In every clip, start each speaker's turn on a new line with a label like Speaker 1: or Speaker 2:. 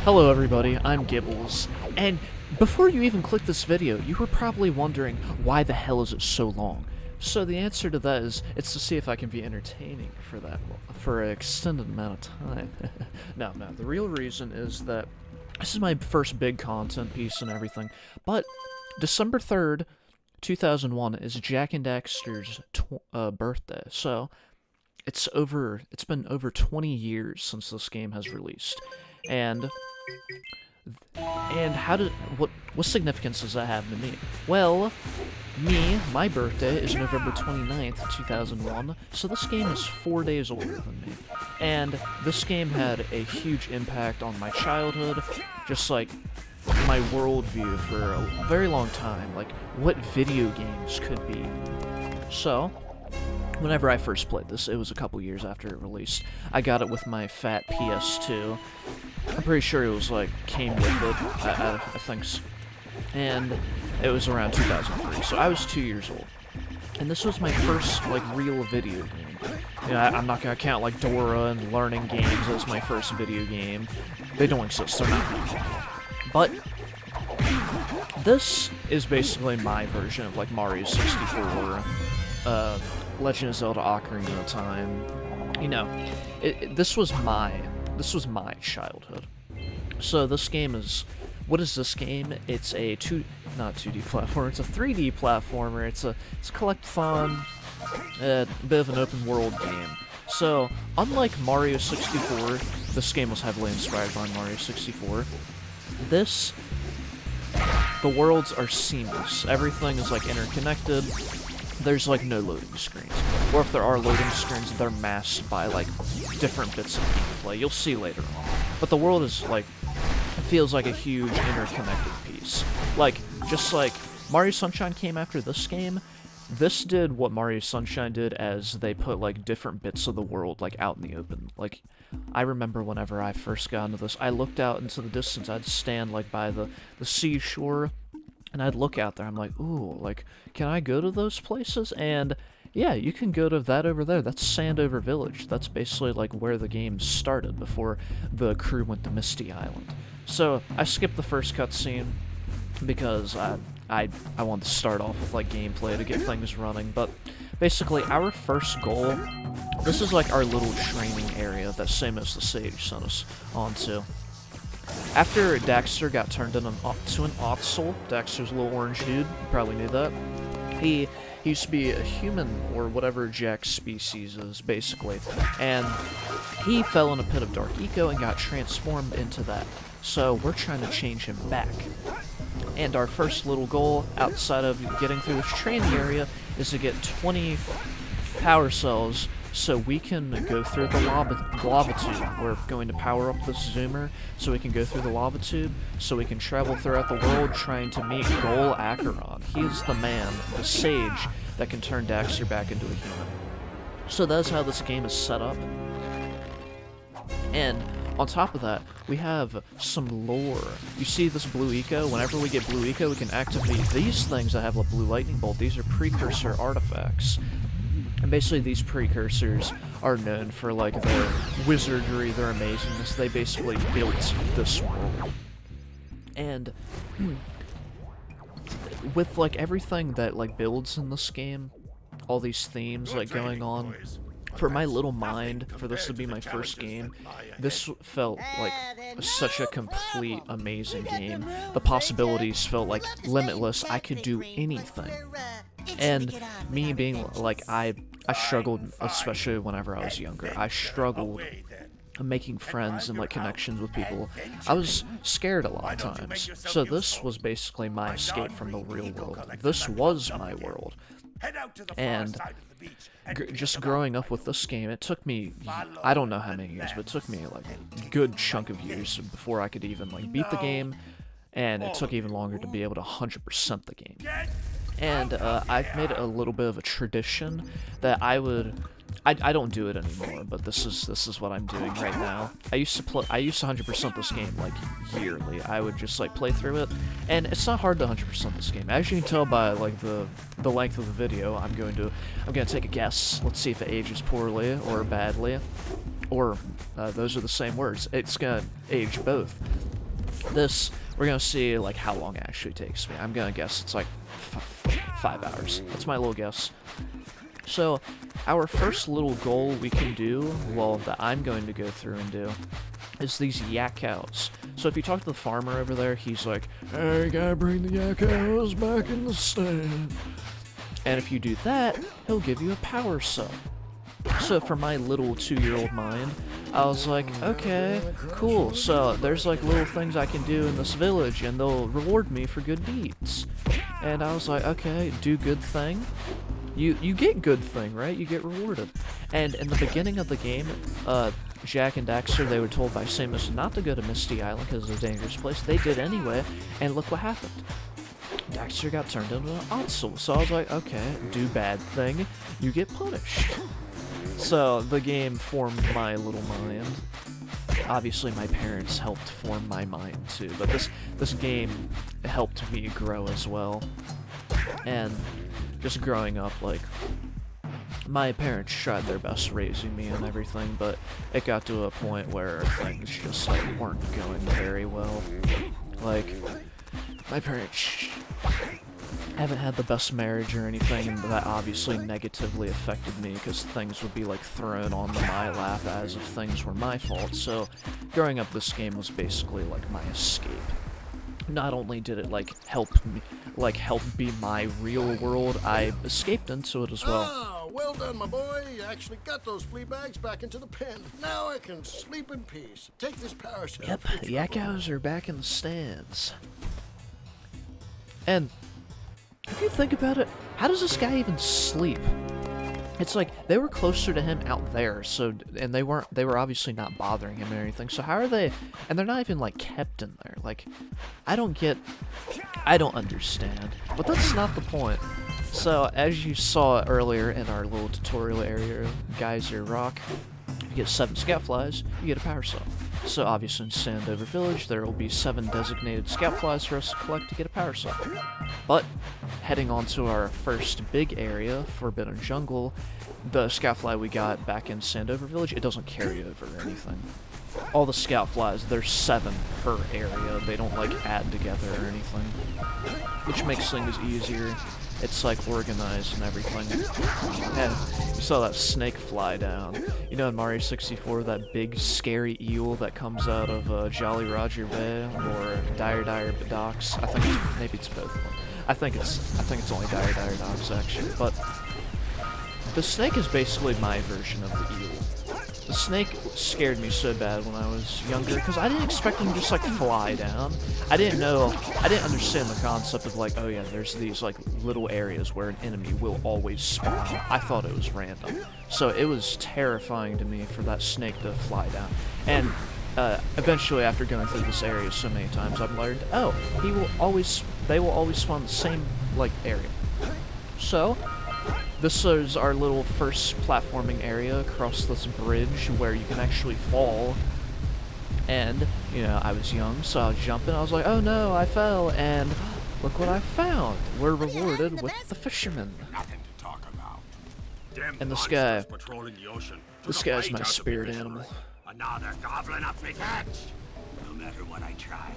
Speaker 1: Hello everybody, I'm Gibbles, and before you even click this video, you were probably wondering why the hell is it so long? So the answer to that is, it's to see if I can be entertaining for an extended amount of time. No, the real reason is that this is my first big content piece and everything, but December 3rd, 2001 is Jack and Daxter's birthday, so it's been over 20 years since this game has released. And what significance does that have to me? Well, my birthday is November 29th, 2001, so this game is 4 days older than me. And this game had a huge impact on my childhood, just like my worldview for a very long time, like what video games could be. So, whenever I first played this, it was a couple years after it released. I got it with my fat PS2. I'm pretty sure it was like, came with it, I think so. And it was around 2003, so I was 2 years old. And this was my first, like, real video game. You know, I'm not gonna count, like, Dora and Learning Games as my first video game. They don't exist, they're not. But this is basically my version of, like, Mario 64, Legend of Zelda Ocarina of Time. You know, this was my childhood. So this game is, what is this game? It's a not 2D platformer, it's a 3D platformer. It's a collect-thon, a bit of an open world game. So, unlike Mario 64, this game was heavily inspired by Mario 64. The worlds are seamless. Everything is like interconnected. There's like no loading screens. Or if there are loading screens, they're masked by like different bits of gameplay. You'll see later on. But the world is like, it feels like a huge interconnected piece. Like, just like Mario Sunshine came after this game, this did what Mario Sunshine did as they put like different bits of the world like out in the open. Like, I remember whenever I first got into this, I looked out into the distance. I'd stand like by the seashore, and I'd look out there, I'm like, ooh, like, can I go to those places? And yeah, you can go to that over there. That's Sandover Village. That's basically like where the game started before the crew went to Misty Island. So I skipped the first cutscene because I wanted to start off with like gameplay to get things running. But basically, our first goal, this is like our little training area that Samus the Sage sent us onto. After Daxter got turned into an Ottsel, Daxter's a little orange dude, you probably knew that. He used to be a human, or whatever Jack's species is, basically. And he fell in a pit of dark eco and got transformed into that. So we're trying to change him back. And our first little goal, outside of getting through this training area, is to get 20 power cells so we can go through the lava tube. We're going to power up this zoomer so we can go through the lava tube, so we can travel throughout the world trying to meet Gol Acheron. He is the man, the sage, that can turn Daxter back into a human. So that's how this game is set up. And on top of that, we have some lore. You see this blue eco? Whenever we get blue eco, we can activate these things that have a blue lightning bolt. These are precursor artifacts. And basically these precursors are known for like their wizardry, their amazingness. They basically built this world. And with like everything that like builds in this game, all these themes like going on, for my little mind, for this to be my first game, this felt like such a complete, amazing game. The possibilities felt like limitless. I could do anything. And me being like, I struggled, especially whenever I was younger. I struggled making friends and like connections with people. I was scared a lot of times. So this was basically my escape from the real world. This was my world. And just growing up with this game, it took me, I don't know how many years, but it took me like a good chunk of years before I could even like beat the game, and it took even longer to be able to 100% the game. And I've made it a little bit of a tradition that I don't do it anymore, but this is what I'm doing right now. I used to 100% this game like yearly. I would just like play through it, and it's not hard to 100% this game. As you can tell by like the length of the video, I'm gonna take a guess. Let's see if it ages poorly or badly, or those are the same words. It's gonna age both. This, we're gonna see like how long it actually takes me. I'm gonna guess it's like 5 hours. That's my little guess. So, our first little goal we can do, well, that I'm going to go through and do, is these yak cows. So if you talk to the farmer over there, he's like, hey, you gotta bring the yak cows back in the stand. And if you do that, he'll give you a power cell. So for my little 2-year-old mind, I was like, okay, cool. So there's like little things I can do in this village and they'll reward me for good deeds. And I was like, okay, do good thing. You get good thing, right? You get rewarded. And in the beginning of the game, Jack and Daxter, they were told by Samus not to go to Misty Island because it's a dangerous place. They did anyway, and look what happened. Daxter got turned into an Ottsel. So I was like, okay, do bad thing, you get punished. So the game formed my little mind. Obviously my parents helped form my mind too, but this game helped me grow as well. And just growing up, like, my parents tried their best raising me and everything, but it got to a point where things just, like, weren't going very well. Like, my parents haven't had the best marriage or anything, and that obviously negatively affected me, because things would be, like, thrown onto my lap as if things were my fault. So, growing up, this game was basically, like, my escape. Not only did it, like, help be my real world, I escaped into it as well.
Speaker 2: Ah, well done, my boy. You actually got those flea bags back into the pen. Now I can sleep in peace. Take this power cell.
Speaker 1: Yep, the Yakos are back in the stands. And if you think about it, how does this guy even sleep? It's like, they were closer to him out there, so, and they were obviously not bothering him or anything, so how are they, and they're not even, like, kept in there, like, I don't understand, but that's not the point. So, as you saw earlier in our little tutorial area, Geyser Rock, you get 7 scout flies, you get a power cell. So obviously in Sandover Village, there will be 7 designated scout flies for us to collect to get a power cell. But, heading on to our first big area, Forbidden Jungle, the scout fly we got back in Sandover Village, it doesn't carry over or anything. All the scout flies, there's 7 per area, they don't like add together or anything. Which makes things easier. It's like organized and everything. And you saw that snake fly down. You know in Mario 64, that big scary eel that comes out of Jolly Roger Bay or Dire Docks. I think maybe it's both of them. I think it's only Dire Docks actually. But the snake is basically my version of the eel. The snake scared me so bad when I was younger, because I didn't expect him to just, like, fly down. I didn't understand the concept of, like, oh yeah, there's these, like, little areas where an enemy will always spawn. I thought it was random. So it was terrifying to me for that snake to fly down. And eventually, after going through this area so many times, I've learned, oh, they will always spawn the same, like, area. So this is our little first platforming area across this bridge where you can actually fall. And, you know, I was young, so I was jumping. I was like, oh no, I fell, and look what I found. We're rewarded with the fisherman.
Speaker 3: Nothing to talk about.
Speaker 1: And this guy. This guy's my spirit animal.
Speaker 3: Another goblin up my catch. No matter what I try,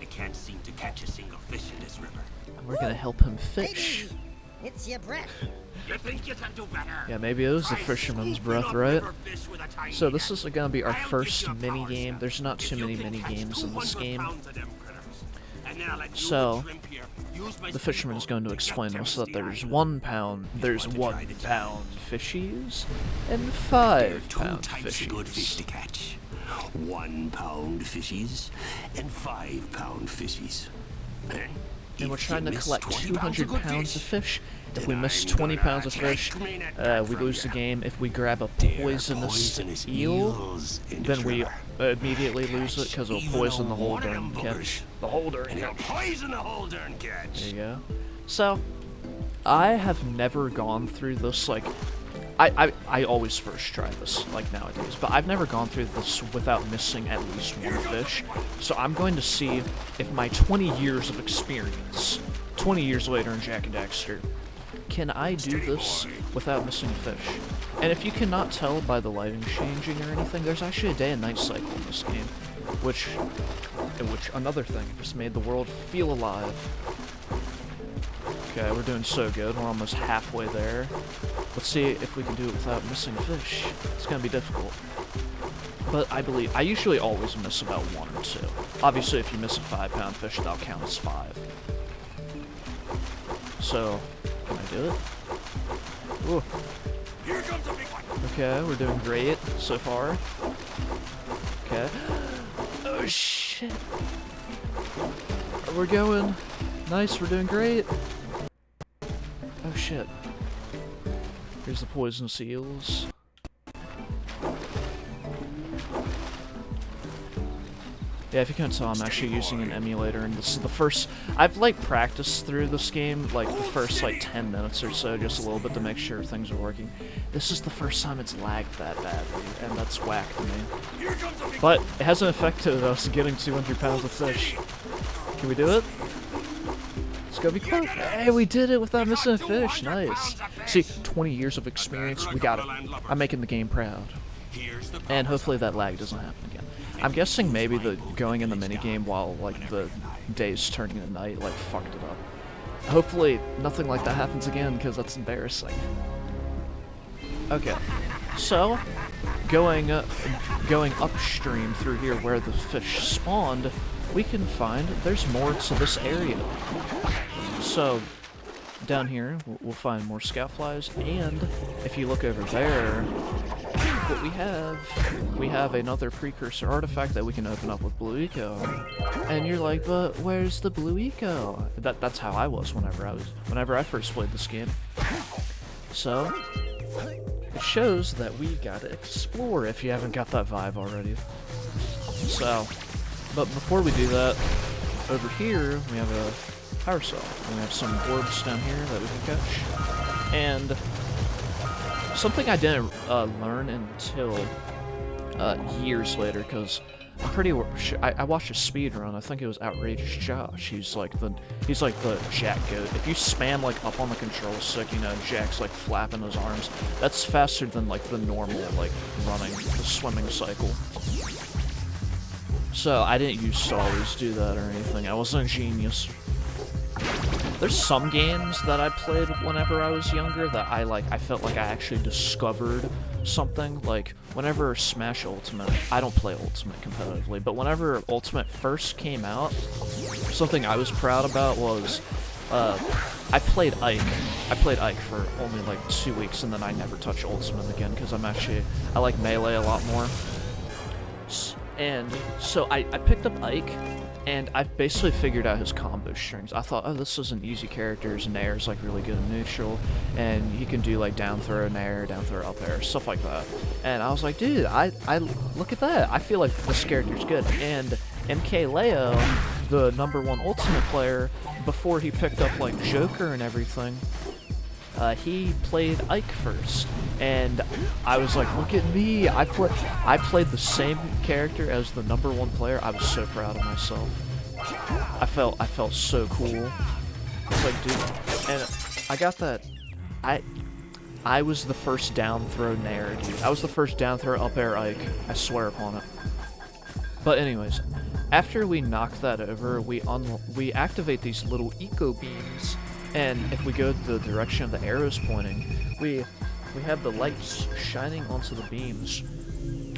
Speaker 3: I can't seem to catch a single fish in this river.
Speaker 1: And we're gonna help him fish.
Speaker 4: It's your breath.
Speaker 3: You think you can do better?
Speaker 1: Yeah, maybe it was the fisherman's breath, right? So this is gonna be our first mini-game. There's not too many mini-games in this game. So, the fisherman is going to explain to us that there's 1 pound fishies, and 5 pound fishies.
Speaker 3: Good fish to catch. 1 pound fishies and 5 pound fishies.
Speaker 1: And we're trying to collect 200 pounds of fish. If we miss 20 pounds of fish, we lose the game. If we grab a poisonous eel, then we immediately lose it because it'll poison the whole darn catch. The whole darn catch.
Speaker 3: Poison the whole darn catch.
Speaker 1: There you go. So, I have never gone through this, like, I always first try this, like, nowadays, but I've never gone through this without missing at least 1 fish. So I'm going to see if my 20 years of experience, 20 years later in Jak and Daxter, can I do this without missing a fish? And if you cannot tell by the lighting changing or anything, there's actually a day and night cycle in this game. which another thing just made the world feel alive. Okay, we're doing so good. We're almost halfway there. Let's see if we can do it without missing a fish. It's gonna be difficult. But I usually always miss about 1 or 2. Obviously, if you miss a 5-pound fish, that'll count as 5. So, can I do it? Ooh.
Speaker 3: Here comes a big one.
Speaker 1: Okay, we're doing great so far. Okay. Oh, shit. We're going. Nice, we're doing great. Oh, shit. Here's the poison seals. Yeah, if you can't tell, I'm actually using an emulator, and this is the first... I've, like, practiced through this game, like, the first, like, 10 minutes or so, just a little bit to make sure things are working. This is the first time it's lagged that badly, and that's whack to me. But it hasn't affected us getting 200 pounds of fish. Can we do it? It's gonna be close. Hey, we did it without missing a fish. Nice. See, 20 years of experience, we got it. I'm making the game proud. And hopefully that lag doesn't happen again. I'm guessing maybe the going in the minigame while, like, the day's turning to night, like, fucked it up. Hopefully nothing like that happens again, because that's embarrassing. Okay, so, going upstream through here where the fish spawned, we can find there's more to this area. So, down here, we'll find more scout flies, and if you look over there, what we have another precursor artifact that we can open up with blue eco. And you're like, but where's the blue eco? That's how I was whenever I first played this game. So it shows that we gotta explore if you haven't got that vibe already. So, but before we do that, over here we have a power cell. And we have some orbs down here that we can catch. And something I didn't learn until years later, because I'm pretty sure I watched a speed run. I think it was Outrageous Josh. He's like the Jack goat. If you spam like up on the control stick, you know, Jack's like flapping his arms. That's faster than like the normal like running, the swimming cycle. So I didn't used to always do that or anything. I wasn't a genius. There's some games that I played whenever I was younger that I felt like I actually discovered something. Like, whenever Smash Ultimate, I don't play Ultimate competitively, but whenever Ultimate first came out, something I was proud about was, I played Ike. I played Ike for only like 2 weeks, and then I never touched Ultimate again, because I like Melee a lot more. And so I picked up Ike, and I basically figured out his combo strings. I thought, oh, this is an easy character. His nair's like really good in neutral, and he can do like down throw nair, down throw up air, stuff like that. And I was like, dude, I look at that. I feel like this character's good. And MK Leo, the #1 Ultimate player, before he picked up like Joker and everything, he played Ike first, and I was like, look at me, I played the same character as the #1 player. I was so proud of myself. I felt so cool. It's like, dude, and I got that, I was the first down throw nair, dude. I was the first down throw up air Ike, I swear upon it. But anyways, after we knock that over, we activate these little eco beams. And if we go the direction of the arrows pointing, we have the lights shining onto the beams.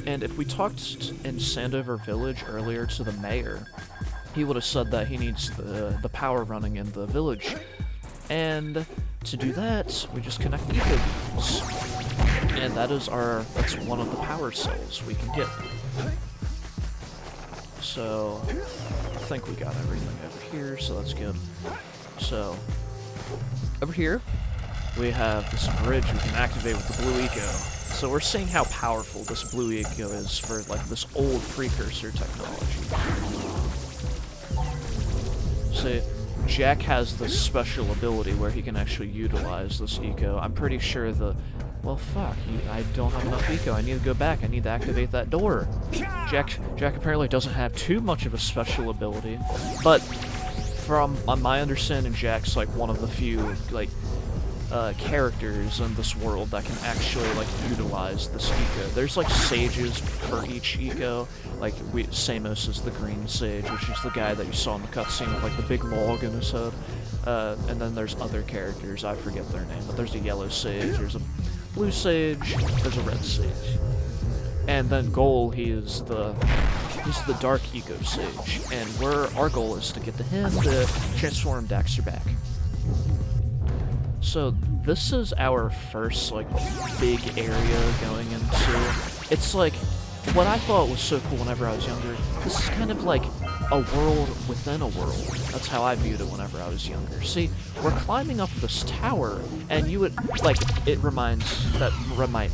Speaker 1: And if we talked in Sandover Village earlier to the mayor, he would have said that he needs the power running in the village. And to do that, we just connect the eco beams. And that's one of the power cells we can get. So I think we got everything over here, so that's good. So over here, we have this bridge we can activate with the blue eco. So we're seeing how powerful this blue eco is for like this old precursor technology. See, Jack has this special ability where he can actually utilize this eco. I'm pretty sure well, fuck, I don't have enough eco. I need to go back. I need to activate that door. Jack apparently doesn't have too much of a special ability, but from my understanding, Jack's like one of the few like characters in this world that can actually like utilize this eco. There's like sages for each eco. Like Samos is the green sage, which is the guy that you saw in the cutscene with like the big log in his head. And then there's other characters, I forget their name, but there's a yellow sage, there's a blue sage, there's a red sage. And then Goal, he's the dark eco sage, and our goal is to get to him to transform Daxter back. So this is our first like big area going into. It's like what I thought was so cool whenever I was younger. This is kind of like a world within a world. That's how I viewed it whenever I was younger. See, we're climbing up this tower, and you would like it might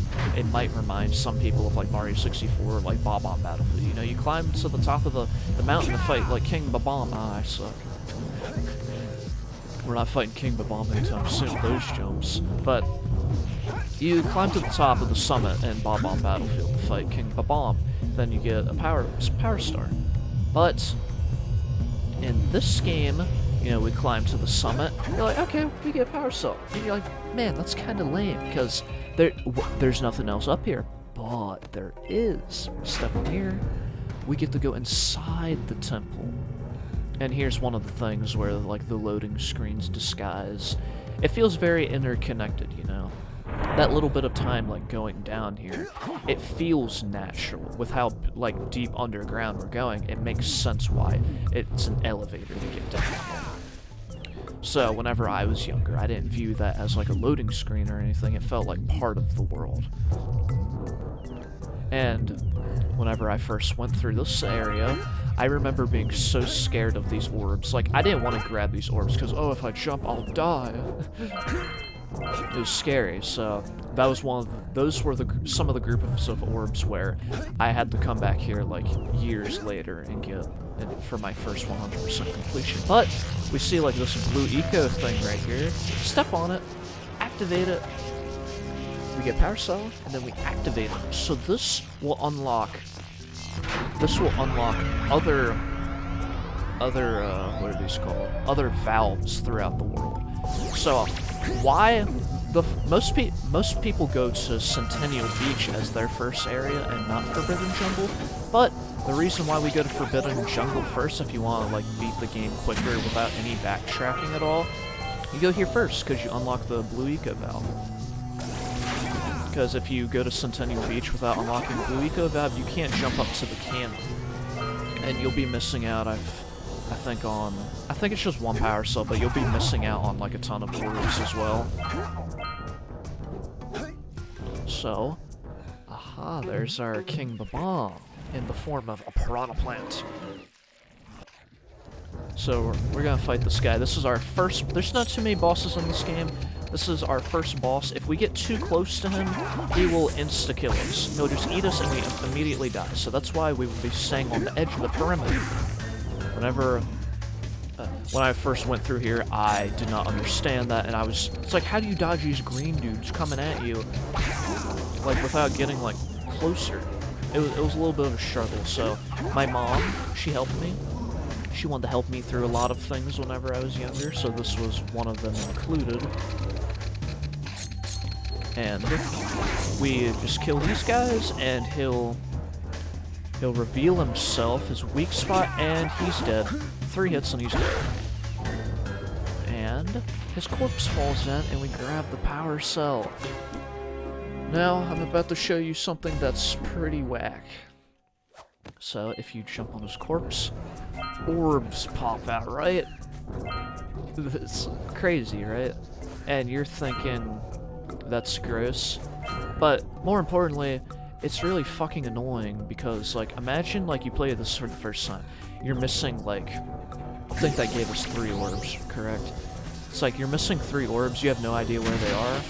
Speaker 1: remind some people of like Mario 64 or like Bob-omb Battlefield. You know, you climb to the top of the mountain to fight like King Bob-omb. Ah, I suck. We're not fighting King Bob-omb anytime soon with those jumps. But you climb to the top of the summit in Bob-omb Battlefield to fight King Bob-omb. Then you get a power star. But in this game, you know, we climb to the summit. You're like, okay, we get a power cell. And you're like, man, that's kind of lame because there's nothing else up here. But there is. Step in here. We get to go inside the temple. And here's one of the things where, like, the loading screens disguise. It feels very interconnected, you know? That little bit of time, like, going down here, it feels natural. With how, like, deep underground we're going, it makes sense why it's an elevator to get down here. So, whenever I was younger, I didn't view that as, like, a loading screen or anything. It felt like part of the world. And whenever I first went through this area, I remember being so scared of these orbs. Like, I didn't want to grab these orbs because, oh, if I jump, I'll die. It was scary, so that was those were some of the groups of orbs where I had to come back here, like, years later and get for my first 100% completion. But we see, like, this blue eco thing right here. Step on it, activate it. We get power cell, and then we activate it. So this will unlock other what are these called? Other valves throughout the world. So why most people go to Sentinel Beach as their first area and not Forbidden Jungle, but the reason why we go to Forbidden Jungle first, if you want to like beat the game quicker without any backtracking at all, you go here first because you unlock the blue eco valve. Because if you go to Sentinel Beach without unlocking Blue Eco Valve, you can't jump up to the cannon. And you'll be missing out, I think it's just one power cell, but you'll be missing out on like a ton of orbs as well. So, aha, there's our King Bob-omb in the form of a piranha plant. So we're gonna fight this guy. This is our first, there's not too many bosses in this game. This is our first boss. If we get too close to him, he will insta-kill us. He'll just eat us and we immediately die. So that's why we will be staying on the edge of the perimeter. When I first went through here, I did not understand that, and it's like, how do you dodge these green dudes coming at you, like, without getting, like, closer? It was a little bit of a struggle, so my mom, she helped me. She wanted to help me through a lot of things whenever I was younger, so this was one of them included. And we just kill these guys, and he'll reveal himself, his weak spot, and he's dead. 3 hits and he's dead. And his corpse falls in, and we grab the power cell. Now, I'm about to show you something that's pretty whack. So, if you jump on his corpse, orbs pop out, right? It's crazy, right? And you're thinking, that's gross. But, more importantly, it's really fucking annoying because, like, imagine, like, you play this for the first time. You're missing, like, I think that gave us 3 orbs, correct? It's like, you're missing 3 orbs, you have no idea where they are.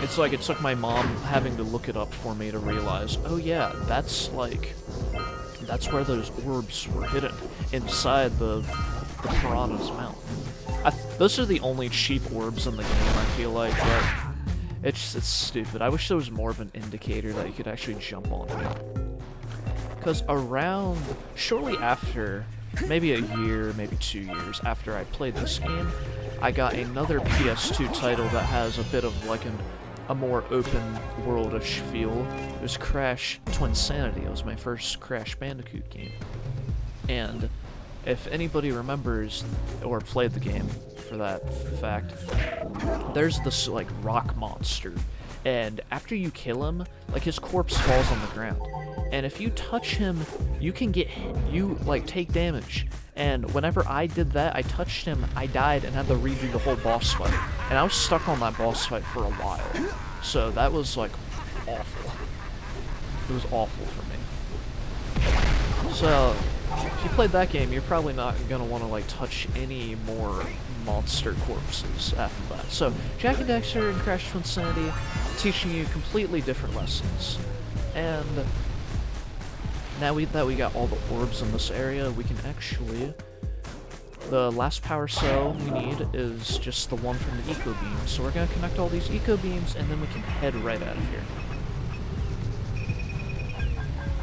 Speaker 1: It's like it took my mom having to look it up for me to realize, oh yeah, that's where those orbs were hidden, inside the piranha's mouth. Those are the only cheap orbs in the game, I feel like, but it's stupid. I wish there was more of an indicator that you could actually jump on it. Because shortly after, maybe a year, maybe 2 years after I played this game, I got another PS2 title that has a bit of like a more open worldish feel. It was Crash Twinsanity. It was my first Crash Bandicoot game. And if anybody remembers or played the game for that fact, there's this like rock monster, and after you kill him, like his corpse falls on the ground. And if you touch him, you can get you like take damage. And whenever I did that, I touched him, I died and had to redo the whole boss fight. And I was stuck on that boss fight for a while. So that was like awful. It was awful for me. So if you played that game, you're probably not gonna want to like touch any more monster corpses after that. So Jak and Daxter and Crash Twinsanity teaching you completely different lessons. And now that we got all the orbs in this area, we can actually... The last power cell we need is just the one from the eco beam. So we're going to connect all these eco beams, and then we can head right out of here.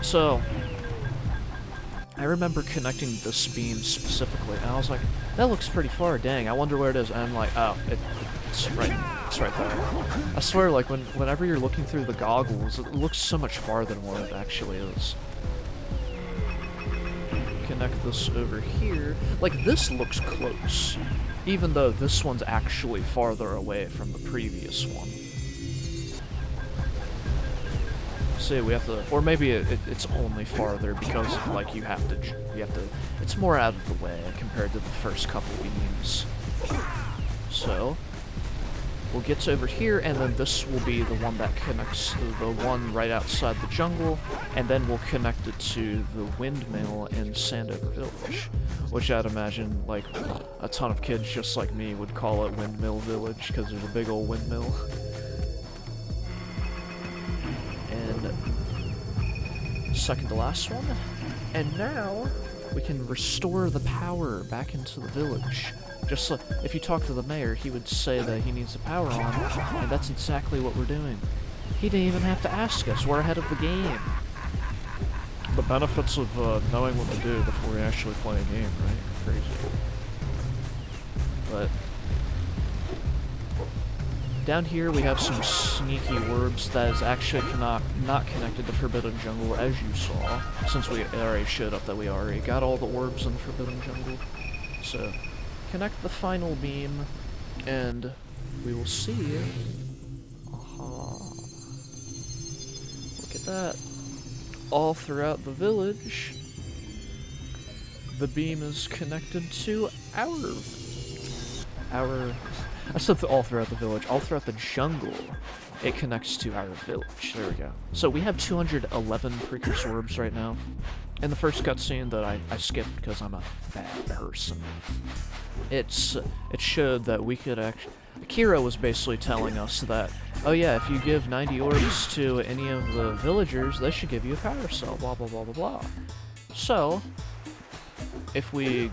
Speaker 1: So, I remember connecting this beam specifically, and I was like, that looks pretty far, dang, I wonder where it is. And I'm like, oh, it's right there. I swear, like, whenever you're looking through the goggles, it looks so much farther than what it actually is. Connect this over here. Like, this looks close, even though this one's actually farther away from the previous one. See, we have to, or maybe it's only farther because of, like, you have to, it's more out of the way compared to the first couple beams. So, we'll get to over here, and then this will be the one that connects the one right outside the jungle, and then we'll connect it to the windmill in Sandover Village, which I'd imagine, like, a ton of kids just like me would call it Windmill Village, because there's a big old windmill. And second to last one. And now we can restore the power back into the village. Just like, if you talk to the mayor, he would say that he needs the power on, and that's exactly what we're doing. He didn't even have to ask us, we're ahead of the game. The benefits of knowing what to do before you actually play a game, right? Crazy. But down here we have some sneaky orbs that is actually not connected to Forbidden Jungle, as you saw, since we already showed up that we already got all the orbs in Forbidden Jungle. So, connect the final beam, and we will see. Aha. Look at that. All throughout the village, the beam is connected to I said all throughout the village, all throughout the jungle, it connects to our village. There we go. So we have 211 Precursor orbs right now. In the first cutscene that I skipped because I'm a bad person, it showed that we could actually... Kira was basically telling us that, oh yeah, if you give 90 orbs to any of the villagers, they should give you a power cell, blah blah blah blah blah. So, if we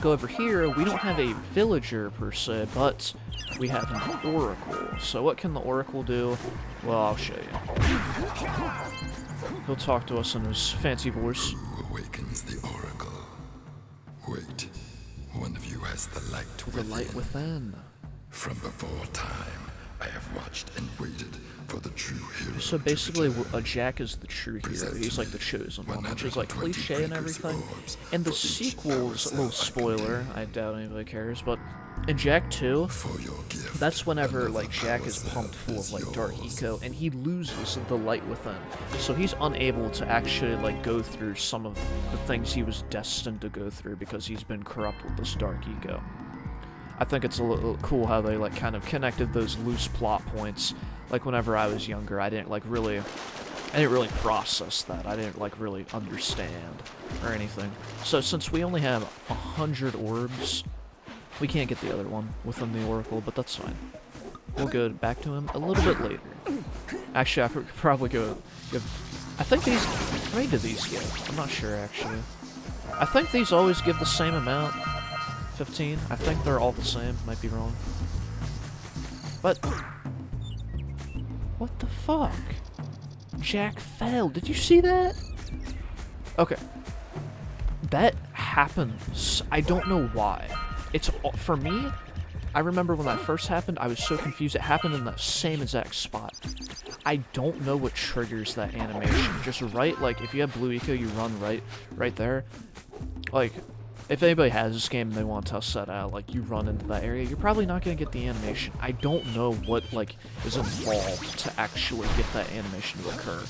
Speaker 1: go over here, we don't have a villager per se, but we have an oracle. So what can the oracle do? Well, I'll show you. He'll talk to us in his fancy voice.
Speaker 4: Who awakens the oracle? Wait, one of you has the light within.
Speaker 1: The light within.
Speaker 4: From before time, I have watched and waited for the true hero.
Speaker 1: So basically, Jak is the true hero. He's like the chosen one, which is like cliche and everything. And the sequels, a little spoiler, I doubt anybody cares, but in Jak 2, that's whenever like Jak is pumped full of like dark eco, and he loses the light within. So he's unable to actually like go through some of the things he was destined to go through because he's been corrupt with this dark eco. I think it's a little cool how they like kind of connected those loose plot points. Like whenever I was younger, I didn't really process that. I didn't like really understand or anything. So since we only have 100 orbs, we can't get the other one within the oracle, but that's fine. We'll go back to him a little bit later. Actually, I could probably go give... I think these... How many do these give? I'm not sure, actually. I think these always give the same amount. 15. I think they're all the same. Might be wrong. But... What the fuck? Jak fell. Did you see that? Okay. That happens. I don't know why. It's... For me, I remember when that first happened, I was so confused. It happened in that same exact spot. I don't know what triggers that animation. Just right, like, if you have blue eco, you run right there. Like, if anybody has this game and they want to test that out, like, you run into that area, you're probably not going to get the animation. I don't know what, like, is involved to actually get that animation to occur.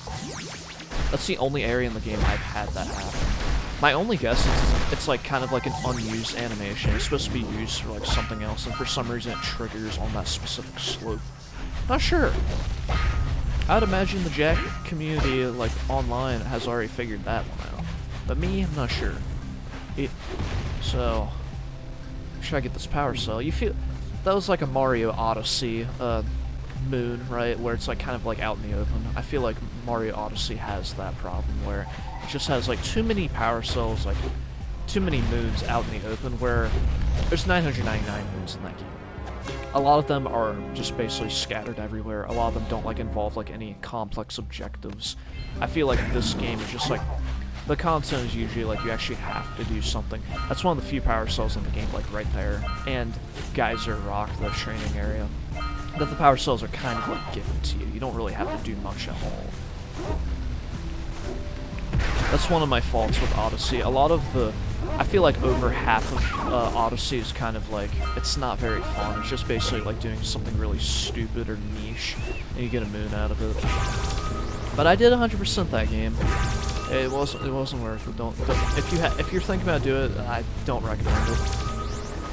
Speaker 1: That's the only area in the game I've had that happen. My only guess is it's like kind of like an unused animation. It's supposed to be used for like something else, and for some reason it triggers on that specific slope. Not sure. I'd imagine the Jack community, like online, has already figured that one out. But me, I'm not sure. So, should I get this power cell? You feel that was like a Mario Odyssey moon, right? Where it's like kind of like out in the open. I feel like Mario Odyssey has that problem where it just has like too many power cells, like too many moons out in the open, where there's 999 moons in that game. A lot of them are just basically scattered everywhere. A lot of them don't like involve like any complex objectives. I feel like this game is just like the content is usually like you actually have to do something. That's one of the few power cells in the game, like right there, and Geyser Rock, the training area. That the power cells are kind of like given to you. You don't really have to do much at all. That's one of my faults with Odyssey. A lot of the, I feel like over half of Odyssey is kind of like, it's not very fun. It's just basically like doing something really stupid or niche, and you get a moon out of it. But I did 100% that game. It wasn't worth it. Don't if you're thinking about doing it, I don't recommend it.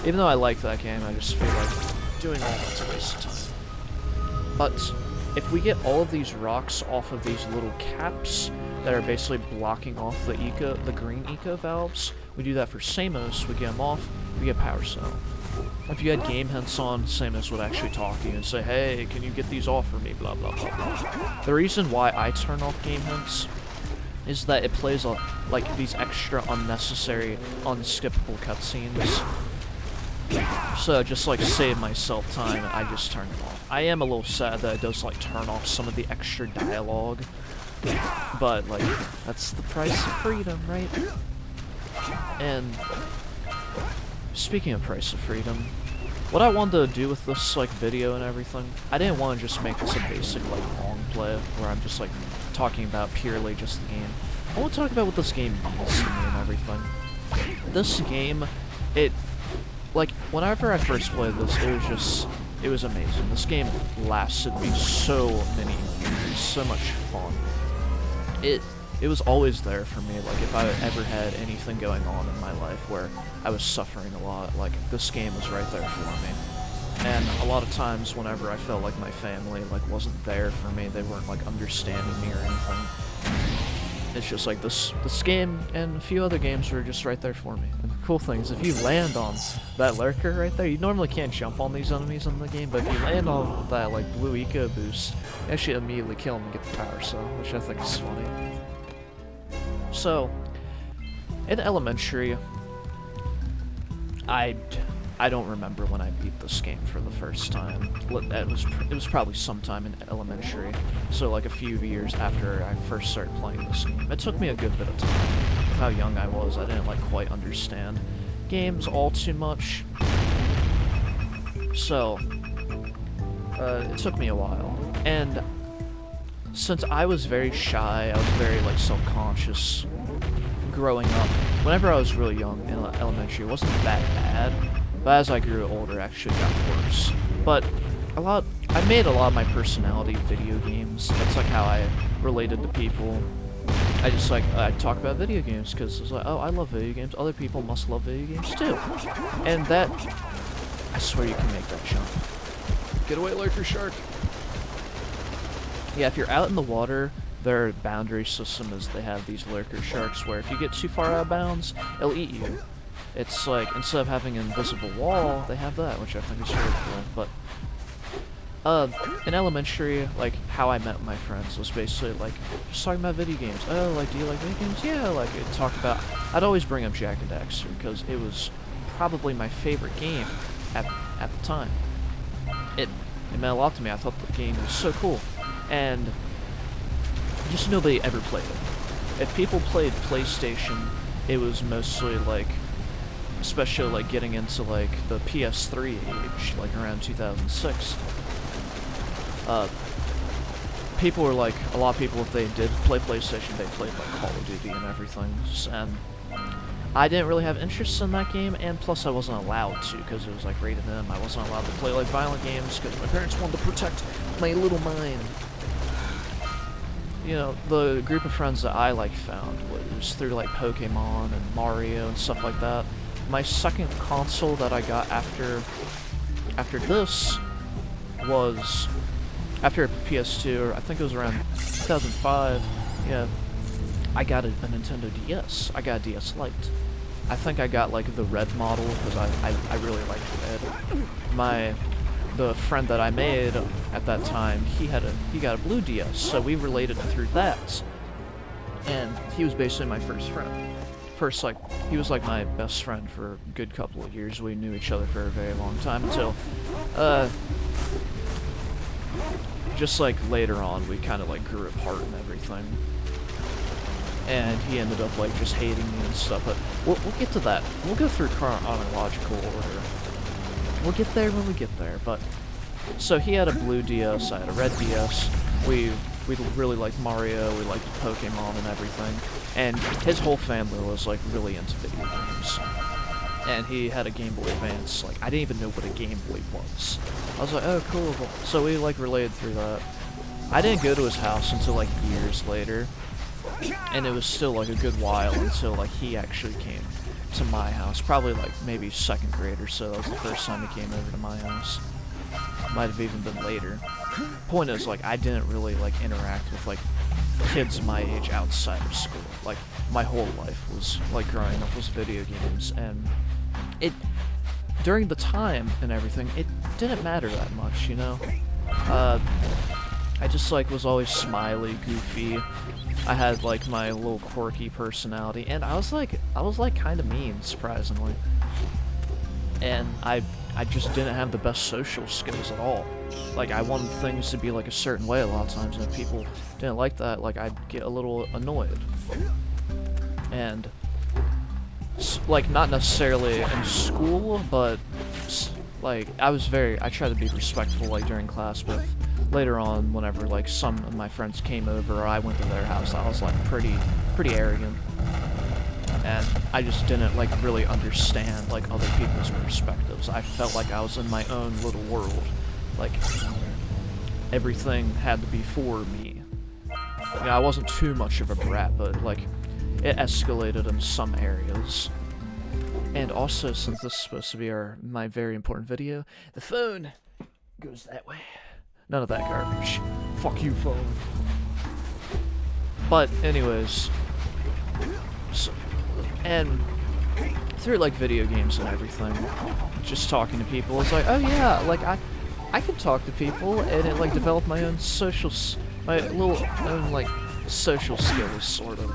Speaker 1: Even though I like that game, I just feel like doing all that's a waste of time. But if we get all of these rocks off of these little caps that are basically blocking off the green eco valves, we do that for Samos, we get them off, we get power cell. If you had game hints on, Samos would actually talk to you and say, hey, can you get these off for me, blah, blah, blah, blah. The reason why I turn off game hints is that it plays like these extra unnecessary, unskippable cutscenes. So just like save myself time, I just turn it off. I am a little sad that it does like turn off some of the extra dialogue, but like that's the price of freedom, right? And speaking of price of freedom, what I wanted to do with this like video and everything, I didn't want to just make this a basic like long play where I'm just like talking about purely just the game. I want to talk about what this game means to me and everything. This game, like, whenever I first played this, it was amazing. This game lasted me so many years, so much fun. It was always there for me, like, if I ever had anything going on in my life where I was suffering a lot, like, this game was right there for me. And a lot of times, whenever I felt like my family, like, wasn't there for me, they weren't, like, understanding me or anything, it's just like this game and a few other games were just right there for me. And the cool thing is, if you land on that lurker right there, you normally can't jump on these enemies in the game, but if you land on that like blue eco boost, you actually immediately kill them and get the power cell, which I think is funny. So, in elementary, I don't remember when I beat this game for the first time. It was probably sometime in elementary, so like a few years after I first started playing this game. It took me a good bit of time. With how young I was, I didn't like quite understand games all too much. So, it took me a while. And since I was very shy, I was very like self-conscious growing up. Whenever I was really young in elementary, it wasn't that bad. But as I grew older, it actually got worse. But I made a lot of my personality video games. That's like how I related to people. I just like, I talk about video games because it's like, oh, I love video games. Other people must love video games too. And that, I swear you can make that jump. Get away, lurker shark. Yeah, if you're out in the water, their boundary system is they have these lurker sharks where if you get too far out of bounds, it'll eat you. It's like, instead of having an invisible wall, they have that, which I think is really cool. But, in elementary, like, how I met my friends was basically, like, just talking about video games. Oh, like, do you like video games? Yeah, like, I'd always bring up Jak and Daxter, because it was probably my favorite game at the time. It meant a lot to me. I thought the game was so cool. And just nobody ever played it. If people played PlayStation, it was mostly, like, especially like getting into like the PS3 age, like around 2006. People were like, a lot of people, if they did play PlayStation, they played like Call of Duty and everything, and I didn't really have interest in that game, and plus I wasn't allowed to, because it was like rated M. I wasn't allowed to play like violent games, because my parents wanted to protect my little mind. You know, the group of friends that I like found was through like Pokemon and Mario and stuff like that. My second console that I got after this was after PS2, or I think it was around 2005. Yeah, I got a Nintendo DS. I got a DS Lite. I think I got like the red model because I really liked red. The friend that I made at that time, he got a blue DS, so we related through that. And he was basically my first friend. He was like my best friend for a good couple of years. We knew each other for a very long time until, just like later on, we kind of like grew apart and everything. And he ended up like just hating me and stuff, but we'll get to that. We'll go through chronological order. We'll get there when we get there, but... So he had a blue DS, I had a red DS. We really liked Mario, we liked Pokemon and everything. And his whole family was like really into video games. And he had a Game Boy Advance. Like, I didn't even know what a Game Boy was. I was like, oh, cool. So we like related through that. I didn't go to his house until like years later. And it was still like a good while until like he actually came to my house, probably like maybe second grade or so. That was the first time he came over to my house. Might have even been later. Point is, like, I didn't really like interact with like kids my age outside of school. Like, my whole life was like growing up was video games, and during the time and everything, it didn't matter that much, you know. I just like was always smiley, goofy. I had like my little quirky personality, and I was like kind of mean, surprisingly. And I just didn't have the best social skills at all. Like, I wanted things to be like a certain way a lot of times, and if people didn't like that, like, I'd get a little annoyed. And like, not necessarily in school, but like, I tried to be respectful like during class, but later on, whenever like some of my friends came over or I went to their house, I was like pretty arrogant. And I just didn't like really understand like other people's perspectives. I felt like I was in my own little world. Like, everything had to be for me. You know, I wasn't too much of a brat, but like, it escalated in some areas. And also, since this is supposed to be my very important video, the phone goes that way. None of that garbage. Fuck you, phone. But anyways, and through like video games and everything, just talking to people, it's like, oh yeah, like I can talk to people, and it like developed my own my little own like social skills, sort of.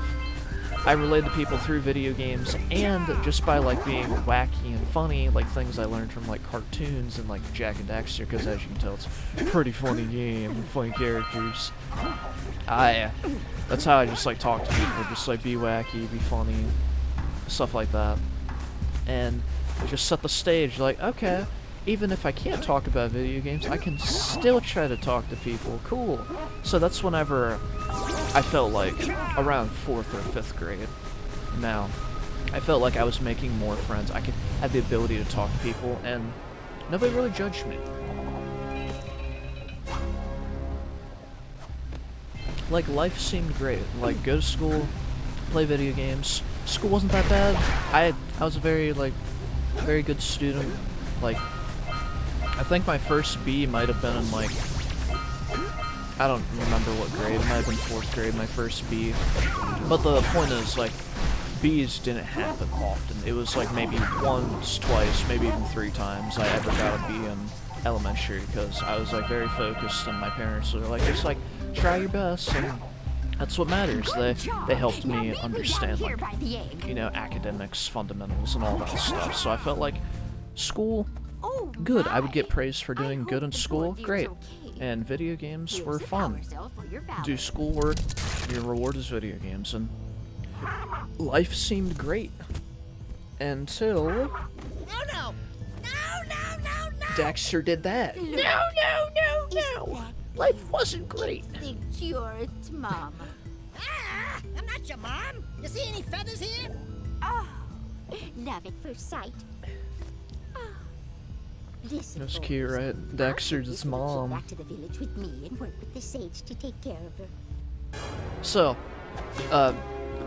Speaker 1: I relate to people through video games, and just by like being wacky and funny, like things I learned from like cartoons and like Jack and Daxter, because as you can tell, it's a pretty funny game and funny characters. That's how I just like talk to people, just like be wacky, be funny, stuff like that. And just set the stage, like, okay, even if I can't talk about video games, I can still try to talk to people. Cool. So that's whenever I felt like around 4th or 5th grade. Now, I felt like I was making more friends. I had the ability to talk to people, and nobody really judged me. Like, life seemed great. Like, go to school, play video games. School wasn't that bad. I was a very good student. Like, I think my first B might have been in like, I don't remember what grade, it might have been 4th grade, my first B. But the point is, like, B's didn't happen often. It was like maybe once, twice, maybe even 3 times I ever got a B in elementary, because I was like very focused, and my parents were like, just like, try your best, and that's what matters. They helped me understand, like, you know, academics, fundamentals, and all that stuff. So I felt like school, good. I would get praised for doing good in school, great. And video games were fun. Do schoolwork, your reward is video games, and life seemed great. until
Speaker 5: No, no! No, no, no, no!
Speaker 1: Daxter did that.
Speaker 5: No, no, no, no!
Speaker 1: Life wasn't great.
Speaker 5: Think you're its mom. Ah, I'm not your mom. You see any feathers here? Oh, love at first sight. Oh. Listen,
Speaker 1: That's
Speaker 5: boys,
Speaker 1: cute, right?
Speaker 5: I think
Speaker 1: Daxter's
Speaker 5: you
Speaker 1: his
Speaker 5: should
Speaker 1: mom.
Speaker 5: Get back to the village with me and work with the sage to take care of her.
Speaker 1: So, a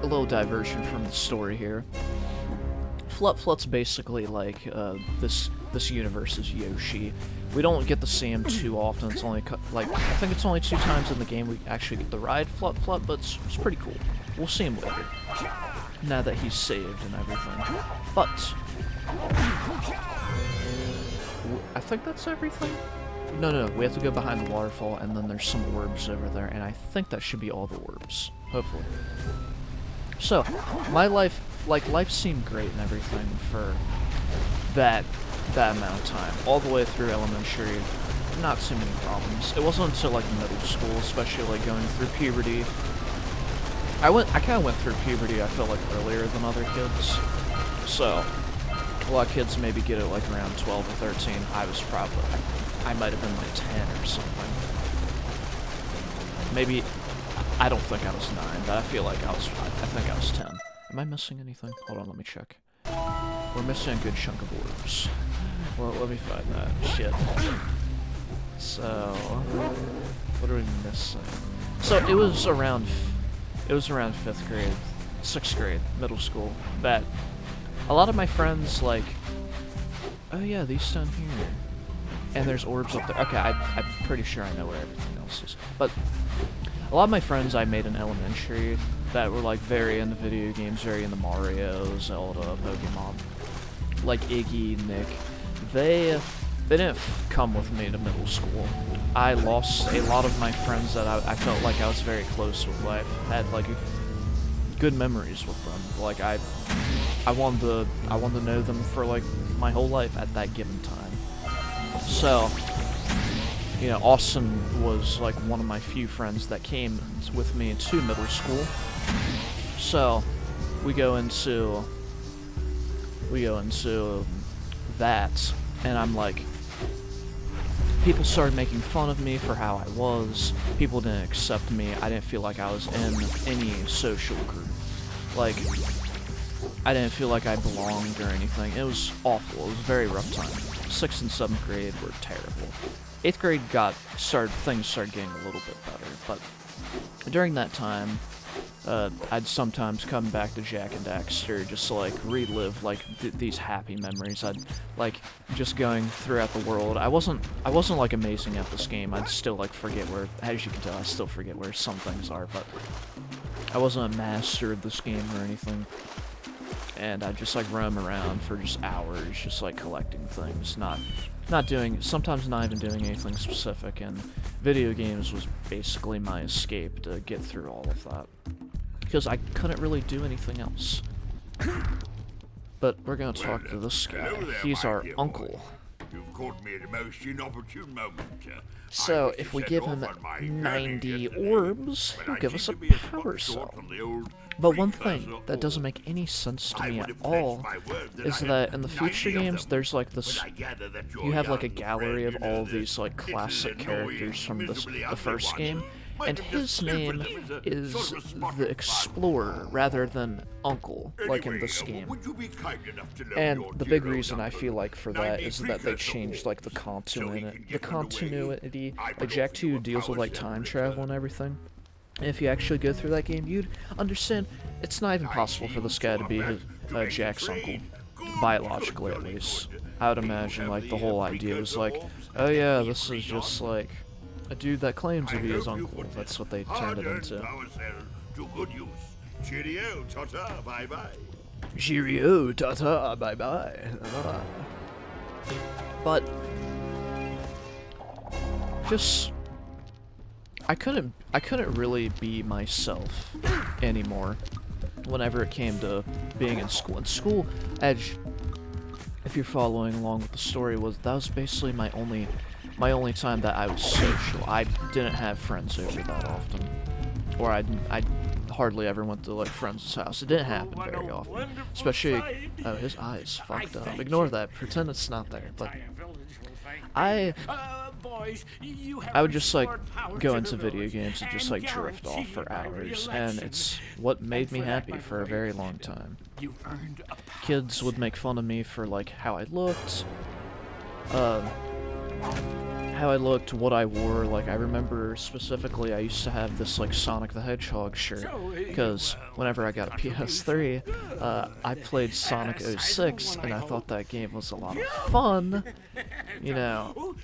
Speaker 1: little diversion from the story here. Flut's basically like this universe's Yoshi. We don't get to see him too often. It's only like I think it's only 2 times in the game we actually get to ride Flut, but it's pretty cool. We'll see him later. Now that he's saved and everything. But I think that's everything. No, we have to go behind the waterfall, and then there's some orbs over there, and I think that should be all the orbs. Hopefully. So, my life seemed great and everything for that amount of time. All the way through elementary, not too many problems. It wasn't until, like, middle school, especially, like, going through puberty. I kind of went through puberty, I feel like, earlier than other kids. So, a lot of kids maybe get it, like, around 12 or 13. I might have been, like, 10 or something. Maybe, I don't think I was 9, but I think I was 10. Am I missing anything? Hold on, let me check. We're missing a good chunk of orbs. Well, let me find that. Shit. So, what are we missing? So, it was around 5th grade, 6th grade, middle school, that a lot of my friends, like, oh yeah, these down here. And there's orbs up there. Okay, I'm pretty sure I know where everything else is. But a lot of my friends I made in elementary that were, like, very into video games, very into Mario, Zelda, Pokemon, like Iggy, Nick, they didn't come with me to middle school. I lost a lot of my friends that I felt like I was very close with. I had, like, good memories with them. Like, I wanted to know them for, like, my whole life at that given time. So, you know, Austin was, like, one of my few friends that came with me to middle school. So, we go into that, and I'm like, people started making fun of me for how I was. People didn't accept me. I didn't feel like I was in any social group. Like, I didn't feel like I belonged or anything. It was awful. It was a very rough time. 6th and 7th grade were terrible. 8th grade things started getting a little bit better, but during that time, I'd sometimes come back to Jack and Daxter just to, like, relive, like, these happy memories. I'd, like, just going throughout the world. I wasn't, like, amazing at this game. I'd still, like, forget where, as you can tell, I still forget where some things are, but I wasn't a master of this game or anything. And I'd just, like, roam around for just hours, just, like, collecting things, sometimes not even doing anything specific, and video games was basically my escape to get through all of that. Because I couldn't really do anything else. But we're gonna talk to this guy. He's our uncle.
Speaker 6: You've caught me at a most inopportune moment.
Speaker 1: So, if we give him 90 orbs, he'll give us a power cell. But one thing that doesn't make any sense to me at all is that in the future games, there's, like, this, you have, like, a gallery of all these, like, classic characters from the first game, and his name is the Explorer rather than Uncle, like in this game. And the big reason I feel like for that is that they changed, like, the continuity. Like, Jak 2 deals with, like, time travel and everything. And if you actually go through that game, you'd understand it's not even possible for this guy to be Jak's uncle, biologically at least. I would imagine, like, the whole idea was like, oh yeah, this is just, like, a dude that claims to be his uncle. That's what they turned it into.
Speaker 6: Cheerio, ta-ta, bye-bye.
Speaker 1: Cheerio, ta-ta, bye-bye. But just, I couldn't really be myself anymore whenever it came to being in school. In school, Edge, if you're following along with the story, that was basically my only time that I was social. I didn't have friends over that often, or hardly ever went to like friends' house. It didn't happen very often. Especially, oh, his eye is fucked up. Ignore that. Pretend it's not there. But I would just like go into video games and just like drift off for hours, and it's what made me happy for a very long time. Kids would make fun of me for like how I looked, what I wore. Like, I remember specifically I used to have this like Sonic the Hedgehog shirt, because whenever I got a PS3, I played Sonic 06, and I thought that game was a lot of fun. You know,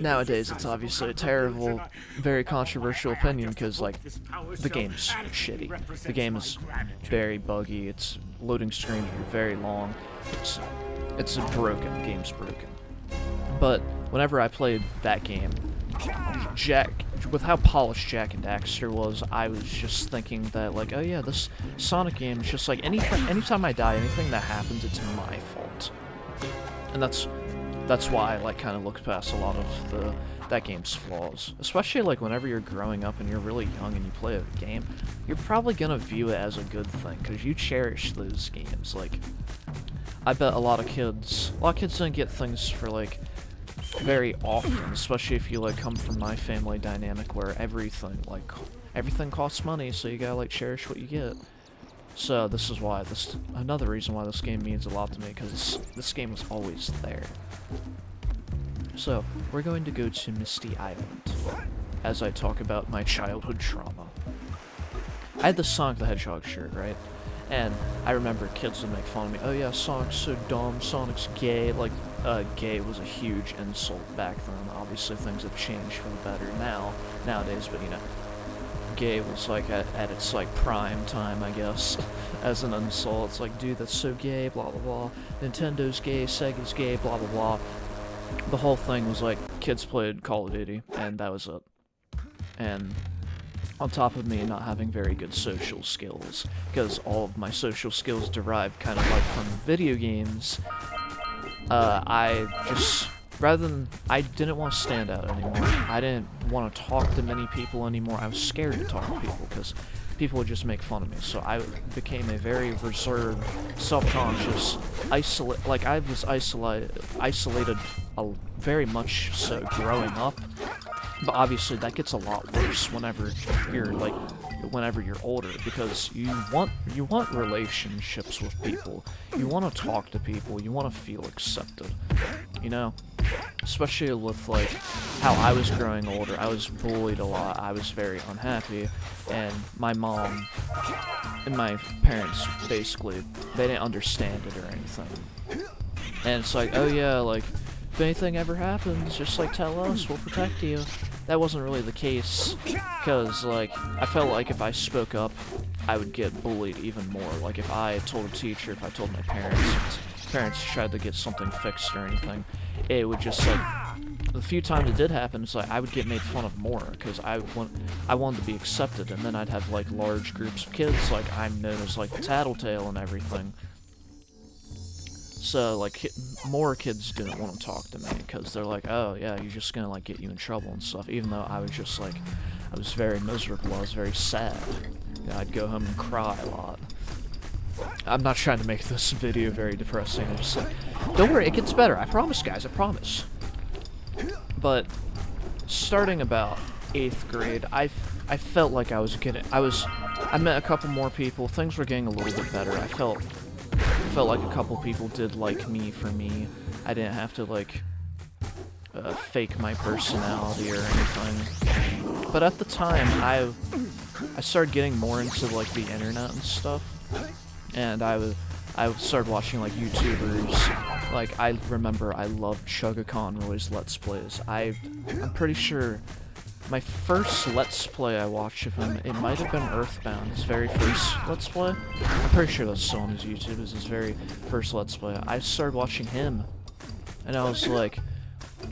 Speaker 1: nowadays it's obviously a terrible, very controversial opinion, because like, the game's shitty. The game is very buggy, its loading screens are very long, it's broken, the game's broken. But whenever I played that game, with how polished Jak and Daxter was, I was just thinking that, like, oh yeah, this Sonic game is just like, anytime I die, anything that happens, it's my fault. And that's why I, like, kind of looked past a lot of that game's flaws. Especially, like, whenever you're growing up and you're really young and you play a game, you're probably gonna view it as a good thing, because you cherish those games. Like, I bet a lot of kids don't get things for, like, very often, especially if you like come from my family dynamic where everything costs money, so you gotta like cherish what you get. So this is why another reason why this game means a lot to me, because this game was always there. So we're going to go to Misty Island as I talk about my childhood trauma. I had the Sonic the Hedgehog shirt, right? And I remember kids would make fun of me. Oh yeah, Sonic's so dumb, Sonic's gay. Like, gay was a huge insult back then. Obviously things have changed for the better nowadays, but you know, gay was like at its like prime time, I guess, as an insult. It's like, dude, that's so gay, blah blah blah. Nintendo's gay, Sega's gay, blah blah blah. The whole thing was like, kids played Call of Duty, and that was it. And on top of me not having very good social skills, because all of my social skills derived kind of like from video games, I didn't want to stand out anymore. I didn't want to talk to many people anymore. I was scared to talk to people, because people would just make fun of me. So I became a very reserved, self-conscious, I was isolated very much so growing up. But obviously that gets a lot worse whenever you're older, because you want relationships with people. You want to talk to people. You want to feel accepted. You know? Especially with like how I was growing older, I was bullied a lot. I was very unhappy, and my mom and my parents basically, they didn't understand it or anything. And it's like, oh yeah, like, if anything ever happens, just like tell us, we'll protect you. That wasn't really the case, because like, I felt like if I spoke up, I would get bullied even more. Like, if I told a teacher, if I told my parents tried to get something fixed or anything, it would just like, the few times it did happen, it's like I would get made fun of more, because I wanted to be accepted, and then I'd have like large groups of kids, like I'm known as like the tattletale and everything. So, like, more kids didn't want to talk to me, because they're like, oh, yeah, you're just gonna, like, get you in trouble and stuff, even though I was just, like, I was very miserable, I was very sad. You know, I'd go home and cry a lot. I'm not trying to make this video very depressing, I'm just like, don't worry, it gets better, I promise, guys, I promise. But, starting about 8th grade, I felt like I met a couple more people, things were getting a little bit better, I felt like a couple people did like me for me. I didn't have to like fake my personality or anything. But at the time, I started getting more into like the internet and stuff, and I started watching like YouTubers. Like, I remember I loved Chuggaaconroy's Let's Plays. I'm pretty sure my first Let's Play I watched of him, it might have been Earthbound, his very first Let's Play. I'm pretty sure that's still on his YouTube, is his very first Let's Play. I started watching him, and I was like,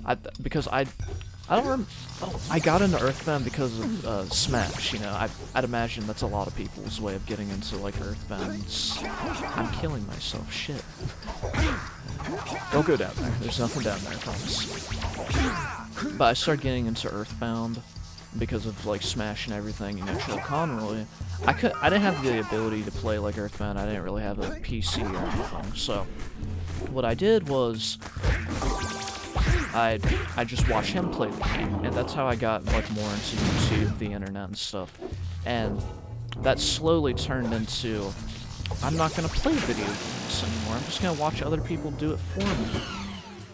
Speaker 1: I got into Earthbound because of Smash, you know. I'd imagine that's a lot of people's way of getting into, like, Earthbound. I'm killing myself, shit. Don't go down there, there's nothing down there, I promise. But I started getting into Earthbound, because of like Smash and everything, you know, Chuck Conroy, I didn't have the ability to play like Earthbound. I didn't really have a PC or anything. So what I did was I just watched him play the game, and that's how I got like more into YouTube, the internet, and stuff. And that slowly turned into, I'm not gonna play video games anymore. I'm just gonna watch other people do it for me.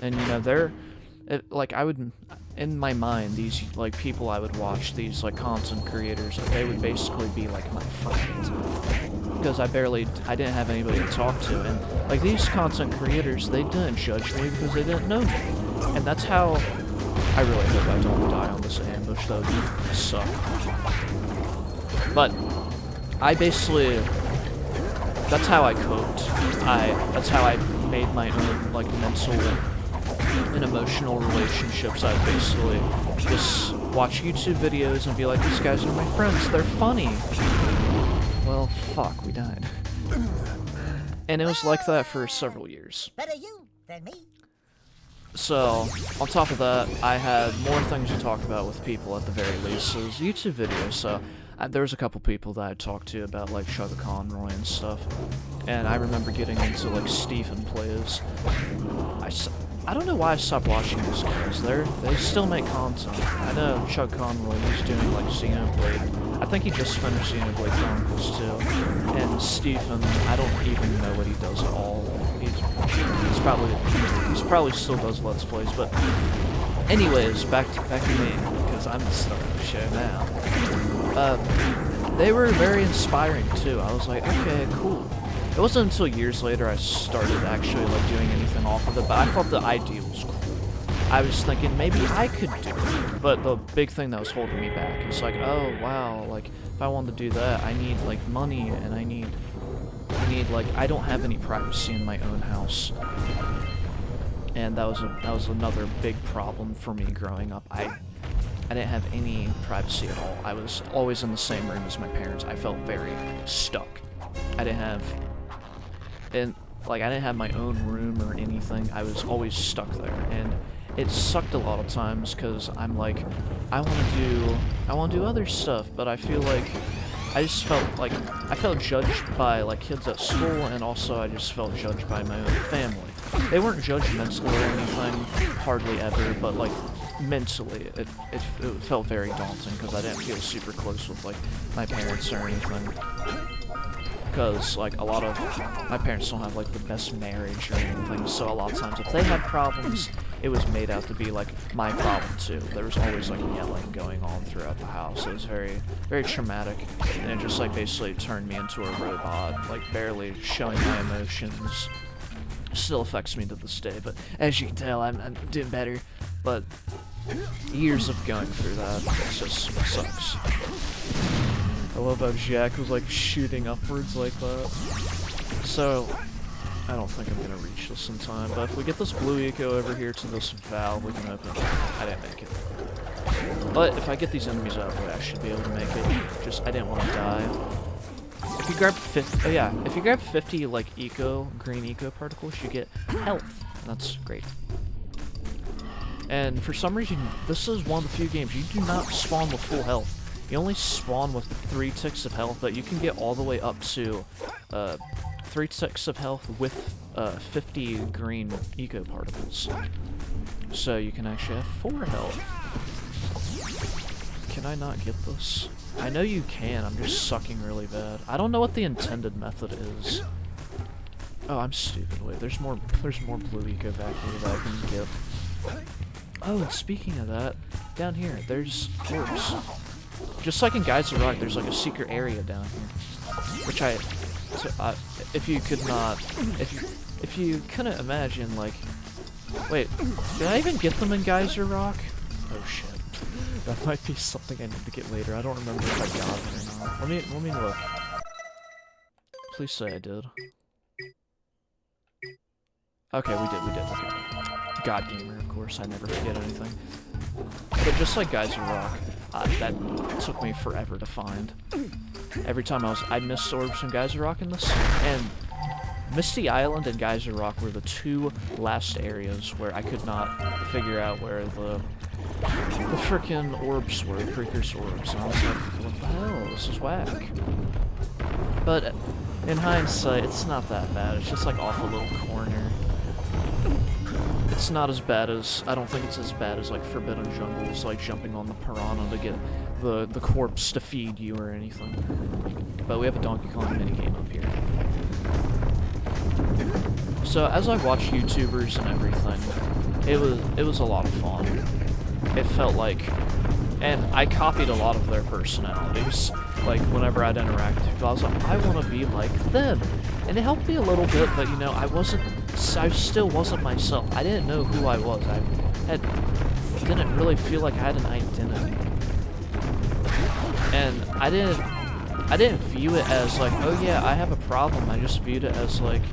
Speaker 1: And you know, like I would, in my mind, these like people I would watch, these like content creators, they would basically be like my friends, because I didn't have anybody to talk to. And like these content creators, they didn't judge me because they didn't know me. And that's how, I really hope I don't die on this ambush, that would suck. But I basically, that's how I coped. That's how I made my own like mental and emotional relationships. I would basically just watch YouTube videos and be like, these guys are my friends, they're funny. Well, fuck, we died. And it was like that for several years.
Speaker 5: Better you than me.
Speaker 1: So, on top of that, I had more things to talk about with people at the very least. So it was YouTube videos, so there was a couple people that I talked to about like Chugga Conroy and stuff. And I remember getting into like Stephen Plays. I don't know why I stopped watching these guys. They still make content. I know Chugga Conroy, he's doing like Xenoblade. I think he just finished Xenoblade Chronicles too. And Stephen, I don't even know what he does at all. He's probably still does Let's Plays, but anyways, back to me, because I'm the star of the show now. They were very inspiring too. I was like, okay, cool. It wasn't until years later I started actually like doing anything off of it, but I thought the idea was cool. I was thinking maybe I could do it, but the big thing that was holding me back is like, oh wow, like if I wanted to do that, I need like money, and I need like, I don't have any privacy in my own house. And that was another big problem for me growing up. I didn't have any privacy at all. I was always in the same room as my parents. I felt very stuck. I didn't have my own room or anything. I was always stuck there, and it sucked a lot of times because I'm like, I want to do other stuff, but I feel like I just felt like I felt judged by like kids at school, and also I just felt judged by my own family. They weren't judgmental or anything, hardly ever, but like mentally it felt very daunting because I didn't feel super close with like my parents or anything. Because like a lot of my parents don't have like the best marriage or anything, so a lot of times if they had problems, it was made out to be like my problem too. There was always like yelling going on throughout the house. It was very, very traumatic, and it just like basically turned me into a robot, like barely showing my emotions. Still affects me to this day, but as you can tell, I'm doing better. But years of going through that, it just sucks. I love how Jack was like shooting upwards like that. So, I don't think I'm gonna reach this in time, but if we get this blue eco over here to this valve, we can open it. I didn't make it. But if I get these enemies out of the way, I should be able to make it. Just, I didn't want to die. If you grab 50 like green eco particles, you get health. That's great. And for some reason, this is one of the few games you do not spawn with full health. You only spawn with 3 ticks of health, but you can get all the way up to 3 ticks of health with 50 green eco particles. So you can actually have 4 health. Can I not get this? I know you can, I'm just sucking really bad. I don't know what the intended method is. Oh, I'm stupid. Wait, there's more blue eco back here that I can get. Oh, and speaking of that, down here, there's orbs. Just like in Geyser Rock, there's like a secret area down here, which if you couldn't imagine, like, wait, did I even get them in Geyser Rock? Oh shit, that might be something I need to get later. I don't remember if I got it or not. Let me look. Please say I did. Okay, we did. Okay. God Gamer, of course. I never forget anything. But just like Geyser Rock, that took me forever to find. Every time I missed orbs from Geyser Rock in this, and Misty Island and Geyser Rock were the 2 last areas where I could not figure out where the the frickin' orbs were, precursor orbs, and I was like, what the hell, this is whack. But in hindsight, it's not that bad, it's just like off a little corner. It's not as bad as, I don't think it's as bad as like Forbidden Jungles, like jumping on the piranha to get the corpse to feed you or anything. But we have a Donkey Kong minigame up here. So as I watch YouTubers and everything, it was a lot of fun. It felt like, and I copied a lot of their personalities. Like whenever I'd interact with people, I was like, I want to be like them. And it helped me a little bit, but you know, I still wasn't myself. I didn't know who I was. I didn't really feel like I had an identity. And I didn't view it as like, oh yeah, I have a problem. I just viewed it as like,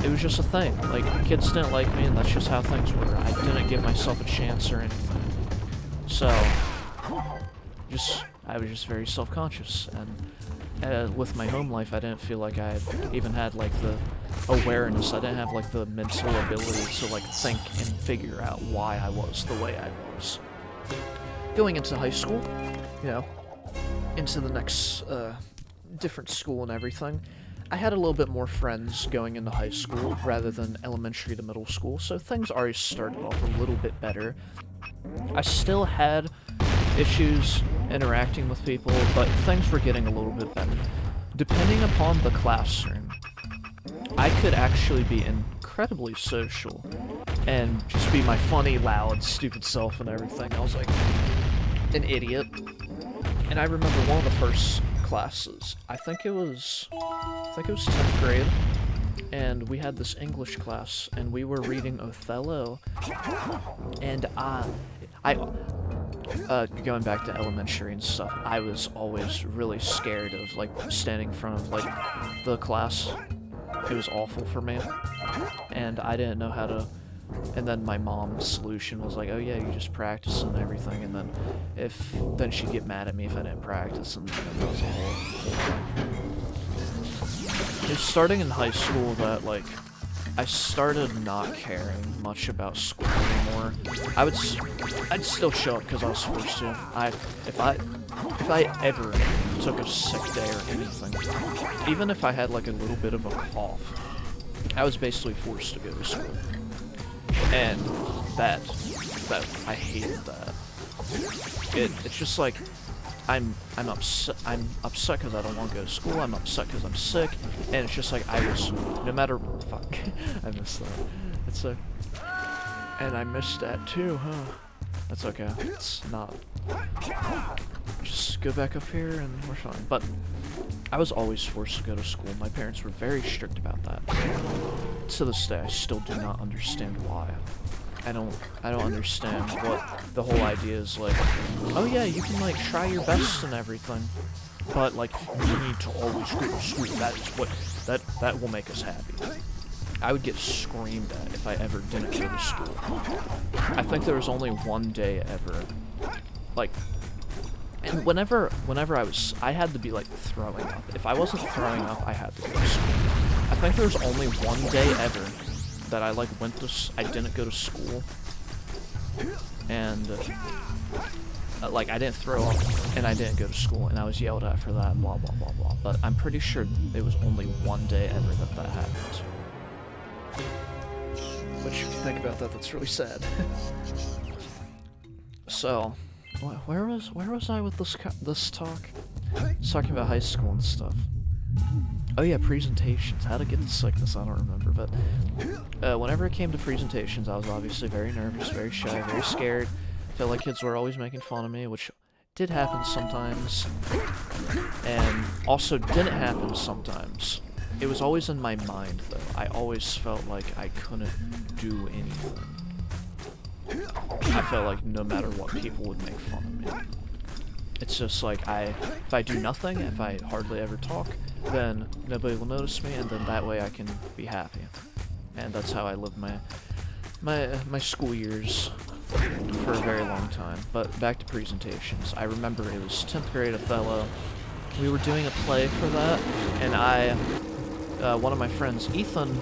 Speaker 1: it was just a thing. Like, kids didn't like me, and that's just how things were. I didn't give myself a chance or anything. So, I was just very self-conscious, and with my home life, I didn't feel like I even had, like, the awareness. I didn't have, like, the mental ability to, like, think and figure out why I was the way I was. Going into high school, you know, into the next, different school and everything, I had a little bit more friends going into high school rather than elementary to middle school, so things already started off a little bit better. I still had issues interacting with people, but things were getting a little bit better. Depending upon the classroom, I could actually be incredibly social and just be my funny, loud, stupid self and everything. I was like an idiot. And I remember one of the first classes, I think it was 10th grade, and we had this English class, and we were reading Othello, and going back to elementary and stuff, I was always really scared of, like, standing in front of, like, the class. It was awful for me, and I didn't know how to, and then my mom's solution was like, oh yeah, you just practice and everything, and then she'd get mad at me if I didn't practice, and that was a whole thing. It's starting in high school that, like, I started not caring much about school anymore. I'd still show up because I was forced to. If I ever took a sick day or anything, even if I had like a little bit of a cough, I was basically forced to go to school. And that I hated that. It's just like, I'm upset because I don't want to go to school, I'm upset because I'm sick, and it's just like, no matter, fuck, I missed that, it's a, and I missed that too, huh, that's okay, it's not, just go back up here and we're fine, but I was always forced to go to school. My parents were very strict about that. To this day, I still do not understand why. I don't understand what the whole idea is, like, oh yeah, you can, like, try your best and everything, but, like, you need to always go to school. That is what, that will make us happy. I would get screamed at if I ever didn't go to school. I think there was only one day ever, like, and whenever I had to be, like, throwing up. If I wasn't throwing up, I had to go to school. I think there was only one day ever that I, like, I didn't go to school, and, like, I didn't throw up, and I didn't go to school, and I was yelled at for that, blah, blah, blah, blah, but I'm pretty sure it was only one day ever that happened. Which, if you think about that, that's really sad. So, where was I with this talk? I was talking about high school and stuff. Oh yeah, presentations. How to get the sickness, I don't remember, but whenever it came to presentations, I was obviously very nervous, very shy, very scared. Felt like kids were always making fun of me, which did happen sometimes, and also didn't happen sometimes. It was always in my mind, though. I always felt like I couldn't do anything. I felt like no matter what, people would make fun of me. It's just like, if I do nothing, if I hardly ever talk, then nobody will notice me, and then that way I can be happy. And that's how I lived my school years for a very long time. But back to presentations. I remember it was 10th grade Othello. We were doing a play for that, and one of my friends, Ethan,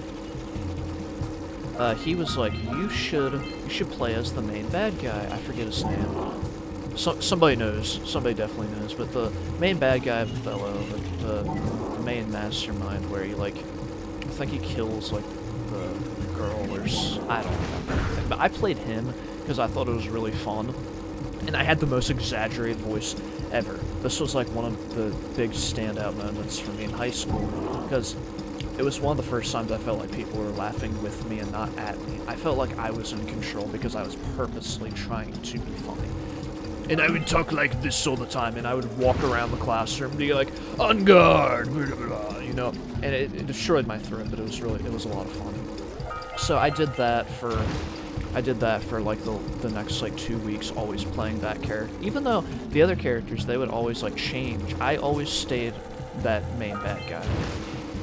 Speaker 1: he was like, you should play as the main bad guy. I forget his name. Somebody knows. Somebody definitely knows. But the main bad guy of Othello, the main mastermind, where he like, I think he kills like the girl or I don't remember anything. But I played him because I thought it was really fun, and I had the most exaggerated voice ever. This was like one of the big standout moments for me in high school because it was one of the first times I felt like people were laughing with me and not at me. I felt like I was in control because I was purposely trying to be funny. And I would talk like this all the time, and I would walk around the classroom and be like, on guard, blah, blah, blah, you know, and it destroyed my throat, but it was a lot of fun. So I did that for like the next like 2 weeks, always playing that character. Even though the other characters, they would always like change, I always stayed that main bad guy.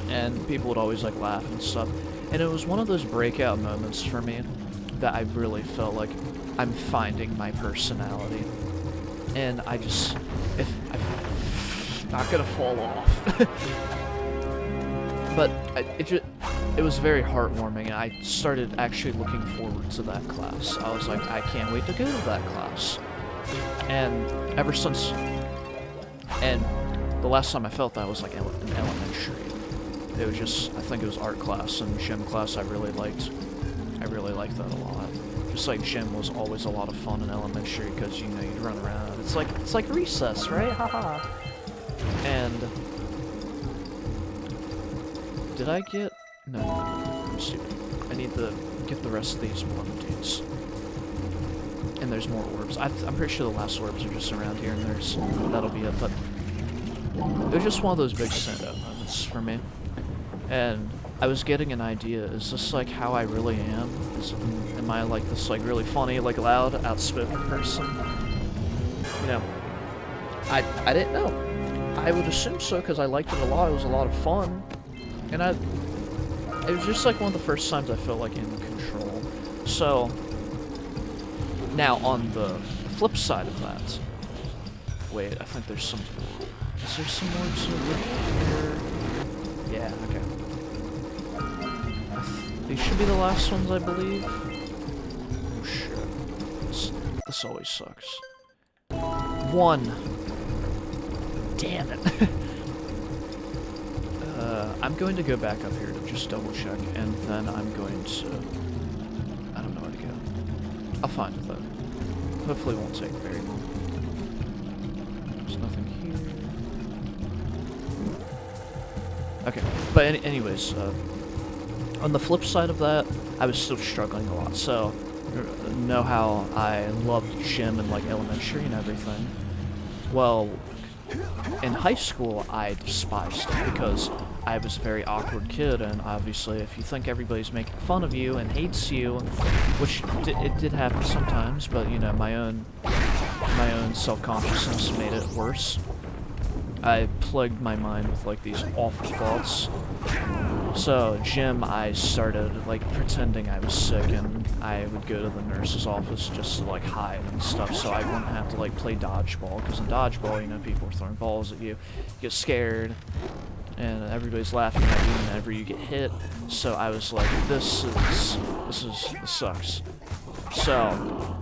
Speaker 1: And people would always like laugh and stuff. And it was one of those breakout moments for me that I really felt like I'm finding my personality. And I'm not gonna fall off. But it was very heartwarming, and I started actually looking forward to that class. I was like, I can't wait to go to that class. And ever since, and the last time I felt that was like in elementary. It was just, I think it was art class and gym class. I really liked that a lot. Just like gym was always a lot of fun in elementary because, you know, you'd run around. It's like recess, right? Haha. And did I get? No, I'm stupid. I need to get the rest of these one dudes. And there's more orbs. I'm pretty sure the last orbs are just around here, and that'll be it. But it was just one of those big stand-up moments for me. And I was getting an idea, is this like how I really am? Am I like this like really funny, like loud, outspoken person? You know, I didn't know. I would assume so because I liked it a lot. It was a lot of fun. And it was just like one of the first times I felt like in control. So, now on the flip side of that, wait, I think there's some, is there some orbs over here? Yeah, okay. These should be the last ones, I believe. Oh shit. This always sucks. One. Damn it. I'm going to go back up here to just double check, and then I'm going to, I don't know where to go. I'll find it though. Hopefully it won't take very long. There's nothing here. Okay, but anyways, on the flip side of that, I was still struggling a lot. So, know how I loved gym and like elementary and everything. Well, in high school, I despised it because I was a very awkward kid, and obviously if you think everybody's making fun of you and hates you, which it did happen sometimes, but you know, my own self-consciousness made it worse. I plagued my mind with like these awful thoughts. So, gym, I started like pretending I was sick, and I would go to the nurse's office just to like hide and stuff, so I wouldn't have to like play dodgeball, because in dodgeball, you know, people are throwing balls at you, you get scared, and everybody's laughing at you whenever you get hit. So I was like, this sucks. So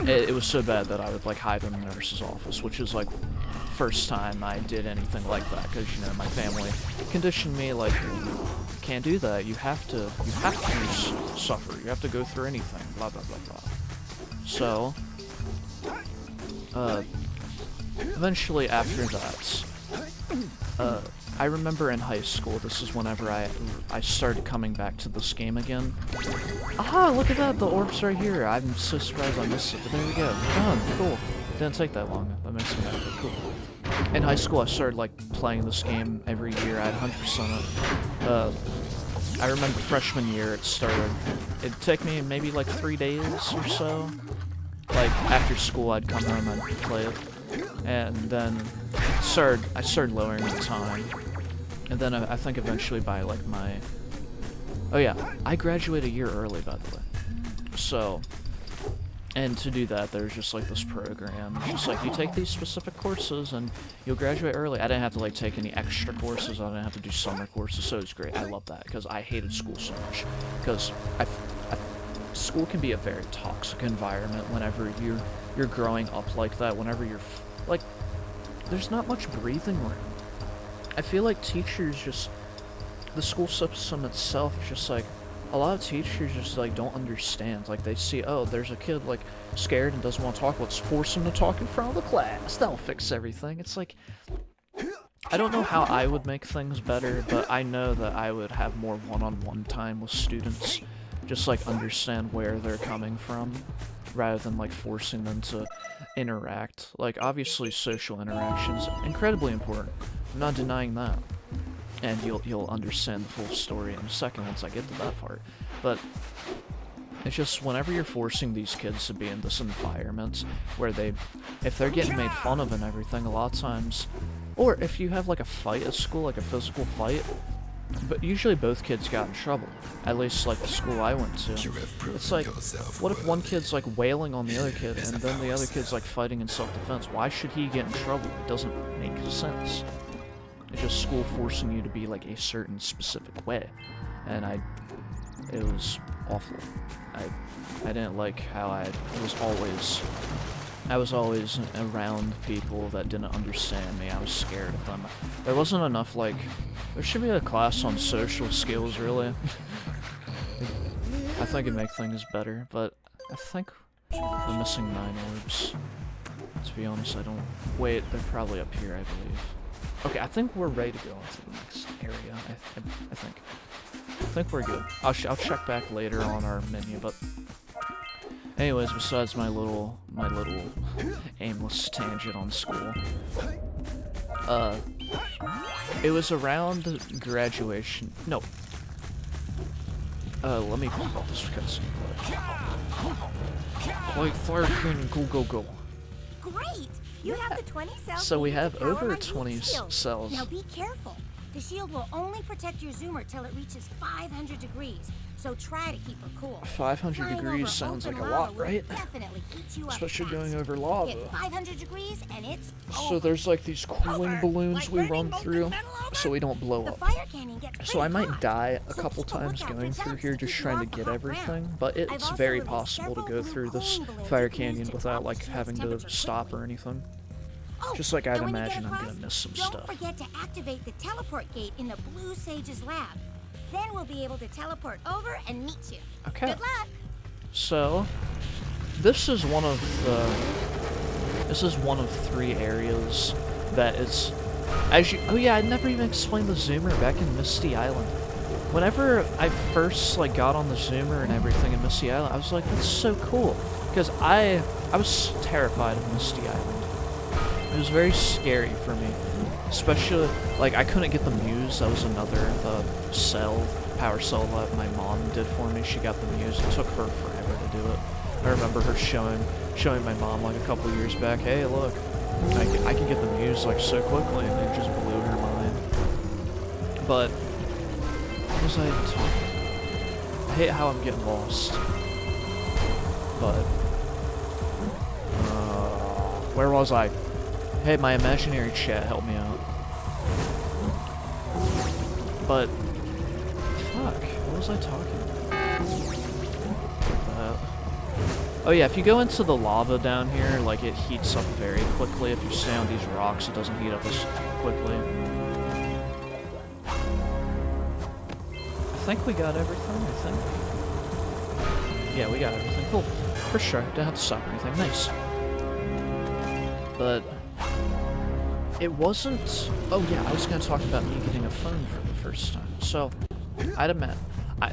Speaker 1: it was so bad that I would like hide in the nurse's office, which is like first time I did anything like that, because you know, my family conditioned me like, you can't do that, you have to suffer, you have to go through anything, blah blah blah blah. So eventually after that, I remember in high school, this is whenever I started coming back to this game again. Aha, look at that, the orb's right here. I'm so surprised I missed it, but there we go. Done, cool. Didn't take that long. That makes me happy, cool. In high school, I started like playing this game every year. I had 100% it. I remember freshman year, it'd take me maybe like 3 days or so. Like, after school, I'd come home, I'd play it. And then I started lowering the time. And then I think eventually by like my... Oh yeah, I graduated a year early, by the way. So, and to do that, there's just like this program. It's just like, you take these specific courses and you'll graduate early. I didn't have to like take any extra courses. I didn't have to do summer courses, so it was great. I love that, because I hated school so much. Because school can be a very toxic environment whenever you're growing up like that. Whenever you're like, there's not much breathing room. I feel like teachers just, the school system itself is just like, a lot of teachers just like don't understand. Like they see, oh, there's a kid like scared and doesn't want to talk. Let's force him to talk in front of the class. That'll fix everything. It's like, I don't know how I would make things better, but I know that I would have more one-on-one time with students. Just like understand where they're coming from, rather than like forcing them to interact. Like obviously social interaction's incredibly important. I'm not denying that. And you'll understand the full story in a second once I get to that part. But it's just whenever you're forcing these kids to be in this environment where if they're getting made fun of and everything, a lot of times, or if you have like a fight at school, like a physical fight, but usually both kids got in trouble. At least like the school I went to. It's like, what if one kid's like wailing on the other kid and then the other kid's like fighting in self-defense? Why should he get in trouble? It doesn't make sense. It's just school forcing you to be like a certain specific way, and it was awful. I didn't like how I was always around people that didn't understand me. I was scared of them. There wasn't enough like, there should be a class on social skills really. I think it'd make things better, but I think we're missing 9 orbs. To be honest, I don't, wait, they're probably up here I believe. Okay, I think we're ready to go into the next area. I think we're good. I'll check back later on our menu, but anyways, besides my little aimless tangent on school, it was around graduation. No. Let me pull out this cutscene. Like fire cannon, go.
Speaker 5: Great! You have the 20 cells.
Speaker 1: So we have
Speaker 5: to power
Speaker 1: over
Speaker 5: my
Speaker 1: 20
Speaker 5: shield.
Speaker 1: cells.
Speaker 5: Now be careful. The shield will only protect your zoomer till it reaches 500 degrees. So try to keep her cool.
Speaker 1: 500
Speaker 5: Flying
Speaker 1: degrees
Speaker 5: over
Speaker 1: sounds like
Speaker 5: open
Speaker 1: a
Speaker 5: lava
Speaker 1: lot,
Speaker 5: will
Speaker 1: right?
Speaker 5: Definitely heat you up
Speaker 1: Especially
Speaker 5: fast.
Speaker 1: going over lava.
Speaker 5: Hit 500 degrees and it's
Speaker 1: So
Speaker 5: over.
Speaker 1: there's like these cooling balloons we run through so we don't blow
Speaker 5: The
Speaker 1: up.
Speaker 5: fire cannon gets
Speaker 1: So I
Speaker 5: pretty
Speaker 1: might
Speaker 5: hot.
Speaker 1: die a
Speaker 5: So
Speaker 1: couple
Speaker 5: keep a
Speaker 1: times
Speaker 5: lookout
Speaker 1: going
Speaker 5: for
Speaker 1: through
Speaker 5: jumps
Speaker 1: here
Speaker 5: to
Speaker 1: just
Speaker 5: keep you
Speaker 1: trying to
Speaker 5: off
Speaker 1: get
Speaker 5: hot
Speaker 1: everything,
Speaker 5: ground.
Speaker 1: but
Speaker 5: I've
Speaker 1: it's
Speaker 5: also
Speaker 1: very
Speaker 5: released
Speaker 1: possible to
Speaker 5: several
Speaker 1: go
Speaker 5: blue
Speaker 1: through this
Speaker 5: cooling balloons
Speaker 1: fire
Speaker 5: you can use
Speaker 1: canyon
Speaker 5: to
Speaker 1: without
Speaker 5: drop
Speaker 1: like
Speaker 5: the shield's
Speaker 1: having to
Speaker 5: temperature
Speaker 1: stop
Speaker 5: quickly.
Speaker 1: or anything.
Speaker 5: Oh,
Speaker 1: Just like I'd
Speaker 5: and when you
Speaker 1: imagine
Speaker 5: get
Speaker 1: I'm
Speaker 5: across,
Speaker 1: gonna miss some
Speaker 5: don't
Speaker 1: stuff.
Speaker 5: forget to activate the teleport gate in the Blue Sage's lab. Then we'll be able to teleport over and meet you.
Speaker 1: Okay.
Speaker 5: Good luck.
Speaker 1: So this is one of 3 areas that it's oh yeah, I never even explained the zoomer back in Misty Island. Whenever I first like got on the zoomer and everything in Misty Island, I was like, that's so cool, because I was terrified of Misty Island. It was very scary for me, especially like I couldn't get the MUSE. That was another power cell that my mom did for me. She got the MUSE. It took her forever to do it. I remember her showing my mom like a couple years back, hey look, I can get the MUSE like so quickly, and it just blew her mind. But what was I even talking about? I hate how I'm getting lost. But where was I? Hey, my imaginary chat, help me out. But fuck, what was I talking about? Oh yeah, if you go into the lava down here, like it heats up very quickly. If you stay on these rocks, it doesn't heat up as quickly. I think we got everything, I think. Yeah, we got everything. Cool. For sure. Didn't have to stop or anything. Nice. But it wasn't... Oh yeah, I was going to talk about me getting a phone for the first time. So, I'd admit,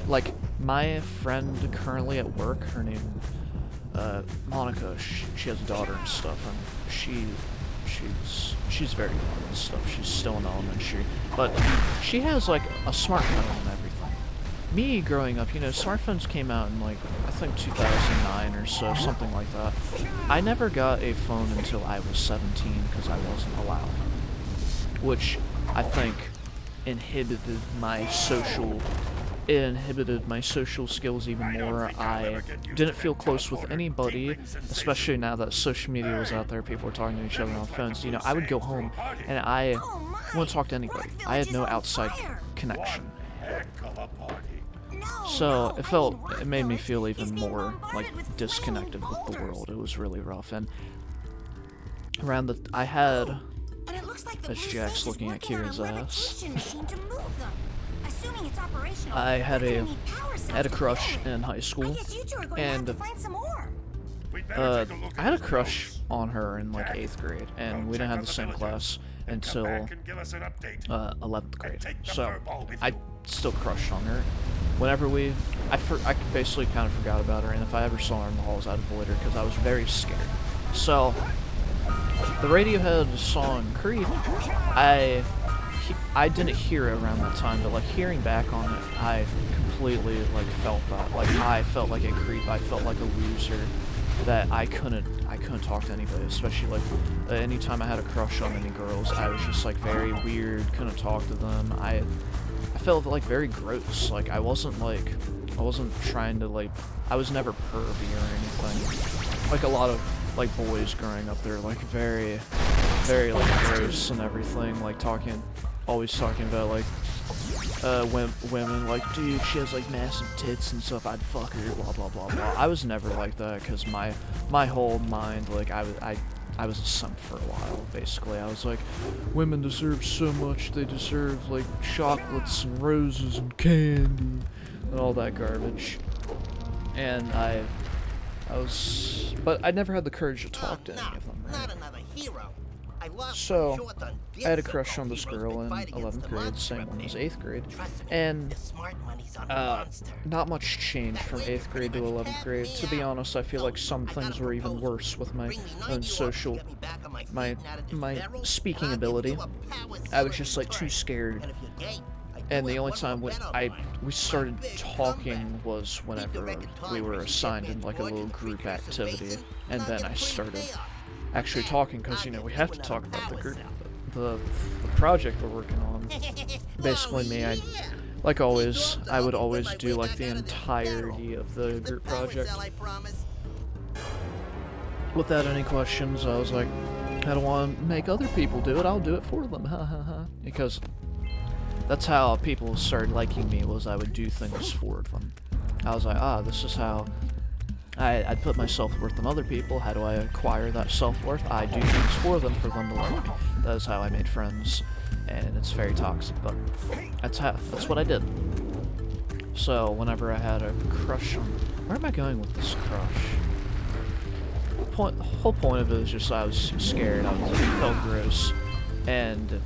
Speaker 1: like, my friend currently at work, her name, Monica, she has a daughter and stuff, and she's very young and stuff. She's still in elementary, but she has, like, a smartphone and everything. Me, growing up, you know, smartphones came out in, like, I think 2009 or so, something like that. I never got a phone until I was 17 because I wasn't allowed, which I think inhibited my social skills even more. I didn't feel close with anybody, especially now that social media was out there, people were talking to each other on phones. You know, I would go home and I wouldn't talk to anybody. I had no outside connection. So it made me feel even more like disconnected with the world. It was really rough. And I had, as Jack's looking at Kira's ass, I had a crush in high school, and I had a crush on her in like 8th grade, and we didn't have the same class until 11th grade. So I still crushed on her. Whenever I basically kind of forgot about her, and if I ever saw her in the halls, I'd avoid her because I was very scared. So the Radiohead song Creep, I didn't hear it around that time, but like hearing back on it, I completely like felt that. Like I felt like a creep. I felt like a loser. That I couldn't talk to anybody, especially like anytime I had a crush on any girls, I was just like very weird, couldn't talk to them. I felt like very gross. Like I wasn't trying to like, I was never pervy or anything. Like a lot of like boys growing up, they're like very like gross and everything, like always talking about like women, like, dude, she has like massive tits and stuff, I'd fuck her, blah blah blah blah. I was never like that, because my whole mind, like, I was a simp for a while, basically. I was like, women deserve so much, they deserve like chocolates and roses and candy and all that garbage. And but I never had the courage to talk to any of them, right? So, I had a crush on this girl in 11th grade, same one as 8th grade, and not much changed from 8th grade to 11th grade. To be honest, I feel like some things were even worse with my own my speaking ability. I was just like too scared, and the only time we started talking was whenever we were assigned in like a little group activity, and then I started actually talking, because, you know, we have to talk about the group, the project we're working on. Basically me, like always, I would always do like the entirety of the group project. Without any questions, I was like, I don't want to make other people do it, I'll do it for them, ha ha ha. Because that's how people started liking me, was I would do things for them. I was like, this is how I'd put my self-worth on other people. How do I acquire that self-worth? I do things for them to like me. That is how I made friends, and it's very toxic, but that's what I did. So whenever I had a crush on, where am I going with this crush? The whole point of it is just I was scared. I felt gross, and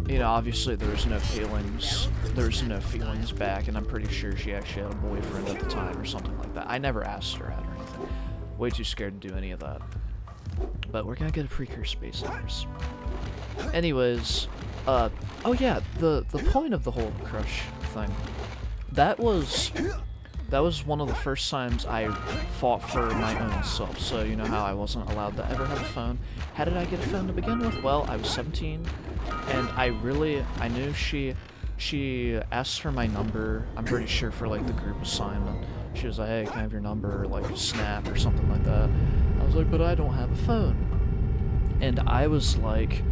Speaker 1: you know, obviously there was no feelings. There's no feelings back, and I'm pretty sure she actually had a boyfriend at the time or something like that. I never asked her out or anything. Way too scared to do any of that. But we're gonna get a Precursor Basin first. Anyways, oh yeah, the point of the whole crush thing, that was one of the first times I fought for my own self. So you know how I wasn't allowed to ever have a phone. How did I get a phone to begin with? Well, I was 17, and I knew she asked for my number, I'm pretty sure for like the group assignment. She was like, hey, can I have your number, like Snap or something like that. I was like, but I don't have a phone. And I was like,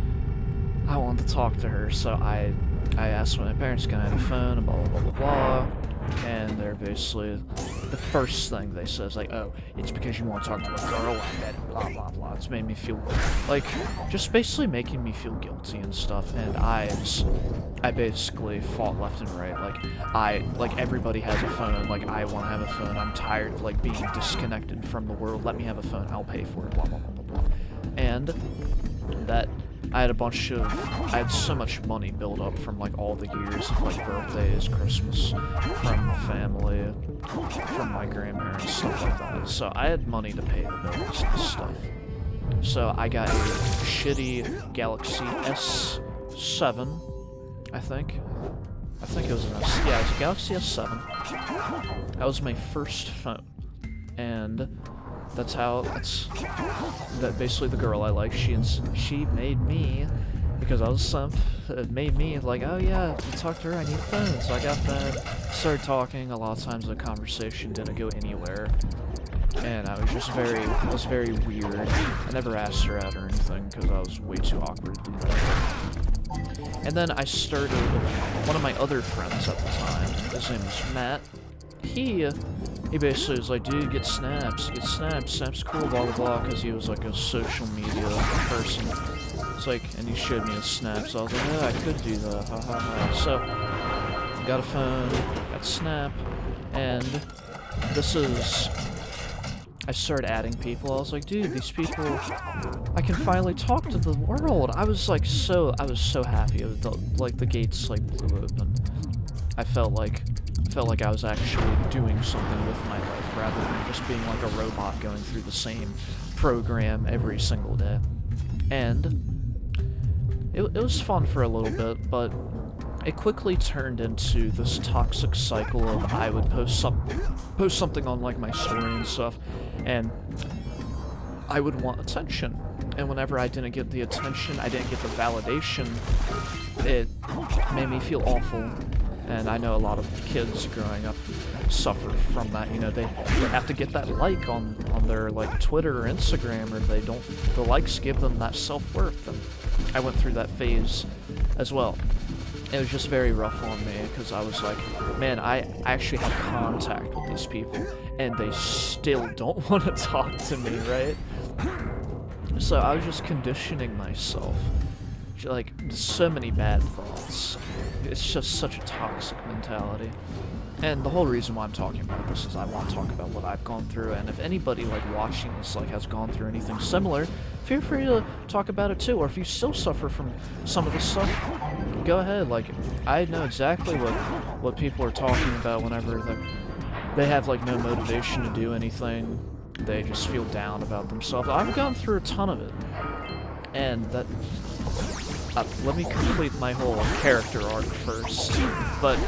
Speaker 1: I wanted to talk to her, so I asked my parents, can I have a phone, and blah blah blah blah blah. And they're basically, the first thing they say is like, oh, it's because you want to talk to a girl like that, and blah blah blah. It's made me feel, like, just basically making me feel guilty and stuff, and I basically fought left and right. Like everybody has a phone, like I want to have a phone, I'm tired of like being disconnected from the world, let me have a phone, I'll pay for it, blah blah blah blah blah. And that, I had so much money built up from like all the years of like birthdays, Christmas, from family, from my grandparents, stuff like that. So I had money to pay the bills and stuff. So I got a shitty Galaxy S7, I think it was an S, yeah, it was a Galaxy S7. That was my first phone, and that basically the girl I like, she made me, because I was a simp, it made me like, oh yeah, to talk to her I need a phone, so I got that, started talking. A lot of times the conversation didn't go anywhere, and I was just very weird. I never asked her out or anything, because I was way too awkward to do that. And then I started, one of my other friends at the time, his name was Matt, he basically was like, dude, get snaps, snaps cool, blah blah blah, because he was like a social media person. It's like, and he showed me his snaps, so I was like, yeah, I could do that, ha ha ha. So, got a phone, got Snap, and this is, I started adding people. I was like, dude, these people, I can finally talk to the world. I was so happy. Like the gates like blew open. I felt like I was actually doing something with my life rather than just being like a robot going through the same program every single day. And it was fun for a little bit, but it quickly turned into this toxic cycle of I would post something on like my story and stuff, and I would want attention. And whenever I didn't get the attention, I didn't get the validation, it made me feel awful. And I know a lot of kids growing up suffer from that. You know, they have to get that like on their like Twitter or Instagram, or the likes give them that self-worth. And I went through that phase as well. It was just very rough on me, because I was like, man, I actually have contact with these people, and they still don't want to talk to me, right? So I was just conditioning myself. Like, so many bad thoughts. It's just such a toxic mentality. And the whole reason why I'm talking about this is I want to talk about what I've gone through, and if anybody like watching this like has gone through anything similar, feel free to talk about it too, or if you still suffer from some of this stuff, go ahead. Like, I know exactly what people are talking about whenever they have like no motivation to do anything, they just feel down about themselves. I've gone through a ton of it, and that let me complete my whole character arc first. But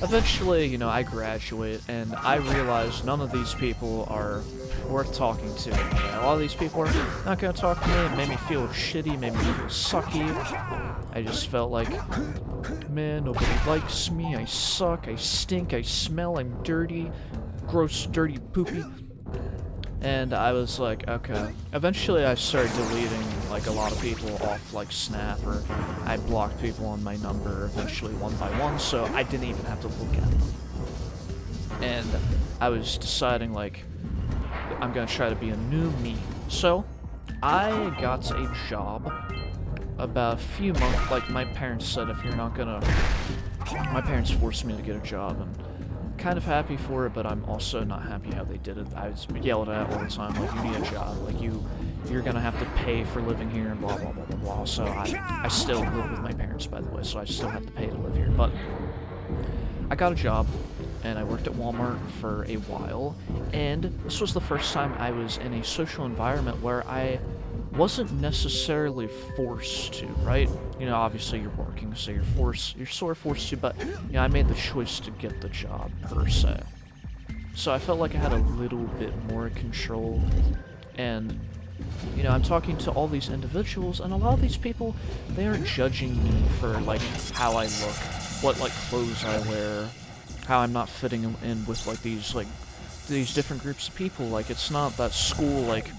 Speaker 1: eventually, you know, I graduate, and I realize none of these people are worth talking to. A lot of these people are not gonna talk to me. It made me feel shitty, made me feel sucky. I just felt like, man, nobody likes me, I suck, I stink, I smell, I'm dirty, gross, dirty, poopy. And I was like, okay. Eventually I started deleting like a lot of people off like Snap, or I blocked people on my number eventually one by one, so I didn't even have to look at them. And I was deciding like, I'm gonna try to be a new me. So I got a job about a few months, like my parents said, if you're not gonna, my parents forced me to get a job, and kind of happy for it, but I'm also not happy how they did it. I was yelled at all the time, like, you need a job, like, you're gonna have to pay for living here, and blah, blah, blah, blah, blah. So I still live with my parents, by the way, so I still have to pay to live here. But I got a job, and I worked at Walmart for a while, and this was the first time I was in a social environment where I wasn't necessarily forced to, right? You know, obviously you're working, so you're sort of forced to, but, you know, I made the choice to get the job, per se. So I felt like I had a little bit more control, and, you know, I'm talking to all these individuals, and a lot of these people, they aren't judging me for, like, how I look, what, like, clothes I wear, how I'm not fitting in with, like, these different groups of people. Like, it's not that school, like,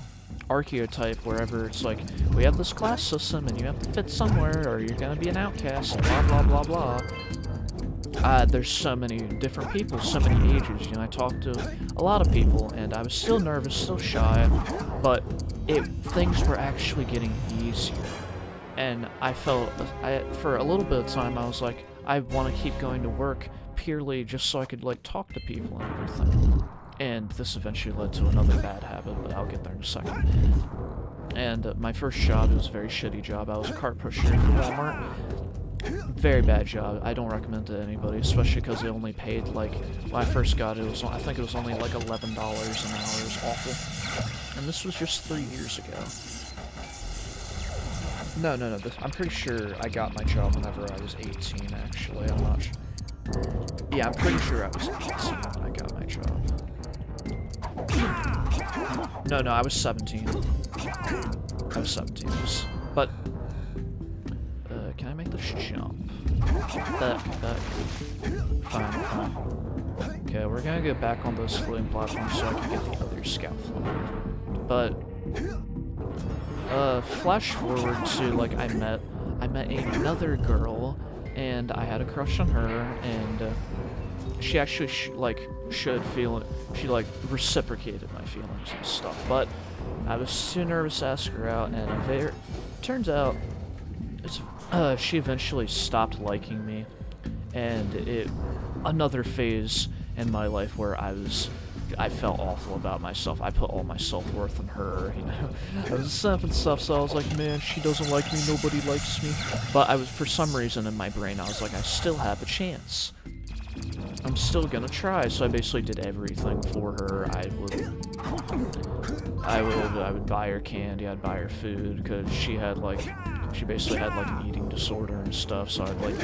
Speaker 1: archetype wherever it's like, we have this class system and you have to fit somewhere or you're gonna be an outcast and blah blah blah blah. There's so many different people, so many ages. You know, I talked to a lot of people, and I was still nervous, still shy, but things were actually getting easier. And I felt, for a little bit of time, I was like, I want to keep going to work purely just so I could, like, talk to people and everything. And this eventually led to another bad habit, but I'll get there in a second. And my first job, it was a very shitty job. I was a cart pusher for Walmart. Very bad job. I don't recommend it to anybody, especially because they only paid, like, when I first got it, I think it was only like $11 an hour. It was awful. And this was just 3 years ago. No, I'm pretty sure I got my job whenever I was 18, actually. I'm not sure. Yeah, I'm pretty sure I was 18 when I got my job. No, I was 17. I was 17. But, can I make this jump? That. Fine. Okay, we're gonna get back on those floating platforms so I can get the other scout float. But, flash forward to, like, I met met another girl, and I had a crush on her, and she actually showed feeling. She like reciprocated my feelings and stuff. But I was too nervous to ask her out, and turns out she eventually stopped liking me, and another phase in my life where I felt awful about myself. I put all my self-worth in her, you know. I was a simp and stuff, so I was like, man, she doesn't like me, nobody likes me. But for some reason in my brain, I was like, I still have a chance. I'm still gonna try, so I basically did everything for her. I would buy her candy, I'd buy her food, because she basically had like an eating disorder and stuff, so I'd like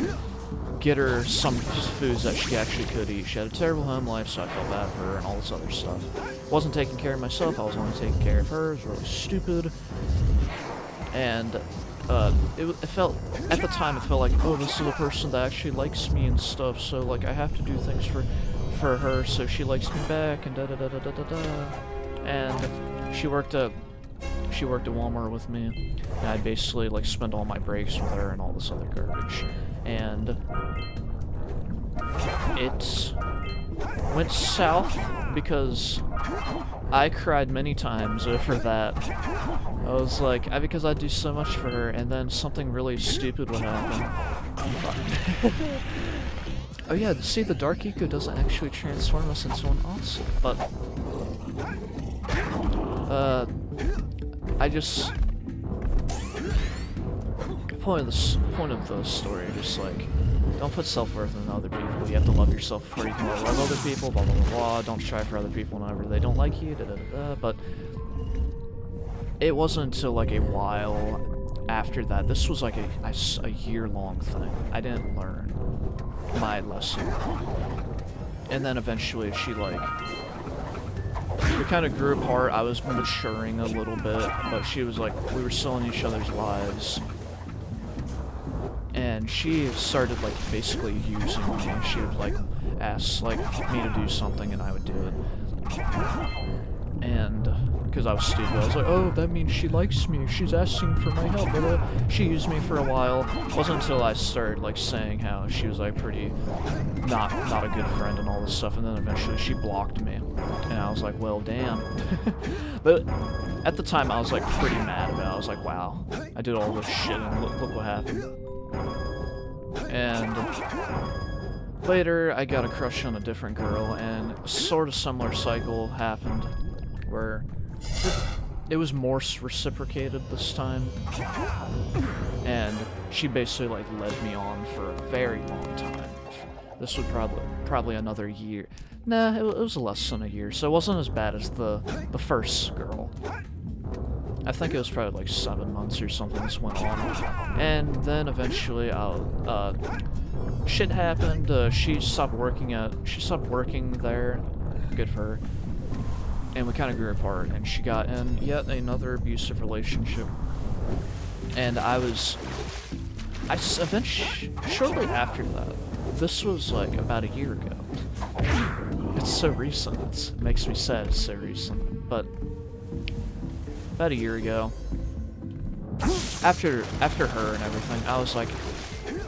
Speaker 1: get her some foods that she actually could eat. She had a terrible home life, so I felt bad for her and all this other stuff. Wasn't taking care of myself, I was only taking care of her. It was really stupid. And it felt, at the time, it felt like, oh, this is a person that actually likes me and stuff, so like I have to do things for her so she likes me back, and da-da-da-da-da-da-da. And she worked at Walmart with me, and I'd basically like spend all my breaks with her and all this other garbage. And it went south because I cried many times over that. I was like, because I'd do so much for her, and then something really stupid would happen. Oh yeah, see, the Dark Eco doesn't actually transform us into an awesome, but I just point of the story, just like, don't put self-worth in other people. You have to love yourself before you can love other people, blah blah blah blah. Don't try for other people whenever they don't like you, da da da da. But it wasn't until like a while after that. This was like a year-long thing. I didn't learn my lesson, and then eventually we kind of grew apart. I was maturing a little bit, but she was like, we were still in each other's lives. And she started like basically using me. She would like ask like me to do something and I would do it. And because I was stupid, I was like, oh, that means she likes me. She's asking for my help. But she used me for a while. It wasn't until I started like saying how she was like pretty not a good friend and all this stuff, and then eventually she blocked me. And I was like, well, damn. But at the time I was like pretty mad about it. I was like, wow, I did all this shit and look what happened. And later, I got a crush on a different girl, and a sort of similar cycle happened, where it was more reciprocated this time, and she basically like led me on for a very long time. This would probably another year. Nah, it was less than a year, so it wasn't as bad as the first girl. I think it was probably like 7 months or something this went on. And then eventually shit happened. She stopped working there. Good for her. And we kind of grew apart, and she got in yet another abusive relationship. And shortly after that, this was like about a year ago. It's so recent, it makes me sad it's so recent, but about a year ago, after her and everything, I was like,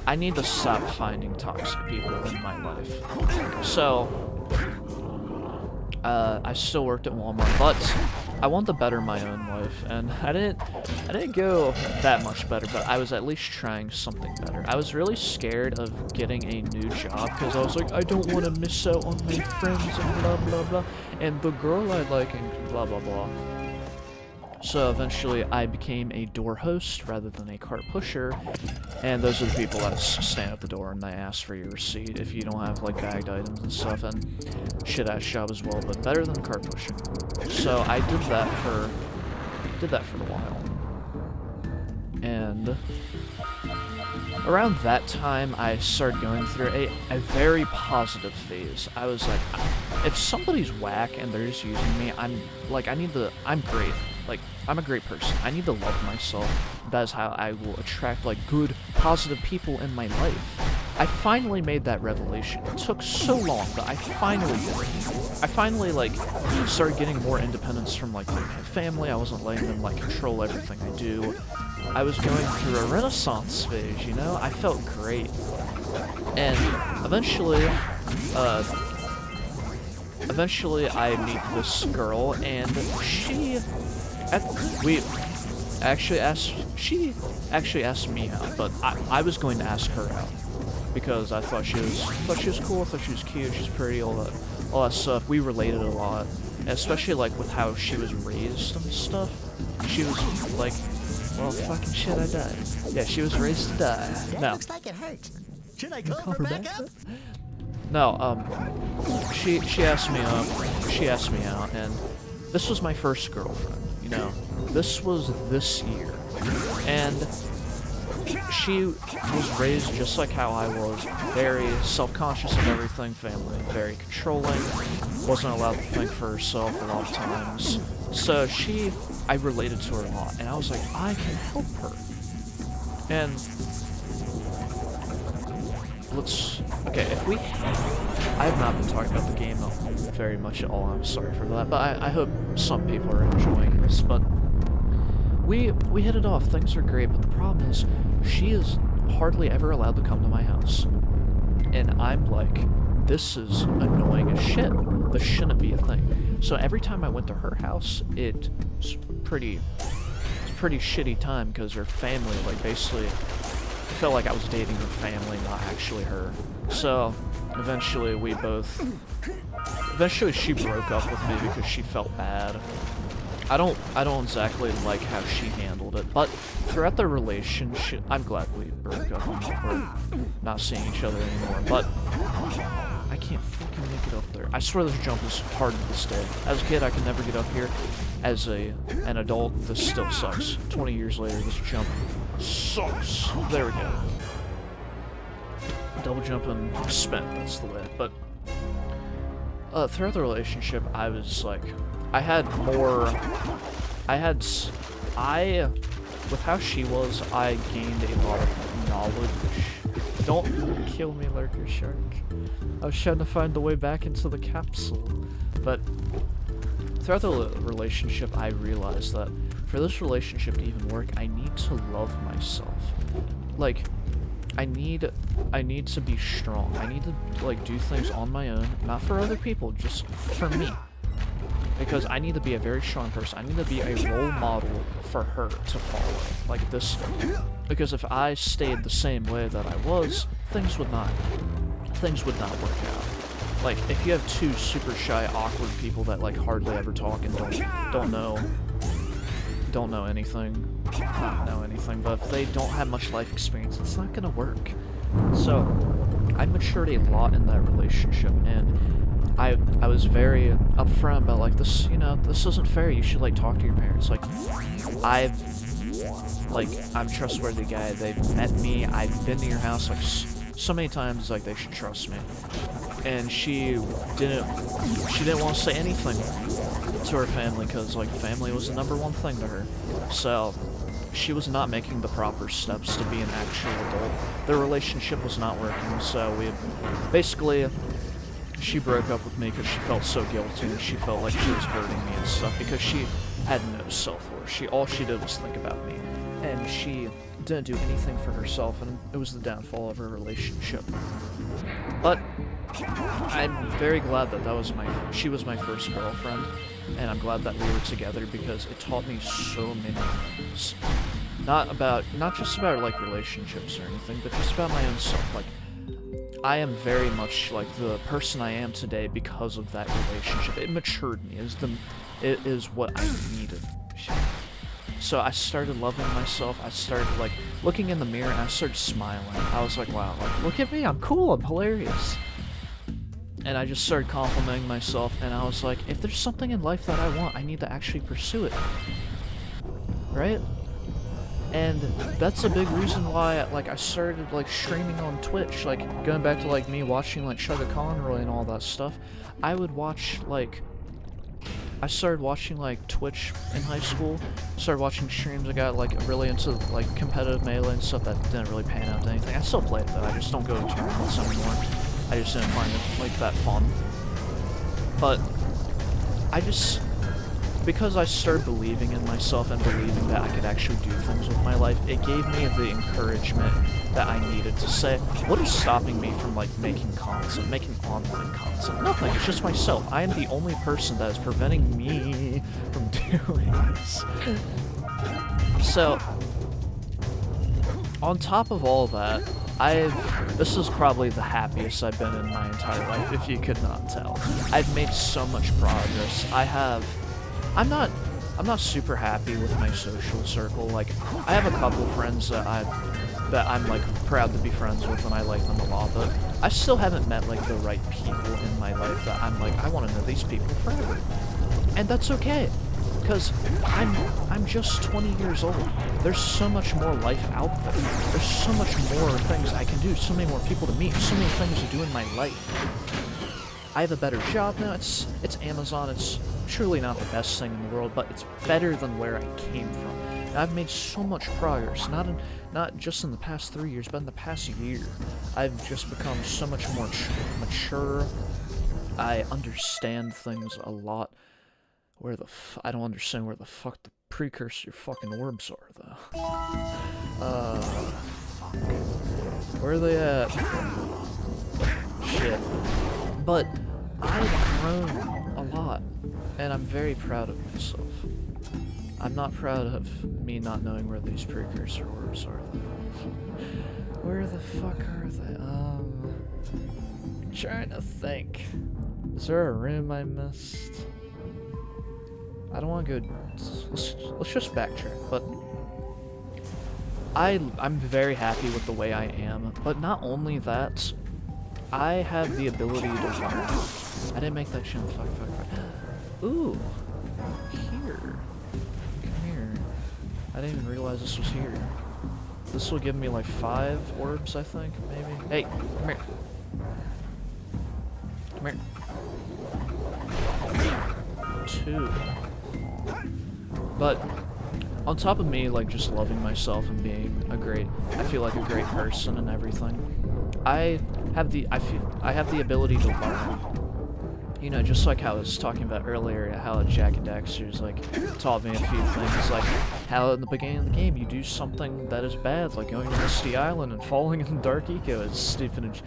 Speaker 1: I need to stop finding toxic people in my life. So, I still worked at Walmart, but I wanted to better my own life, and I didn't go that much better, but I was at least trying something better. I was really scared of getting a new job, because I was like, I don't want to miss out on my friends, and blah blah blah, and the girl I like, and blah blah blah. So eventually I became a door host rather than a cart pusher, and those are the people that stand at the door and they ask for your receipt if you don't have like bagged items and stuff, and shit-ass job as well, but better than cart pushing. So I did that for a while. And around that time I started going through a very positive phase. I was like, if somebody's whack and they're just using me, I'm great. Like, I'm a great person. I need to love myself. That is how I will attract, like, good, positive people in my life. I finally made that revelation. It took so long, but I finally did it. I finally, like, started getting more independence from, like, my family. I wasn't letting them, like, control everything I do. I was going through a renaissance phase, you know? I felt great. And eventually I meet this girl, and she actually asked me out, but I was going to ask her out because I thought she was cool, I thought she was cute, she's pretty, all that stuff. We related a lot, especially like with how she was raised and stuff. She was like, well, fucking shit, I died. Yeah, she was raised to die.
Speaker 7: That
Speaker 1: No.
Speaker 7: looks like it hurts. Should I call her back up?
Speaker 1: No, she asked me out, and this was my first girlfriend, you know. This was this year, and she was raised just like how I was, very self-conscious of everything, family, very controlling, wasn't allowed to think for herself a lot of times. So I related to her a lot, and I was like, I can help her. And okay, I have not been talking about the game very much at all, I'm sorry for that, but I hope some people are enjoying this, but we hit it off, things are great, but the problem is, she is hardly ever allowed to come to my house. And I'm like, this is annoying as shit. This shouldn't be a thing. So every time I went to her house, it's pretty shitty time, because her family, like, basically, I felt like I was dating her family, not actually her. So eventually she broke up with me because she felt bad. I don't exactly like how she handled it, but throughout the relationship, I'm glad we broke up and we're not seeing each other anymore, but I can't fucking make it up there. I swear this jump is hard to this day. As a kid, I could never get up here. As an adult, this still sucks. 20 years later, this jump sucks. There we go. Double jump and spin, that's the way. But throughout the relationship, I was like, with how she was, I gained a lot of knowledge. Don't kill me, Lurker Shark. I was trying to find the way back into the capsule. But throughout the relationship, I realized that for this relationship to even work, I need to love myself. Like, I need to be strong. I need to, like, do things on my own, not for other people, just for me. Because I need to be a very strong person. I need to be a role model for her to follow. Like this. Because if I stayed the same way that I was, things would not work out. Like, if you have two super shy, awkward people that, like, hardly ever talk and don't know anything, not know anything, but if they don't have much life experience, it's not gonna work. So, I matured a lot in that relationship, and I was very upfront about, like, this, you know, this isn't fair, you should, like, talk to your parents. Like, I'm a trustworthy guy, they've met me, I've been to your house, like, so many times, like, they should trust me. And she didn't want to say anything to her family, because, like, family was the #1 thing to her. So, she was not making the proper steps to be an actual adult. Their relationship was not working, so she broke up with me because she felt so guilty, and she felt like she was hurting me and stuff, because she had no self-worth. All she did was think about me, and she didn't do anything for herself, and it was the downfall of her relationship. But I'm very glad that she was my first girlfriend, and I'm glad that we were together, because it taught me so many things. Not just about, like, relationships or anything, but just about my own self. Like, I am very much, like, the person I am today because of that relationship. It matured me. It is what I needed. So I started loving myself. I started, like, looking in the mirror, and I started smiling. I was like, wow, like, look at me, I'm cool, I'm hilarious. And I just started complimenting myself, and I was like, if there's something in life that I want, I need to actually pursue it. Right? And that's a big reason why, like, I started, like, streaming on Twitch, like, going back to, like, me watching, like, Chugga Conroy and all that stuff. I would watch, like, I started watching, like, Twitch in high school, started watching streams. I got, like, really into, like, competitive Melee and stuff that didn't really pan out to anything. I still play it, though, I just don't go to tournaments anymore. I just didn't find it, like, that fun. But because I started believing in myself and believing that I could actually do things with my life, it gave me the encouragement that I needed to say, what is stopping me from, like, making content, making online content? Nothing, it's just myself. I am the only person that is preventing me from doing this. So, on top of all that, this is probably the happiest I've been in my entire life, if you could not tell. I've made so much progress. I'm not super happy with my social circle. Like, I have a couple friends that I'm like proud to be friends with and I like them a lot, but I still haven't met like the right people in my life that I'm like, I want to know these people forever. And that's okay. Because I'm just 20 years old. There's so much more life out there. There's so much more things I can do, so many more people to meet, so many things to do in my life. I have a better job now. It's Amazon. It's truly not the best thing in the world, but it's better than where I came from. And I've made so much progress, not just in the past 3 years, but in the past year. I've just become so much more mature. I understand things a lot. I don't understand where the fuck the precursor fucking orbs are, though. Fuck. Where are they at? Shit. But I've grown a lot, and I'm very proud of myself. I'm not proud of me not knowing where these precursor orbs are, though. Where the fuck are they? I'm trying to think. Is there a room I missed? I don't want to go. Let's just backtrack. But I'm very happy with the way I am. But not only that, I have the ability to learn. I didn't make that shim. Fuck. Ooh, here. Come here. I didn't even realize this was here. This will give me like 5 orbs, I think, maybe. Hey, come here. Come here. 2. But on top of me, like, just loving myself and being I feel like a great person and everything, I have the ability to learn. You know, just like how I was talking about earlier, how Jack and Daxter's, like, taught me a few things, like how in the beginning of the game you do something that is bad, like going to Misty Island and falling in the dark eco is stupid and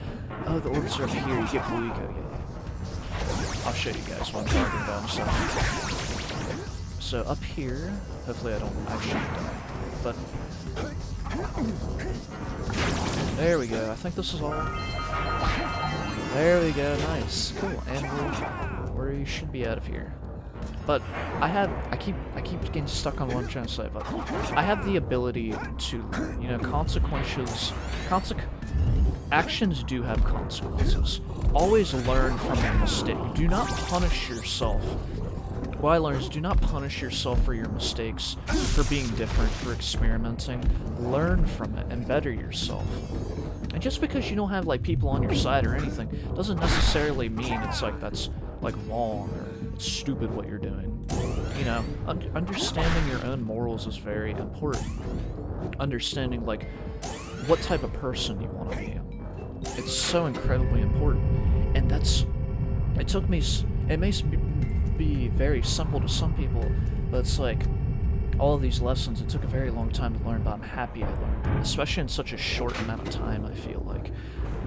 Speaker 1: oh, the orbs are up here, you get blue eco, yeah. I'll show you guys what I'm talking about in a second. So up here, hopefully I don't actually die, but there we go. I think this is all. There we go. Nice, cool. And we're where you should be out of here. But I keep getting stuck on what I'm trying to say. But I have the ability to, you know, actions do have consequences. Always learn from your mistake. Do not punish yourself. What I learned is do not punish yourself for your mistakes, for being different, for experimenting. Learn from it and better yourself. And just because you don't have, like, people on your side or anything, doesn't necessarily mean it's, like, that's, like, wrong or it's stupid what you're doing. You know, understanding your own morals is very important. Understanding, like, what type of person you want to be. It's so incredibly important. And it may be very simple to some people, but it's like, all of these lessons, it took a very long time to learn, but I'm happy I learned. Especially in such a short amount of time, I feel like.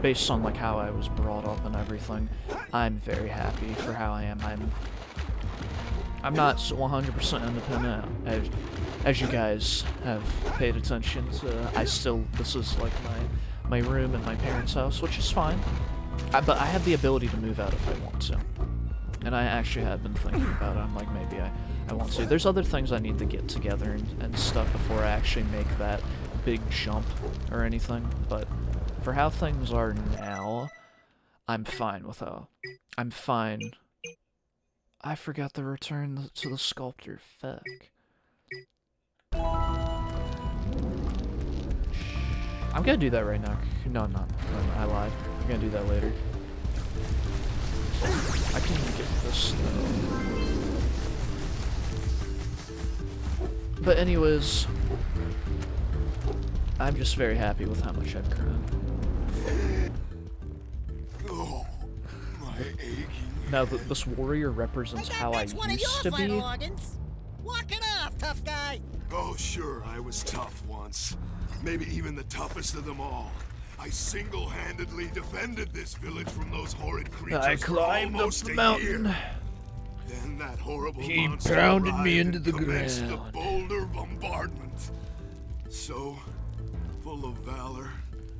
Speaker 1: Based on, like, how I was brought up and everything, I'm very happy for how I am. I'm not 100% independent, as you guys have paid attention to. This is, like, my room in my parents' house, which is fine. But I have the ability to move out if I want to. And I actually had been thinking about it. I'm like, maybe I want to. There's other things I need to get together and stuff before I actually make that big jump or anything. But for how things are now, I'm fine with how. I'm fine. I forgot to return to the sculptor. Fuck. I'm gonna do that right now. No, I lied. I'm gonna do that later. I can get this though. But anyways, I'm just very happy with how much I've grown.
Speaker 6: Oh, my aching.
Speaker 1: Now, this warrior represents how I used to be.
Speaker 7: Walk it off, tough guy.
Speaker 8: Oh, sure, I was tough once. Maybe even the toughest of them all. I single-handedly defended this village from those horrid creatures
Speaker 1: I
Speaker 8: for
Speaker 1: climbed up
Speaker 8: almost
Speaker 1: the
Speaker 8: a
Speaker 1: mountain.
Speaker 8: year. Then that horrible
Speaker 1: He
Speaker 8: monster
Speaker 1: pounded
Speaker 8: arrived
Speaker 1: me into
Speaker 8: and
Speaker 1: the
Speaker 8: commenced
Speaker 1: ground.
Speaker 8: the boulder bombardment. So, full of valor.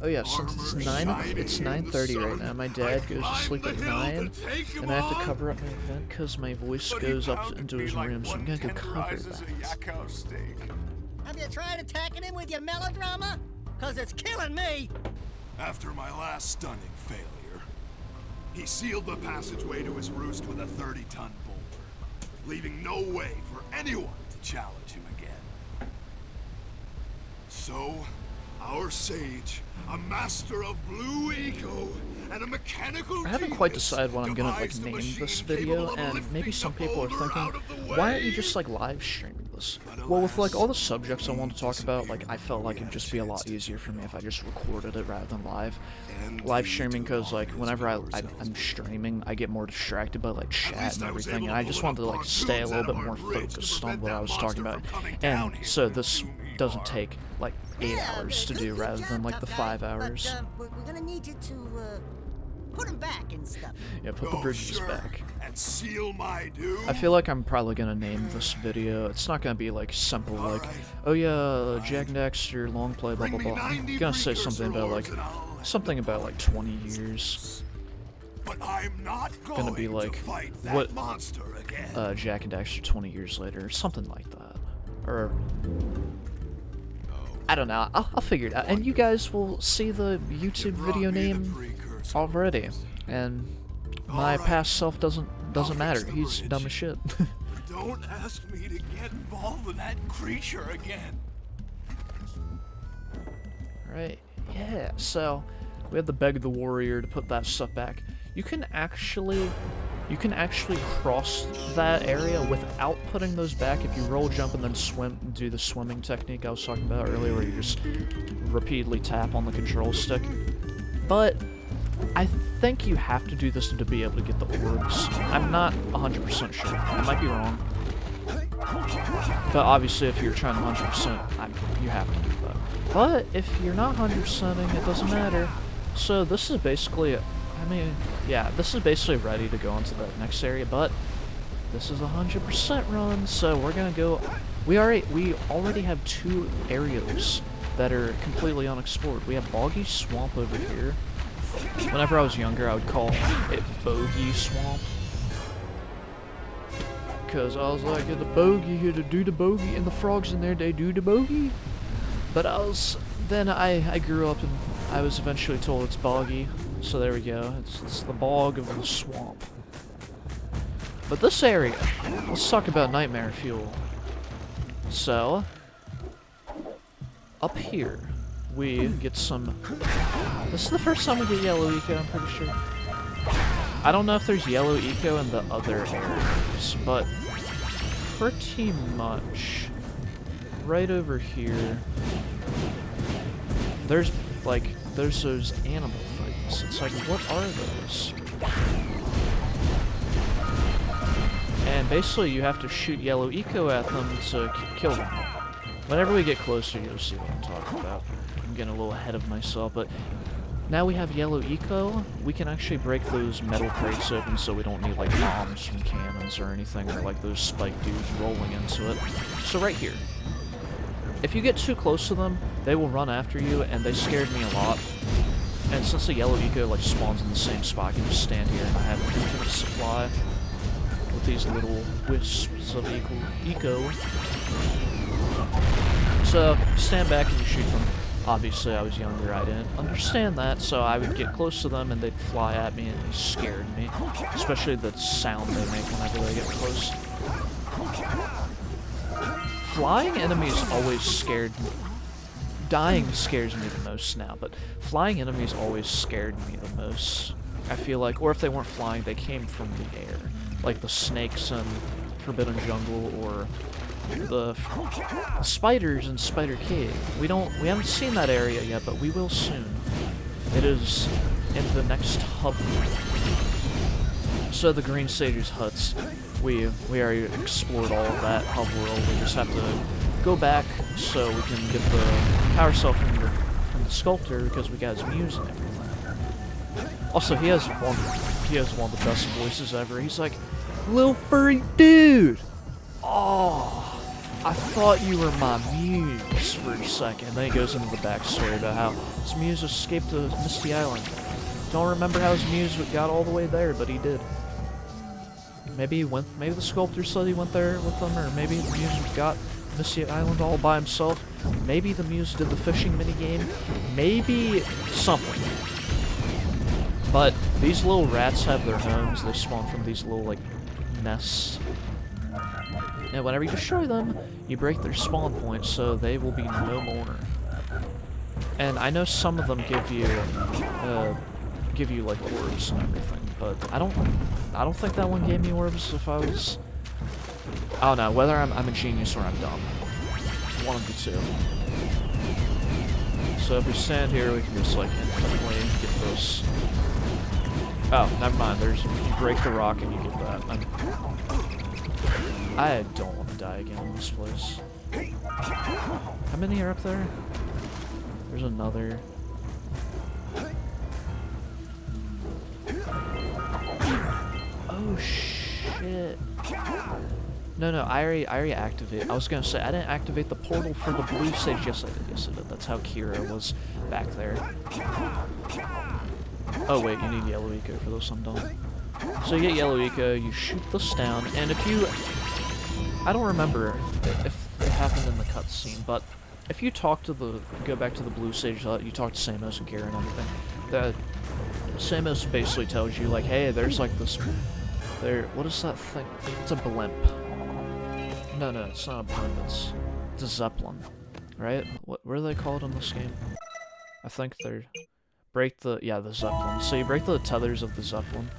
Speaker 1: Oh yeah, since it's it's 9:30 right now. My dad goes to sleep at 9, and I have to cover up my vent because my voice goes up into his room, so I'm gonna go cover that.
Speaker 7: Have you tried attacking him with your melodrama? Cause it's killing me.
Speaker 8: After my last stunning failure, he sealed the passageway to his roost with a 30-ton boulder, leaving no way for anyone to challenge him again. So, our sage, a master of blue eco and a mechanical
Speaker 1: I haven't quite
Speaker 8: genius,
Speaker 1: decided what I'm gonna like
Speaker 8: devised a
Speaker 1: name
Speaker 8: machine
Speaker 1: this
Speaker 8: capable
Speaker 1: video,
Speaker 8: of
Speaker 1: and
Speaker 8: lifting
Speaker 1: maybe
Speaker 8: the
Speaker 1: some people are
Speaker 8: boulder
Speaker 1: thinking,
Speaker 8: out of the
Speaker 1: why aren't you
Speaker 8: way?
Speaker 1: just like live streaming this?
Speaker 8: But
Speaker 1: Well, with like all the
Speaker 8: alas,
Speaker 1: subjects I want to talk about, like I felt like it'd just be a lot easier for me if I just recorded it rather than live streaming, because like whenever I'm streaming, I get more distracted by like chat and everything, and I just wanted to like stay a little bit more focused on what I was talking about, and so this doesn't take like 8 hours to do rather than like the 5 hours.
Speaker 7: But, we're gonna need you to put him back and stuff.
Speaker 1: Yeah, put the
Speaker 8: Oh,
Speaker 1: bridges
Speaker 8: sure,
Speaker 1: back.
Speaker 8: and seal my doom.
Speaker 1: I feel like I'm probably gonna name this video. It's not gonna be like simple, like, oh yeah, Jack and Daxter, Longplay, blah blah blah. I'm gonna say something about like 20 years.
Speaker 8: But I'm not
Speaker 1: Gonna be like,
Speaker 8: to fight that
Speaker 1: what,
Speaker 8: monster again.
Speaker 1: Jack and Daxter 20 years later, something like that, or I don't know. I'll figure it out, and you guys will see the YouTube video name already, and my past self doesn't matter. He's dumb as shit.
Speaker 8: Don't ask me to get involved with that creature again.
Speaker 1: Right, yeah, so we have to beg the warrior to put that stuff back. You can actually cross that area without putting those back if you roll, jump, and then swim, do the swimming technique I was talking about earlier, where you just repeatedly tap on the control stick. But I think you have to do this to be able to get the orbs. I'm not 100% sure. I might be wrong. But obviously, if you're trying 100%, you have to do that. But if you're not 100%ing, it doesn't matter. So this is basically, this is basically ready to go into the next area, but this is 100% run, so we're gonna go. We already have 2 areas that are completely unexplored. We have Boggy Swamp over here. Whenever I was younger, I would call it Bogey Swamp, because I was like, the bogey here to do the bogey, and the frogs in there, they do the bogey. But I grew up and I was eventually told it's boggy, so there we go. It's the bog of the swamp. But this area, let's talk about nightmare fuel. So, up here, we get some. This is the first time we get yellow eco, I'm pretty sure. I don't know if there's yellow eco in the other areas, but pretty much right over here, there's those animal things. It's like, what are those? And basically you have to shoot yellow eco at them to kill them. Whenever we get closer, you'll see what I'm talking about. I'm getting a little ahead of myself, but now we have yellow eco, we can actually break those metal crates open, so we don't need like bombs from cannons or anything, or like those spike dudes rolling into it. So right here, if you get too close to them, they will run after you, and they scared me a lot. And since the yellow eco like spawns in the same spot, I can just stand here and I have an infinite supply with these little wisps of eco. So stand back and you shoot them. Obviously, I was younger, I didn't understand that, so I would get close to them and they'd fly at me, and they scared me. Especially the sound they make whenever they get close. Flying enemies always scared me. Dying scares me the most now, but flying enemies always scared me the most. I feel like, or if they weren't flying, they came from the air. Like the snakes in Forbidden Jungle, or the spiders in Spider Cave. We haven't seen that area yet, but we will soon. It is in the next hub. So the Green Sage's huts, we already explored all of that hub world. We just have to go back so we can get the power cell from the sculptor because we got his muse and everything. Also, he has one of the best voices ever. He's like, "Little furry dude, oh, I thought you were my muse for a second." Then he goes into the backstory about how his muse escaped to Misty Island. Don't remember how his muse got all the way there, but he did. Maybe maybe the sculptor said he went there with them, or maybe the muse got Misty Island all by himself. Maybe the muse did the fishing minigame. Maybe something. But these little rats have their homes. They spawn from these little, like, nests. And whenever you destroy them, you break their spawn point, so they will be no more. And I know some of them give you like orbs and everything, but I don't think that one gave me orbs if I was. I don't know whether I'm a genius or I'm dumb. One of the two. So if we stand here, we can just like infinitely get this. Oh, never mind. You break the rock and you get that. I don't want to die again in this place. How many are up there? There's another. Oh shit. No, I already activated. I was gonna say, I didn't activate the portal for the blue stage. Yes, I did. That's how Kira was back there. Oh wait, you need yellow eco for this, I'm dumb. So you get yellow eco, you shoot this down, and if you... I don't remember if it happened in the cutscene, but if you talk to go back to the blue stage, you talk to Samos and Kira and everything, Samos basically tells you, like, hey, there's like this... what is that thing? It's a blimp. No, it's not a blimp, it's a Zeppelin, right? What are they called in this game? I think they're... the Zeppelin. So you break the tethers of the Zeppelin.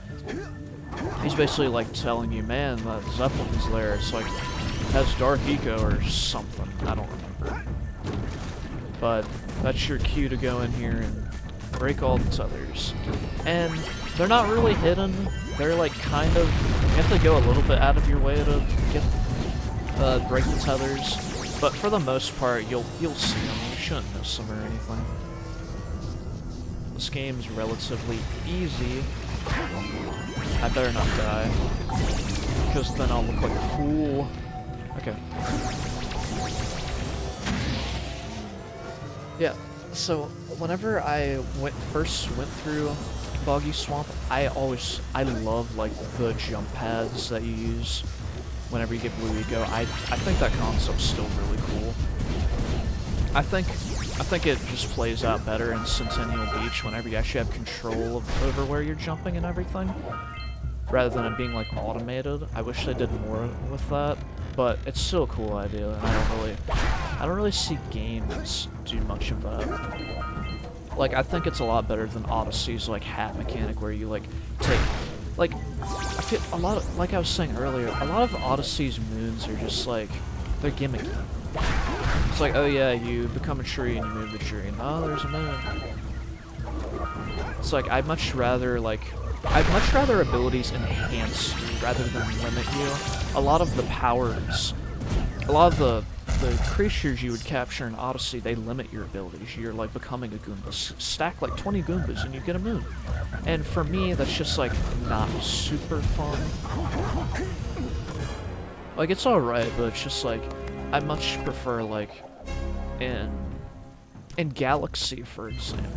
Speaker 1: He's basically like telling you, man, that Zeppelin's there. It's like, it has dark eco or something. I don't remember. But that's your cue to go in here and break all the tethers. And they're not really hidden. They're like kind of, you have to go a little bit out of your way to break the tethers. But for the most part, you'll see them. You shouldn't miss them or anything. This game's relatively easy. I better not die, because then I'll look like a fool. Okay. Yeah, so whenever I first went through Boggy Swamp, I love like the jump pads that you use whenever you get blue eco. I think that concept's still really cool. I think it just plays out better in Sentinel Beach whenever you actually have control over where you're jumping and everything, rather than it being like automated. I wish they did more with that, but it's still a cool idea, and I don't really see games do much of that. Like, I think it's a lot better than Odyssey's like hat mechanic where you like take, like, I feel a lot of, like I was saying earlier, a lot of Odyssey's moons are just like, they're gimmicky. It's like, oh yeah, you become a tree and you move the tree, and oh, there's a moon. It's like, I'd much rather abilities enhance you rather than limit you. A lot of the powers, a lot of the creatures you would capture in Odyssey, they limit your abilities. You're like becoming a Goomba. Stack like 20 Goombas and you get a moon. And for me, that's just like not super fun. Like, it's alright, but it's just like, I much prefer, like, in Galaxy, for example.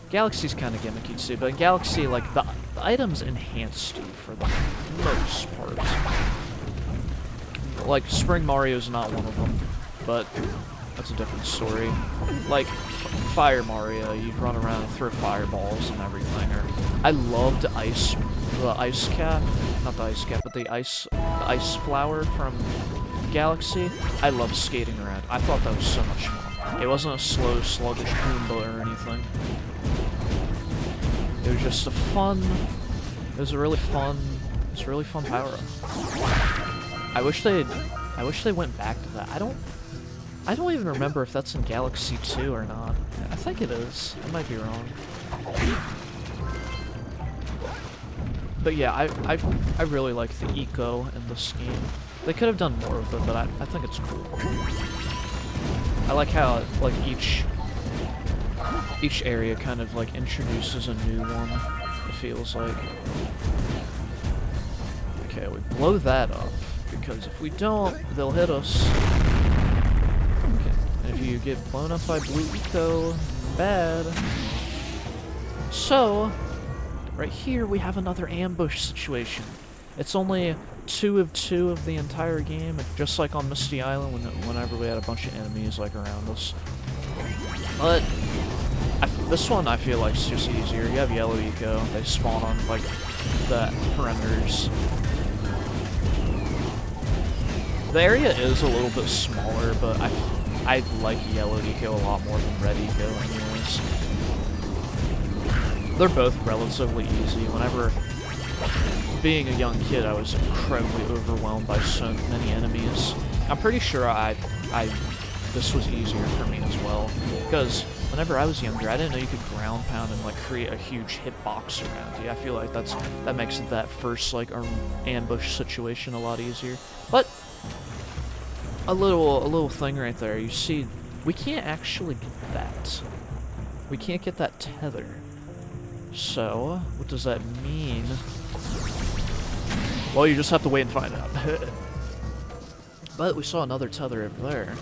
Speaker 1: Galaxy's kind of gimmicky too, but in Galaxy, like, the items enhanced you for the most part. Like, Spring Mario's not one of them, but that's a different story. Like, Fire Mario, you'd run around and throw fireballs and everything, or I loved the ice cap, not the ice cap, but the ice flower from Galaxy. I loved skating around. I thought that was so much fun. It wasn't a slow, sluggish Goomba or anything. It was just a fun. It was a really fun power-up. I wish they went back to that. I don't even remember if that's in Galaxy 2 or not. I think it is. I might be wrong. But yeah, I really like the eco in this game. They could have done more with it, but I think it's cool. I like how like each area kind of like introduces a new one. It feels like. Okay, we blow that up because if we don't, they'll hit us. Okay, and if you get blown up by blue eco, bad. So, right here we have another ambush situation. It's only 2 of 2 of the entire game, just like on Misty Island whenever we had a bunch of enemies like around us. But this one I feel like is just easier. You have yellow eco, they spawn on like the perimeters. The area is a little bit smaller, but I like yellow eco a lot more than red eco anyways. They're both relatively easy. Whenever being a young kid, I was incredibly overwhelmed by so many enemies. I'm pretty sure this was easier for me as well, because whenever I was younger, I didn't know you could ground pound and like create a huge hitbox around you. I feel like that makes that first like ambush situation a lot easier. But a little thing right there. You see, we can't actually get that. We can't get that tether. So, what does that mean? Well, you just have to wait and find out. But we saw another tether over there.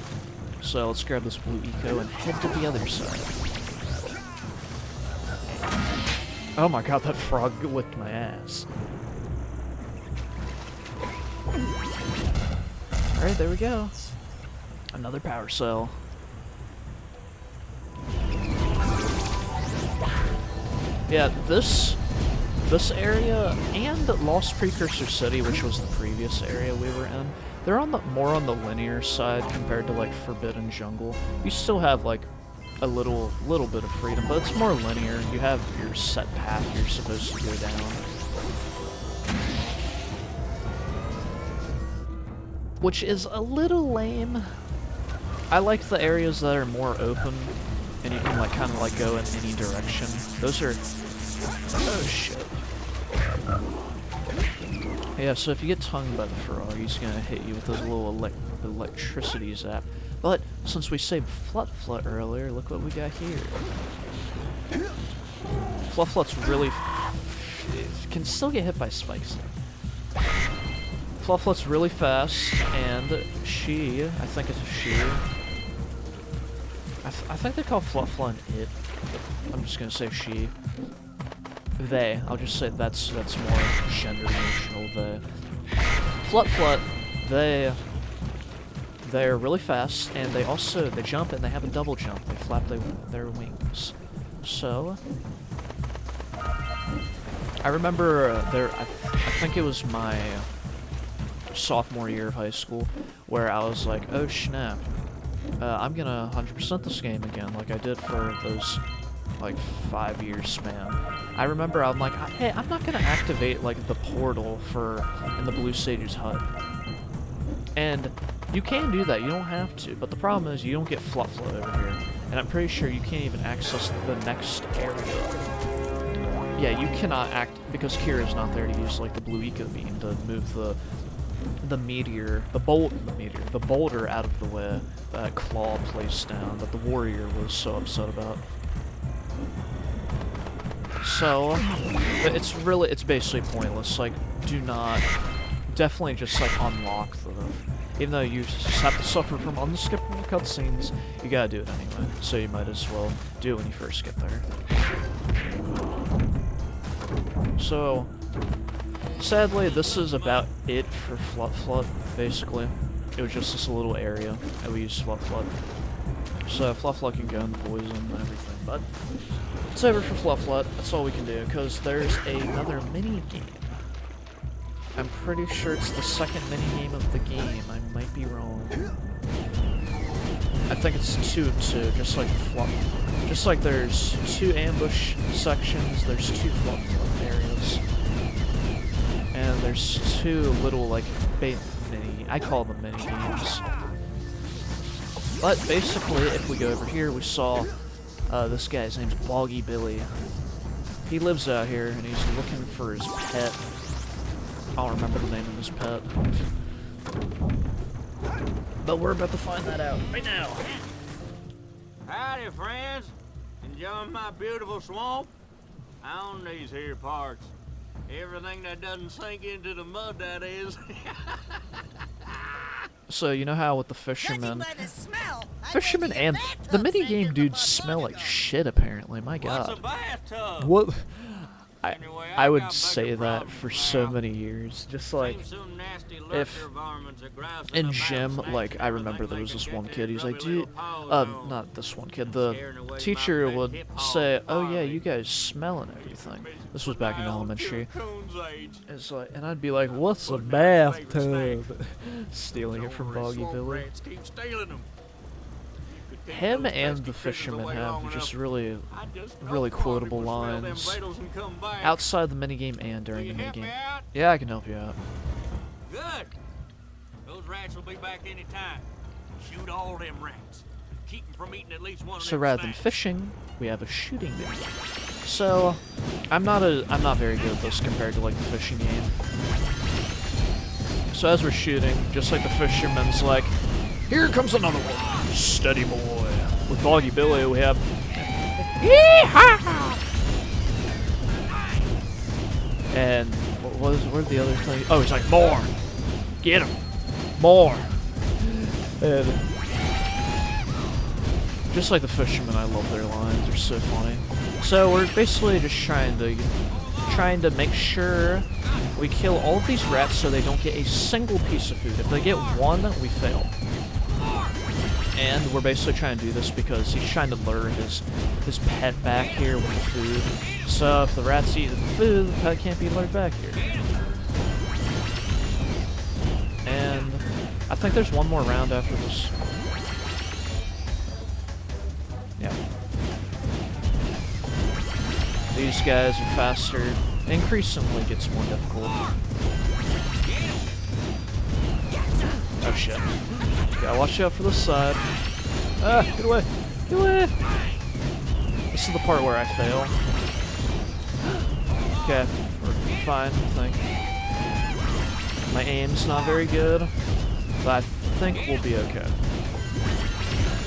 Speaker 1: So let's grab this blue eco and head to the other side. Oh my god, that frog licked my ass. Alright, there we go. Another power cell. Yeah, this area and Lost Precursor City, which was the previous area we were in, they're on the more on the linear side compared to like Forbidden Jungle. You still have like a little bit of freedom, but it's more linear. You have your set path you're supposed to go down. Which is a little lame. I like the areas that are more open and you can like kind of like go in any direction. Those are... Oh shit. Yeah, so if you get tongued by the frog, he's gonna hit you with his little electricity zap. But since we saved Flut earlier, look what we got here. Flut's really... can still get hit by spikes. Flut's really fast, and she... I think it's a she. I think they call Flut an it. I'm just gonna say she. They. I'll just say that's more gender neutral. They. Flut. They're really fast, and they jump, and they have a double jump. They flap their wings. So I remember I think it was my sophomore year of high school where I was like, oh snap, I'm gonna 100% this game again, like I did for those like 5 years span. I remember I'm like, hey, I'm not gonna activate like the portal in the Blue Sage's hut. And you can do that, you don't have to, but the problem is you don't get Flut over here. And I'm pretty sure you can't even access the next area. Yeah, you cannot because Kira's not there to use like the blue eco beam to move the boulder out of the way that Klaww placed down that the warrior was so upset about. So, it's basically pointless. Like, definitely just like unlock even though you just have to suffer from unskippable cutscenes, you gotta do it anyway. So you might as well do it when you first get there. So, sadly, this is about it for Flut, basically. It was just this little area that we used Flut. So Flut can go in the poison and everything, but it's over for Flut. That's all we can do, because there's another mini-game. I'm pretty sure it's the second mini-game of the game. I might be wrong. I think it's 2 of 2, just like Flut. Just like there's 2 ambush sections, there's 2 Flut areas. And there's 2 little, like, I call them mini-games. But basically, if we go over here, we saw this guy's name's Boggy Billy. He lives out here, and he's looking for his pet. I'll remember the name of his pet. But we're about to find that out right now.
Speaker 3: Howdy, friends. Enjoying my beautiful swamp? On these here parts. Everything that doesn't sink into the mud, that is.
Speaker 1: So, you know how with the fishermen...
Speaker 7: Judging by the smell, I
Speaker 1: Fishermen
Speaker 7: bet your
Speaker 1: and... The
Speaker 7: bathtub stank
Speaker 1: minigame
Speaker 7: up
Speaker 1: dudes
Speaker 7: on
Speaker 1: smell
Speaker 7: long
Speaker 1: like
Speaker 7: ago.
Speaker 1: shit, apparently. My
Speaker 3: What's a
Speaker 1: god.
Speaker 3: bathtub?
Speaker 1: What...
Speaker 3: Anyway,
Speaker 1: I would
Speaker 3: got
Speaker 1: say
Speaker 3: bigger
Speaker 1: that
Speaker 3: problems
Speaker 1: for
Speaker 3: now.
Speaker 1: so many years. Just like...
Speaker 3: Seems some nasty
Speaker 1: if
Speaker 3: lurker varmints are grousing
Speaker 1: in
Speaker 3: about
Speaker 1: gym,
Speaker 3: snacks
Speaker 1: like,
Speaker 3: and
Speaker 1: I remember
Speaker 3: everything
Speaker 1: there was
Speaker 3: they
Speaker 1: this
Speaker 3: can
Speaker 1: one
Speaker 3: get
Speaker 1: kid, he's
Speaker 3: their
Speaker 1: like,
Speaker 3: grubby
Speaker 1: dude,
Speaker 3: little paws on.
Speaker 1: not this one kid,
Speaker 3: Scaring away
Speaker 1: the
Speaker 3: my
Speaker 1: teacher
Speaker 3: big
Speaker 1: would
Speaker 3: hip
Speaker 1: say,
Speaker 3: hog
Speaker 1: oh yeah,
Speaker 3: farming.
Speaker 1: you guys smell and everything. This was back in elementary. It's like, and I'd be like, what's a bathtub? Stealing it from Boggy Village.
Speaker 3: Keep stealing them.
Speaker 1: Him and the fisherman have just really quotable lines outside the minigame and during the minigame. Yeah, I can help you out.
Speaker 3: Good. Those rats will be back any time. Shoot all them rats. Keep them from eating at least one of
Speaker 1: So
Speaker 3: them
Speaker 1: rather than
Speaker 3: snacks.
Speaker 1: fishing, we have a shooting game. So I'm not very good at this compared to like the fishing game. So as we're shooting, just like the fisherman's like, here comes another one. Steady boy. With Boggy Billy, we have. Yee-haw! And where'd the other thing? Oh, he's like, more. Get him. More. And just like the fishermen, I love their lines. They're so funny. So we're basically just trying to make sure we kill all of these rats so they don't get a single piece of food. If they get one, we fail. And we're basically trying to do this because he's trying to lure his pet back here with the food. So if the rats eat the food, the pet can't be lured back here. And I think there's one more round after this. Yeah. These guys are faster. Increasingly gets more difficult. Oh shit. Gotta watch out for the side. Ah, get away! Get away! This is the part where I fail. Okay, we're fine, I think. My aim's not very good, but I think we'll be okay.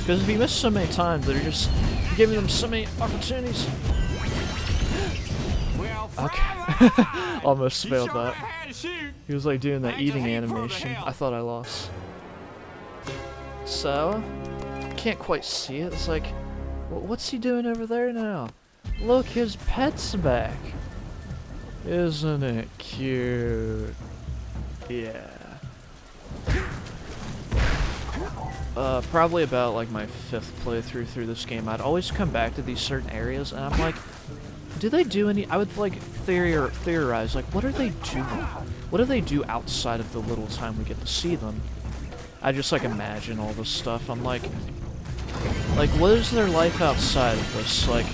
Speaker 1: Because if you miss so many times, they're just giving them so many opportunities. Okay. Almost failed that. He was like doing that eating animation. I thought I lost. So, can't quite see it. It's like, what's he doing over there now? Look, his pet's back. Isn't it cute? Yeah. Probably about like my 5th playthrough through this game, I'd always come back to these certain areas and I'm like, do they do any, I would like theorize, like what are they doing? What do they do outside of the little time we get to see them? I just like imagine all this stuff. I'm like what is their life outside of this? Like,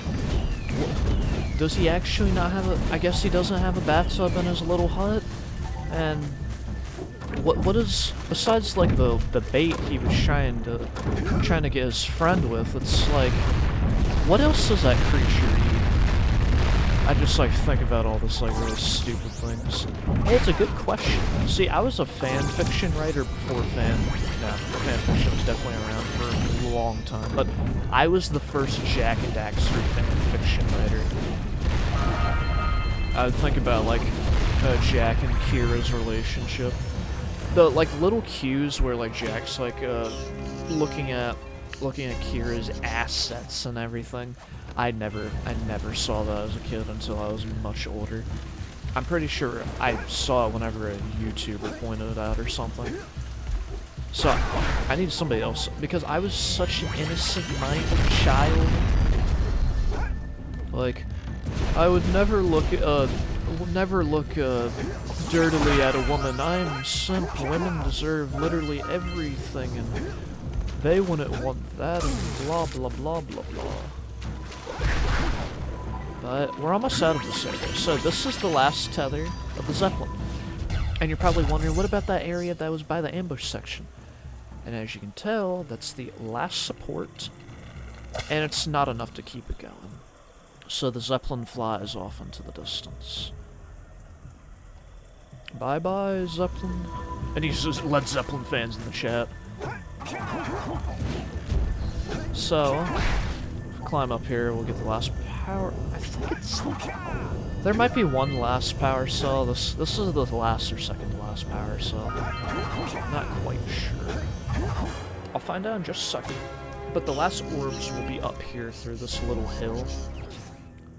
Speaker 1: does he actually not have a, I guess he doesn't have a bathtub in his little hut? And what is, besides like the bait he was trying to get his friend with, it's like, what else does that creature eat? I just like think about all this like really stupid things. Hey, it's a good question. See, I was a fan fiction writer before fan fiction was definitely around for a long time, but I was the first Jack and Daxter fan fiction writer. I would think about like Jack and Kira's relationship. The like little cues where like Jack's like looking at Kira's assets and everything. I never saw that as a kid until I was much older. I'm pretty sure I saw it whenever a YouTuber pointed it out or something. So I need somebody else because I was such an innocent-minded child. Like, I would never look dirtily at a woman. I'm simp. Women deserve literally everything, and they wouldn't want that, and blah blah blah blah blah. But we're almost out of this area. So this is the last tether of the Zeppelin. And you're probably wondering, what about that area that was by the ambush section? And as you can tell, that's the last support, and it's not enough to keep it going. So the Zeppelin flies off into the distance. Bye-bye, Zeppelin. And he's just Led Zeppelin fans in the chat. So, climb up here, we'll get the last power. I think it's... There might be one last power cell. This is the last or second to last power cell. Not quite sure. I'll find out in just a second. But the last orbs will be up here through this little hill.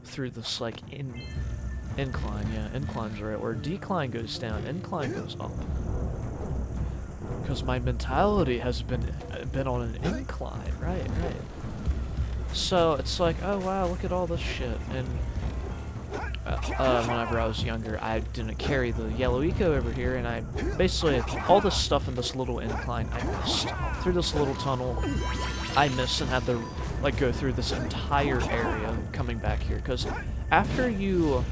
Speaker 1: Through this, like, incline. Yeah, incline's right. Where decline goes down, incline goes up. Because my mentality has been on an incline. Right. So, it's like, oh wow, look at all this shit. And whenever I was younger, I didn't carry the yellow eco over here, and I basically, all this stuff in this little incline, I missed. Through this little tunnel, I missed and had to, like, go through this entire area coming back here, because after you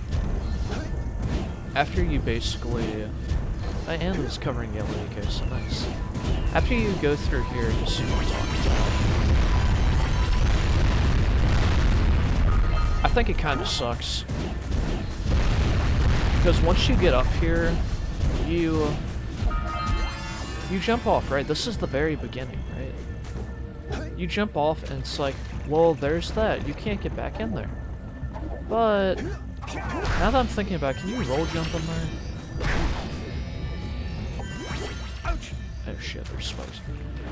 Speaker 1: basically, and it was covering yellow eco, so nice. After you go through here, just so you can talk about, I think it kind of sucks. Because once you get up here, you jump off, right? This is the very beginning, right? You jump off and it's like, well, there's that. You can't get back in there. But now that I'm thinking about it, can you roll jump in there? Oh shit, there's spikes.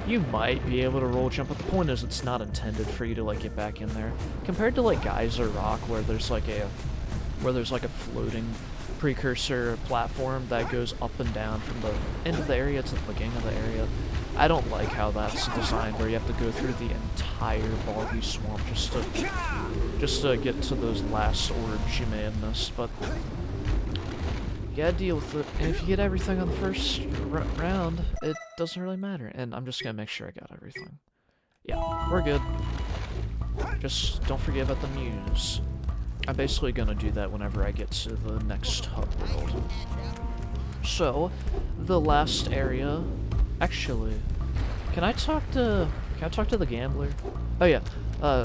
Speaker 1: You might be able to roll jump, but the point is it's not intended for you to, like, get back in there. Compared to, like, Geyser Rock, where there's like a floating precursor platform that goes up and down from the end of the area to the beginning of the area. I don't like how that's designed, where you have to go through the entire Boggy Swamp just to get to those last orbs you may have missed, but you gotta deal with it. And if you get everything on the first round, it doesn't really matter. And I'm just gonna make sure I got everything. Yeah, we're good. Just don't forget about the MUSE. I'm basically gonna do that whenever I get to the next hub world. So, the last area. Actually, can I talk to the gambler? Oh yeah.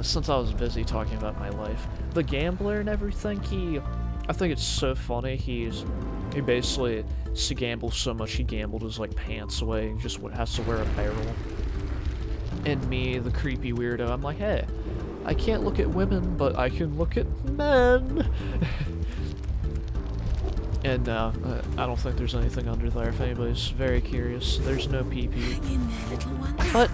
Speaker 1: Since I was busy talking about my life, the gambler and everything. I think it's so funny. He basically gambles so much he gambled his, like, pants away and just has to wear a barrel. And me, the creepy weirdo, I'm like, hey, I can't look at women, but I can look at men. And I don't think there's anything under there if anybody's very curious. There's no PP.
Speaker 9: Hang in there, little one.
Speaker 1: But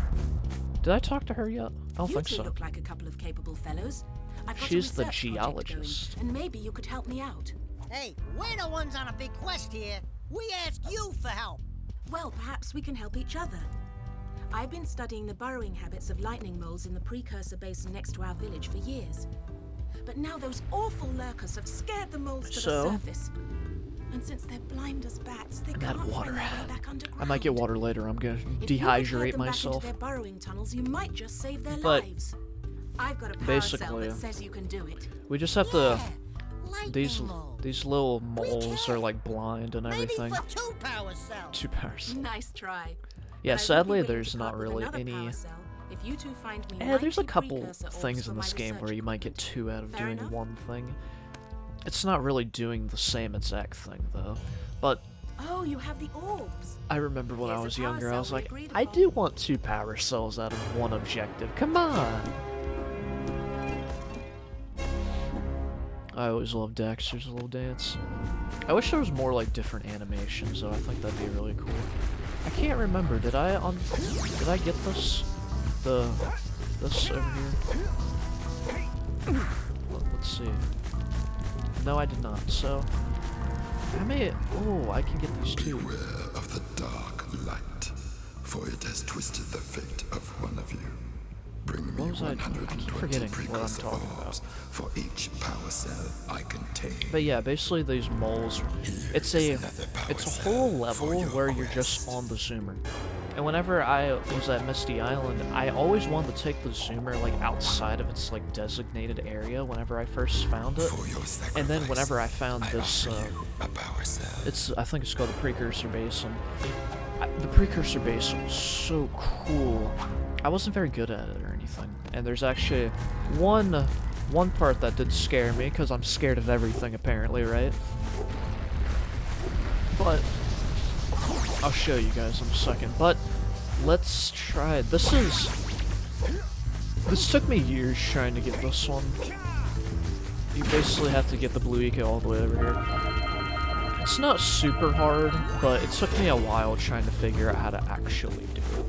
Speaker 1: did I talk to her yet? I don't think
Speaker 9: You
Speaker 1: so.
Speaker 9: two look like a couple of capable fellows. I've got
Speaker 1: She's
Speaker 9: a
Speaker 1: the
Speaker 9: research project
Speaker 1: geologist.
Speaker 9: going, and maybe you could help me out.
Speaker 7: Hey, we're the ones on a big quest here. We ask you for help.
Speaker 9: Well, perhaps we can help each other. I've been studying the burrowing habits of lightning moles in the Precursor Basin next to our village for years. But now those awful lurkers have scared the moles to the surface. And since they're blind as bats, they can't find their way back underground.
Speaker 1: I might get water later. I'm gonna
Speaker 9: If you could
Speaker 1: dehydrate
Speaker 9: head them
Speaker 1: myself.
Speaker 9: back into their burrowing tunnels, you might just save their
Speaker 1: But
Speaker 9: lives. I've got a power
Speaker 1: basically,
Speaker 9: cell that says you can do it.
Speaker 1: We just have to.
Speaker 7: Lightning
Speaker 1: These
Speaker 7: moles.
Speaker 1: little moles are, like, blind and everything.
Speaker 7: Maybe for 2 power cells.
Speaker 1: 2 powers.
Speaker 9: Nice try.
Speaker 1: Yeah,
Speaker 9: But I would be
Speaker 1: sadly
Speaker 9: willing
Speaker 1: there's
Speaker 9: to
Speaker 1: not
Speaker 9: part with
Speaker 1: really
Speaker 9: another
Speaker 1: any.
Speaker 9: power cell if you two find me
Speaker 1: There's a
Speaker 9: 90
Speaker 1: couple
Speaker 9: precursor orbs
Speaker 1: things
Speaker 9: for
Speaker 1: in
Speaker 9: my
Speaker 1: this game where
Speaker 9: research
Speaker 1: you might get 2 out of
Speaker 9: Fair
Speaker 1: doing
Speaker 9: enough.
Speaker 1: one thing. It's not really doing the same exact thing though. But
Speaker 9: Oh, you have the orbs.
Speaker 1: I remember when I
Speaker 9: Here's a
Speaker 1: was
Speaker 9: power
Speaker 1: younger, I
Speaker 9: cell
Speaker 1: was
Speaker 9: we
Speaker 1: like,
Speaker 9: agreed
Speaker 1: I
Speaker 9: upon.
Speaker 1: do want 2 power cells out of one objective. Come on! I always loved Daxter's little dance. I wish there was more, like, different animations though. I think that'd be really cool. I can't remember. Did I get this? This over here? Let's see. No, I did not. So, I may. Oh, I can get these 2.
Speaker 4: Beware of the dark light, for it has twisted the fate of one of you. Bring me
Speaker 1: What was I keep
Speaker 4: 120
Speaker 1: forgetting what I'm
Speaker 4: precursor
Speaker 1: talking about.
Speaker 4: orbs for each power cell I contain.
Speaker 1: But yeah, basically these moles, it's a whole level where you're just on the zoomer. And whenever I was at Misty Island, I always wanted to take the zoomer, like, outside of its, like, designated area whenever I first found it. And then whenever I found this, I think it's called the Precursor Basin. The Precursor Basin was so cool. I wasn't very good at it or anything. And there's actually one part that did scare me, because I'm scared of everything apparently, right? but I'll show you guys in a second. But let's try. This took me years trying to get this one. You basically have to get the blue eco all the way over here. It's not super hard, but it took me a while trying to figure out how to actually do it.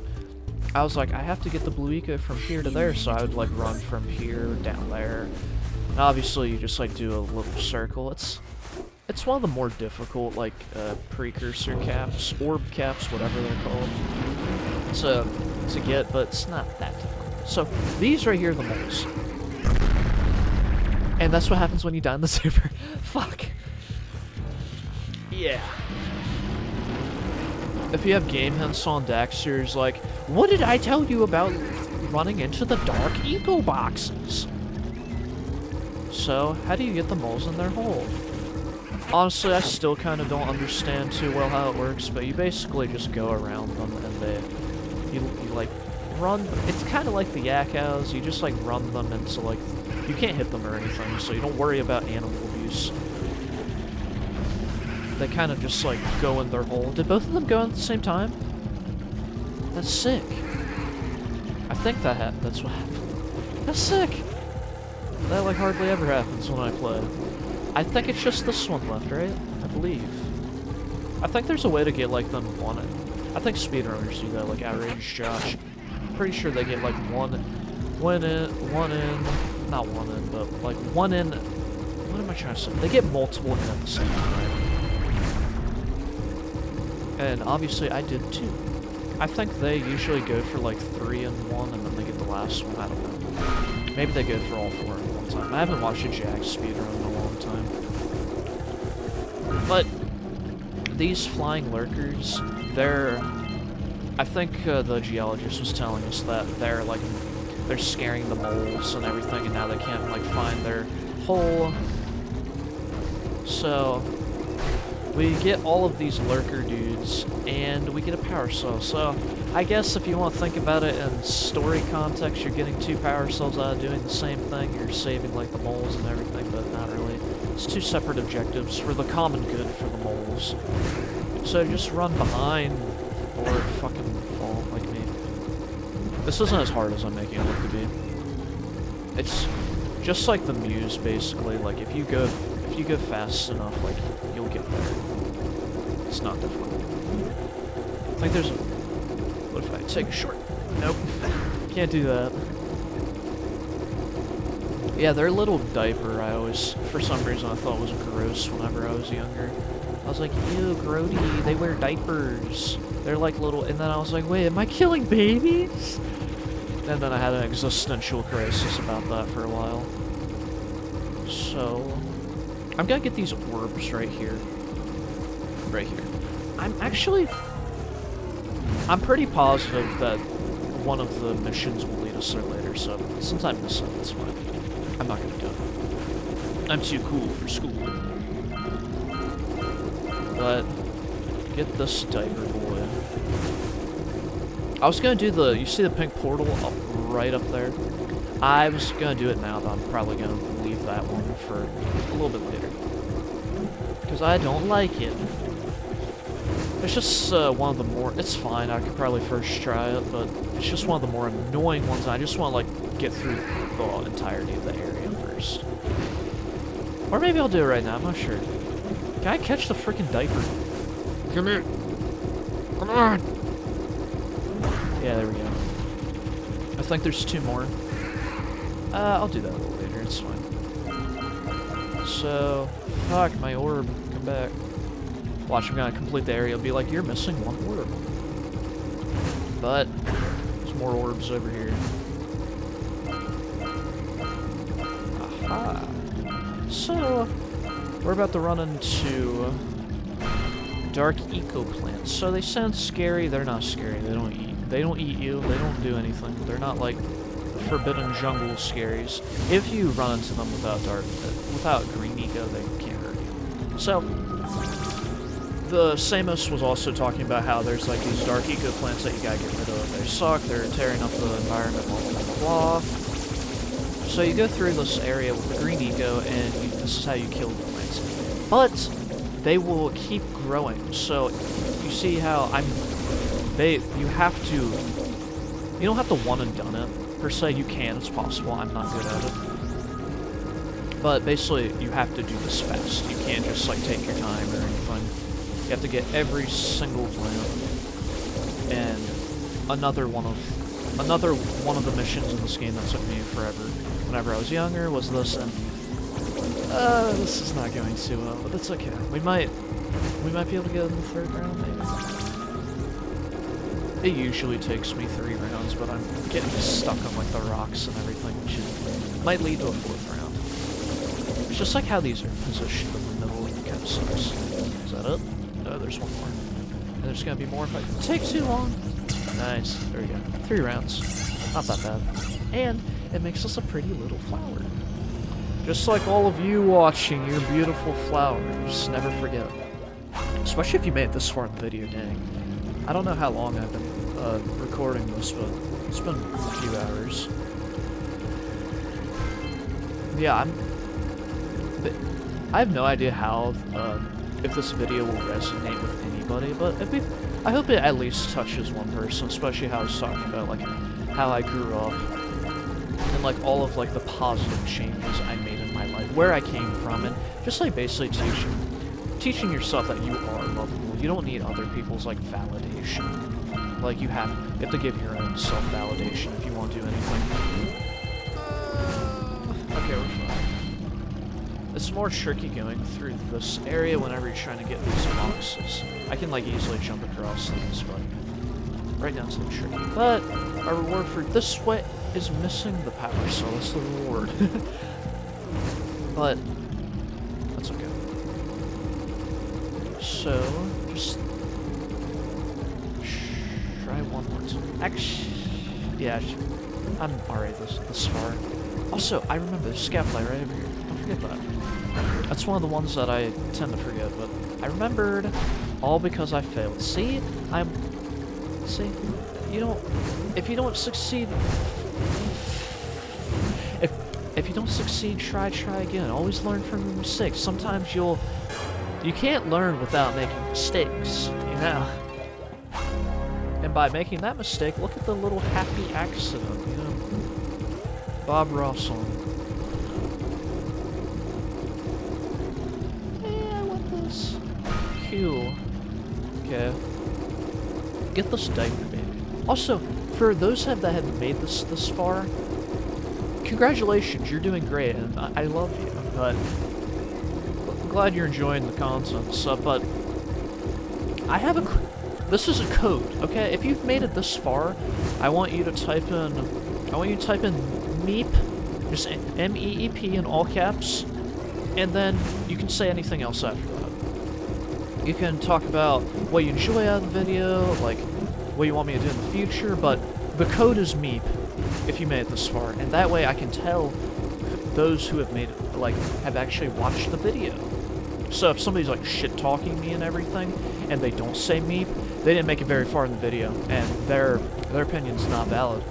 Speaker 1: I was like, I have to get the blue eco from here to there, so I would like run from here down there. And obviously you just like do a little circle. It's one of the more difficult like precursor caps, orb caps, whatever they're called, to get, but it's not that difficult. So these right here are the moles. And that's what happens when you die in the super. Fuck. Yeah. If you have game hints on Daxter, like, what did I tell you about running into the dark eco boxes? So, how do you get the moles in their hole? Honestly, I still kind of don't understand too well how it works, but you basically just go around them and you like run. It's kind of like the yak cows. You just like run them into like, you can't hit them or anything, so you don't worry about animal abuse. They kind of just like go in their hole. Did both of them go in at the same time? That's sick. I think that's what happened. That's sick. That like hardly ever happens when I play. I think it's just this one left, right? I believe. I think there's a way to get like them on it. I think speedrunners do that, like Outrage Josh. I'm pretty sure they get like one in, not one in, but like one in. What am I trying to say? They get multiple in at the same time. And obviously I did too. I think they usually go for like 3 in 1 and then they get the last one. I don't know. Maybe they go for all 4 in one time. I haven't watched a Jack speedrun in a long time. But these flying lurkers, I think the geologist was telling us that they're scaring the moles and everything, and now they can't like find their hole. So we get all of these lurker dudes, and we get a power cell. So I guess if you want to think about it in story context, you're getting 2 power cells out of doing the same thing. You're saving like the moles and everything, but not really. It's 2 separate objectives for the common good for the moles. So just run behind or fucking fall like me. This isn't as hard as I'm making it look to be. It's just like the MUSE basically. Like if you go fast enough, like you'll get there. It's not difficult. I think there's a. What if I take a short? Nope. Can't do that. Yeah, their little diaper, I always, for some reason, I thought was gross whenever I was younger. I was like, ew, grody, they wear diapers. They're like little, and then I was like, wait, am I killing babies? And then I had an existential crisis about that for a while. So, I'm gonna get these orbs right here. Right here. I'm pretty positive that one of the missions will lead us there later, so since I miss it, it's fine. I'm not gonna do it. I'm too cool for school. But, get this diaper boy. I was gonna do you see the pink portal up right up there? I was gonna do it now, but I'm probably gonna leave that one for a little bit later. Because I don't like it. It's just one of the more, it's fine, I could probably first try it, but it's just one of the more annoying ones. I just want to like get through the entirety of the area first. Or maybe I'll do it right now, I'm not sure. Can I catch the freaking diaper? Come here. Come on! Yeah, there we go. I think there's 2 more. I'll do that a little later, it's fine. So, fuck, my orb, come back. Watch, I'm gonna complete the area. It'll be like, you're missing 1 orb. But, there's more orbs over here. Aha. So, we're about to run into dark eco plants. So they sound scary, they're not scary. They don't eat you, they don't do anything. They're not like forbidden jungle scaries. If you run into them without green eco, they can't hurt you. So, the Samos was also talking about how there's like these dark eco plants that you gotta get rid of. They suck, they're tearing up the environment, blah blah blah. So you go through this area with the green eco, and this is how you kill the plants. But they will keep growing. So you see how you don't have to one and done it per se. You can, it's possible. I'm not good at it. But basically, you have to do this fast. You can't just like take your time or anything. You have to get every single plant. And another one of the missions in this game that took me forever, whenever I was younger, was this, and this is not going too well, but that's okay. We might be able to get in the 3rd round, maybe. It usually takes me 3 rounds, but I'm getting stuck on like the rocks and everything, which might lead to a 4th round. It's just like how these are positioned in the middle, and it kind of sucks. Is that it? No, there's one more. And there's gonna be more if I take too long. Nice. There we go. 3 rounds. Not that bad. And it makes us a pretty little flower. Just like all of you watching your beautiful flowers. Never forget. Especially if you made it this far in the video, dang. I don't know how long I've been recording this, but it's been a few hours. Yeah, I have no idea how, if this video will resonate with anybody, but I hope it at least touches one person, especially how I was talking about, like, how I grew up, and, like, all of, like, the positive changes I made in my life, where I came from, and just, like, basically teaching yourself that you are lovable. You don't need other people's, like, validation. Like, you have to give your own self-validation if you want to do anything. Okay, we're fine. It's more tricky going through this area whenever you're trying to get these boxes. I can like easily jump across things, but right now it's a little tricky. But our reward for this way is missing the power cell. That's the reward. But that's okay. So just try one more time. Actually, yeah, I'm alright this far. Also, I remember there's Scafly right over here. Don't forget that. That's one of the ones that I tend to forget, but I remembered, all because I failed. See? If you don't succeed, if you don't succeed, try again. Always learn from your mistakes. Sometimes you can't learn without making mistakes, you know? And by making that mistake, look at the little happy accident, you know? Bob Ross song. Cool. Okay. Get this diaper, baby. Also, for those that have made this far, congratulations, you're doing great, and I love you. But I'm glad you're enjoying the content and stuff. But I have this is a code, okay? If you've made it this far, I want you to type in MEEP, just MEEP in all caps, and then you can say anything else after that. You can talk about what you enjoy out of the video, like what you want me to do in the future, but the code is MEEP if you made it this far, and that way I can tell those who have made it, like, have actually watched the video. So if somebody's like shit-talking me and everything, and they don't say MEEP, they didn't make it very far in the video, and their opinion's not valid.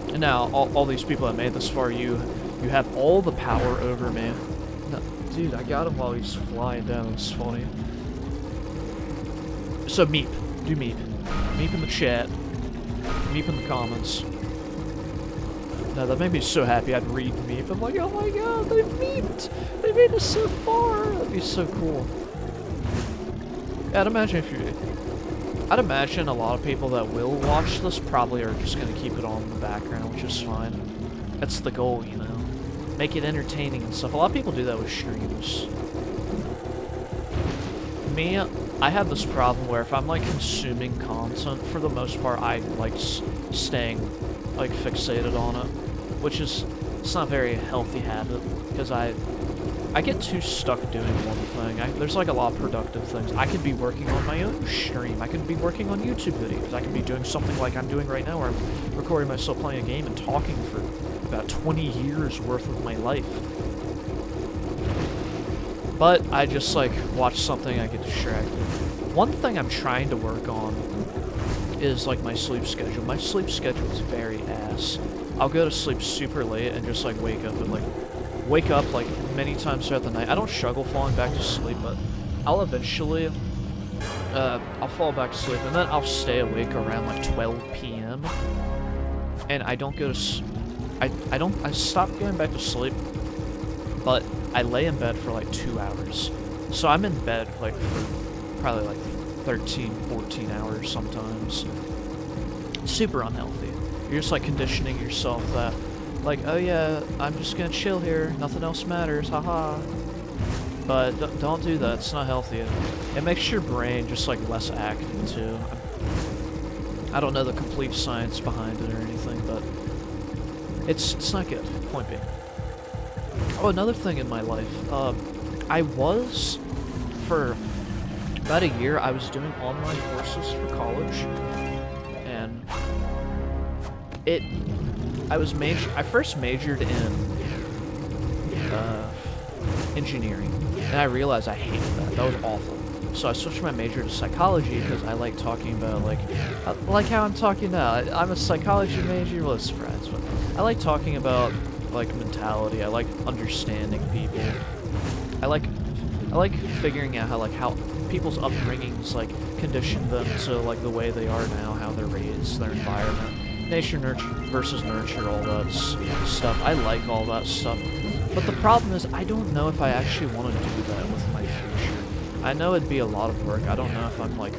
Speaker 1: And now, all these people that made this far, you have all the power over me. No, dude, I got him while he's flying down, it's funny. So MEEP. Do MEEP. MEEP in the chat. MEEP in the comments. No, that made me so happy I'd read MEEP. I'm like, oh my god, they MEEPed! They made it so far! That'd be so cool. Yeah, I'd imagine a lot of people that will watch this probably are just gonna keep it on in the background, which is fine. That's the goal, you know? Make it entertaining and stuff. A lot of people do that with streams. Me, I have this problem where if I'm like consuming content, for the most part, I like staying like fixated on it, which is, it's not a very healthy habit, because I get too stuck doing one thing. There's like a lot of productive things. I could be working on my own stream. I could be working on YouTube videos. I could be doing something like I'm doing right now, where I'm recording myself playing a game and talking for about 20 years worth of my life. But I just like watch something, I get distracted. One thing I'm trying to work on is like my sleep schedule. My sleep schedule is very ass. I'll go to sleep super late and just like wake up like many times throughout the night. I don't struggle falling back to sleep, but I'll eventually, I'll fall back asleep, and then I'll stay awake around like 12 p.m. And I don't go to, I stop going back to sleep, but I lay in bed for like 2 hours. So I'm in bed like for probably like 13, 14 hours sometimes. Super unhealthy. You're just like conditioning yourself that, like, oh yeah, I'm just gonna chill here, nothing else matters, haha. But don't do that, it's not healthy. It makes your brain just like less active too. I don't know the complete science behind it or anything, but it's not good, point being. Oh, another thing in my life, I was, for about a year, I was doing online courses for college, and I first majored in engineering, and I realized I hated that. That was awful. So I switched my major to psychology because I like talking about, like how I'm talking now. I'm a psychology major, well, it's friends, but I like talking about, like, mentality. I like understanding people. I like figuring out how people's upbringings, like, condition them to, like, the way they are now, how they're raised, their environment. Nature, nurture versus nurture, all that stuff. I like all that stuff. But the problem is, I don't know if I actually want to do that with my future. I know it'd be a lot of work. I don't know if I'm, like,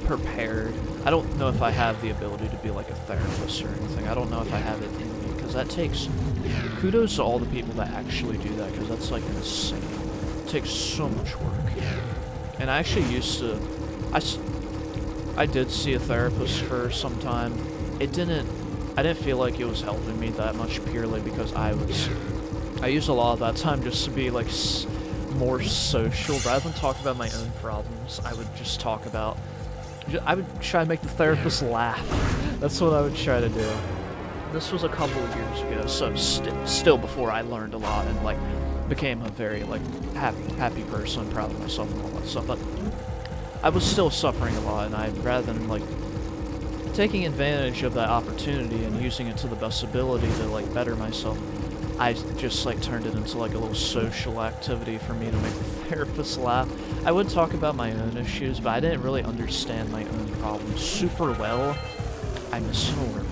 Speaker 1: prepared. I don't know if I have the ability to be, like, a therapist or anything. I don't know if I have it in me, because that takes... Kudos to all the people that actually do that, because that's, like, insane. It takes so much work. And I actually used to... I did see a therapist for some time. I didn't feel like it was helping me that much, purely because I used a lot of that time just to be, like, more social. Rather than talk about my own problems, I would just talk about... I would try to make the therapist laugh. That's what I would try to do. This was a couple of years ago, so still before I learned a lot and, like, became a very, like, happy person, proud of myself and all that stuff. But I was still suffering a lot, and rather than, like, taking advantage of that opportunity and using it to the best ability to, like, better myself, I just, like, turned it into, like, a little social activity for me to make the therapist laugh. I would talk about my own issues, but I didn't really understand my own problems super well. I miss a word.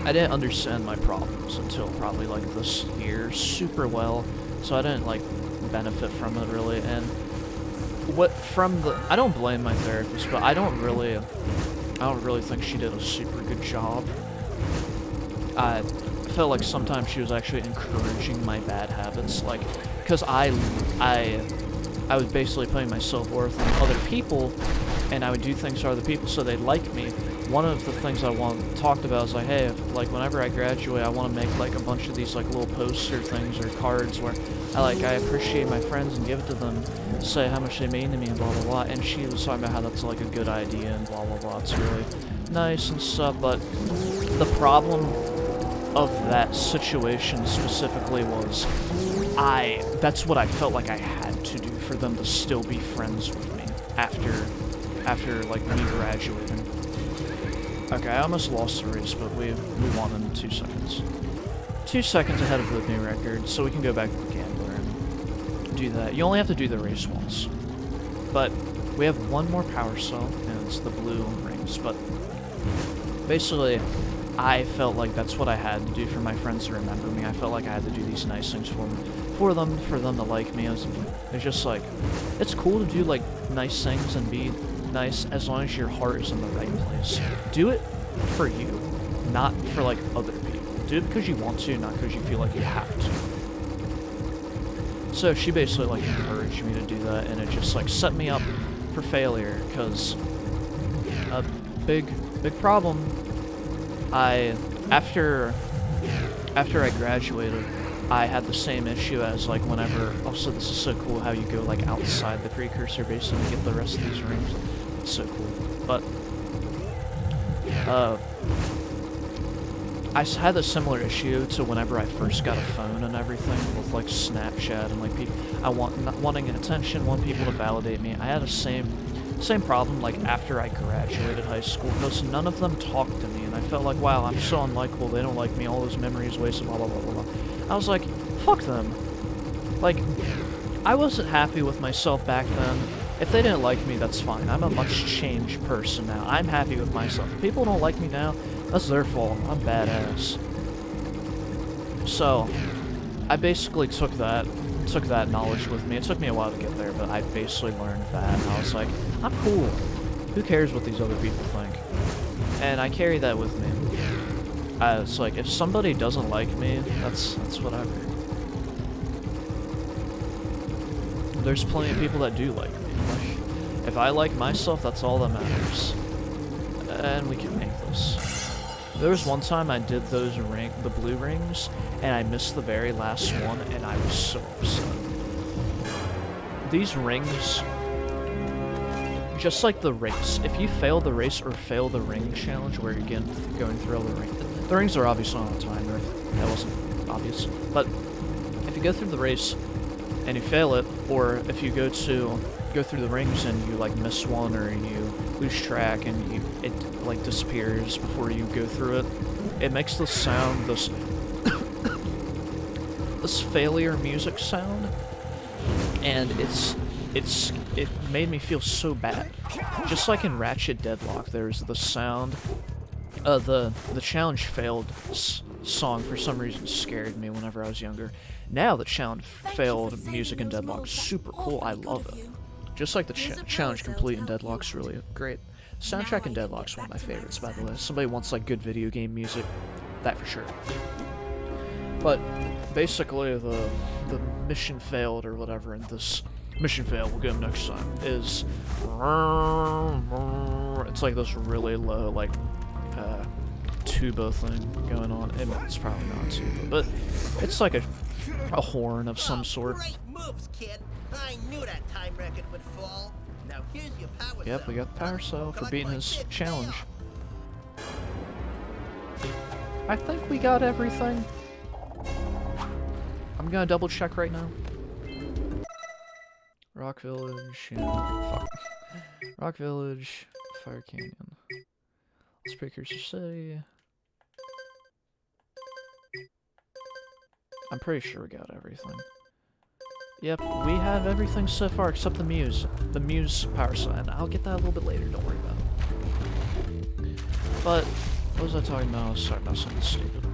Speaker 1: I didn't understand my problems until probably, like, this year super well, so I didn't, like, benefit from it really. And I don't blame my therapist, but I don't really think she did a super good job. I felt like sometimes she was actually encouraging my bad habits, like, because I was basically putting my self-worth on other people, and I would do things for other people so they'd like me. One of the things I talked about is, like, hey, like, whenever I graduate, I want to make, like, a bunch of these, like, little poster things or cards where I appreciate my friends and give it to them, say how much they mean to me and blah blah blah. And she was talking about how that's, like, a good idea and blah blah blah. It's really nice and stuff, but the problem of that situation specifically was that's what I felt like I had to do for them to still be friends with me after like me graduating. Okay, I almost lost the race, but we won in 2 seconds. 2 seconds ahead of the new record, so we can go back to the gambler and do that. You only have to do the race once. But we have one more power cell, and it's the blue rings, but basically I felt like that's what I had to do for my friends to remember me. I felt like I had to do these nice things for them to like me. It's just like, it's cool to do, like, nice things and be nice as long as your heart is in the right place. Do it for you, not for, like, other people. Do it because you want to, not because you feel like you have to. So she basically, like, encouraged me to do that, and it just, like, set me up for failure, because a big problem, after I graduated, I had the same issue as, like, whenever... Also, this is so cool how you go, like, outside the Precursor Basin to get the rest of these rings. It's so cool. But, I had a similar issue to whenever I first got a phone and everything, with, like, Snapchat and, like, wanting attention, wanting people to validate me. I had the same problem, like, after I graduated high school, because none of them talked to me, and I felt like, wow, I'm so unlikable, they don't like me, all those memories wasted, blah, blah, blah, blah, blah. I was like, fuck them. Like, I wasn't happy with myself back then. If they didn't like me, that's fine. I'm a much changed person now. I'm happy with myself. If people don't like me now, that's their fault. I'm badass. So, I basically took that knowledge with me. It took me a while to get there, but I basically learned that, and I was like, I'm cool. Who cares what these other people think? And I carry that with me. It's like, if somebody doesn't like me, that's whatever. There's plenty of people that do like me. If I like myself, that's all that matters. And we can make this. There was one time I did the blue rings, and I missed the very last one, and I was so upset. These rings, just like the race, if you fail the race or fail the ring challenge, where you're going through all the rings are obviously on a timer, that wasn't obvious, but if you go through the race and you fail it, or if you go through the rings and you like miss one, or you lose track and it like disappears before you go through it, it makes this sound, this failure music sound, and it made me feel so bad. Just like in Ratchet Deadlock, there's the sound, the challenge failed song for some reason scared me whenever I was younger. Now the challenge failed music in Deadlock's super cool. I love it. Just like the challenge complete in Deadlock's really great. Soundtrack in Deadlock's one of my favorites, by the way. Somebody wants like good video game music, that for sure. But basically the mission failed or whatever, and this mission failed, we'll get them next time, is it's like this really low like tuba thing going on. It's probably not a tuba, but it's like a horn of some sort.
Speaker 7: Great moves, kid. I knew that time record would fall. Now here's your power
Speaker 1: Yep,
Speaker 7: cell.
Speaker 1: we got the power cell for beating his challenge. I think we got everything. I'm gonna double check right now. Rock Village, yeah, fuck. Rock Village, Fire Canyon. Let's Precursor City. I'm pretty sure we got everything. Yep, we have everything so far except the MUSE. The MUSE power sign. I'll get that a little bit later, don't worry about it. But, what was I talking about? I was talking about something stupid.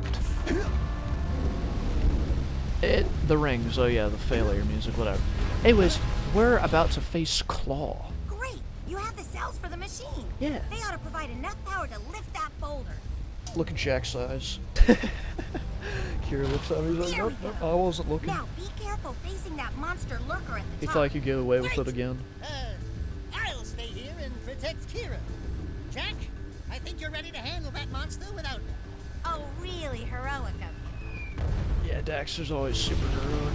Speaker 1: The rings, oh yeah, the failure music, whatever. Anyways, we're about to face Klaww.
Speaker 5: Great! You have the cells for the machine.
Speaker 1: Yeah.
Speaker 5: They ought to provide enough power to lift that boulder.
Speaker 1: Look at Jack's eyes. Kira looks at me, he's like, nope, I wasn't looking.
Speaker 5: Now, be careful facing that monster lurker at the
Speaker 1: He
Speaker 5: top.
Speaker 1: thought he could get away with it again.
Speaker 7: I'll stay here and protect Kira. Jack, I think you're ready to handle that monster without me.
Speaker 5: Oh, really heroic of you.
Speaker 1: Yeah, Daxter's always super heroic.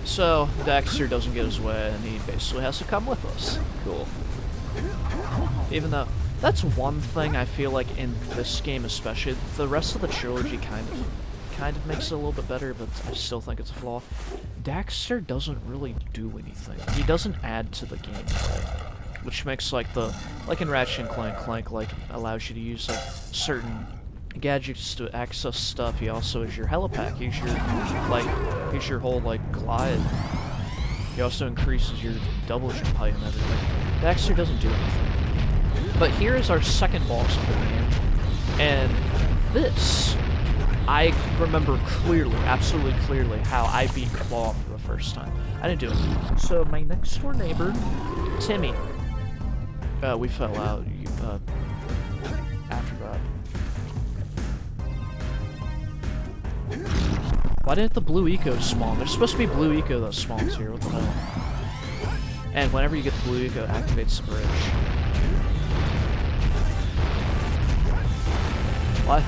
Speaker 1: So, Daxter doesn't get his way, and he basically has to come with us. Cool. Even though, that's one thing I feel like in this game especially, the rest of the trilogy kind of makes it a little bit better, but I still think it's a flaw. Daxter doesn't really do anything. He doesn't add to the gameplay, which makes like in Ratchet & Clank like allows you to use like certain gadgets to access stuff. He also is your helipack. He's your whole like glide. He also increases your double jump height and everything. Daxter doesn't do anything. But here is our second boss of the game, and this, I remember clearly, absolutely clearly, how I beat Klaww for the first time. I didn't do it. So my next door neighbor, Timmy, we fell out after that. Why didn't the blue eco spawn? There's supposed to be blue eco that spawns here, what the hell? And whenever you get the blue eco, it activates the bridge. Well,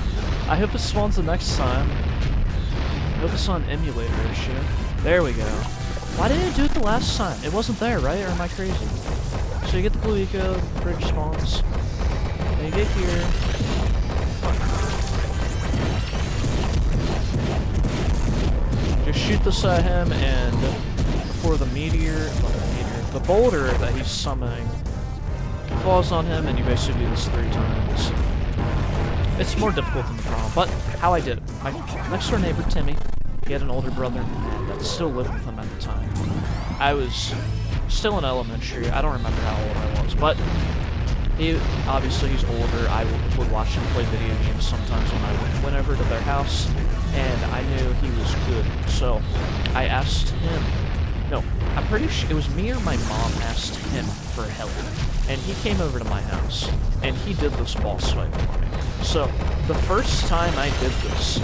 Speaker 1: I hope it spawns the next time. I hope it's on emulator or shit. There we go. Why didn't it do it the last time? It wasn't there, right? Or am I crazy? So you get the blue eco, bridge spawns. Then you get here. Just shoot this at him, and before the the boulder that he's summoning falls on him, and you basically do this 3 times. it's more difficult than the prom. But how I did it. My next door neighbor, Timmy, he had an older brother that still lived with him at the time. I was still in elementary. I don't remember how old I was, but obviously he's older. I would watch him play video games sometimes when I went over to their house, and I knew he was good. So I asked him, no, I'm pretty sure it was me or my mom asked him for help. And he came over to my house, and he did this boss fight for me. So the first time I did this,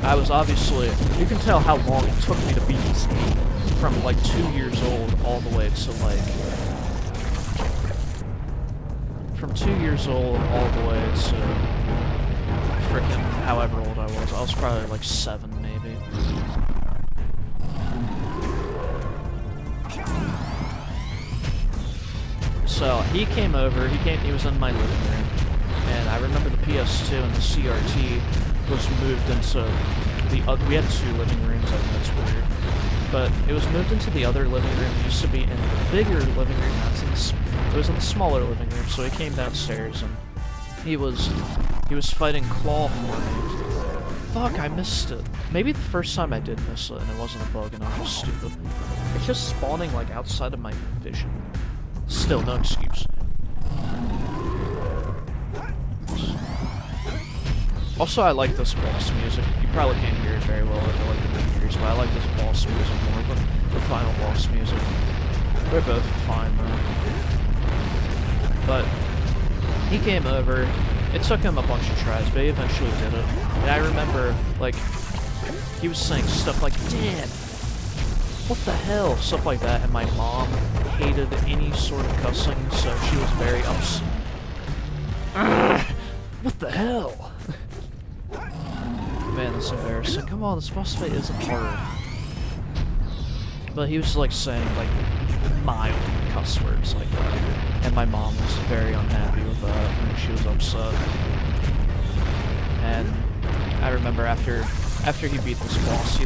Speaker 1: I was obviously, you can tell how long it took me to beat this game. From like 2 years old all the way to like, from 2 years old all the way to frickin' however old I was. I was probably like 7 maybe. So he came over, he was in my living room, and I remember the PS2 and the CRT was moved into the other, we had 2 living rooms, I know it's weird, but it was moved into the other living room. It used to be in the bigger living room, it was in the smaller living room, so he came downstairs and he was fighting Klaww for me. Fuck, I missed it. Maybe the first time I did miss it and it wasn't a bug and I was just stupid. It's just spawning like outside of my vision. Still, no excuse. Also, I like this boss music. You probably can't hear it very well over like the mid-years, but I like this boss music more than the final boss music. They're both fine though. But he came over. It took him a bunch of tries, but he eventually did it. And I remember, like, he was saying stuff like, "Dad, what the hell?" Stuff like that, and my mom hated any sort of cussing, so she was very upset. What the hell? Man, that's embarrassing. Come on, this boss fight isn't hard. But he was like saying like mild cuss words like that, and my mom was very unhappy with that, and she was upset. And I remember after he beat this boss,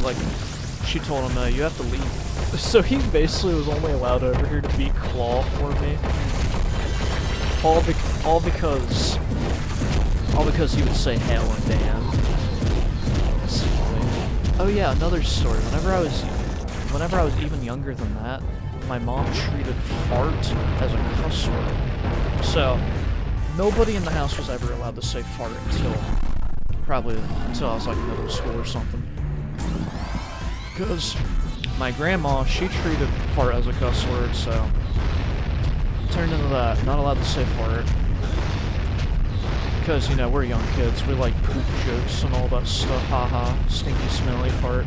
Speaker 1: she told him, "You have to leave." So he basically was only allowed over here to beat Klaww for me, all because he would say hell and damn. It's funny. Oh yeah, another story. Whenever I was even younger than that, my mom treated fart as a cuss word. So nobody in the house was ever allowed to say fart until I was like middle school or something. Because my grandma, she treated fart as a cuss word, so it turned into that. Not allowed to say fart. Because, you know, we're young kids. We like poop jokes and all that stuff. Haha. Stinky, smelly fart.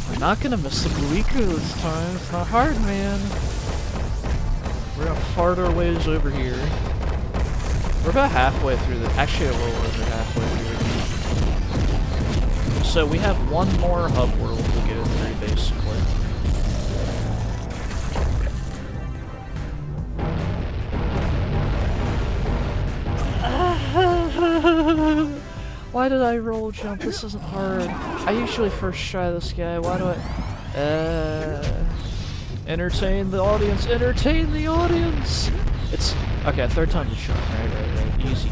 Speaker 1: We're not gonna miss the blue eco this time. It's not hard, man. We're gonna fart our ways over here. We're about halfway through this. Actually, a little over halfway through. So we have one more hub world to go through, basically. Why did I roll jump? This isn't hard. I usually first try this guy. Why do I... Entertain the audience. Entertain the audience! It's... Okay, third time's a charm. Right. Easy.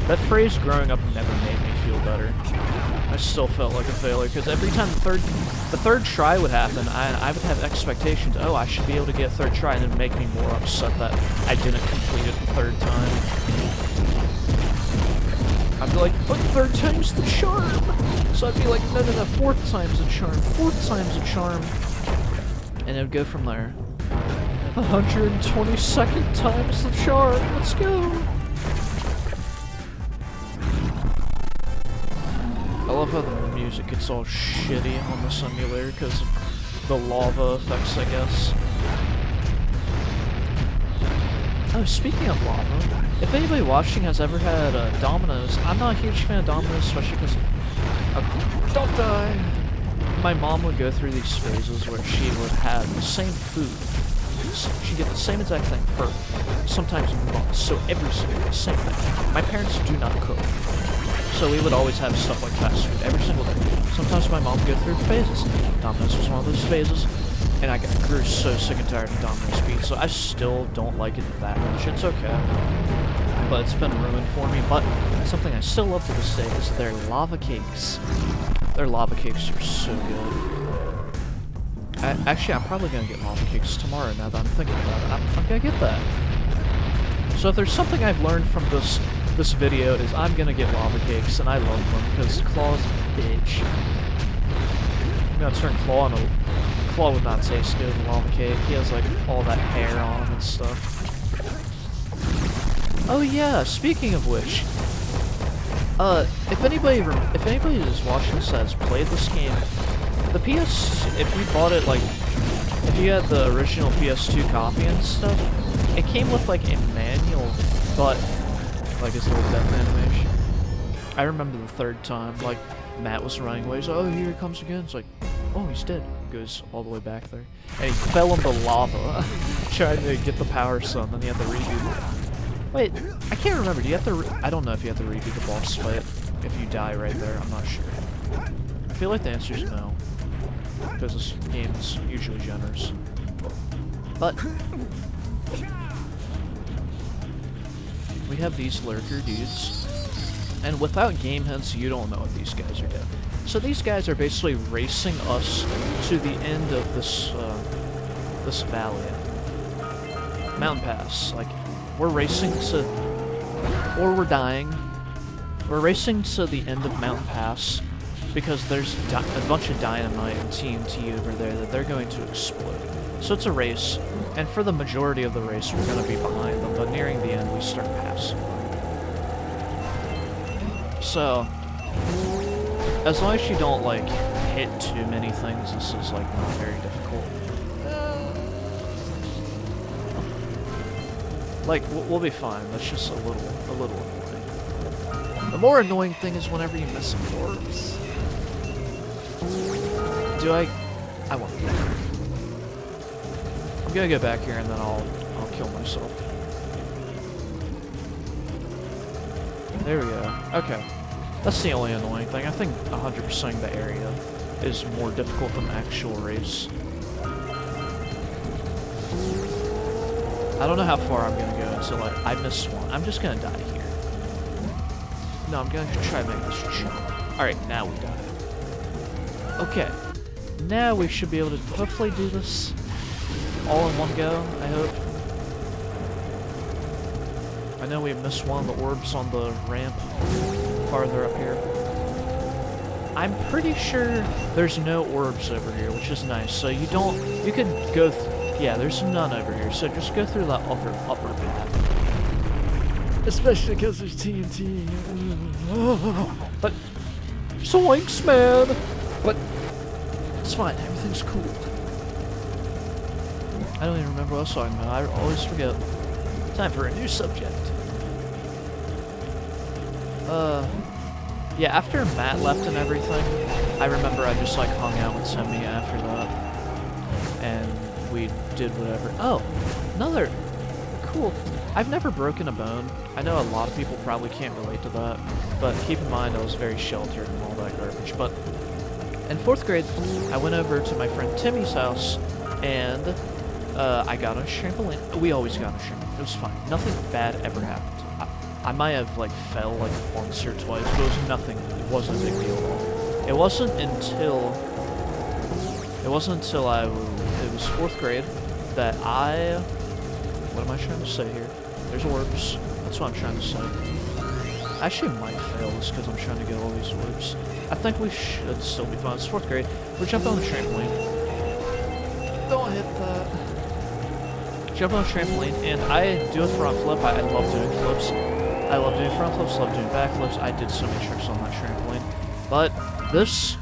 Speaker 1: That phrase growing up never made me feel better. I still felt like a failure, because every time the third try would happen, I would have expectations. Oh, I should be able to get a third try, and it would make me more upset that I didn't complete it the third time. I'd be like, but third time's the charm! So I'd be like, no, fourth time's the charm, fourth time's the charm. And it would go from there. 122nd time's the charm, let's go! I love how the music gets all shitty on the simulator because of the lava effects, I guess. Oh, speaking of lava, if anybody watching has ever had Domino's, I'm not a huge fan of Domino's, especially because don't die! My mom would go through these phases where she would have the same food. She'd get the same exact thing for sometimes months, so every single day, same thing. My parents do not cook. So we would always have stuff like fast food every single day. Sometimes my mom would go through phases. Domino's was one of those phases. And I grew so sick and tired of Domino's pizza. I still don't like it that much. It's okay. but it's been ruined for me. But something I still love to this day is their lava cakes. Their lava cakes are so good. Actually, I'm probably gonna get lava cakes tomorrow now that I'm thinking about it. I'm gonna get that. So if there's something I've learned from this video is I'm gonna get lava cakes, and I love them because Klaw's a bitch. I'm gonna turn Klaww into... Klaww would not taste good in lava cake. He has like all that hair on him and stuff. Oh yeah, speaking of which, if anybody who's watching this has played this game, if you bought it like, if you had the original PS2 copy and stuff, it came with like a manual, but like his little death animation. I remember the third time, like Matt was running away. He's like, oh, here he comes again. It's like, oh, he's dead. Goes all the way back there, and he fell into lava, trying to get the power sun. Then he had to redo. Wait, I can't remember. Do you have to? I don't know if you have to redo the boss fight if you die right there. I'm not sure. I feel like the answer is no, because this game is usually generous. But we have these lurker dudes, and without game hints, you don't know what these guys are doing. So these guys are basically racing us to the end of this this valley, mountain pass. Like, we're racing to, or we're dying. We're racing to the end of Mountain Pass because there's a bunch of dynamite and TNT over there that they're going to explode. So it's a race, and for the majority of the race, we're going to be behind them. But nearing the end, we start passing. So, as long as you don't, like, hit too many things, this is, like, not very difficult. Like, we'll be fine. That's just a little annoying. The more annoying thing is whenever you miss orbs. I won't. I'm gonna go back here and then I'll kill myself. There we go. Okay. That's the only annoying thing. I think 100% the area is more difficult than the actual race. I don't know how far I'm gonna go until I miss one. I'm just gonna die here. No, I'm gonna try to make this jump. Alright, now we died. Okay. Now we should be able to hopefully do this all in one go, I hope. I know we missed one of the orbs on the ramp farther up here. I'm pretty sure there's no orbs over here, which is nice. So you can go, yeah, there's none over here. So just go through that upper path. Especially because there's TNT. But, zoinks, man! But, it's fine, everything's cool. I don't even remember what I was talking about. I always forget. Time for a new subject. Yeah, after Matt left and everything, I remember I just, like, hung out with Timmy after that. And we did whatever. Oh, another cool. I've never broken a bone. I know a lot of people probably can't relate to that, but keep in mind I was very sheltered and all that garbage. But in 4th grade, I went over to my friend Timmy's house, and I got on a trampoline. We always got on a trampoline. It was fine. Nothing bad ever happened. I might have, like, fell, like, once or twice, but it was nothing. It wasn't a big deal at all. It wasn't until it was 4th grade that what am I trying to say here? There's orbs. That's what I'm trying to say. I actually might fail this because I'm trying to get all these orbs. I think we should still be fine. It's 4th grade. We're jumping on the trampoline. Don't hit that. Jump on a trampoline, and I do a front flip. I love doing flips. I love doing front flips, love doing back flips. I did so many tricks on that trampoline. But this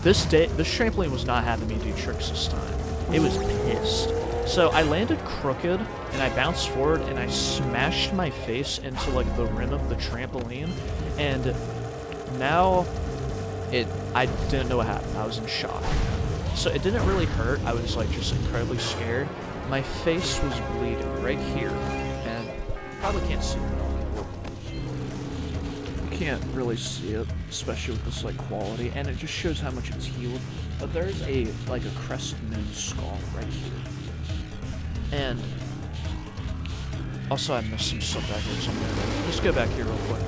Speaker 1: trampoline was not having me do tricks this time. It was pissed. So I landed crooked, and I bounced forward, and I smashed my face into, like, the rim of the trampoline. And now, I didn't know what happened. I was in shock. So it didn't really hurt. I was, like, just incredibly scared. My face was bleeding right here, and probably can't see it at all. You can't really see it, especially with this, like, quality, and it just shows how much it's healed. But there's a crescent moon skull right here. And Also, I missed some stuff back here somewhere. Just go back here real quick.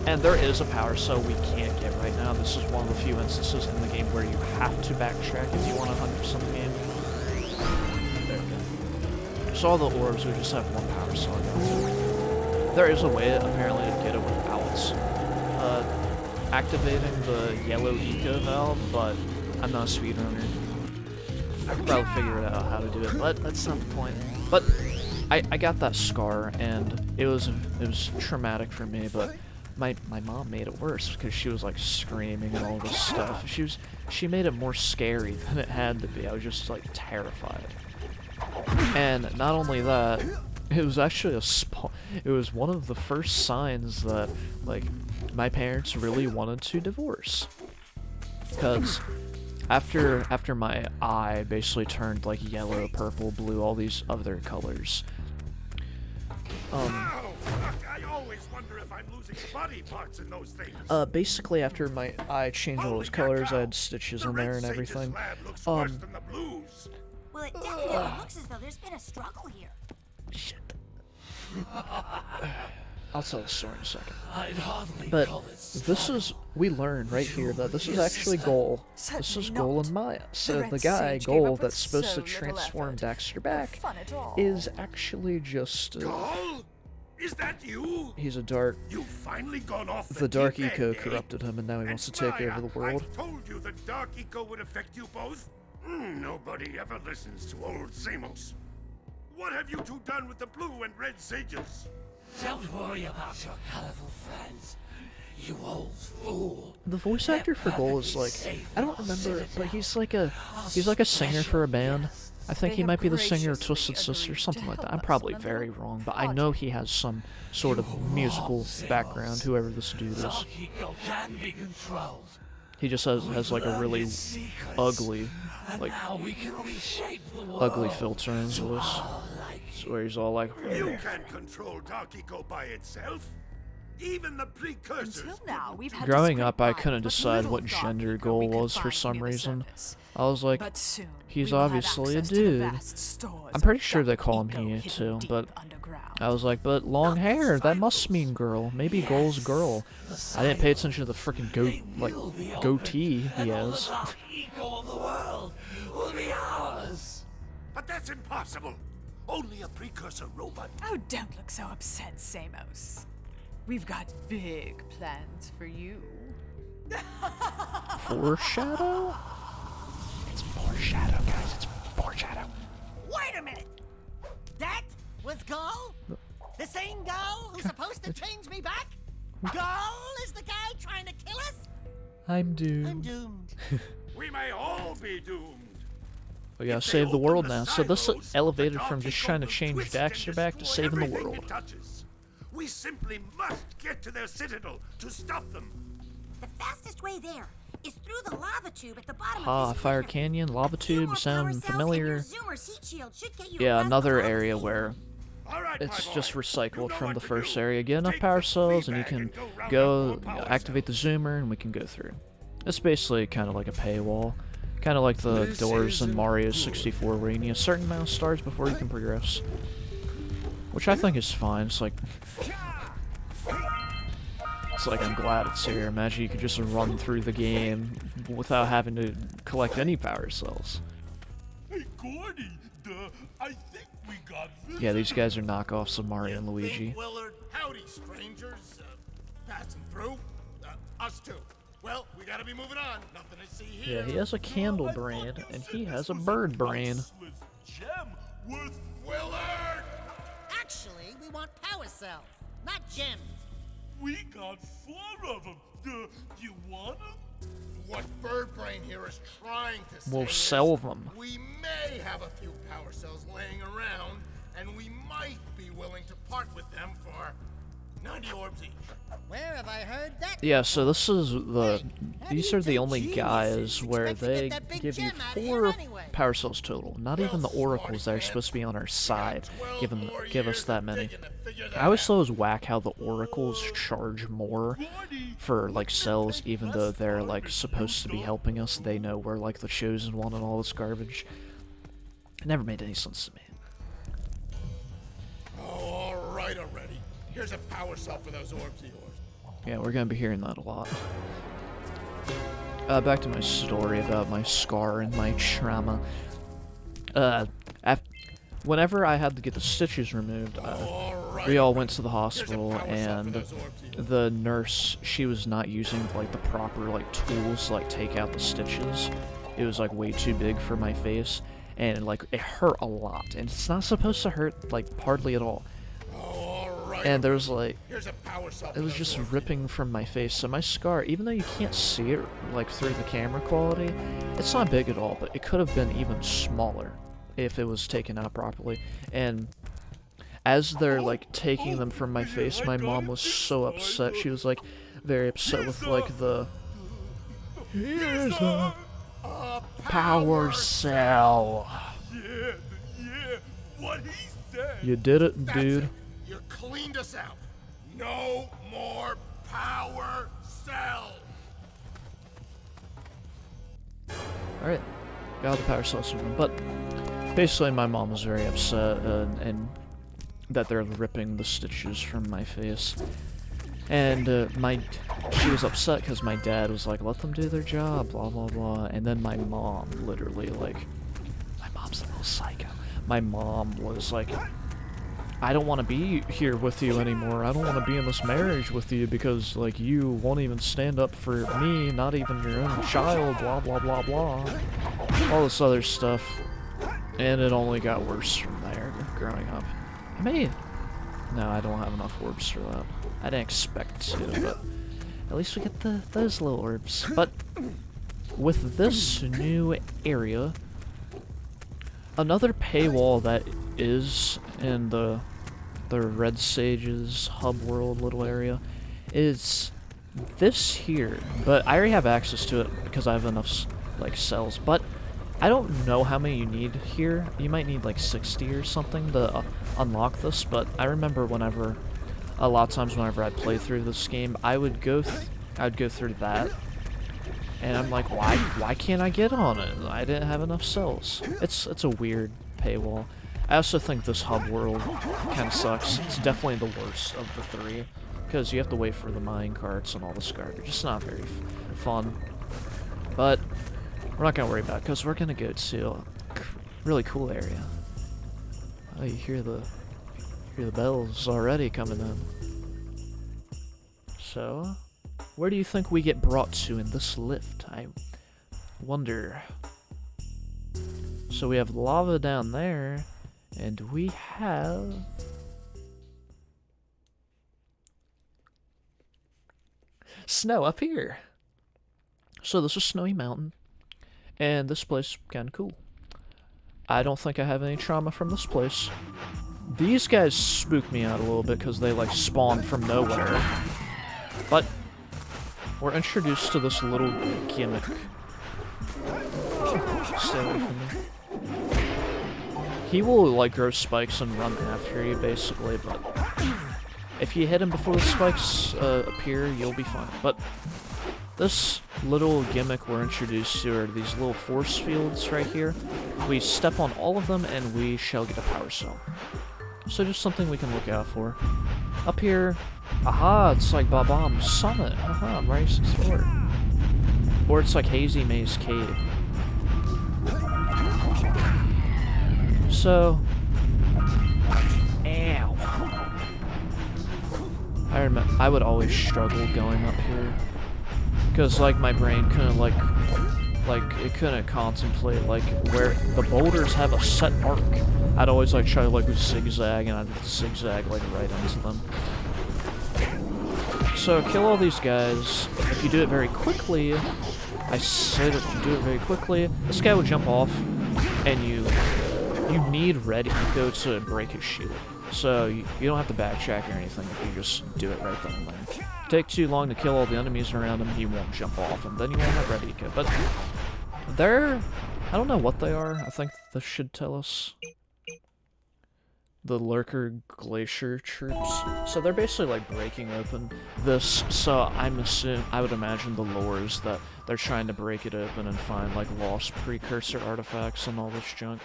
Speaker 1: And there is a power cell we can't get right now. This is one of the few instances in the game where you have to backtrack if you want 100% the game. There we go. So all the orbs, we just have one power cell now. There is a way, apparently, to get it without activating the yellow eco valve, but I'm not a speedrunner. I could probably figure it out how to do it, but that's not the point. But I got that scar, and it was traumatic for me, but my mom made it worse because she was like screaming and all this stuff. She made it more scary than it had to be. I was just like terrified. And not only that, it was actually it was one of the first signs that like my parents really wanted to divorce. Because after my eye basically turned like yellow, purple, blue, all these other colors.
Speaker 8: I always wonder if I'm losing body parts in those things.
Speaker 1: Basically after my eye changed all those colors, I had stitches in there and everything.
Speaker 5: Well, it definitely looks as though there's been a struggle here.
Speaker 1: Shit. I'll tell the story in a second.
Speaker 10: I'd
Speaker 1: But this is, we learn right here that this is actually Goal. This is Goal and Maia. So the guy, Goal, that's supposed to transform Daxter back, is actually just...
Speaker 8: Goal? Is that you?
Speaker 1: He's a dark...
Speaker 8: You've finally gone off
Speaker 1: the dark
Speaker 8: deep
Speaker 1: eco
Speaker 8: end, eh?
Speaker 1: corrupted him, and now he wants to take
Speaker 8: Maia,
Speaker 1: over the world.
Speaker 8: I told you the dark eco would affect you both. Nobody ever listens to old Samos. What have you two done with the blue and red sages?
Speaker 10: Don't worry about your colorful friends, you old fool.
Speaker 1: The voice actor for Goal is like, I don't remember, but he's like a singer for a band. I think he might be the singer of Twisted Sister, something like that. I'm probably very wrong, but I know he has some sort of musical background, whoever this dude is. He just has like a really ugly, like, ugly filter in his voice. Where he's all like,
Speaker 8: you can't control dark eco by itself. Even the precursors.
Speaker 5: Until now, we've had
Speaker 1: growing up, I couldn't decide what gender Goal was for some reason. I was like, he's obviously a dude. I'm pretty sure they call him he too, but I was like, but long hair, that must mean girl. Maybe Goal's girl. I didn't pay attention to the freaking goatee he has.
Speaker 8: But that's impossible. Only a precursor robot.
Speaker 11: Oh, don't look so upset, Samos. We've got big plans for you.
Speaker 1: Foreshadow?
Speaker 10: It's foreshadow, guys. It's foreshadow.
Speaker 7: Wait a minute! That was Gull? The same Gull who's supposed to change me back? Gull is the guy trying to kill us?
Speaker 1: I'm doomed.
Speaker 7: I'm doomed.
Speaker 8: We may all be doomed.
Speaker 1: We gotta save the world now. So this elevated from just trying to change Daxter back to saving the world.
Speaker 8: We simply must get to their Citadel to stop them.
Speaker 5: The fastest way there is through the lava tube at the bottom of this
Speaker 1: Fire
Speaker 5: crater.
Speaker 1: Canyon, lava tube, sound familiar.
Speaker 5: Yeah,
Speaker 1: Yeah, another area where it's just recycled from the first area. Get enough power cells and you can go activate the zoomer and we can go through. It's basically kind of like a paywall. Kind of like the doors in Mario 64 where you need a certain amount of stars before you can progress. Which I think is fine. It's like I'm glad it's here. Imagine you could just run through the game without having to collect any power cells.
Speaker 8: Hey, Gordy, I think we got
Speaker 1: Yeah, these guys are knockoffs of Mario and Luigi.
Speaker 2: Willard, howdy, strangers. Passing through. Us too. Well, we gotta be moving on. Nothing to see here.
Speaker 1: Yeah, he has a candle brain, and he has a bird brain.
Speaker 2: Willard!
Speaker 7: Actually, we want power cells, not gems.
Speaker 8: We got 4 of them. You want them?
Speaker 2: What Bird Brain here is trying to say
Speaker 1: We'll
Speaker 2: is
Speaker 1: sell them.
Speaker 2: we may have a few power cells laying around, and we might be willing to part with them for 90 orbs each.
Speaker 7: Where have I heard that?
Speaker 1: Yeah, so this is these are the only guys where they give you 4 power cells total. Not even the oracles that are supposed to be on our side give us that many. I always thought it was whack how the oracles charge more for like cells, even though they're like supposed to be helping us. They know we're like the chosen one and all this garbage. It never made any sense to me.
Speaker 2: All right already. Here's a power cell for those orbs of yours.
Speaker 1: Yeah, we're gonna be hearing that a lot. Back to my story about my scar and my trauma. Whenever I had to get the stitches removed, we all went to the hospital, and the nurse, she was not using like the proper like tools to like take out the stitches. It was like way too big for my face, and like it hurt a lot, and it's not supposed to hurt like hardly at all. And there was like, it was just ripping from my face. So my scar, even though you can't see it like through the camera quality, it's not big at all, but it could have been even smaller if it was taken out properly. And as they're like taking them from my face, my mom was so upset. She was like very upset with like the, here's the power cell.
Speaker 2: Yeah, what he said.
Speaker 1: You did it, dude.
Speaker 2: You cleaned us out. No more power cell.
Speaker 1: Alright, got the power cell soon. But basically my mom was very upset and that they're ripping the stitches from my face. And she was upset because my dad was like, let them do their job, blah blah blah. And then my mom literally like, my mom's a little psycho. My mom was like, I don't want to be here with you anymore. I don't want to be in this marriage with you because, like, you won't even stand up for me, not even your own child, blah, blah, blah, blah. All this other stuff. And it only got worse from there, growing up. No, I don't have enough orbs for that. I didn't expect to, but at least we get those little orbs. But with this new area, another paywall that is in the Red Sage's hub world little area is this here, but I already have access to it because I have enough like cells, but I don't know how many you need here. You might need like 60 or something to unlock this, but I remember a lot of times whenever I'd play through this game, I would go through that, and I'm like, why can't I get on it? I didn't have enough cells. It's a weird paywall. I also think this hub world kind of sucks. It's definitely the worst of the three, because you have to wait for the mine carts and all this garbage. It's not very fun, but we're not going to worry about it, because we're going to go to a really cool area. Oh, you hear the bells already coming in. So, where do you think we get brought to in this lift? I wonder. So we have lava down there, and we have snow up here. So this is Snowy Mountain, and this place is kind of cool. I don't think I have any trauma from this place. These guys spook me out a little bit because they like spawn from nowhere. But we're introduced to this little gimmick. Stay away from me. He will like grow spikes and run after you basically, but if you hit him before the spikes appear, you'll be fine. But this little gimmick we're introduced to are these little force fields right here. We step on all of them and we shall get a power cell. So just something we can look out for. Up here, aha, it's like Bob-omb's Summit. Aha, Maria 64. Or it's like Hazy Maze Cave. So, ow. I would always struggle going up here. Because, like, my brain couldn't, like, it couldn't contemplate, like, where the boulders have a set arc. I'd always, like, try to, like, zigzag, and I'd zigzag, like, right into them. So, kill all these guys. If you do it very quickly, I said if you do it very quickly, this guy will jump off, and you need ready to go to break his shield. So, you don't have to backtrack or anything if you just do it right then and there. Take too long to kill all the enemies around him, he won't jump off, and then you won't have ready to go. But they're... I don't know what they are. I think this should tell us. The Lurker Glacier troops. So they're basically like breaking open this, so I would imagine the lore is that they're trying to break it open and find like lost precursor artifacts and all this junk.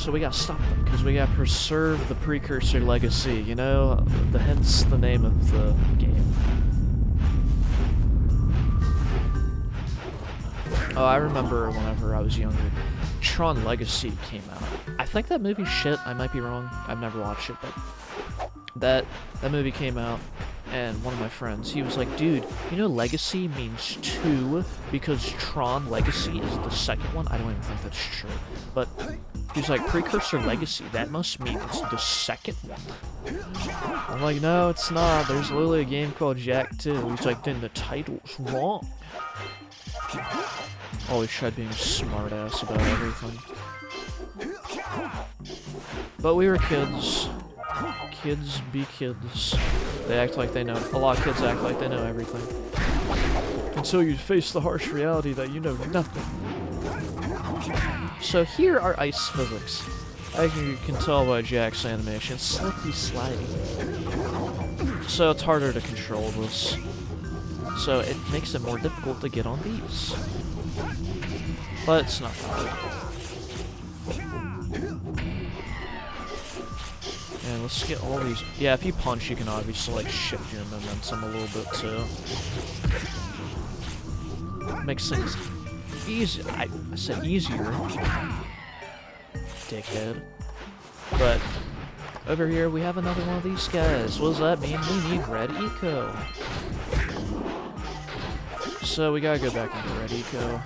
Speaker 1: So we gotta stop them, because we gotta preserve the Precursor legacy, you know? Hence the name of the game. Oh, I remember whenever I was younger, Tron Legacy came out. I think that movie's shit, I might be wrong. I've never watched it, but that movie came out, and one of my friends, he was like, dude, you know Legacy means 2 because Tron Legacy is the second one? I don't even think that's true. But he's like, Precursor Legacy, that must mean it's the second one. I'm like, no, it's not. There's literally a game called Jak 2. He's like, then the title's wrong. Always tried being a smartass about everything. But we were kids. Kids be kids. They act like they know. A lot of kids act like they know everything. Until you face the harsh reality that you know nothing. So here are ice physics. As you can tell by Jak's animation, slippy sliding. So it's harder to control this. So it makes it more difficult to get on these. But it's not hard. And let's get all these. Yeah, if you punch, you can obviously like shift your momentum a little bit too. Makes things easy. I said easier. Dickhead. But over here we have another one of these guys. What does that mean? We need red eco. So we gotta go back into red eco.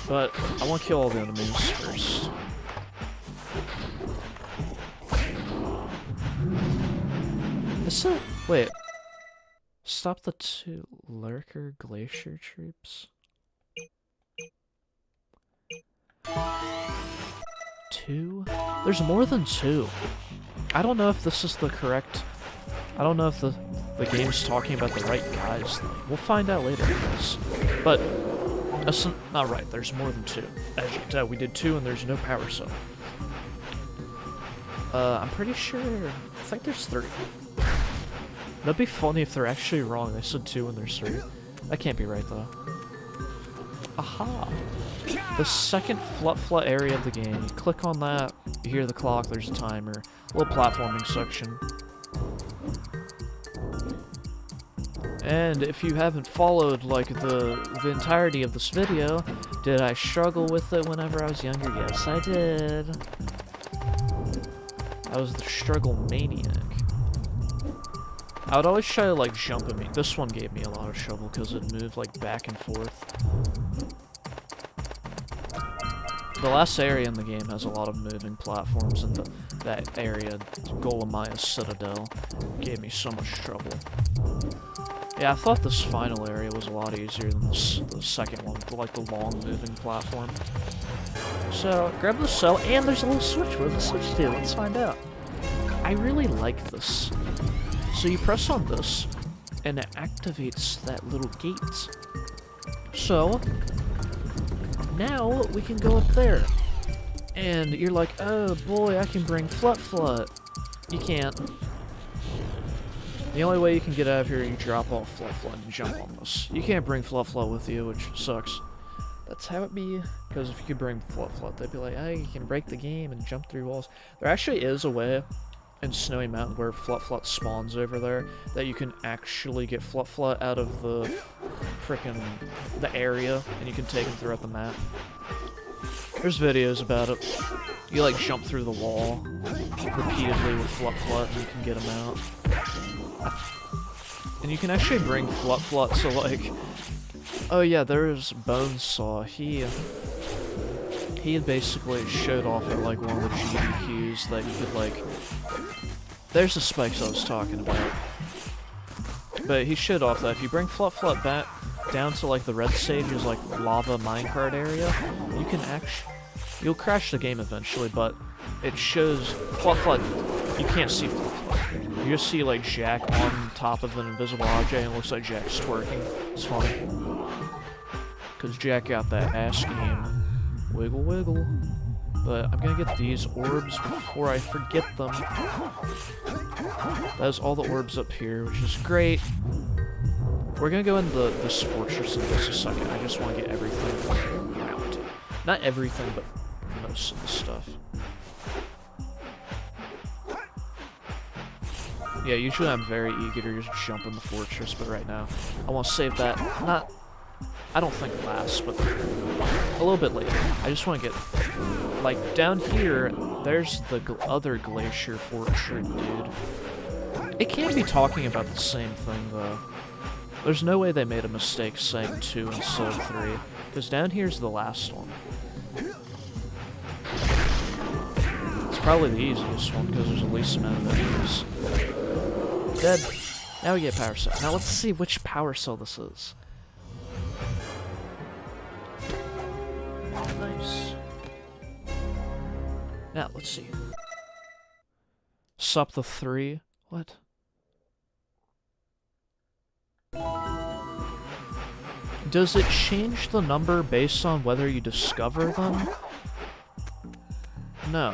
Speaker 1: But I want to kill all the enemies first. Wait. Stop the 2 lurker glacier troops. 2? There's more than 2. I don't know if this is the correct. I don't know if the game's talking about the right guys. We'll find out later, guys. But that's not right. There's more than 2. As you can tell, we did 2 and there's no power cell. I'm pretty sure. I think there's 3. That'd be funny if they're actually wrong. They said 2 and there's 3. That can't be right though. Aha! The second flut area of the game. You click on that, you hear the clock, there's a timer. Little platforming section. And if you haven't followed like the entirety of this video, did I struggle with it whenever I was younger? Yes, I did. I was the struggle maniac. I would always try to like jump at me. This one gave me a lot of trouble because it moved like back and forth. The last area in the game has a lot of moving platforms, and that area, Maia's Citadel, gave me so much trouble. Yeah, I thought this final area was a lot easier than the second one, like the long moving platform. So, grab the cell, and there's a little switch. Where's the switch to? Let's find out. I really like this. So you press on this, and it activates that little gate. So, now we can go up there. And you're like, oh boy, I can bring Flut. You can't. The only way you can get out of here, you drop off Flut and jump on this. You can't bring Flut with you, which sucks. That's how it be. Because if you could bring Flut, they'd be like, hey, you can break the game and jump through walls. There actually is a way in Snowy Mountain where Flut spawns over there that you can actually get Flut out of the the area, and you can take them throughout the map. There's videos about it. You like jump through the wall repeatedly with Flut and you can get them out. And you can actually bring Flut to like, oh yeah, there's Bonesaw. He basically showed off at like one of the GDQs that you could like, there's the spikes I was talking about. But he showed off that if you bring Flut back down to like the red stages, like lava minecart area, you can you'll crash the game eventually, but it shows Flut, you can't see Flut. You just see like Jak on top of an invisible object and it looks like Jak's twerking. It's funny. Cause Jak got that ass game. Wiggle wiggle. But I'm gonna get these orbs before I forget them. That's all the orbs up here, which is great. We're gonna go into this fortress in just a second. I just want to get everything around. Not everything, but most of the stuff. Yeah, usually I'm very eager to just jump in the fortress, but right now I want to save that. Not, I don't think last, but a little bit later. I just want to get, like, down here, there's the other glacier fortress, dude. It can't be talking about the same thing, though. There's no way they made a mistake saying 2 instead of 3, because down here's the last one. It's probably the easiest one, because there's the least amount of enemies. Dead. Now we get power cell. Now let's see which power cell this is. Nice. Now, let's see. Sup the 3. What? Does it change the number based on whether you discover them? No.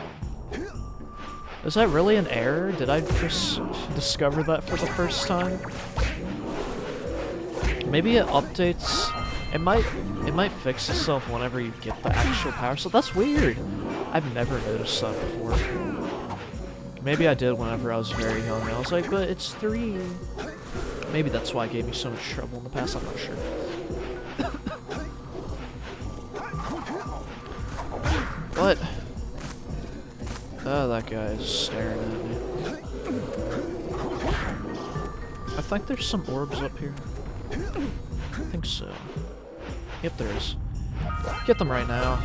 Speaker 1: Is that really an error? Did I just discover that for the first time? Maybe it updates. It might fix itself whenever you get the actual power cell. That's weird. I've never noticed that before. Maybe I did whenever I was very young. I was like, but it's 3. Maybe that's why it gave me so much trouble in the past. I'm not sure. What? Oh, that guy is staring at me. I think there's some orbs up here. I think so. Yep, there is. Get them right now.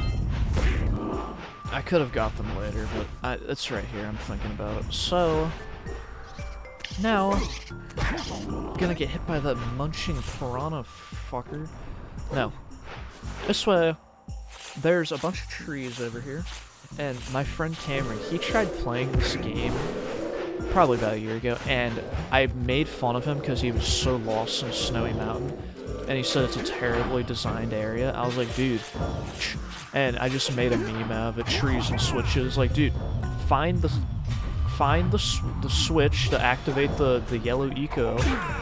Speaker 1: I could have got them later, but it's right here. I'm thinking about it. So, now, I'm gonna get hit by that munching piranha fucker. No. This way, there's a bunch of trees over here. And my friend Cameron, he tried playing this game probably about a year ago, and I made fun of him because he was so lost in Snowy Mountain, and he said it's a terribly designed area. I was like, dude, and I just made a meme out of it, trees and switches. Like, dude, find the switch to activate the yellow eco,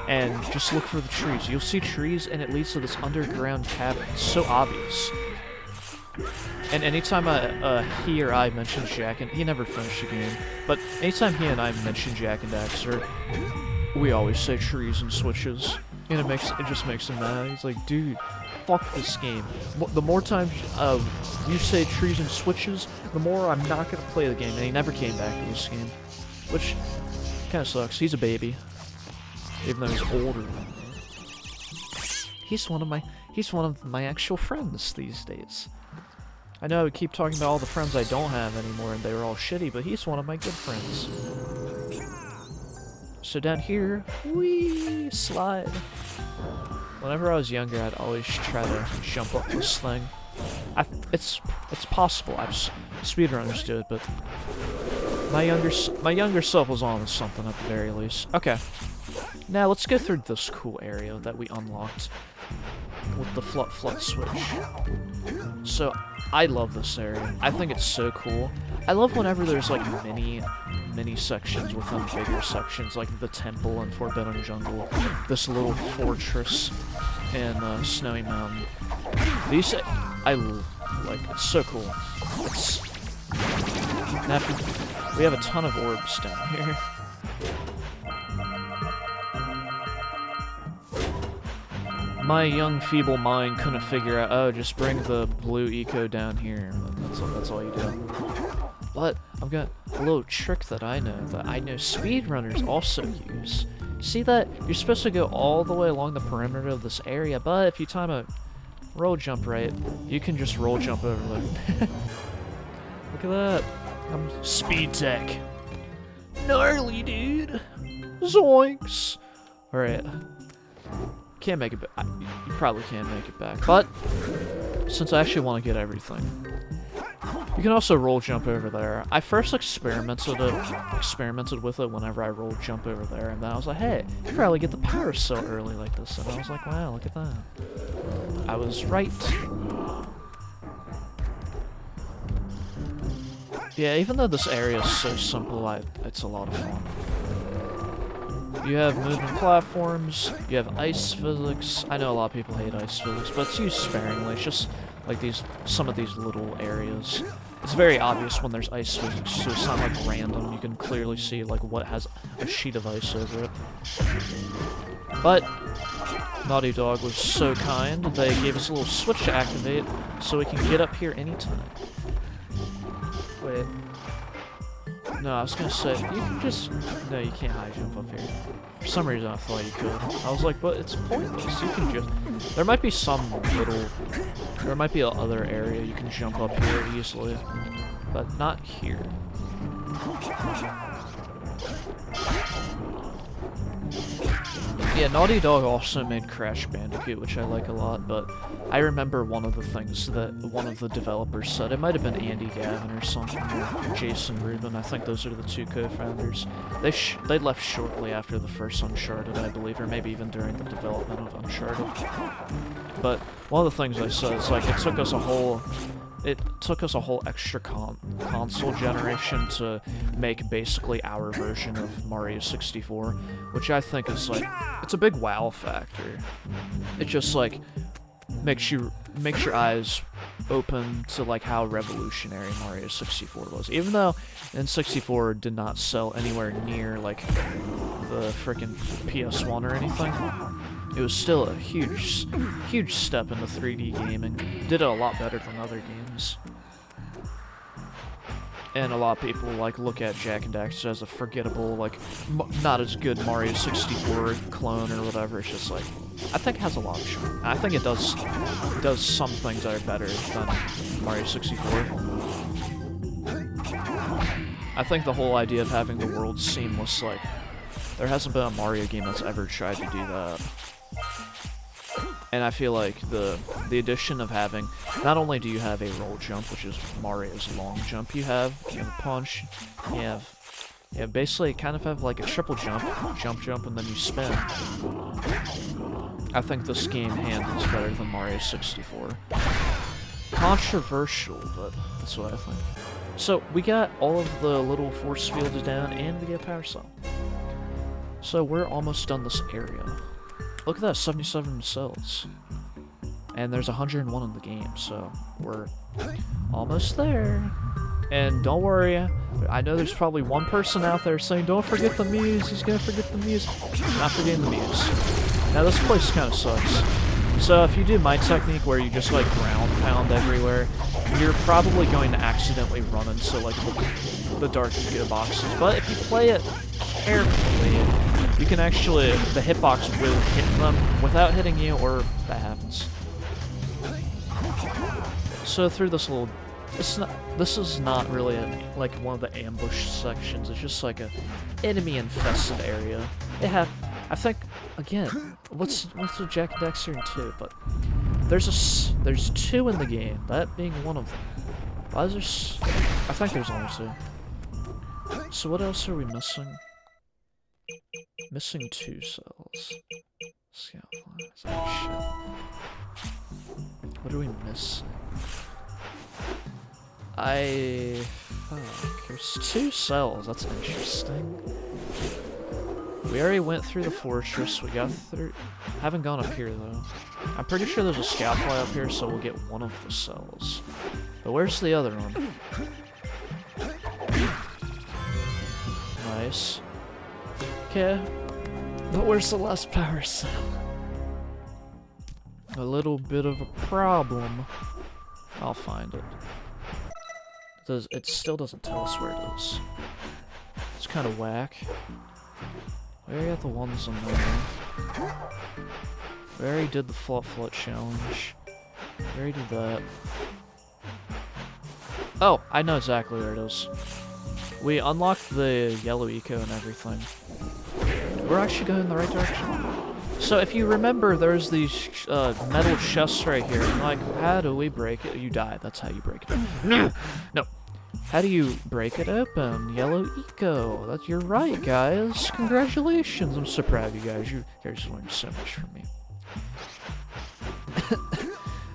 Speaker 1: and just look for the trees. You'll see trees, and it leads to this underground cabin. It's so obvious. And anytime he or I mention Jack, and he never finished the game, but anytime he and I mention Jak and Daxter, we always say trees and switches, and it just makes him mad. He's like, dude, fuck this game. The more times you say trees and switches, the more I'm not gonna play the game. And he never came back to this game, which kind of sucks. He's a baby, even though he's older than me. He's one of my actual friends these days. I know I would keep talking about all the friends I don't have anymore and they were all shitty, but he's one of my good friends. So down here, wee, slide. Whenever I was younger, I'd always try to jump up this thing. It's possible. I've speedrunners do it, but my younger self was on to something at the very least. Okay, now let's go through this cool area that we unlocked with the flut switch. So I love this area. I think it's so cool. I love whenever there's like mini sections within bigger sections, like the temple and Forbidden Jungle, this little fortress in Snowy Mountain. These I like. It's so cool. We have a ton of orbs down here. My young feeble mind couldn't figure out, oh, just bring the blue eco down here. That's all you do. But I've got a little trick that I know speedrunners also use. See that? You're supposed to go all the way along the perimeter of this area, but if you time a roll jump right, you can just roll jump over there. Look at that. I'm speed tech. Gnarly, dude. Zoinks. Alright. Can't make it back. You probably can't make it back. But since I actually want to get everything, you can also roll jump over there. I first experimented with it whenever I rolled jump over there, and then I was like, hey, you can probably get the power cell early like this. And I was like, wow, look at that. I was right. Yeah, even though this area is so simple, it's a lot of fun. You have moving platforms, you have ice physics. I know a lot of people hate ice physics, but it's used sparingly. It's just like some of these little areas. it's very obvious when there's ice physics, so it's not like random. You can clearly see like what has a sheet of ice over it. But Naughty Dog was so kind, they gave us a little switch to activate, so we can get up here anytime. Wait. No, I was gonna say, you can just... No, you can't high jump up here. For some reason I thought you could. I was like, but it's pointless, you can just... There might be some little... There might be another area you can jump up here easily, but not here. Yeah, Naughty Dog also made Crash Bandicoot, which I like a lot, but I remember one of the things that one of the developers said. It might have been Andy Gavin or something, or Jason Rubin. I think those are the two co-founders. They left shortly after the first Uncharted, I believe, or maybe even during the development of Uncharted. But one of the things I said is, like, it took us a whole extra console generation to make basically our version of Mario 64, which I think is like, it's a big wow factor. It just like makes your eyes open to like how revolutionary Mario 64 was. Even though N64 did not sell anywhere near like the frickin' PS1 or anything, it was still a huge step into 3D gaming. Did it a lot better than other games. And a lot of people like look at Jak and Daxter as a forgettable, like not as good Mario 64 clone or whatever. It's just like, I think it has a lot of charm. I think it does some things that are better than Mario 64. I think the whole idea of having the world seamless, like, there hasn't been a Mario game that's ever tried to do that. And I feel like the addition of having, not only do you have a roll jump, which is Mario's long jump, you have a punch, you have basically kind of have like a triple jump, and then you spin. I think this game handles better than Mario 64. Controversial, but that's what I think. So we got all of the little force fields down, and we get a power cell. So we're almost done this area. Look at that, 77 cells. And there's 101 in the game, so we're almost there. And don't worry, I know there's probably one person out there saying, don't forget the MUSE, he's gonna forget the MUSE. Not forgetting the MUSE. Now this place kind of sucks. So if you do my technique where you just like ground pound everywhere, you're probably going to accidentally run into like the dark boxes. But if you play it carefully, you can actually, the hitbox will hit them without hitting you, or that happens. So through this little, this is not really like one of the ambush sections. It's just like a enemy infested area. I think, again, what's with Jak and Daxter and 2? But there's 2 in the game, that being one of them. Why is there? I think there's only 2. So what else are we missing? Missing 2 cells. Scout lines. Oh shit. What are we missing? Fuck. There's 2 cells. That's interesting. We already went through the fortress. We got through. Haven't gone up here though. I'm pretty sure there's a scout fly up here, so we'll get one of the cells. But where's the other one? Nice. Okay. But where's the last power cell? A little bit of a problem. I'll find it. It still doesn't tell us where it is. It's kind of whack. We already got the ones in there. We already did the Flut challenge. We already did that. Oh, I know exactly where it is. We unlocked the yellow eco and everything. We're actually going in the right direction. So if you remember, there's these metal chests right here. And like, how do we break it? You die. That's how you break it. No. How do you break it open? Yellow eco. You're right, guys. Congratulations. I'm so proud of you guys. You guys learned so much from me.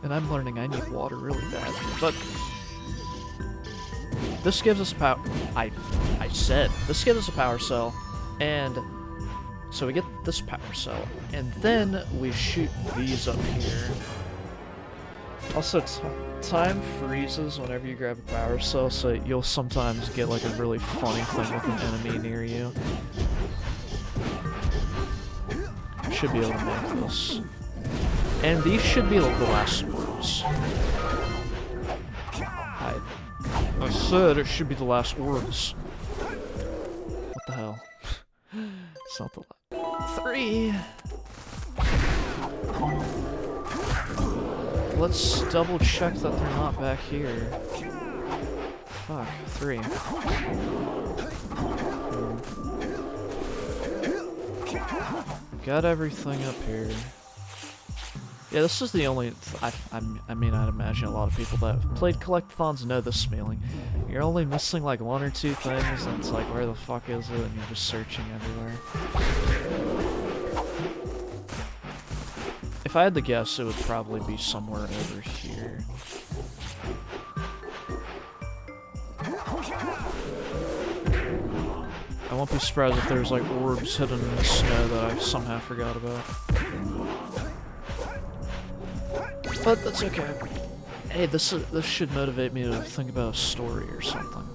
Speaker 1: And I'm learning I need water really bad. But this gives us power. I said this gives us a power cell, and so we get this power cell, and then we shoot these up here. Also, time freezes whenever you grab a power cell, so you'll sometimes get like a really funny thing with an enemy near you. Should be able to make this. And these should be like the last orbs. I said it should be the last orbs. What the hell? It's not the last. 3! Let's double check that they're not back here. Fuck, 3. Got everything up here. Yeah, this is the only... I mean, I'd imagine a lot of people that have played collectathons know this feeling. You're only missing like 1 or 2 things, and it's like, where the fuck is it? And you're just searching everywhere. If I had to guess, it would probably be somewhere over here. I won't be surprised if there's like orbs hidden in the snow that I somehow forgot about. But that's okay. Hey, this should motivate me to think about a story or something.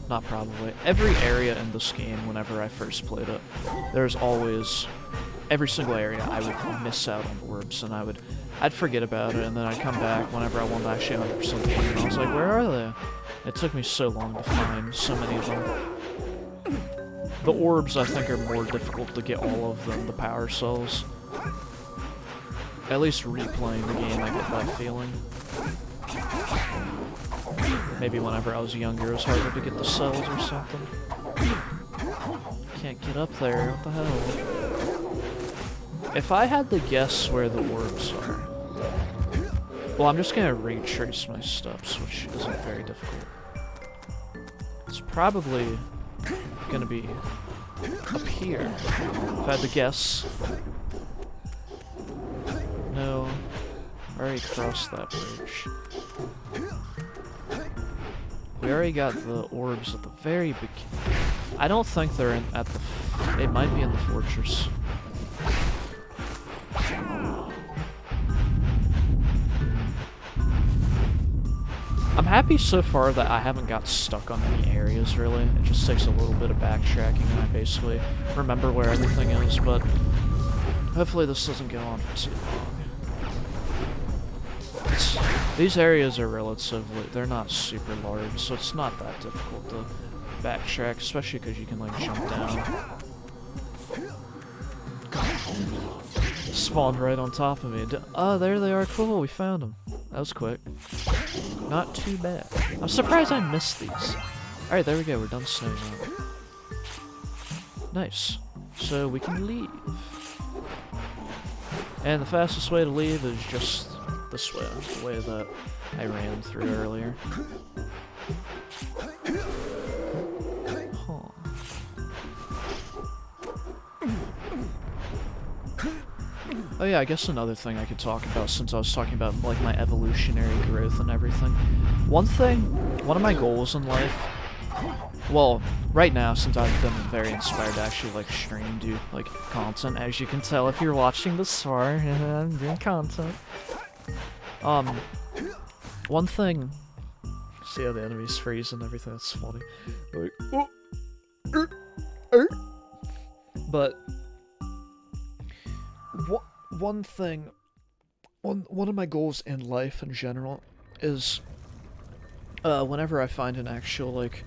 Speaker 1: Not probably. Every area in this game, whenever I first played it, there's always... Every single area, I would miss out on orbs, and I'd forget about it, and then I'd come back whenever I wanted to actually 100% the game, and I was like, where are they? It took me so long to find so many of them. The orbs, I think, are more difficult to get all of than the power cells. At least replaying the game, I get that feeling. Maybe whenever I was younger, it was harder to get the cells or something. Can't get up there, what the hell? If I had to guess where the orbs are... Well, I'm just gonna retrace my steps, which isn't very difficult. It's probably gonna be up here. If I had to guess... No, I already crossed that bridge. We already got the orbs at the very beginning. I don't think they're at the... It might be in the fortress. I'm happy so far that I haven't got stuck on any areas, really. It just takes a little bit of backtracking and I basically remember where everything is, but hopefully this doesn't go on for too long. These areas are relatively, they're not super large, so it's not that difficult to backtrack, especially because you can like jump down. Spawned right on top of me. Oh, there they are. Cool, we found them. That was quick. Not too bad. I'm surprised I missed these. Alright, there we go. We're done snowing out. Nice. So we can leave. And the fastest way to leave is just this way. The way that I ran through earlier. Huh. Oh yeah, I guess another thing I could talk about, since I was talking about like my evolutionary growth and everything. One of my goals in life, well, right now, since I've been very inspired to actually like stream, do like content, as you can tell if you're watching this far, I'm doing content. One thing, see how the enemies freeze and everything, that's funny. Like, but one thing, one of my goals in life in general is, whenever I find an actual, like,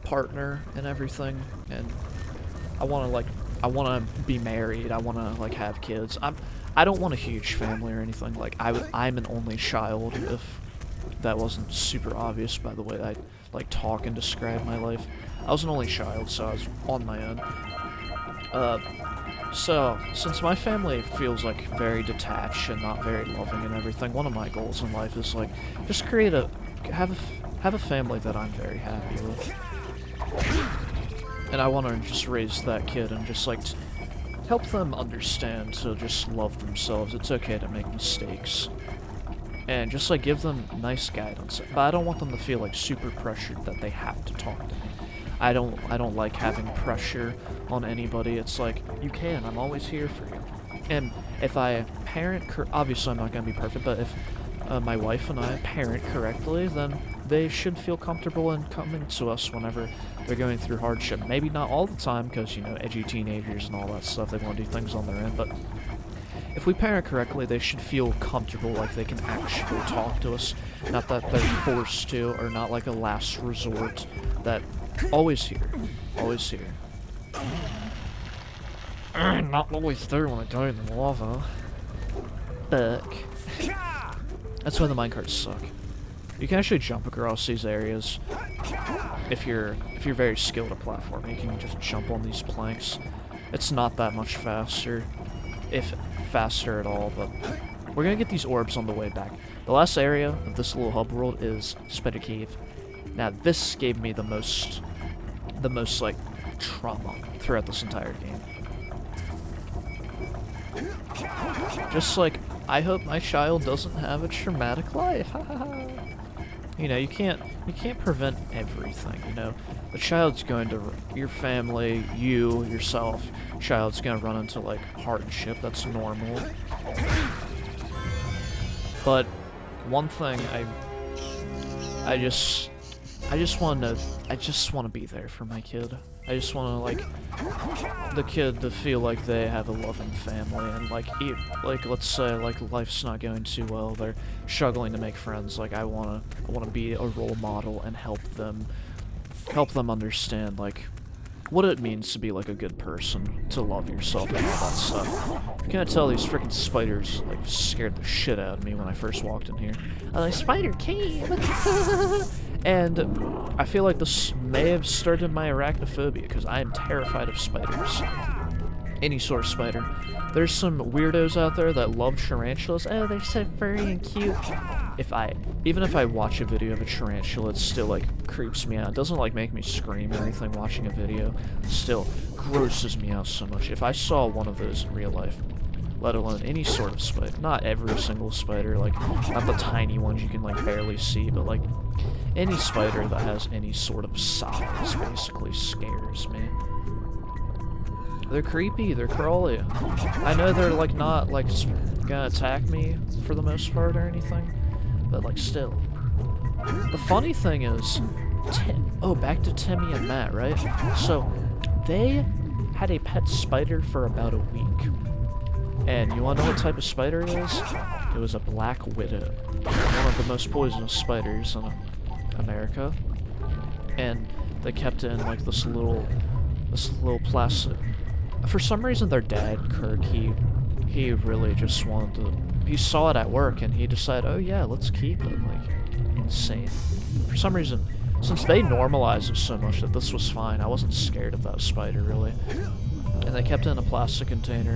Speaker 1: partner and everything, and I wanna be married, I wanna, like, have kids. I don't want a huge family or anything. Like, I'm an only child, if that wasn't super obvious by the way I, like, talk and describe my life. I was an only child, so I was on my own. So, since my family feels like very detached and not very loving and everything, one of my goals in life is like, just have a family that I'm very happy with. And I want to just raise that kid and just like help them understand to just love themselves. It's okay to make mistakes. And just like give them nice guidance. But I don't want them to feel like super pressured that they have to talk to me. I don't like having pressure on anybody. It's like, you can, I'm always here for you. And if I parent, obviously I'm not going to be perfect, but if my wife and I parent correctly, then they should feel comfortable in coming to us whenever they're going through hardship. Maybe not all the time, because, you know, edgy teenagers and all that stuff, they want to do things on their own, but if we parent correctly, they should feel comfortable, like they can actually talk to us, not that they're forced to, or not like a last resort, that always here, always here. Not always there when I die in the lava. Fuck. That's why the minecarts suck. You can actually jump across these areas if you're very skilled at platforming. You can just jump on these planks. It's not that much faster, if faster at all, but we're gonna get these orbs on the way back. The last area of this little hub world is Spider Cave. Now this gave me the most like trauma throughout this entire game. Just like, I hope my child doesn't have a traumatic life. You know, you can't prevent everything, you know. The child's going to, your family, yourself, child's gonna run into, like, hardship. That's normal. But one thing I just want to be there for my kid. I just want to, like, the kid to feel like they have a loving family, and, like, let's say, like, life's not going too well, they're struggling to make friends. Like, I want to be a role model and help them understand, like, what it means to be, like, a good person, to love yourself and all that stuff. I can't tell these freaking spiders, like, scared the shit out of me when I first walked in here. A spider cave! And I feel like this may have started my arachnophobia, because I am terrified of spiders. Any sort of spider. There's some weirdos out there that love tarantulas. Oh, they're so furry and cute. Even if I watch a video of a tarantula, it still, like, creeps me out. It doesn't, like, make me scream or anything watching a video. It still grosses me out so much. If I saw one of those in real life, let alone any sort of spider, not every single spider, like, not the tiny ones you can, like, barely see, but, like, any spider that has any sort of size basically scares me. They're creepy, they're crawly. I know they're, like, not, like, gonna attack me for the most part or anything, but, like, still. The funny thing is, back to Timmy and Matt, right? So, they had a pet spider for about a week. And you wanna know what type of spider it is? It was a black widow. One of the most poisonous spiders in America. And they kept it in, like, this little plastic. For some reason, their dad, Kirk, he really just wanted to, he saw it at work and he decided, oh yeah, let's keep it. Like, insane. For some reason, since they normalized it so much that this was fine, I wasn't scared of that spider, really. And they kept it in a plastic container,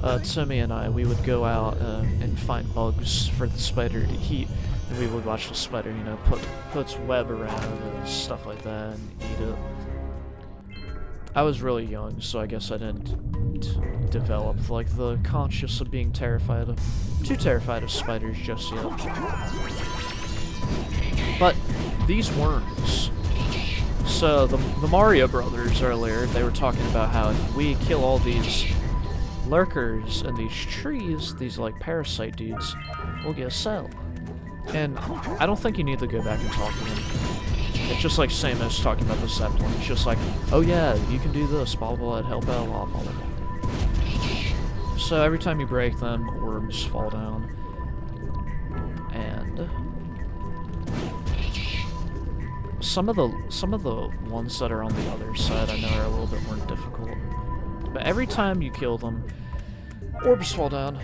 Speaker 1: and Timmy and I, we would go out and find bugs for the spider to eat, and we would watch the spider, you know, put its web around and stuff like that and eat it. I was really young, so I guess I didn't develop, like, the conscience of being too terrified of spiders just yet. But these worms. So the Mario brothers earlier, they were talking about how if we kill all these lurkers in these trees, these, like, parasite dudes, we'll get a cell. And I don't think you need to go back and talk to them. It's just like same as talking about the Zeppelin. It's just like, oh yeah, you can do this, blah blah blah, help out, blah blah blah. So every time you break them, orbs fall down. And some of the ones that are on the other side I know are a little bit more difficult. But every time you kill them, orbs fall down.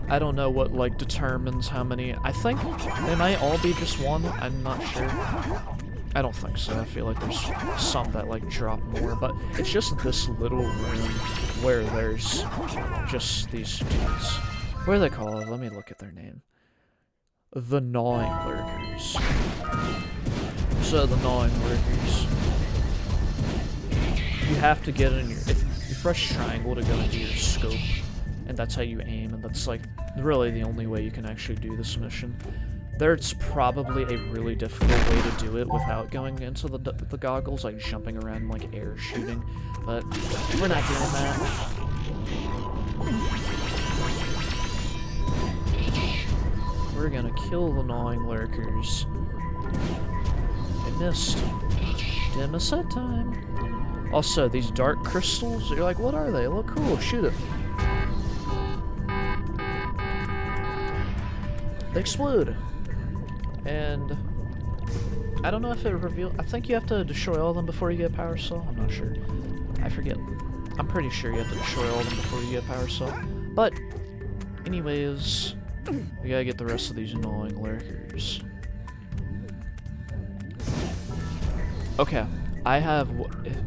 Speaker 1: I don't know what, like, determines how many. I think they might all be just one. I'm not sure. I don't think so. I feel like there's some that, like, drop more, but it's just this little room where there's just these dudes. What are they called? Let me look at their name. The Gnawing Lurkers. So the Gnawing Lurkers. You have to get in your... If you press triangle to go into your scope, and that's how you aim, and that's, like, really the only way you can actually do this mission. There's probably a really difficult way to do it without going into the goggles, like jumping around like air shooting, but we're not doing that. We're gonna kill the gnawing lurkers. I missed. Didn't miss that time. Also, these dark crystals, you're like, what are they? Look cool, shoot it. They explode. And I don't know if it reveals. I think you have to destroy all of them before you get Power Cell. I'm not sure. I forget. I'm pretty sure you have to destroy all of them before you get Power Cell. But, anyways, we gotta get the rest of these annoying lurkers. Okay, I have.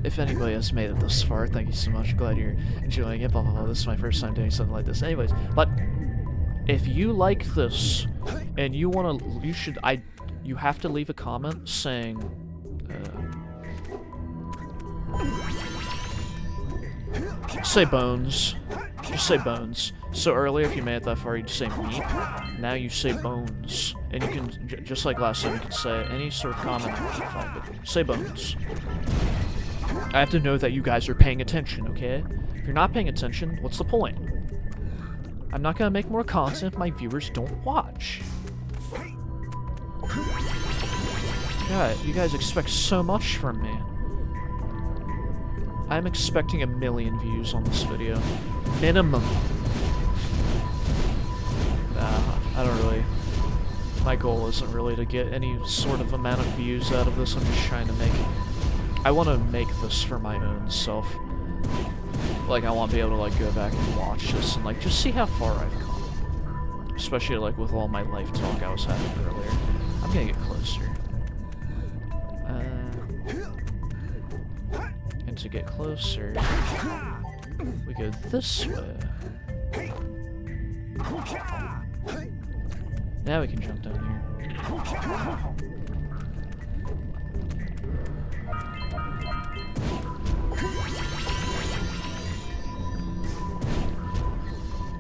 Speaker 1: If anybody has made it this far, thank you so much. Glad you're enjoying it. Blah blah blah. This is my first time doing something like this. Anyways, but if you like this and you want to, you have to leave a comment saying, say bones. Just say bones. So earlier, if you made it that far, you'd say meat. Now you say bones. And you can, just like last time, you can say any sort of comment you can find, but say bones. I have to know that you guys are paying attention, okay? If you're not paying attention, what's the point? I'm not gonna make more content if my viewers don't watch. God, you guys expect so much from me. I'm expecting 1 million views on this video. Minimum. Nah, I don't really... My goal isn't really to get any sort of amount of views out of this. I'm just trying to make... I want to make this for my own self. Like, I want to be able to, like, go back and watch this and, like, just see how far I've come. Especially, like, with all my life talk I was having earlier. I'm gonna get closer. And to get closer, we go this way. Now we can jump down here.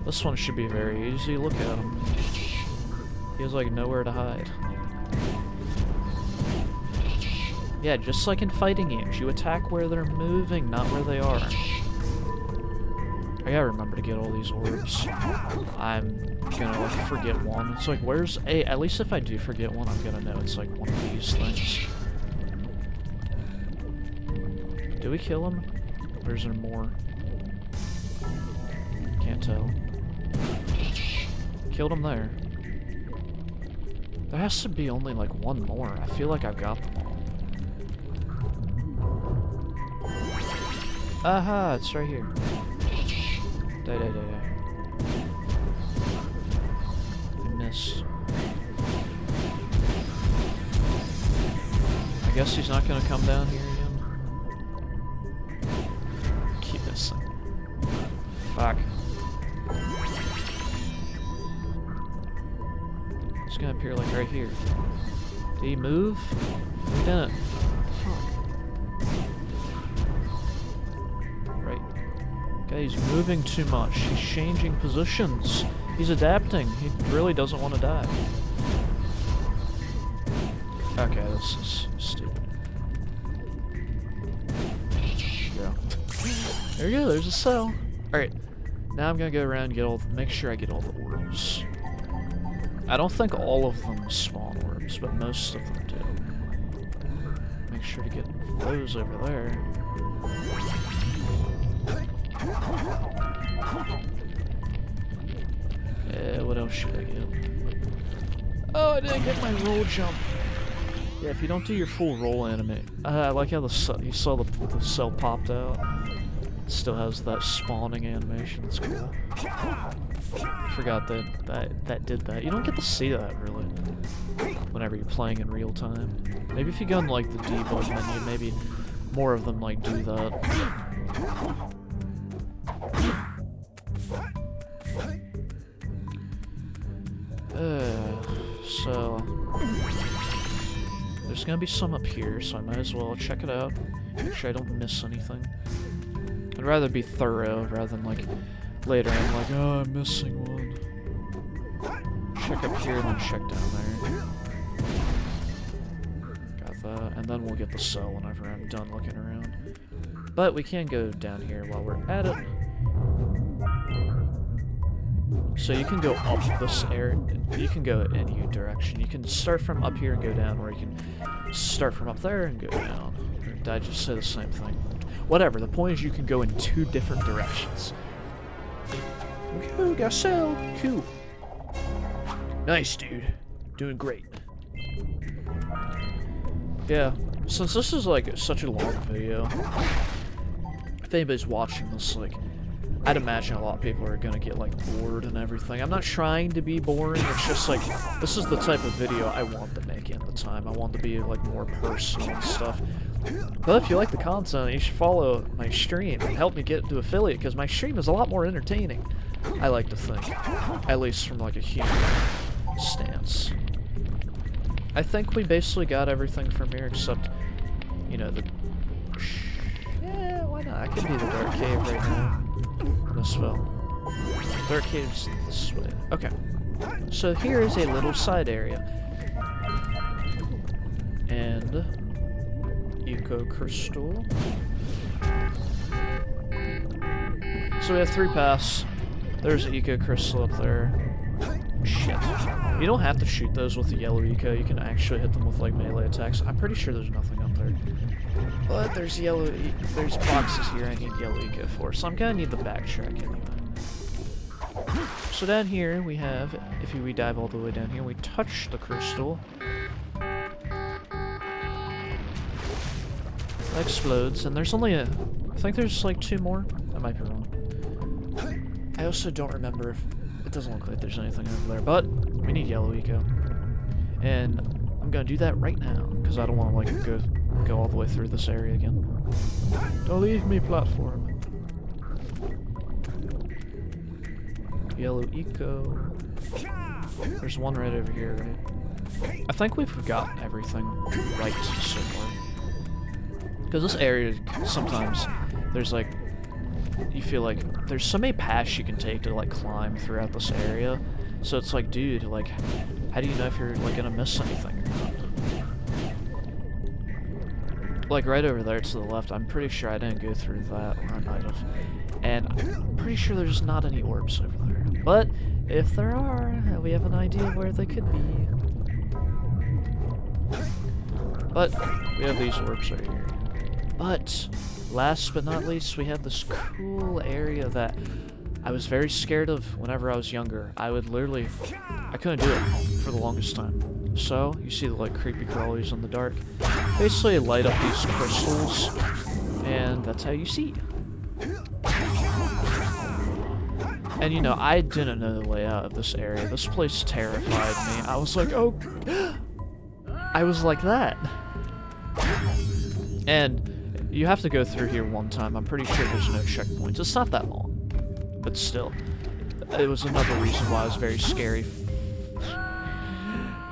Speaker 1: This one should be very easy. Look at him. He has like nowhere to hide. Yeah, just like in fighting games, you attack where they're moving, not where they are. I gotta remember to get all these orbs. I'm gonna like forget one. It's like, where's A? At least if I do forget one, I'm gonna know it's like one of these things. Do we kill him? Or is there more? Can't tell. Killed him there. There has to be only like one more. I feel like I've got them all. Aha, it's right here. Die, die, die, die. I missed. I guess he's not gonna come down here again. Keep missing. Fuck. It's gonna appear like right here. Did he move? He didn't. Fuck. Right. Okay, he's moving too much. He's changing positions. He's adapting. He really doesn't want to die. Okay, this is stupid. Yeah. There you go, there's a cell. Alright. Now I'm gonna go around and get all make sure I get all the orbs. I don't think all of them spawn orbs, but most of them do. Make sure to get those over there. What else should I get? Oh, I didn't get my roll jump. Yeah, if you don't do your full roll animate. I like how you saw the cell popped out. It still has that spawning animation. It's cool. I forgot that did that. You don't get to see that really whenever you're playing in real time. Maybe if you go in like the debug menu, maybe more of them like do that. So there's gonna be some up here, so I might as well check it out. Make sure I don't miss anything. I'd rather be thorough rather than like later I'm like, oh, I'm missing one. check up here and then check down there. Got that, and then we'll get the cell whenever I'm done looking around. But we can go down here while we're at it. So you can go up this area, you can go any direction. You can start from up here and go down, or you can start from up there and go down. Or did I just say the same thing? Whatever, the point is you can go in 2 different directions. Ooh, got a cell. Cool. Nice, dude. Doing great. Yeah, since this is like such a long video, if anybody's watching this, like, I'd imagine a lot of people are gonna get like bored and everything. I'm not trying to be boring, it's just like, this is the type of video I want to make in the time. I want to be like more personal and stuff. But if you like the content, you should follow my stream and help me get into affiliate, because my stream is a lot more entertaining, I like to think. At least from like a human stance. I think we basically got everything from here except, you know, the... Yeah, why not? I could be the Dark Cave right now. This way. Dark Cave's this way. Okay. So here is a little side area. And... Eco Crystal. So we have 3 paths. There's an Eco Crystal up there. Shit. You don't have to shoot those with the yellow eco, you can actually hit them with like melee attacks. I'm pretty sure there's nothing up there. But there's there's boxes here I need yellow eco for, so I'm gonna need the backtrack anyway. So down here we have, if we dive all the way down here, we touch the crystal. That explodes, and there's only I think there's like 2 more? I might be wrong. I also don't remember if, it doesn't look like there's anything over there, but we need yellow eco. And I'm gonna do that right now, because I don't want to like go all the way through this area again. Don't leave me, platform. Yellow eco. There's one right over here, right? I think we've gotten everything right so far. Because this area, sometimes, there's like, you feel like there's so many paths you can take to like climb throughout this area. So it's like, dude, like, how do you know if you're like gonna miss anything or not? Like right over there to the left, I'm pretty sure I didn't go through that, or I might have. And I'm pretty sure there's not any orbs over there. But if there are, we have an idea where they could be. But we have these orbs right here. But last but not least, we have this cool area that I was very scared of whenever I was younger. I would literally, I couldn't do it for the longest time. So, you see the like creepy crawlies in the dark. Basically light up these crystals, and that's how you see. And you know, I didn't know the layout of this area. This place terrified me. I was like, oh, I was like that. And you have to go through here one time. I'm pretty sure there's no checkpoints. It's not that long. But still. It was another reason why it was very scary.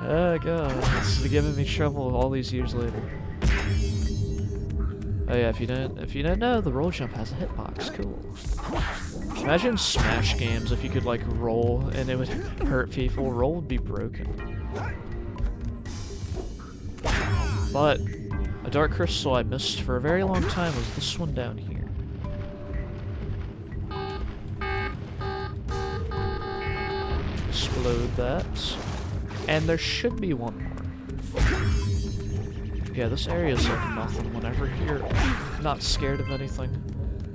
Speaker 1: Oh god, this is giving me trouble all these years later. Oh yeah, if you didn't know, the roll jump has a hitbox. Cool. Imagine Smash games if you could like roll and it would hurt people. Roll would be broken. But a dark crystal I missed for a very long time was this one down here. Explode that. And there should be one more. Yeah, this area is like nothing whenever you're not scared of anything.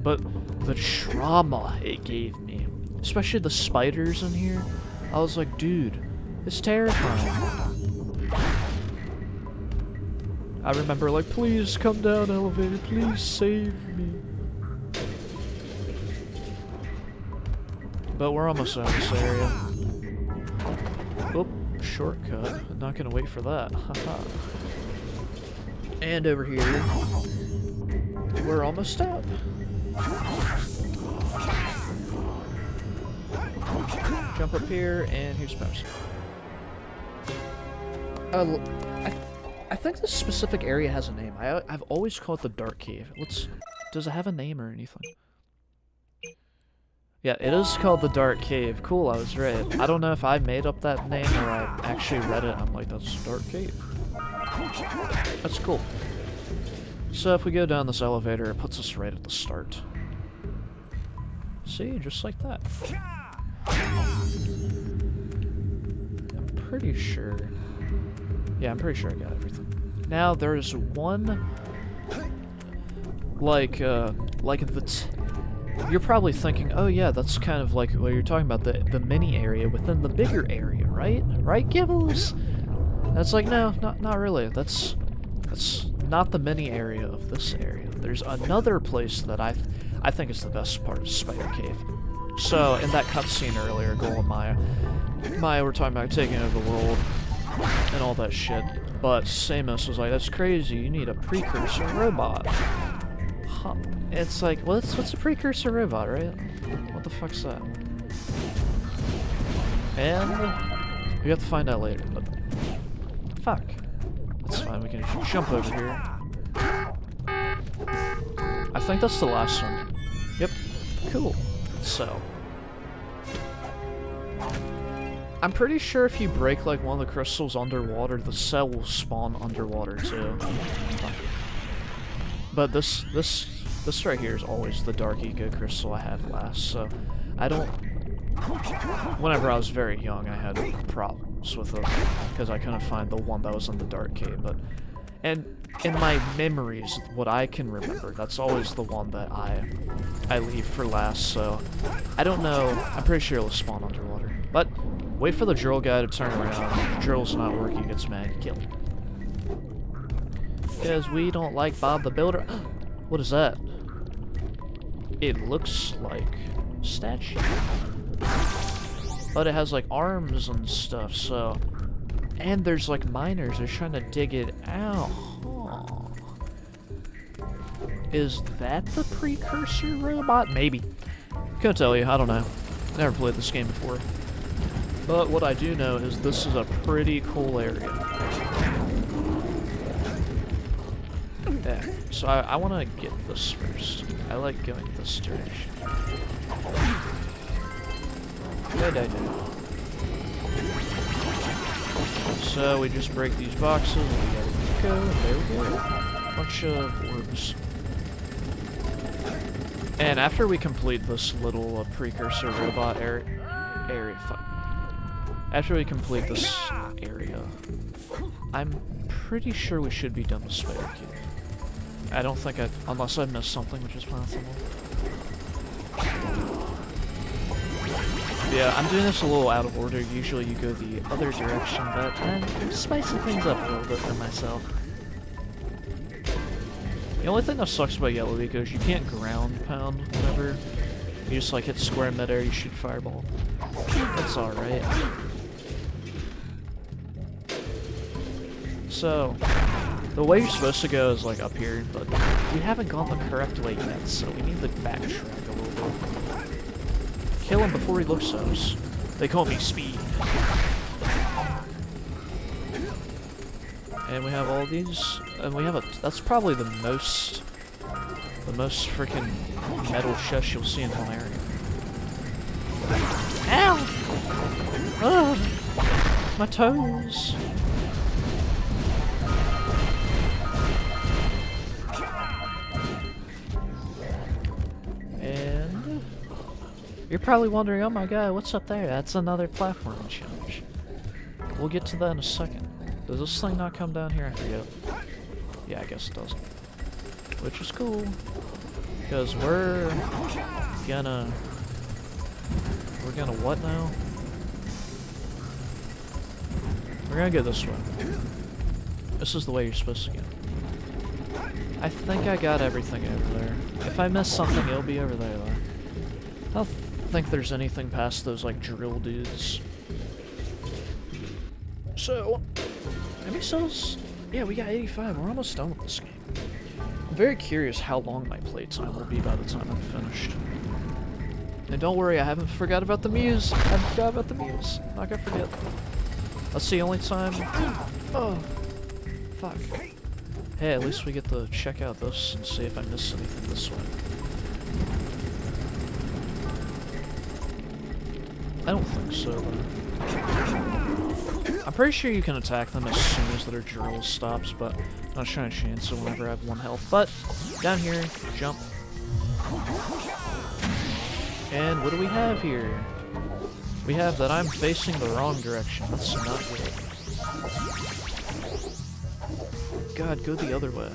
Speaker 1: But the trauma it gave me, especially the spiders in here, I was like, dude, it's terrifying. I remember like, please come down, elevator, please save me. But we're almost out of this area. Oop, shortcut. I'm not gonna wait for that. Haha. And over here, we're almost out. Jump up here, and here's Mouse. I think this specific area has a name. I've always called it the Dark Cave. Does it have a name or anything? Yeah, it is called the Dark Cave. Cool, I was right. I don't know if I made up that name or I actually read it. I'm like, that's Dark Cave. That's cool. So if we go down this elevator, it puts us right at the start. See, just like that. I'm pretty sure. Yeah, I'm pretty sure I got everything. Now there's one, like you're probably thinking, oh yeah, that's kind of like what you're talking about, the mini area within the bigger area, right? Right, Gibbles? That's like, no, not really. That's not the mini area of this area. There's another place that I think is the best part of Spider Cave. So in that cutscene earlier, Goal and Maia were talking about taking over the world and all that shit. But Samus was like, that's crazy, you need a precursor robot. Huh. It's like, what's a precursor robot, right? What the fuck's that? And we have to find out later, but fuck. That's fine, we can jump over here. I think that's the last one. Yep. Cool. So I'm pretty sure if you break like one of the crystals underwater, the cell will spawn underwater too. But this right here is always the Dark Eco crystal I have last, so I don't... Whenever I was very young, I had problems with it, because I couldn't find the one that was in the Dark Cave, but... And in my memories, what I can remember, that's always the one that I leave for last, so... I don't know, I'm pretty sure it'll spawn underwater. But, wait for the drill guy to turn around. If the drill's not working, it's mad, kill him. Because we don't like Bob the Builder. What is that? It looks like a statue. But it has like arms and stuff, so... And there's like miners, they're trying to dig it out. Huh. Is that the Precursor robot? Maybe. Couldn't tell you, I don't know. Never played this game before. But what I do know is this is a pretty cool area. Yeah, so I want to get this first. I like going this direction. So we just break these boxes, and we gotta go, and there we go. Bunch of orbs. And after we complete this little precursor robot after we complete this area, I'm pretty sure we should be done with Spider Cave. I don't think unless I missed something, which is possible. Yeah, I'm doing this a little out of order. Usually you go the other direction, but I'm spicing things up a little bit for myself. The only thing that sucks about Yellow Eco is you can't ground pound whenever you just like hit square midair, you shoot fireball. That's alright. So, the way you're supposed to go is like up here, but we haven't gone the correct way yet, so we need to backtrack a little bit. Kill him before he looks at us. They call me Speed. And we have all these, and we have that's probably the most freaking metal chest you'll see in one area. Ow! Oh, my toes. And you're probably wondering, oh my god, what's up there? That's another platform challenge. We'll get to that in a second. Does this thing not come down here? I forget. Yeah, I guess it doesn't. Which is cool. Because we're gonna what now? We're gonna go this way. This is the way you're supposed to go. I think I got everything over there. If I miss something, it'll be over there though. I don't think there's anything past those like drill dudes. So, how many cells? Yeah, we got 85. We're almost done with this game. I'm very curious how long my playtime will be by the time I'm finished. And don't worry, I haven't forgot about the MUSE. I haven't forgot about the MUSE. Not gonna forget. That's the only time. Oh, fuck. Hey, at least we get to check out this and see if I miss anything this way. I don't think so, though. I'm pretty sure you can attack them as soon as their drill stops, but I'm not trying to chance it whenever I have 1 health. But, down here, jump. And what do we have here? We have that I'm facing the wrong direction. That's not good. God, go the other way.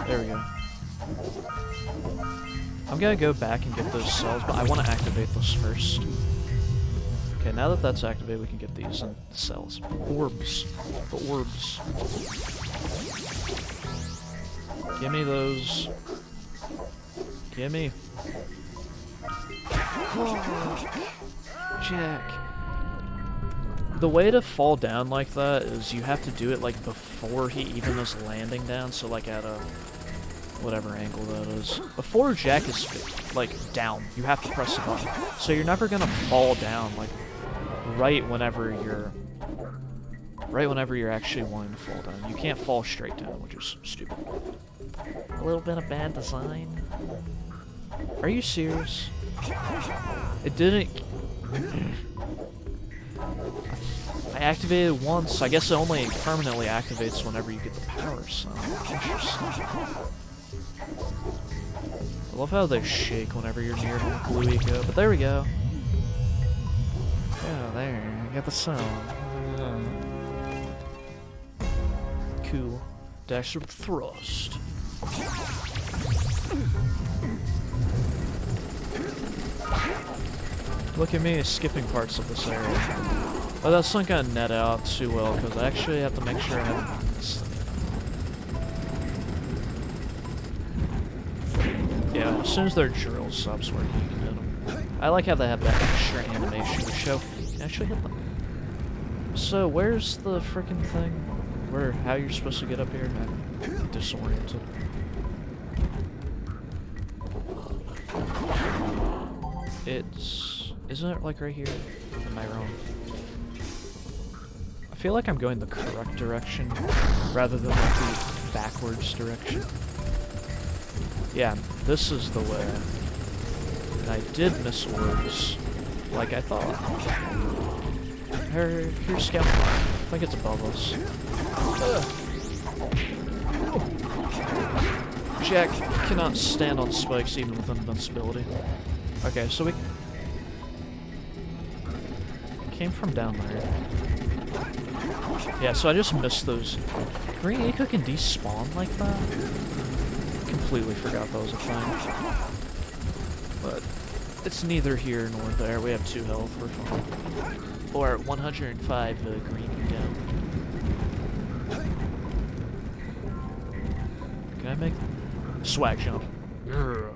Speaker 1: There we go. I'm gonna go back and get those cells, but I want to activate this first. Okay, now that that's activated, we can get these in cells. Orbs. The orbs. Gimme those. Gimme. Jack. The way to fall down like that is you have to do it like before he even is landing down, so like at a whatever angle that is. Before Jack is like down, you have to press the button. So you're never gonna fall down like right whenever you're actually wanting to fall down. You can't fall straight down, which is stupid. A little bit of bad design. Are you serious? It didn't. I activated it once. I guess it only permanently activates whenever you get the power cell. Interesting. I love how they shake whenever you're near the blue eco, but there we go. Yeah, there. You got the cell. Cool. Daxter with thrust. Look at me skipping parts of this area. Oh, that's not gonna net out too well, because I actually have to make sure I haven't missed anything. Yeah, as soon as their drill stops working, you can hit them. I like how they have that extra animation to show you can actually hit them. So, where's the frickin' thing? How you're supposed to get up here? I'm disoriented. Isn't it like right here? Am I wrong? I feel like I'm going the correct direction rather than like the backwards direction. Yeah, this is the way. And I did miss orbs, like I thought. Here's Scout. I think it's above us. Jack cannot stand on spikes even with invincibility. Okay, so we came from down there. Yeah, so I just missed those. Green Eco can despawn like that? Completely forgot that was a thing. But it's neither here nor there. We have 2 health, we're fine. Or 105 green down. Can I make swag jump? Urgh.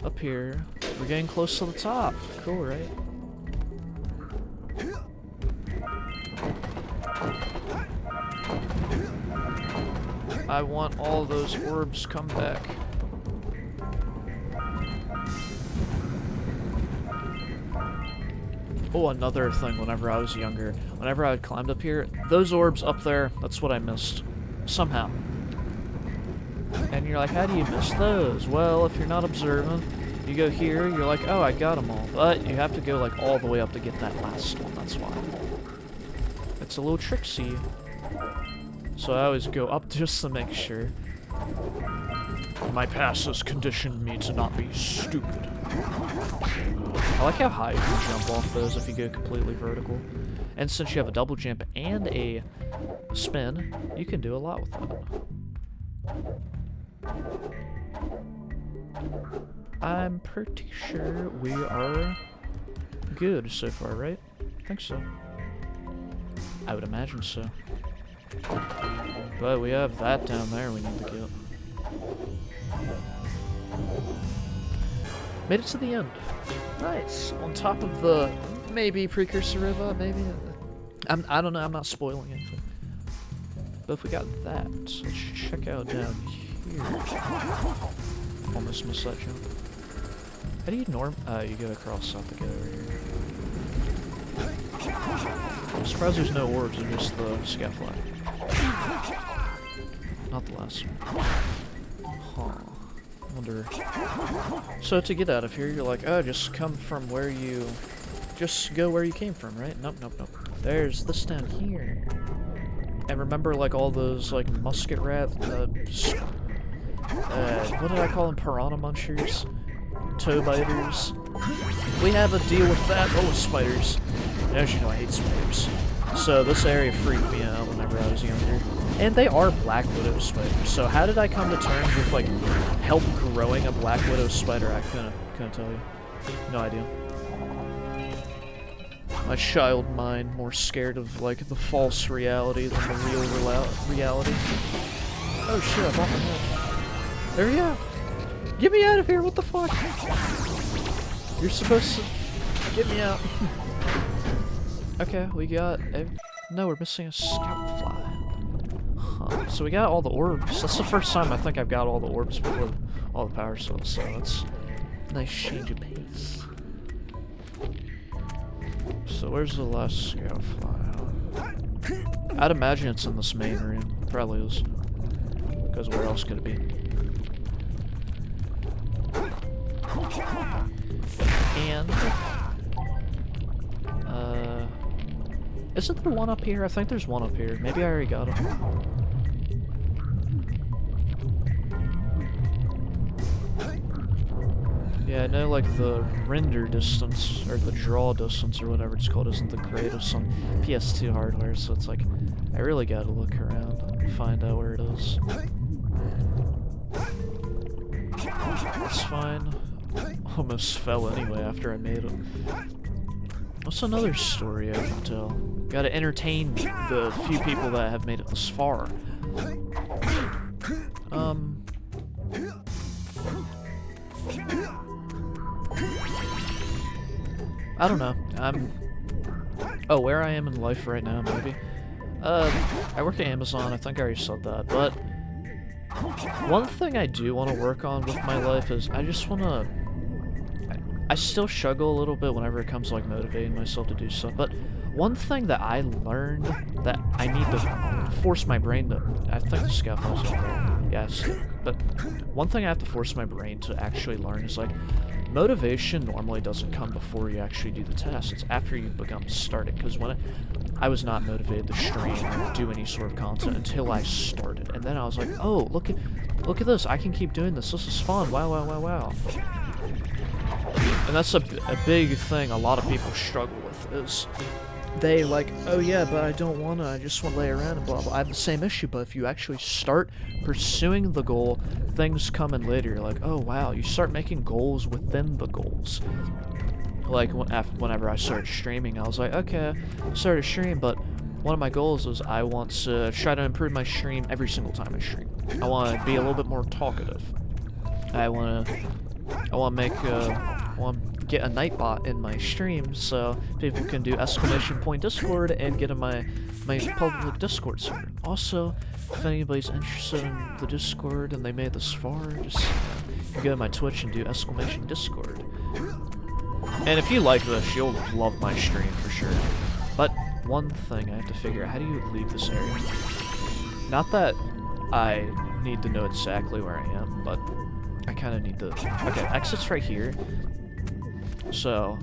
Speaker 1: Up here. We're getting close to the top. Cool, right? I want all those orbs come back. Oh, another thing whenever I was younger. Whenever I climbed up here, those orbs up there, that's what I missed. Somehow. And you're like, how do you miss those? Well, if you're not observant, you go here, you're like, oh, I got them all. But you have to go like all the way up to get that last one, that's why. It's a little tricksy. So I always go up just to make sure. My past has conditioned me to not be stupid. I like how high you can jump off those if you go completely vertical. And since you have a double jump and a spin, you can do a lot with that. I'm pretty sure we are good so far, right? I think so. I would imagine so. But we have that down there we need to get. Made it to the end. Nice. On top of the maybe Precursor River, maybe. I don't know, I'm not spoiling anything. But if we got that, let's check out down here. Almost missed that jump. How do you you go across, not to get over here. I'm surprised there's no orbs, they're just the scout flag. Not the last one. Huh. Wonder. So to get out of here, you're like, oh, just come from where you... Just go where you came from, right? Nope, nope, nope. There's this down here. And remember, like, all those, like, musket rat... what did I call them? Piranha munchers? Toe biters? We have a deal with that. Oh, spiders. As you know, I hate spiders. So this area freaked me out whenever I was younger. And they are Black Widow spiders. So how did I come to terms with, like, help growing a Black Widow spider? I couldn't tell you. No idea. My child mind more scared of, like, the false reality than the real reality. Oh shit, I bumped my head. There we go. Get me out of here, what the fuck? You're supposed to get me out. Okay, we got no, we're missing a scout fly. Huh. So we got all the orbs. That's the first time I think I've got all the orbs before all the power cells, so that's a nice change of pace. So where's the last scout fly? I'd imagine it's in this main room. Probably is. Because where else could it be? And isn't there one up here? I think there's one up here. Maybe I already got him. Yeah, I know, like, the render distance, or the draw distance, or whatever it's called, isn't the greatest on PS2 hardware, so it's like, I really gotta look around and find out where it is. That's fine. Almost fell anyway after I made it. What's another story I can tell? Gotta entertain the few people that have made it this far. I don't know. Oh, where I am in life right now, maybe. I work at Amazon, I think I already said that, but one thing I do want to work on with my life is I just want to... I still struggle a little bit whenever it comes to, like, motivating myself to do stuff, but one thing that I learned that I need to force my brain to... I think the scaffold's up there. Yes. But one thing I have to force my brain to actually learn is, like, motivation normally doesn't come before you actually do the test. It's after you've become started, because when I was not motivated to stream or do any sort of content until I started. And then I was like, oh, look at this. I can keep doing this. This is fun. Wow, wow, wow, wow. And that's a big thing a lot of people struggle with, is they like, oh yeah, but I don't want to, I just want to lay around and blah, blah. I have the same issue, but if you actually start pursuing the goal, things come in later. You're like, oh wow, you start making goals within the goals. Like, whenever I started streaming, I was like, okay, I started streaming, but one of my goals is I want to try to improve my stream every single time I stream. I want to be a little bit more talkative. I want to get a nightbot in my stream so people can do ! Discord and get in my public Discord server. Also, if anybody's interested in the Discord and they made this far, just go to my Twitch and do ! Discord. And if you like this, you'll love my stream for sure. But one thing I have to figure out, how do you leave this area? Not that I need to know exactly where I am, but I kind of need to... Okay, exit's right here. So,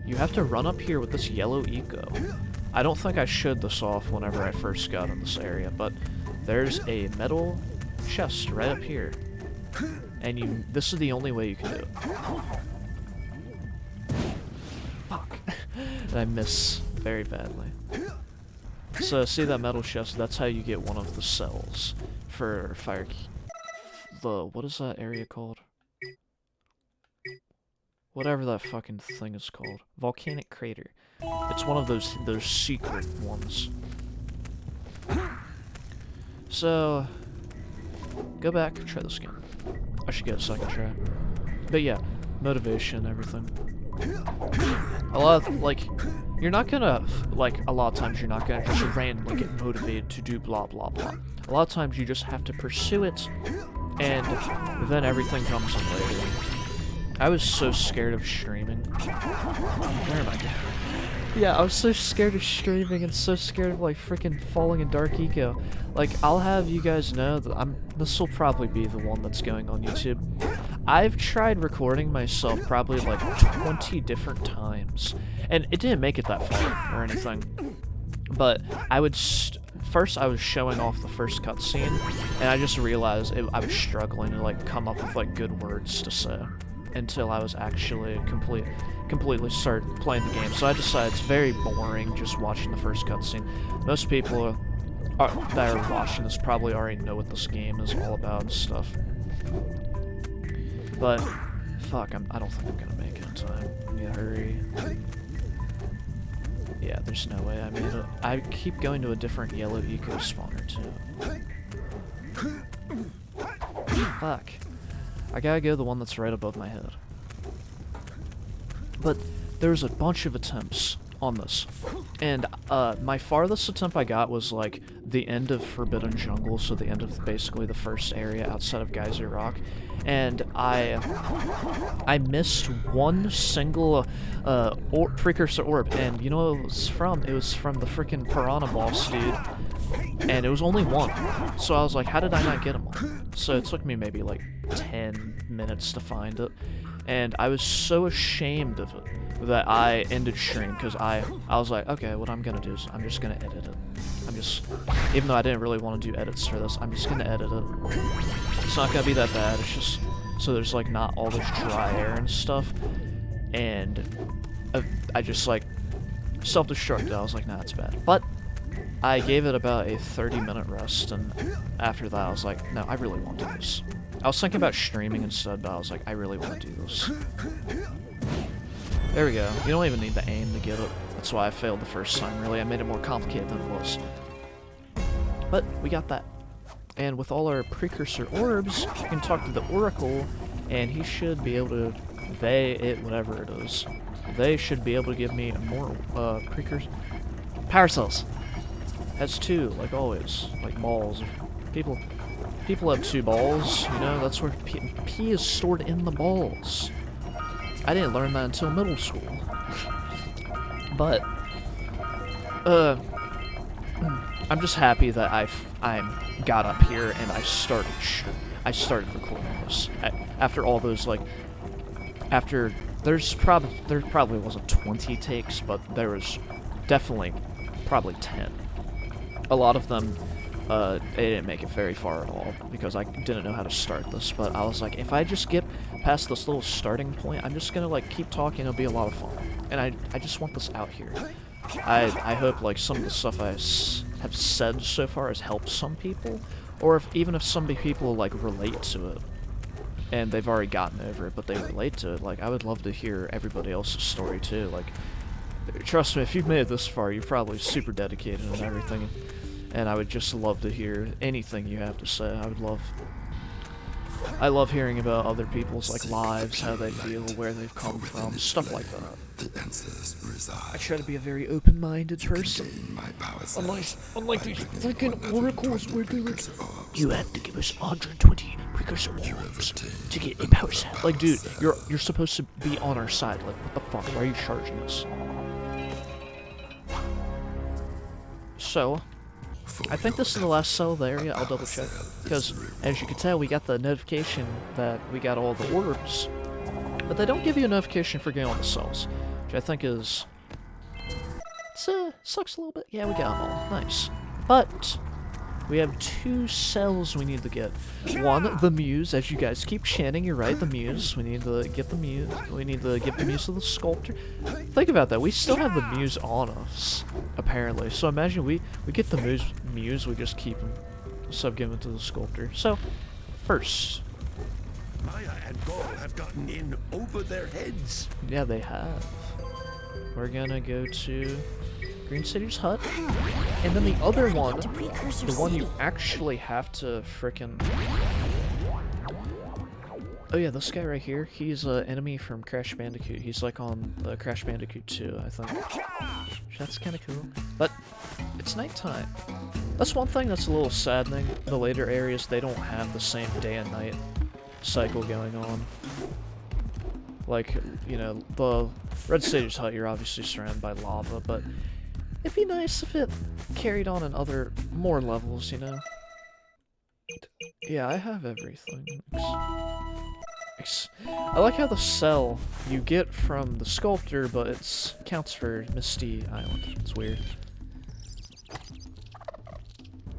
Speaker 1: you have to run up here with this yellow eco. I don't think I showed this off whenever I first got in this area, but there's a metal chest right up here. And this is the only way you can do it. Fuck. And I miss very badly. So, see that metal chest? That's how you get one of the cells for fire... what is that area called? Whatever that fucking thing is called. Volcanic Crater. It's one of those secret ones. So, go back, try this again. I should get a second try. But yeah, motivation, everything. A lot of, like, you're not gonna, like, a lot of times you're not gonna just randomly get motivated to do blah blah blah. A lot of times you just have to pursue it, and then everything comes in later. I was so scared of streaming. Where am I going? Yeah, I was so scared of streaming and so scared of like freaking falling in dark eco. Like, I'll have you guys know that this will probably be the one that's going on YouTube. I've tried recording myself probably like 20 different times, and it didn't make it that far or anything. But I would first I was showing off the first cutscene, and I just realized I was struggling to like come up with like good words to say until I was actually completely start playing the game. So I decided it's very boring just watching the first cutscene. Most people that are watching this probably already know what this game is all about and stuff. But fuck, I don't think I'm gonna make it in time. I need to hurry. Yeah, there's no way I made it. I keep going to a different yellow eco spawner too. Fuck. I gotta go the one that's right above my head. But there's a bunch of attempts on this. And my farthest attempt I got was like the end of Forbidden Jungle, so the end of basically the first area outside of Geyser Rock. And I missed one single Precursor orb, and you know what it was from? It was from the freaking Piranha boss, dude. And it was only one. So I was like, how did I not get him all? So it took me maybe like 10 minutes to find it. And I was so ashamed of it that I ended stream, because I was like, okay, what I'm gonna do is I'm just gonna edit it. Even though I didn't really want to do edits for this, I'm just gonna edit it. It's not gonna be that bad, it's just so there's like not all this dry air and stuff. And I just like self-destructed. I was like, nah, it's bad. But I gave it about a 30-minute rest, and after that I was like, no, I really want to do this. I was thinking about streaming instead, but I was like, I really want to do this. There we go. You don't even need the aim to get it. That's why I failed the first time, really. I made it more complicated than it was. But we got that. And with all our Precursor orbs, you can talk to the Oracle, and he should be able to... whatever it is. They should be able to give me more Precursor... Power cells! That's 2, like always. Like balls. People have 2 balls, you know? That's where P is stored in the balls. I didn't learn that until middle school. But, I'm just happy that I got up here and I started recording this. After all those, like, there probably wasn't 20 takes, but there was definitely probably 10. A lot of them, they didn't make it very far at all, because I didn't know how to start this, but I was like, if I just get past this little starting point, I'm just gonna, like, keep talking, it'll be a lot of fun. And I just want this out here. I hope, like, some of the stuff I have said so far has helped some people, or even if some people, like, relate to it, and they've already gotten over it, but they relate to it, like, I would love to hear everybody else's story, too. Like, trust me, if you've made it this far, you're probably super dedicated and everything. And I would just love to hear anything you have to say. I love hearing about other people's like lives, how they feel, where they've come from, stuff like that.
Speaker 4: The answers reside.
Speaker 1: I try to be a very open-minded person. Unlike these freaking oracles where they're like, you have to give us 120 Precursor orbs to get a power cell. Like, dude, you're supposed to be on our side. Like, what the fuck? Why are you charging us? So, I think this is the last cell of the area. I'll double check, because as you can tell, we got the notification that we got all the orbs, but they don't give you a notification for getting all the cells, which I think is sucks a little bit. Yeah, we got them all. Nice. But we have 2 cells we need to get. One, the MUSE, as you guys keep chanting, you're right, the MUSE. We need to get the MUSE. We need to give the MUSE to the sculptor. Think about that. We still have the MUSE on us, apparently. So imagine we get the MUSE, we just keep him, give it to the sculptor. So, first.
Speaker 6: Maia and Klaww have gotten in over their heads.
Speaker 1: Yeah, they have. We're gonna go to Green City's hut, and then the other one, the one you actually have to frickin'... Oh yeah, this guy right here, he's an enemy from Crash Bandicoot. He's like on Crash Bandicoot 2, I think. That's kind of cool. But it's nighttime. That's one thing that's a little saddening. The later areas, they don't have the same day and night cycle going on. Like, you know, the Red Sage's hut, you're obviously surrounded by lava, but it'd be nice if it carried on in more levels, you know? Yeah, I have everything. I like how the cell you get from the sculptor, but it counts for Misty Island. It's weird.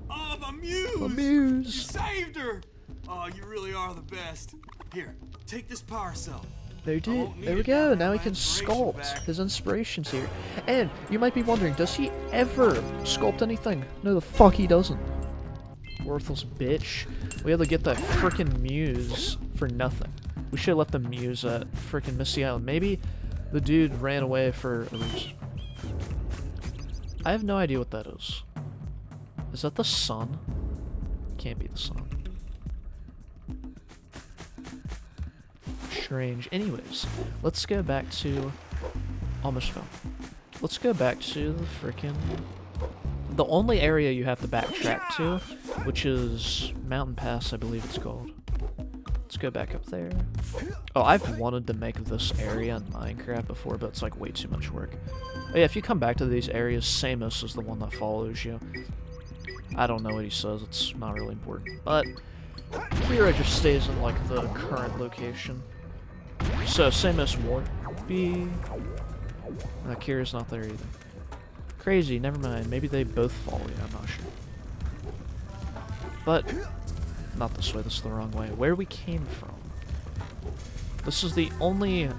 Speaker 8: Oh, my muse!
Speaker 1: My muse!
Speaker 8: You saved her! Oh, you really are the best. Here, take this power cell.
Speaker 1: There we go, now he can sculpt. His inspiration's here. And you might be wondering, does he ever sculpt anything? No, the fuck he doesn't. Worthless bitch. We had to get that frickin' muse for nothing. We should have left the muse at frickin' Misty Island. Maybe the dude ran away for a reason. I have no idea what that is. Is that the sun? Can't be the sun. Strange. Anyways, let's go back to... Almost fell. Let's go back to the frickin'... The only area you have to backtrack to, which is Mountain Pass, I believe it's called. Let's go back up there. Oh, I've wanted to make this area in Minecraft before, but it's like way too much work. But yeah, if you come back to these areas, Samos is the one that follows you. I don't know what he says, it's not really important. But Kira just stays in like the current location. So Samos won't be... Kira's not there either. Crazy, never mind. Maybe they both follow you, I'm not sure. But, not this way, this is the wrong way. Where we came from. This is the only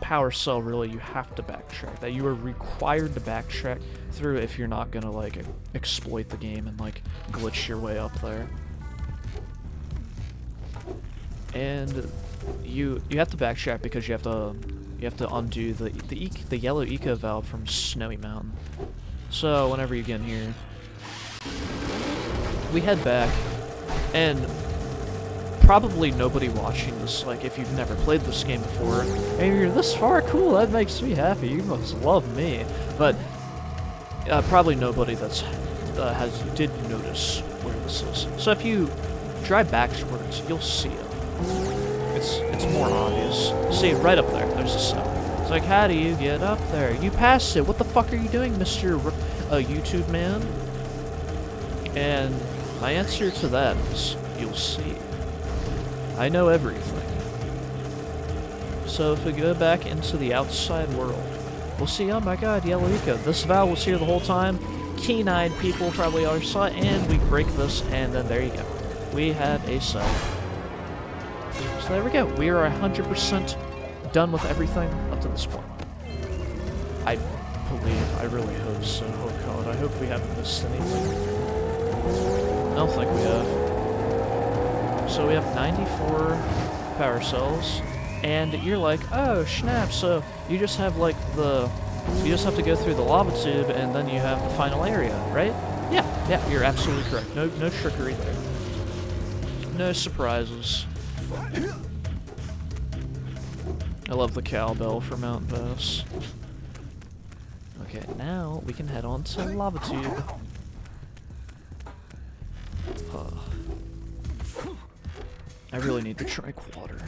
Speaker 1: power cell, really, you have to backtrack. That you are required to backtrack through if you're not gonna, like, exploit the game and, like, glitch your way up there. And you have to backtrack because you have to undo the yellow eco valve from Snowy Mountain. So whenever you get in here, we head back, and probably nobody watching this, like if you've never played this game before, and you're this far, cool, that makes me happy, you must love me. But probably nobody did notice where this is. So if you drive backwards, you'll see it. It's more obvious. See, right up there, there's a cell. It's like, how do you get up there? You passed it. What the fuck are you doing, Mr. YouTube man? And my answer to that is, you'll see. I know everything. So if we go back into the outside world, we'll see, oh my god, Yellow Eco. This valve was here the whole time. Keen-eyed people probably already saw it, and we break this, and then there you go. We have a cell. So there we go. We are 100% done with everything up to this point. I really hope so. Oh god, I hope we haven't missed anything. I don't think we have. So we have 94 power cells, and you're like, oh snap, so you just have like you just have to go through the lava tube and then you have the final area, right? Yeah, you're absolutely correct. No trickery there. No surprises. I love the cowbell for Mountain Pass. Okay, now we can head on to Lava Tube. I really need to drink water.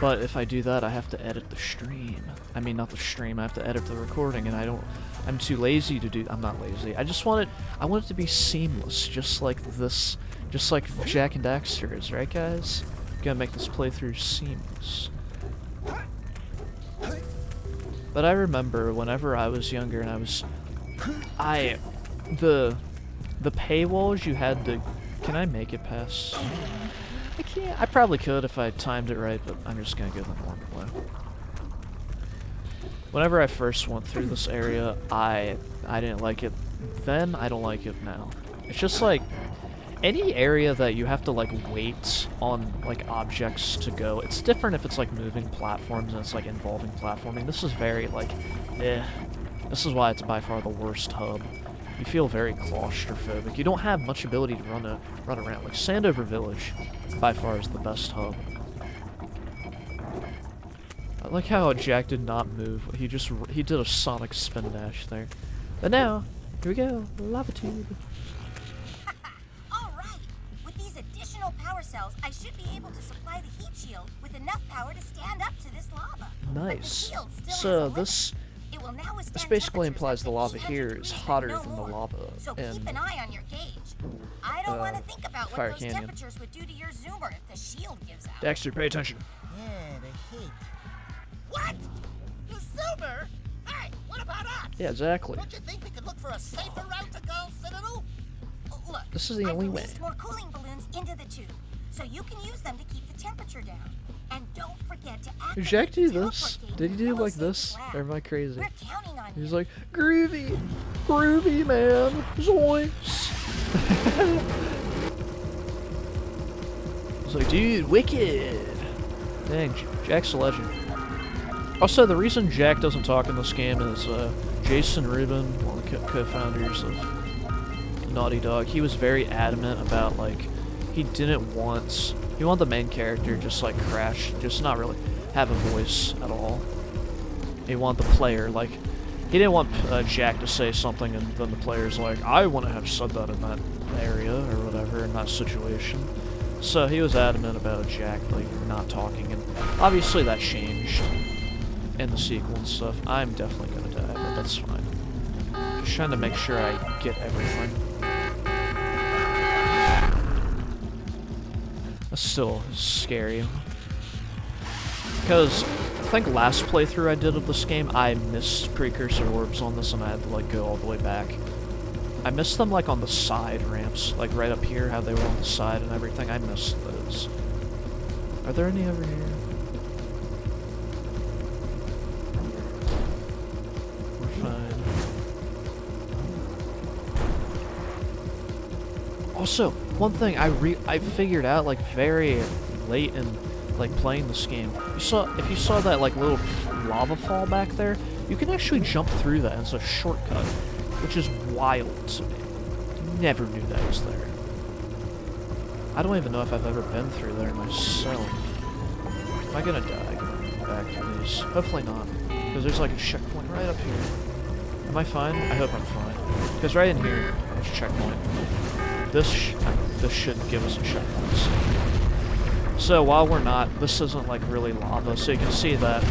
Speaker 1: But if I do that, I have to edit the stream. I mean, not the stream, I have to edit the recording, and I'm too lazy to do. I'm not lazy. I want it to be seamless, just like this, just like Jack and Daxter is, right guys? Gotta make this playthrough seamless. But I remember whenever I was younger and the paywalls you had to, can I make it past? I can't, I probably could if I timed it right, but I'm just gonna go the normal way. Whenever I first went through this area, I didn't like it then, I don't like it now. It's just like, any area that you have to like wait on like objects to go, it's different if it's like moving platforms and it's like involving platforming. This is very like, This is why it's by far the worst hub. You feel very claustrophobic. You don't have much ability to run around. Like Sandover Village, by far is the best hub. I like how Jack did not move. He did a sonic spin dash there. But now, here we go, Lava Tube.
Speaker 5: All right. With these additional power power cells, I should be able to supply the heat shield with enough power to stand up to this lava.
Speaker 1: Nice. So this basically implies the lava here is hotter than the lava in
Speaker 5: keep an eye on your gauge. I don't want to think about
Speaker 1: Fire
Speaker 5: what those
Speaker 1: Canyon.
Speaker 5: temperatures would do to your zoomer if the shield gives out.
Speaker 1: Daxter, pay attention.
Speaker 7: Yeah, the heat. What? The zoomer? Hey, what about us?
Speaker 1: Yeah, exactly.
Speaker 7: Don't you think we could look for a safer route to Gull Citadel?
Speaker 5: Look,
Speaker 1: This is the only way.
Speaker 5: I released more cooling balloons into the tube, so you can use them to keep the temperature down. And don't forget to activate
Speaker 1: Did Jack do
Speaker 5: the
Speaker 1: this?
Speaker 5: teleport gate
Speaker 1: Did he do
Speaker 5: in
Speaker 1: like
Speaker 5: the
Speaker 1: this?
Speaker 5: lab.
Speaker 1: Or am I crazy?
Speaker 5: We're counting on
Speaker 1: He's
Speaker 5: you.
Speaker 1: like, groovy, groovy, man, zoinks. He's like, dude, wicked. Dang, Jack's a legend. Also, the reason Jack doesn't talk in this game is Jason Rubin, one of the co-founders of Naughty Dog. He was very adamant about, like, he wanted the main character just like crash, just not really have a voice at all. He wanted the player, like, he didn't want Jack to say something and then the player's like, I want to have said that in that area or whatever, in that situation. So he was adamant about Jack, like, not talking, and obviously that changed in the sequel and stuff. I'm definitely gonna die, but that's fine. Just trying to make sure I get everything. That's still scary. Because I think last playthrough I did of this game, I missed Precursor orbs on this and I had to like go all the way back. I missed them like on the side ramps, like right up here, how they were on the side and everything. I missed those. Are there any over here? We're fine. Also, one thing I figured out like very late in like playing this game. If you saw that like little lava fall back there, you can actually jump through that. It's a shortcut, which is wild to me. Never knew that was there. I don't even know if I've ever been through there myself. Am I gonna die going back for these? Hopefully not, because there's like a checkpoint right up here. Am I fine? I hope I'm fine. Because right in here, there's a checkpoint. This should give us a checkpoint. So while we're not, this isn't like really lava, so you can see that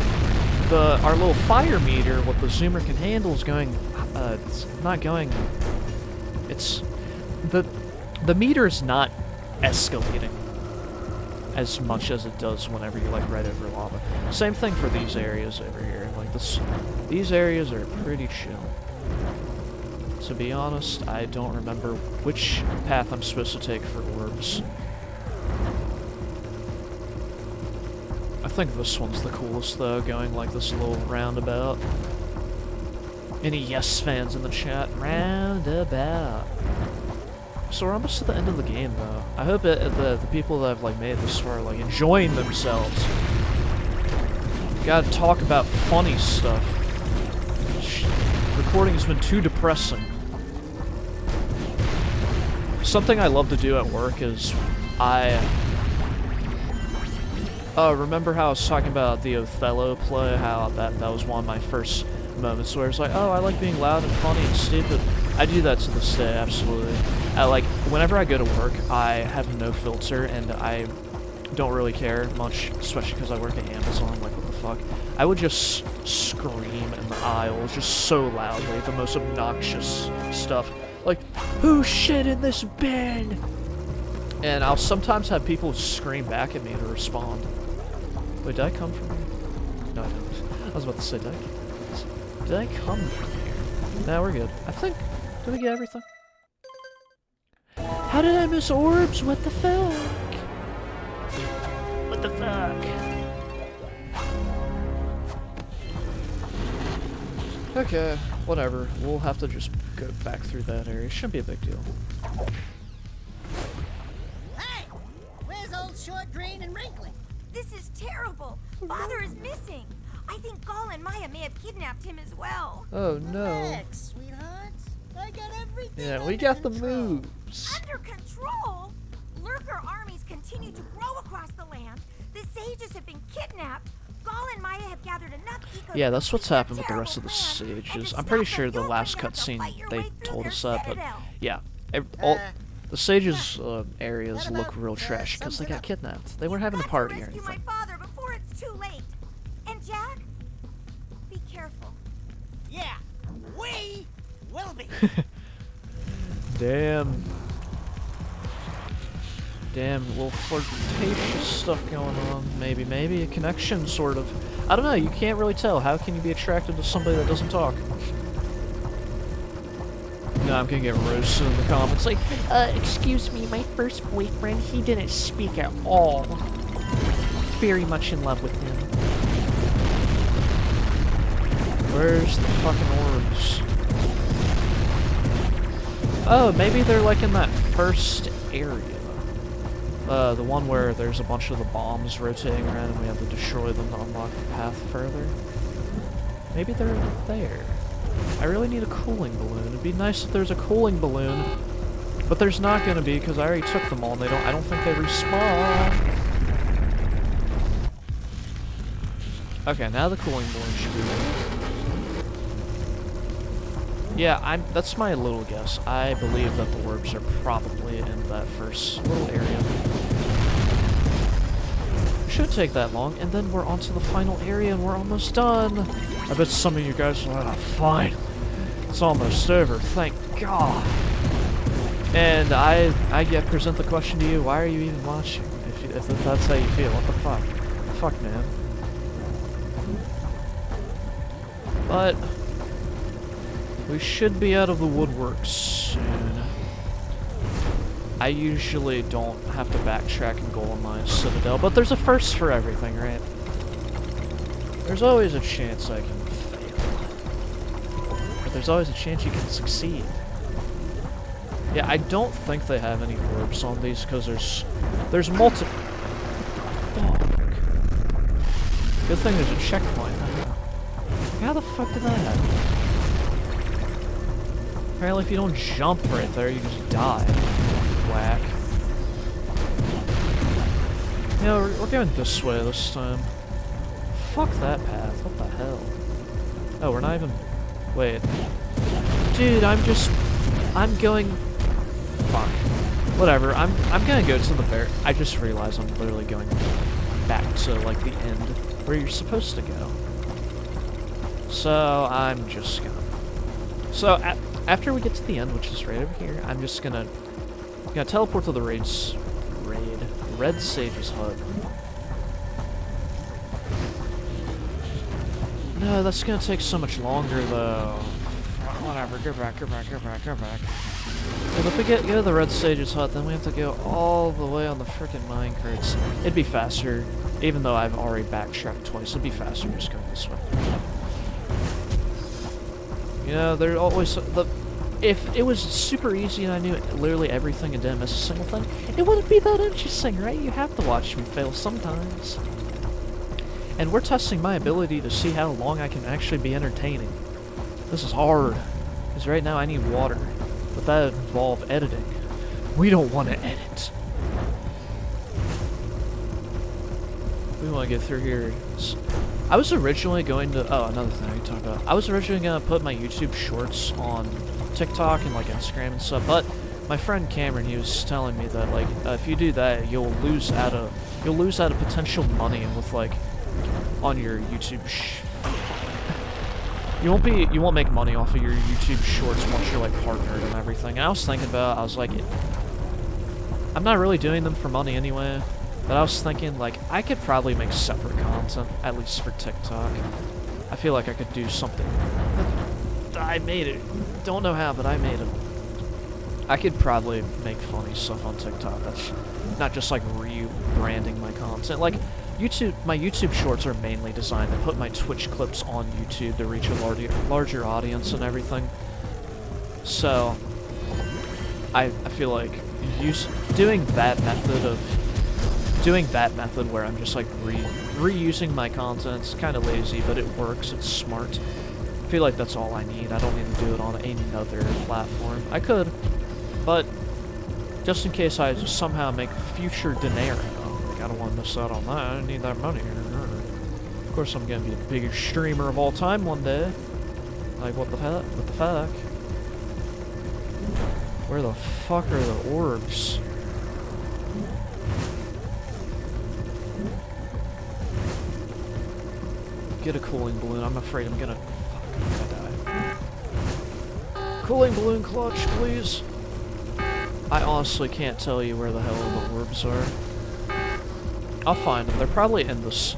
Speaker 1: our little fire meter, what the zoomer can handle, is going. It's not going. It's the meter is not escalating as much as it does whenever you're like right over lava. Same thing for these areas over here. Like these areas are pretty chill. To be honest, I don't remember which path I'm supposed to take for orbs. I think this one's the coolest though, going like this little roundabout. Any yes fans in the chat? Roundabout. So we're almost to the end of the game though. I hope the people that have like made it this far are like enjoying themselves. Gotta talk about funny stuff. Recording has been too depressing. Something I love to do at work is remember how I was talking about the Othello play, how that was one of my first moments where it's like, oh, I like being loud and funny and stupid. I do that to this day, absolutely. Whenever I go to work, I have no filter and I don't really care much, especially because I work at Amazon, like what the fuck. I would just scream in the aisles just so loudly, the most obnoxious stuff. Like, who shit in this bin? And I'll sometimes have people scream back at me to respond. Wait, did I come from here? No, I didn't. I was about to say, did I come from here? No, we're good. I think, did we get everything? How did I miss orbs? What the fuck? What the fuck? Okay, whatever. We'll have to just go back through that area. Shouldn't be a big deal.
Speaker 7: Hey! Where's old Short, Green, and Wrinkly?
Speaker 5: This is terrible. Father is missing. I think Gall and Maia may have kidnapped him as well.
Speaker 1: Oh no.
Speaker 7: Relax, sweetheart. I got everything
Speaker 1: Yeah, we
Speaker 7: under
Speaker 1: got the
Speaker 7: control.
Speaker 1: moves.
Speaker 5: Under control? Lurker armies continue to grow across the land. The sages have been kidnapped. Gall and Maia have gathered enough eco.
Speaker 1: Yeah, that's what's happened with the rest of the sages. I'm pretty sure the last cutscene they told us that, but yeah, The sages' areas look real trash because they got kidnapped. They weren't having a party or anything.
Speaker 5: My father before it's too late. And Jack, be careful.
Speaker 7: Yeah, we will be.
Speaker 1: Damn. Damn, a little flirtatious stuff going on. Maybe a connection, sort of. I don't know, you can't really tell. How can you be attracted to somebody that doesn't talk? No, I'm gonna get roasted in the comments like, excuse me, my first boyfriend, he didn't speak at all. Very much in love with him. Where's the fucking orbs? Oh, maybe they're like in that first area. The one where there's a bunch of the bombs rotating around and we have to destroy them to unlock the path further. Maybe they're there. I really need a cooling balloon. It'd be nice if there's a cooling balloon, but there's not gonna be because I already took them all and I don't think they respawn. Okay, now the cooling balloon should be there. Yeah, that's my little guess. I believe that the orbs are probably in that first little area. Shouldn't take that long, and then we're on to the final area and we're almost done. I bet some of you guys are like, finally, it's almost over, thank God. And I get present the question to you, why are you even watching? If that's how you feel, what the fuck? Fuck, man. But we should be out of the woodworks soon. I usually don't have to backtrack and go on my Citadel, but there's a first for everything, right? There's always a chance I can fail. But there's always a chance you can succeed. Yeah, I don't think they have any orbs on these because there's multiple. Fuck. Good thing there's a checkpoint. How the fuck did that happen? Apparently if you don't jump right there, you just die. Whack. Yeah, we're going this way this time. Fuck that path, what the hell? Oh, we're not even... Wait. Dude, I'm going... Fuck. Whatever, I'm gonna go to the very... I just realized I'm literally going back to, like, the end where you're supposed to go. So, I'm just gonna... So, after we get to the end, which is right over here, I'm just gonna teleport to the Red Sage's hut. No, that's gonna take so much longer, though. Whatever, go back. But if we go to the Red Sage's hut, then we have to go all the way on the frickin' mine crates. It'd be faster, even though I've already backtracked twice. It'd be faster just going this way. You know, there always if it was super easy and I knew literally everything and didn't miss a single thing, it wouldn't be that interesting, right? You have to watch me fail sometimes. And we're testing my ability to see how long I can actually be entertaining. This is hard, because right now I need water, but that would involve editing. We don't want to edit. We want to get through here. I was originally going to... Oh, another thing I can talk about. I was originally going to put my YouTube shorts on TikTok and like Instagram and stuff, but my friend Cameron, he was telling me that like if you do that, you'll lose out of potential money with like on your YouTube. You won't make money off of your YouTube shorts once you're like partnered and everything. And I was thinking about, I was like, I'm not really doing them for money anyway. But I was thinking, like, I could probably make separate content, at least for TikTok. I feel like I could do something. I made it. Don't know how, but I made it. I could probably make funny stuff on TikTok. That's not just, like, rebranding my content. Like, my YouTube shorts are mainly designed to put my Twitch clips on YouTube to reach a larger audience and everything. So, I feel like doing that method where I'm just like reusing my content, it's kind of lazy, but it works, it's smart. I feel like that's all I need. I don't need to do it on another platform. I could, but just in case I somehow make future dinero, like I don't want to miss out on that. I need that money. Of course I'm gonna be the biggest streamer of all time one day. Like what the fuck? Where the fuck are the orbs? Get a cooling balloon. I'm afraid I'm gonna die. Cooling balloon clutch, please. I honestly can't tell you where the hell the orbs are. I'll find them. They're probably in this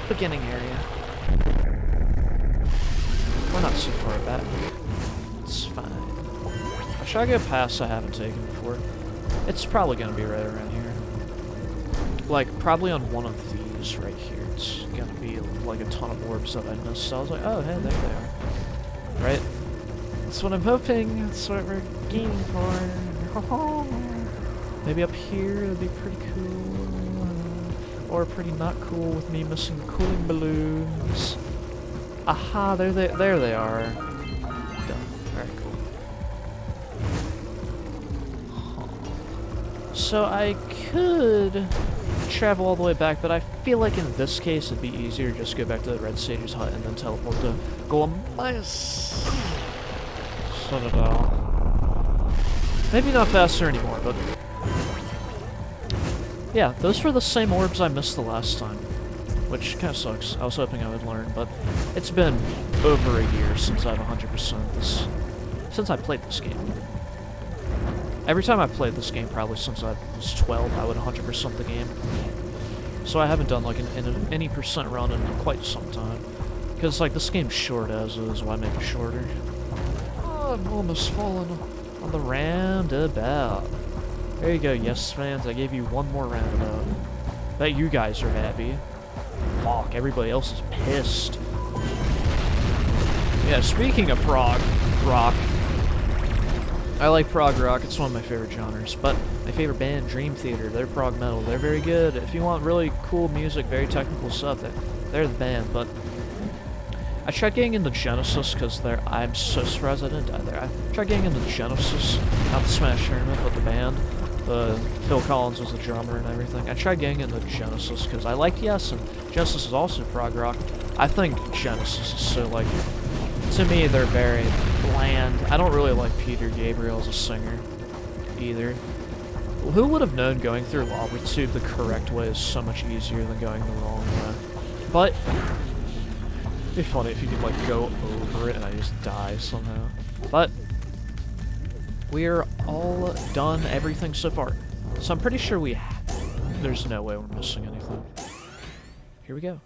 Speaker 1: beginning area. We're not so far back. It's fine. I'll try to go past I haven't taken before. It's probably gonna be right around here. Like, probably on one of these right here. It's gonna be like a ton of orbs that I missed. So I was like, oh, hey, there they are. Right? That's what I'm hoping. That's what we're gaming for. Maybe up here would be pretty cool. Or pretty not cool with me missing the cooling balloons. Aha, there they are. Done. Alright, cool. Huh. So I could travel all the way back, but I feel like in this case it'd be easier to just go back to the Red Sage's hut and then teleport to Maia. Citadel. Maybe not faster anymore, but yeah, those were the same orbs I missed the last time, which kind of sucks. I was hoping I would learn, but it's been over a year since I've 100% this, since I played this game. Every time I played this game, probably since I was 12, I would 100% the game. So I haven't done like any percent run in quite some time, because like this game's short as is, why make it shorter? Oh, I've almost fallen on the roundabout. There you go, yes fans, I gave you one more roundabout. Bet you guys are happy. Fuck, everybody else is pissed. Yeah, speaking of prog rock, I like prog rock, it's one of my favorite genres, but my favorite band, Dream Theater, they're prog metal, they're very good. If you want really cool music, very technical stuff, they're the band, but I tried getting into Genesis because I'm so surprised I didn't die there. I tried getting into Genesis, not the Smash Tournament, but the band. Phil Collins was the drummer and everything. I tried getting into Genesis because I liked Yes, and Genesis is also prog rock. I think Genesis is so, like, to me, they're very bland. I don't really like Peter Gabriel as a singer either. Who would have known going through Lava Tube the correct way is so much easier than going the wrong way? But it'd be funny if you could, like, go over it and I just die somehow. But we're all done everything so far. So I'm pretty sure there's no way we're missing anything. Here we go.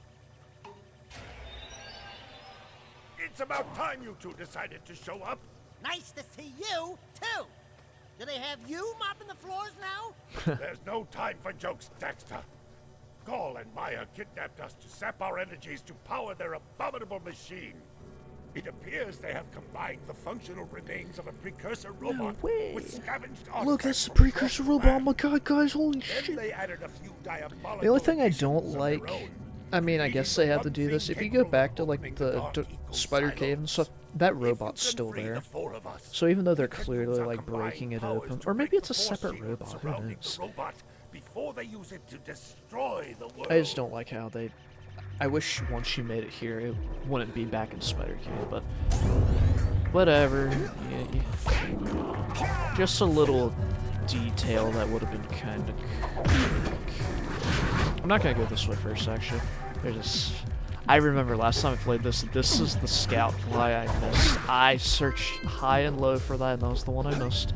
Speaker 6: It's about time you two decided to show up.
Speaker 7: Nice to see you, too. Do they have you mopping the floors now?
Speaker 6: There's no time for jokes, Daxter. Klaww and Maia kidnapped us to sap our energies to power their abominable machine. It appears they have combined the functional remains of a precursor robot with scavenged artifacts.
Speaker 1: Look, that's the precursor robot. Oh my god, guys, holy shit.
Speaker 6: They added a few diabolical
Speaker 1: the only thing I don't
Speaker 6: additions of
Speaker 1: like,
Speaker 6: their own.
Speaker 1: I mean, I guess they have to do this. If you go back to, like, the spider cave and stuff, that robot's still there. So even though they're clearly, like, breaking it open, or maybe it's a separate robot, who knows?
Speaker 6: Before they use it to destroy the world.
Speaker 1: I just don't like how they... I wish once you made it here, it wouldn't be back in Spider Cave, but whatever. Yeah. Just a little detail that would have been kind of... I'm not gonna go this way first, actually. There's this... I remember last time I played this is the scout fly I missed. I searched high and low for that, and that was the one I missed.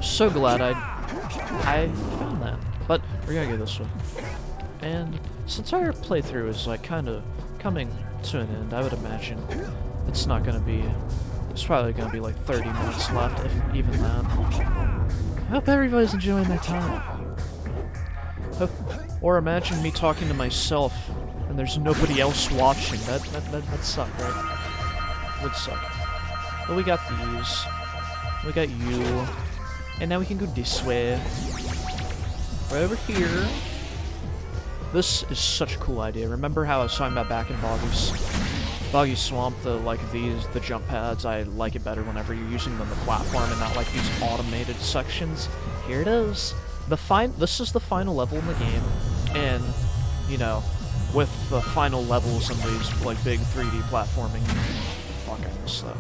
Speaker 1: So glad I found that. But we're gonna go this way. And since our playthrough is, like, kind of coming to an end, I would imagine it's not gonna be... It's probably gonna be like 30 minutes left, if even that. I hope everybody's enjoying their time. Or imagine me talking to myself and there's nobody else watching. That'd suck, right? Would suck. But we got these. We got you. And now we can go this way. Right over here. This is such a cool idea. Remember how I was talking about back in Boggy Swamp, the jump pads? I like it better whenever you're using them on the platform and not like these automated sections. Here it is. This is the final level in the game, and, you know, with the final levels in these, like, big 3D platforming... Fuck, I missed that.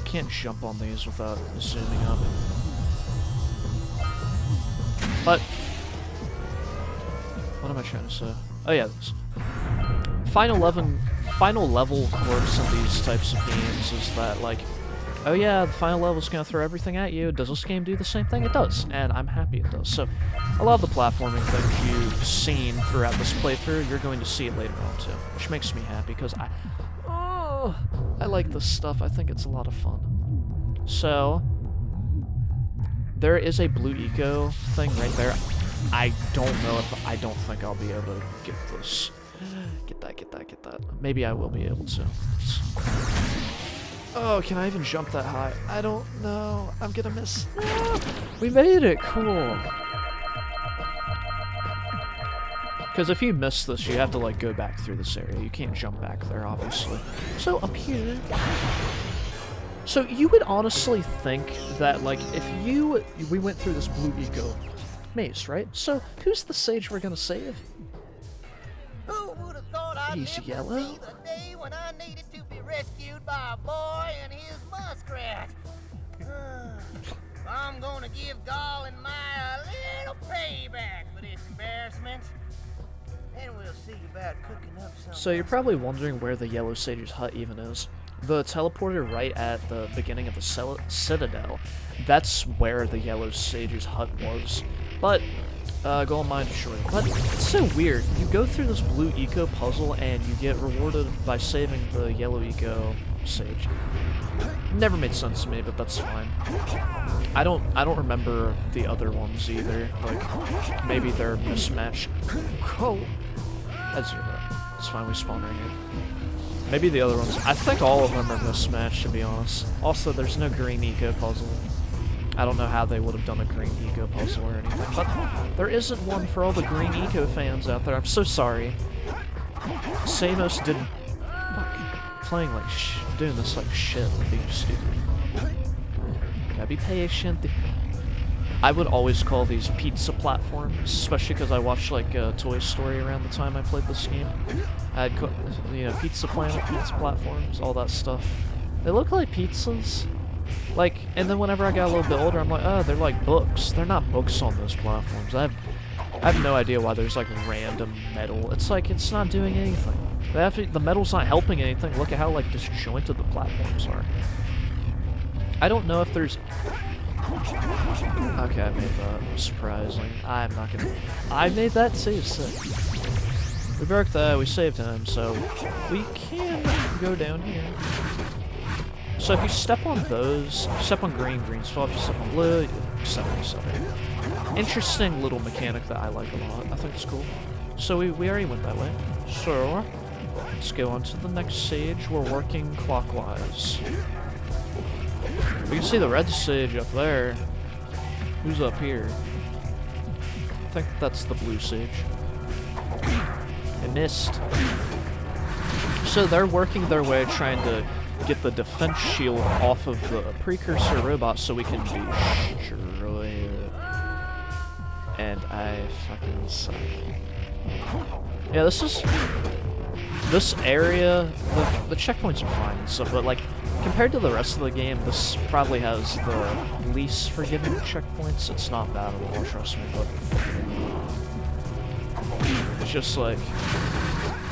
Speaker 1: can't jump on these without zooming up. But what am I trying to say? Oh yeah, this. Final level quirks in these types of games is that, like, oh yeah, the final level's gonna throw everything at you. Does this game do the same thing? It does, and I'm happy it does. So, a lot of the platforming things you've seen throughout this playthrough, you're going to see it later on too, which makes me happy because I like this stuff. I think it's a lot of fun. So, there is a blue eco thing right there. I don't think I'll be able to get this. Get that. Maybe I will be able to. Oh, can I even jump that high? I don't know. I'm gonna miss. We made it! Cool. Because if you miss this, you have to, like, go back through this area. You can't jump back there, obviously. So, up here... So, you would honestly think that, like, if we went through this blue eco maze, right? So, who's the sage we're gonna save?
Speaker 7: Who would have thought I'd
Speaker 1: He's
Speaker 7: live
Speaker 1: yellow.
Speaker 7: to see the day when I needed to be rescued by a boy and his muskrat? I'm gonna give Gall and Maia a little payback for this embarrassment. And we'll see about cooking up something.
Speaker 1: So you're probably wondering where the Yellow Sage's hut even is. The teleporter right at the beginning of the Citadel, that's where the Yellow Sage's hut was. But, go on mine short. But it's so weird. You go through this blue eco puzzle and you get rewarded by saving the Yellow Eco Sage. Never made sense to me, but that's fine. I don't remember the other ones either. Like, maybe they're mismatched. Oh, that's it's fine. We spawn right here. Maybe the other ones. I think all of them are mismatched, to be honest. Also, there's no green eco puzzle. I don't know how they would have done a green eco puzzle or anything, but there isn't one for all the green eco fans out there. I'm so sorry. Samos did. Playing like doing this like shit, being stupid. Gotta be patient. I would always call these pizza platforms, especially because I watched like Toy Story around the time I played this game. I'd call, Pizza Planet, pizza platforms, all that stuff. They look like pizzas. Like, and then whenever I got a little bit older, I'm like, oh, they're like books. They're not books on those platforms. I have no idea why there's like random metal. It's like, it's not doing anything. The metal's not helping anything. Look at how like disjointed the platforms are. I don't know if there's... Okay, I made that. Surprising. I'm not gonna... I made that too, sick. We broke that, we saved time, so we can go down here. So if you step on those, step on green, green's fall. If you step on blue, etc. Interesting little mechanic that I like a lot. I think it's cool. So we already went that way. So let's go on to the next stage. We're working clockwise. We can see the red sage up there. Who's up here? I think that's the blue sage. I missed. So they're working their way trying to get the defense shield off of the Precursor robot so we can destroy it. And I fucking suck. Yeah, this area, the checkpoints are fine and stuff, but like, compared to the rest of the game, this probably has the least forgiving checkpoints. It's not bad at all, trust me, but it's just like,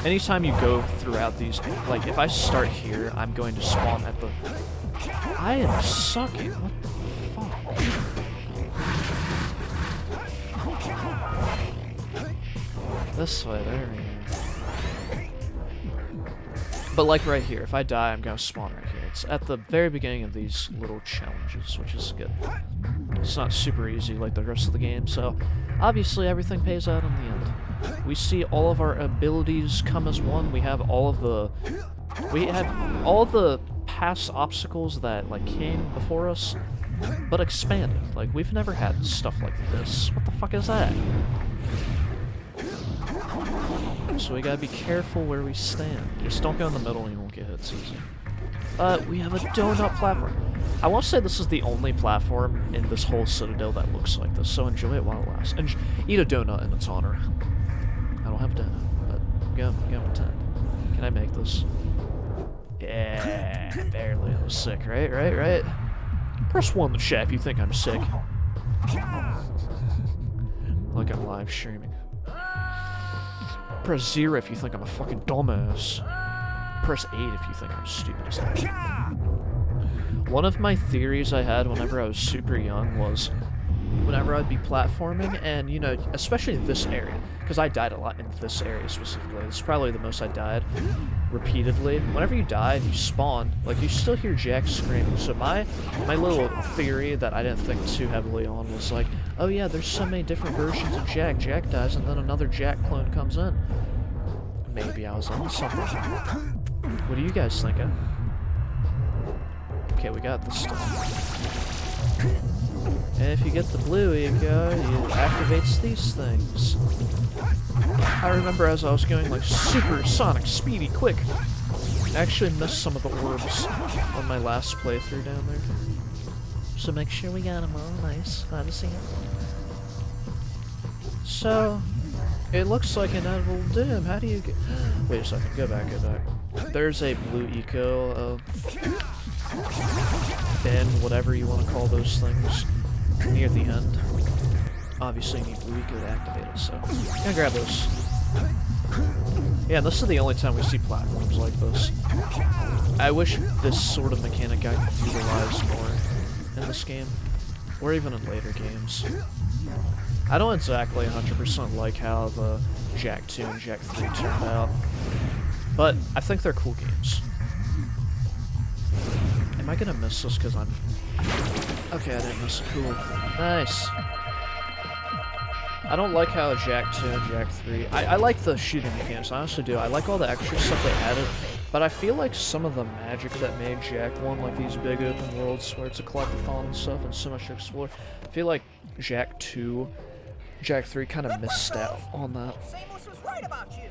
Speaker 1: anytime you go throughout these, like, if I start here, I'm going to spawn at the... I am sucking, what the fuck? This way, there we go. But like right here, if I die, I'm gonna spawn right here. It's at the very beginning of these little challenges, which is good. It's not super easy like the rest of the game, so obviously everything pays out in the end. We see all of our abilities come as one. We have all the past obstacles that like came before us, but expanded. Like, we've never had stuff like this. What the fuck is that? So we gotta be careful where we stand. Just don't go in the middle and you won't get hit, it's easy. We have a donut platform. I want to say this is the only platform in this whole Citadel that looks like this, so enjoy it while it lasts. And eat a donut in its honor. I don't have a donut, but I'm gonna pretend. Can I make this? Yeah, barely. That was sick, right? Press 1 in the chat if you think I'm sick. Like I'm live streaming. Press 0 if you think I'm a fucking dumbass. Press 8 if you think I'm stupid as hell. One of my theories I had whenever I was super young was whenever I'd be platforming, and, you know, especially this area, because I died a lot in this area specifically. This is probably the most I died repeatedly. Whenever you die and you spawn, like, you still hear Jack screaming. So my little theory that I didn't think too heavily on was like, oh yeah, there's so many different versions of Jack. Jack dies and then another Jack clone comes in. Maybe I was on something. What do you guys think of? Okay, we got this stuff. And if you get the blue eco, it activates these things. I remember as I was going like super sonic speedy quick, I actually missed some of the orbs on my last playthrough down there. So make sure we got them all. Nice. Glad to see it. So, it looks like inevitable doom. How do you get... Wait a second. Go back. There's a blue eco bin, whatever you want to call those things, near the end. Obviously you need blue eco to activate it, so I'm gonna grab those. Yeah, this is the only time we see platforms like this. I wish this sort of mechanic got utilized more in this game, or even in later games. I don't exactly 100% like how the Jak 2 and Jak 3 turned out, but I think they're cool games. Am I gonna miss this because I'm... Okay, I didn't miss it. Cool. Nice. I don't like how Jak 2 and Jak 3... I like the shooting mechanics, I honestly do. I like all the extra stuff they added, but I feel like some of the magic that made Jak 1, like these big open worlds where it's a collectathon and stuff and so much to explore, I feel like Jak 2, Jak 3 kind of missed out on that.
Speaker 7: Samus was right about you.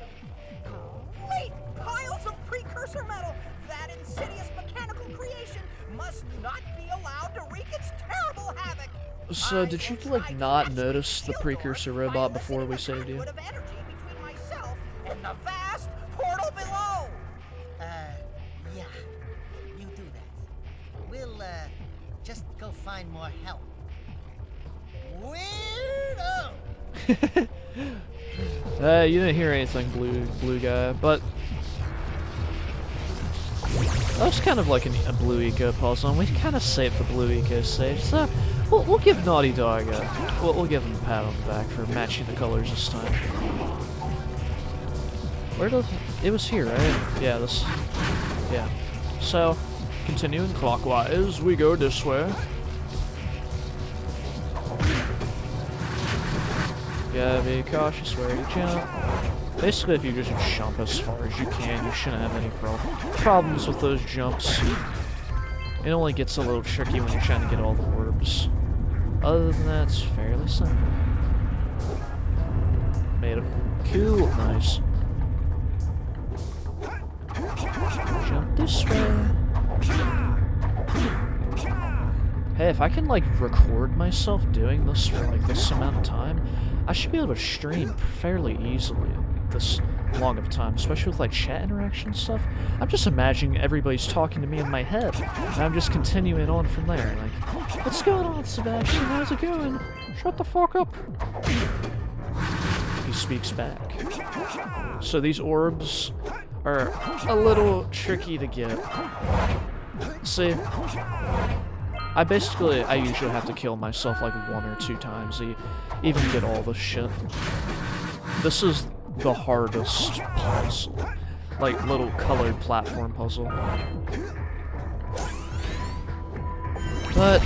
Speaker 7: Great piles of precursor metal. That insidious mechanical creation must not be allowed to wreak its terrible havoc.
Speaker 1: So, did you, like, not notice the precursor robot before we saved you?
Speaker 7: Between myself and the vast portal below. Yeah. You do that. We'll, just go find more help. Weirdo!
Speaker 1: You didn't hear anything, blue guy, but... That was kind of like a blue eco puzzle, and we kind of saved the blue eco stage, so we'll give Naughty Dog we'll give him a pat on the back for matching the colors this time. It was here, right? Yeah, yeah. So, continuing clockwise, we go this way. Gotta be cautious where you jump. Basically, if you just jump as far as you can, you shouldn't have any problems with those jumps. It only gets a little tricky when you're trying to get all the orbs. Other than that, it's fairly simple. Made it. Cool. Nice. Jump this way. Hey, if I can, like, record myself doing this for, like, this amount of time, I should be able to stream fairly easily this long of a time, especially with, like, chat interaction and stuff. I'm just imagining everybody's talking to me in my head, and I'm just continuing on from there, like, what's going on, Sebastian? How's it going? Shut the fuck up. He speaks back. So these orbs are a little tricky to get. See, I usually have to kill myself like 1 or 2 times to even get all this shit. This is the hardest puzzle. Like, little colored platform puzzle. But,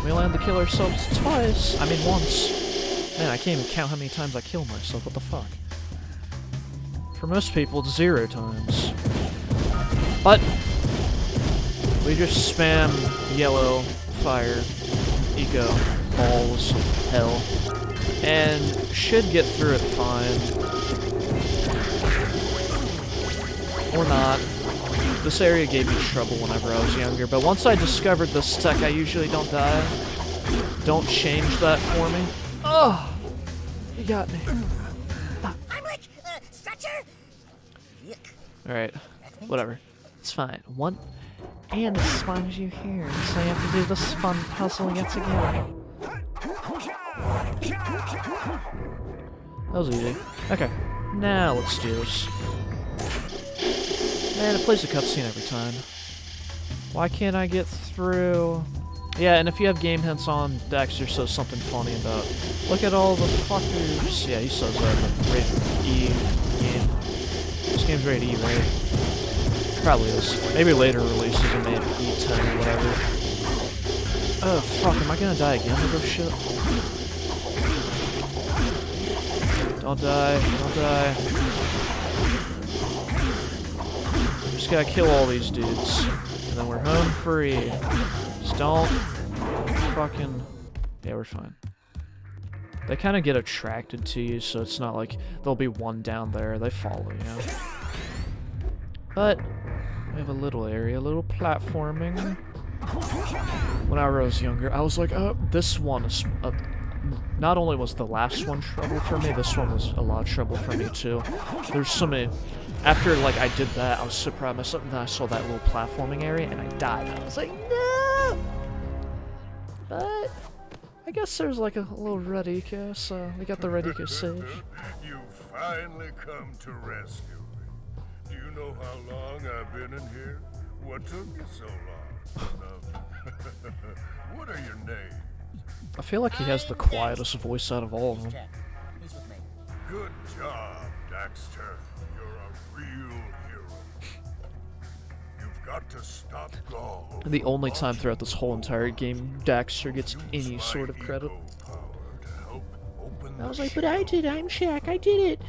Speaker 1: we only had to kill ourselves twice. I mean, once. Man, I can't even count how many times I killed myself. What the fuck? For most people, it's 0 times. But, we just spam yellow fire eco balls of hell and should get through it fine. Or not. This area gave me trouble whenever I was younger, but once I discovered this tech, I usually don't die. Don't change that for me. Oh, you got me.
Speaker 7: I'm like, such a...
Speaker 1: Alright, whatever. It's fine. One, and it spawns you here, so you have to do this fun puzzle yet again. That was easy. Okay, now let's do this. Man, it plays a cutscene every time. Why can't I get through? Yeah, and if you have game hints on, Daxter says something funny about, look at all the fuckers. Yeah, he says that, but rated E game. This game's rated E, right? Probably is. Maybe later releases it may have E10 or whatever. Oh, fuck, am I gonna die again with this shit? Don't die, don't die. Just gotta kill all these dudes. And then we're home free. Just don't fucking... Yeah, we're fine. They kind of get attracted to you, so it's not like there'll be one down there. They follow you. But we have a little area, a little platforming. When I was younger, I was like, oh, this one is... not only was the last one trouble for me, this one was a lot of trouble for me too. There's so many... After, like, I did that, I was so proud of myself, and then I saw that little platforming area, and I died. I was like, no! But I guess there's, like, a little Redika, so we got the Redika sage.
Speaker 6: You finally come to rescue me. Do you know how long I've been in here? What took you so long? What are your names?
Speaker 1: I feel like he has the quietest voice out of all of them.
Speaker 7: He's with me.
Speaker 6: Good job, Daxter. You're a real hero. You've got to stop Klaww.
Speaker 1: The only time throughout this whole entire game Daxter gets any sort of credit. I was like, but I did it, I'm Shaq, I did it.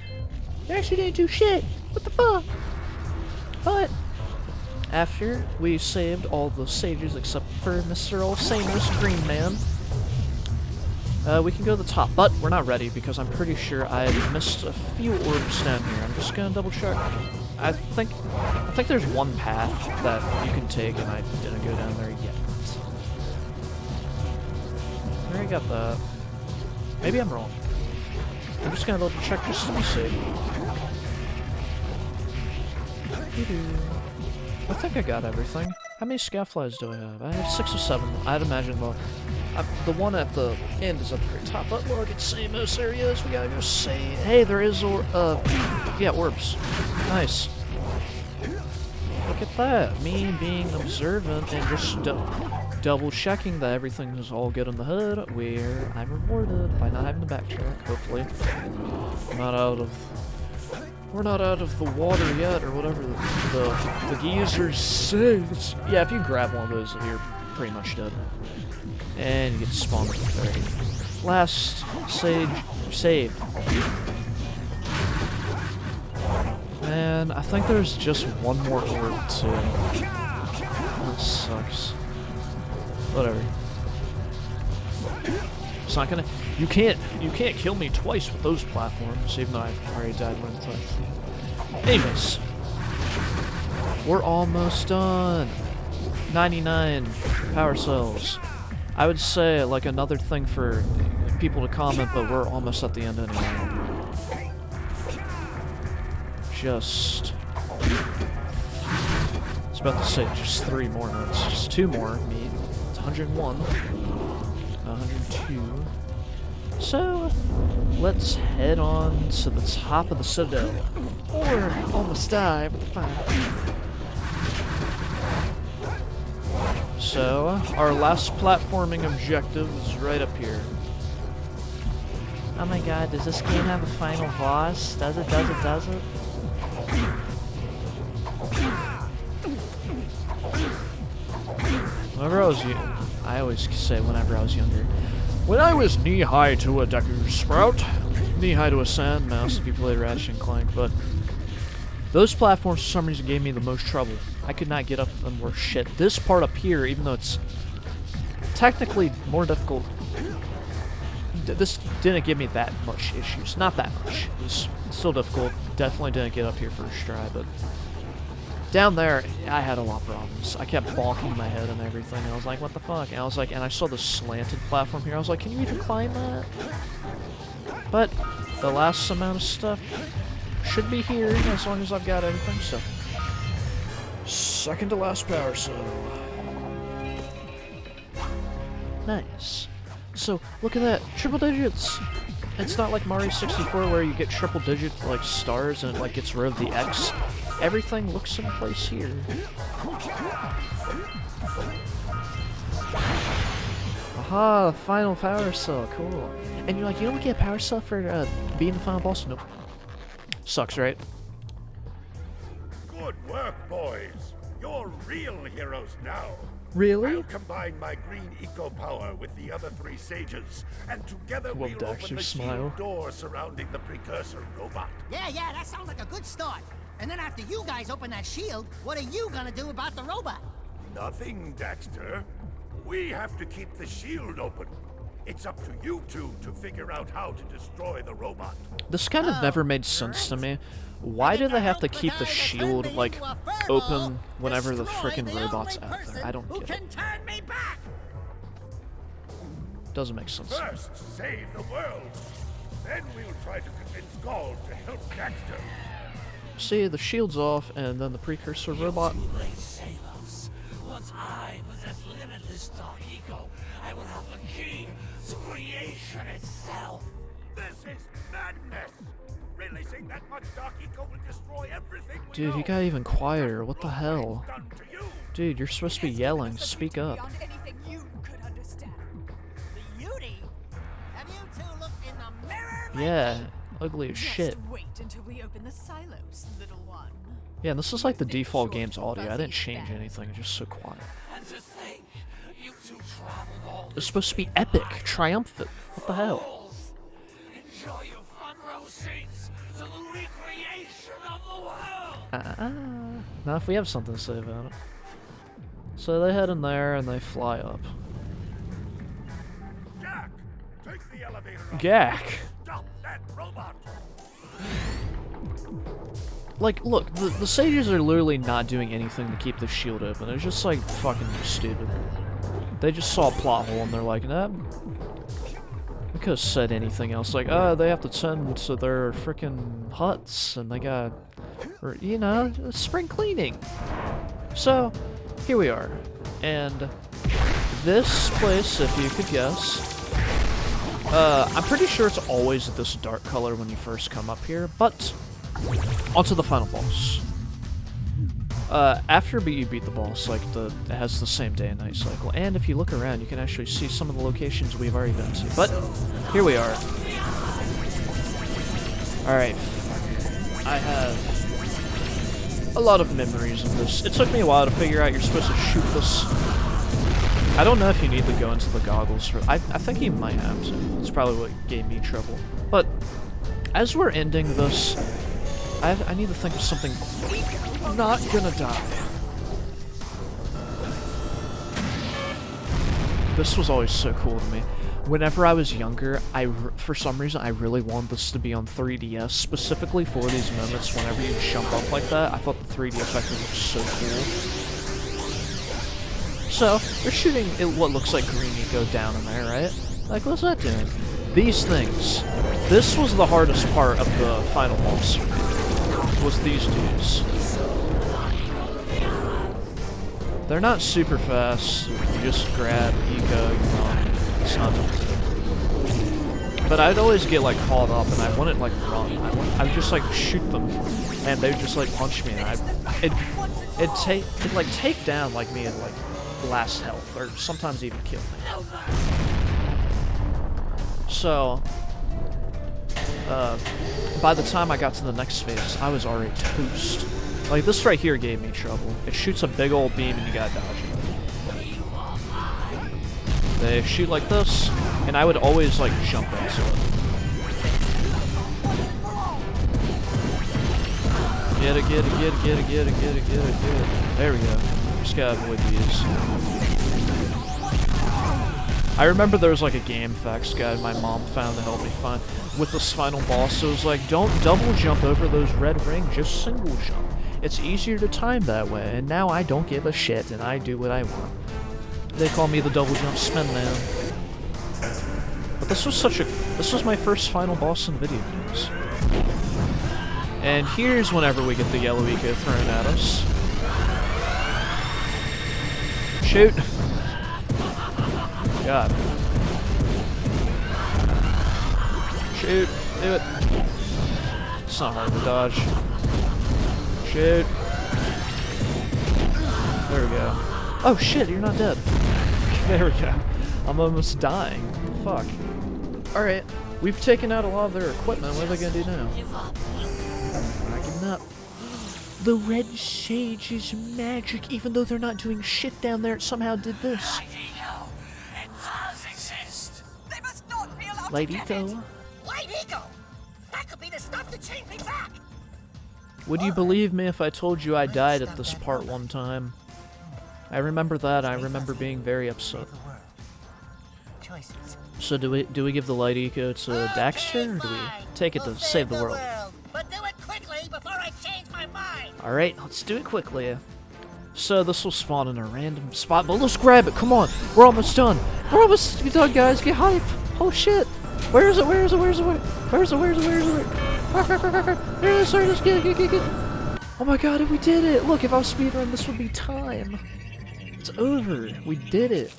Speaker 1: Daxter didn't do shit. What the fuck? But after we saved all the sages except for Mr. Old Samus Green Man, we can go to the top, but we're not ready because I'm pretty sure I missed a few orbs down here. I'm just gonna double check. I think there's one path that you can take, and I didn't go down there yet. I already got that. Maybe I'm wrong. I'm just gonna double check just to be safe. I think I got everything. How many scafflies do I have? I have 6 or 7. I'd imagine the one at the end is at the very top. But look, it's Samus. There he is. We gotta go say, hey, there is yeah, orbs. Nice. Look at that. Me being observant and just double checking that everything is all good in the hood, where I'm rewarded by not having to backtrack, hopefully. We're not out of the water yet, or whatever the geyser says. Yeah, if you grab one of those, you're pretty much dead. And you get spawned at the very last sage saved. And I think there's just one more orb too. That sucks. Whatever. It's not gonna. You can't kill me twice with those platforms, even though I already died one time. Anyways, we're almost done. 99 power cells. I would say like another thing for people to comment, but we're almost at the end anyway. Just, I was about to say just 3 more notes, just 2 more. It's 101, 102. So let's head on to the top of the Citadel, or almost die, but fine. So, our last platforming objective is right up here. Oh my god, does this game have a final boss? Does it? Whenever I always say whenever I was younger. When I was knee-high to a Deku Sprout, knee-high to a Sand Mouse if you played Ratchet & Clank, but those platforms for some reason gave me the most trouble. I could not get up them worth shit. This part up here, even though it's technically more difficult, this didn't give me that much issues. Not that much. It was still difficult. Definitely didn't get up here first try, but down there, I had a lot of problems. I kept bonking my head and everything. I was like, what the fuck? And I was like, and I saw the slanted platform here. I was like, can you even climb that? But the last amount of stuff should be here as long as I've got everything, so Second to last power cell. Nice. So, look at that. Triple digits! It's not like Mario 64 where you get triple digit, like, stars and it, like, gets rid of the X. Everything looks in place here. Aha, the final power cell. Cool. And you're like, you don't get a power cell for being the final boss? Nope. Sucks, right?
Speaker 6: Good work, boys. You're real heroes now.
Speaker 1: Really?
Speaker 6: I'll combine my green eco power with the other 3 sages, and together
Speaker 1: Well,
Speaker 6: we'll
Speaker 1: Daxter,
Speaker 6: open the
Speaker 1: smile.
Speaker 6: shield door surrounding the Precursor robot.
Speaker 7: Yeah, that sounds like a good start. And then after you guys open that shield, what are you gonna do about the robot?
Speaker 6: Nothing, Daxter. We have to keep the shield open. It's up to you two to figure out how to destroy the robot.
Speaker 1: This kind of never made sense to me. Why do they have to keep the shield, like, open whenever the frickin' robot's out there? I don't get it. Doesn't make sense.
Speaker 6: First, save the world. Then we'll try to convince Gall to help Daxter.
Speaker 1: See, the shield's off, and then the Precursor robot.
Speaker 10: Once I possess limitless dark eco, I will have the key to creation itself.
Speaker 6: This is madness. Releasing that much dark eco will destroy everything we
Speaker 1: Dude,
Speaker 6: know.
Speaker 1: you got even quieter. What the hell?
Speaker 6: Done to you.
Speaker 1: Dude, you're supposed to be yelling. Speak up.
Speaker 11: Anything you could understand.
Speaker 7: Beauty? Have you two looked in the mirror?
Speaker 1: Yeah, ugly as shit.
Speaker 11: Just wait until we open the silos, little one.
Speaker 1: Yeah, and this is like the default game's audio. I didn't change anything. It's just so quiet.
Speaker 10: And to think, you two traveled all
Speaker 1: It's supposed to be epic, triumphant. What the hell?
Speaker 10: fools. Enjoy your front row seats to the recreation of the world.
Speaker 1: Now if we have something to say about it. So they head in there and they fly up.
Speaker 6: Jack, take the elevator up.
Speaker 1: Gak!
Speaker 6: Stop that robot.
Speaker 1: Like, look, the sages are literally not doing anything to keep the shield open. It's just, like, fucking stupid. They just saw a plot hole and they're like, nah. We could have said anything else, like, they have to tend to their frickin' huts, and they got, or, you know, spring cleaning. So, here we are. And this place, if you could guess, I'm pretty sure it's always this dark color when you first come up here, but onto the final boss. After you beat the boss, like, it has the same day and night cycle, and if you look around, you can actually see some of the locations we've already been to. But, here we are. Alright, I have a lot of memories of this. It took me a while to figure out you're supposed to shoot this. I don't know if you need to go into the goggles for... I think you might have to. That's probably what gave me trouble. But, as we're ending this, I need to think of something not gonna die. This was always so cool to me. Whenever I was younger, for some reason, I really wanted this to be on 3DS, specifically for these moments whenever you jump up like that. I thought the 3D effect was so cool. So, they're shooting what looks like green eco down in there, right? Like, what's that doing? These things. This was the hardest part of the final boss for me, was these dudes. They're not super fast. You just grab eco, you're on. It's not difficult. But I'd always get, like, caught up, and I wouldn't, like, run. I would just, like, shoot them, and they would just, like, punch me, and it'd like, take down, like, me at, like, last health, or sometimes even kill me. So, by the time I got to the next phase, I was already toast. Like, this right here gave me trouble. It shoots a big old beam and you gotta dodge it. They shoot like this, and I would always, like, jump into it. Get it, get it, get it, get it, get it, get it, get it, get it. There we go. Just gotta avoid these. I remember there was, like, a game facts guide my mom found to help me find with this final boss. It was like, don't double jump over those red rings, just single jump. It's easier to time that way, and now I don't give a shit, and I do what I want. They call me the double jump spin man. But this was my first final boss in video games. And here's whenever we get the yellow eco thrown at us. Shoot! God. Shoot! Do it! It's not hard to dodge. Shoot! There we go. Oh shit, you're not dead. There we go. I'm almost dying. Fuck. Alright, we've taken out a lot of their equipment. What are they gonna do now? Not giving up. The Red Sage is magic, even though they're not doing shit down there. It somehow did this.
Speaker 10: It does exist. They must not be allowed
Speaker 1: Light
Speaker 10: to get
Speaker 1: Eco.
Speaker 10: it.
Speaker 7: Light Eco! That could be the stuff to change me back!
Speaker 1: Would you believe me if I told you I died at this part one time? I remember that. I remember being very upset.
Speaker 7: Choices.
Speaker 1: So do we give the Light Eco to Daxter, or do we take it to save the world?
Speaker 7: But do it quickly before I change my mind!
Speaker 1: Alright, let's do it quickly. So this will spawn in a random spot, but let's grab it. Come on, we're almost done. We're almost done, guys. Get hype. Oh shit. Where is it? Where is it? Where is it? Where is it? Where is it? Where is it? There it is. Sorry, just get it. Oh my god, we did it. Look, if I was speedrunning, this would be time. It's over. We did it.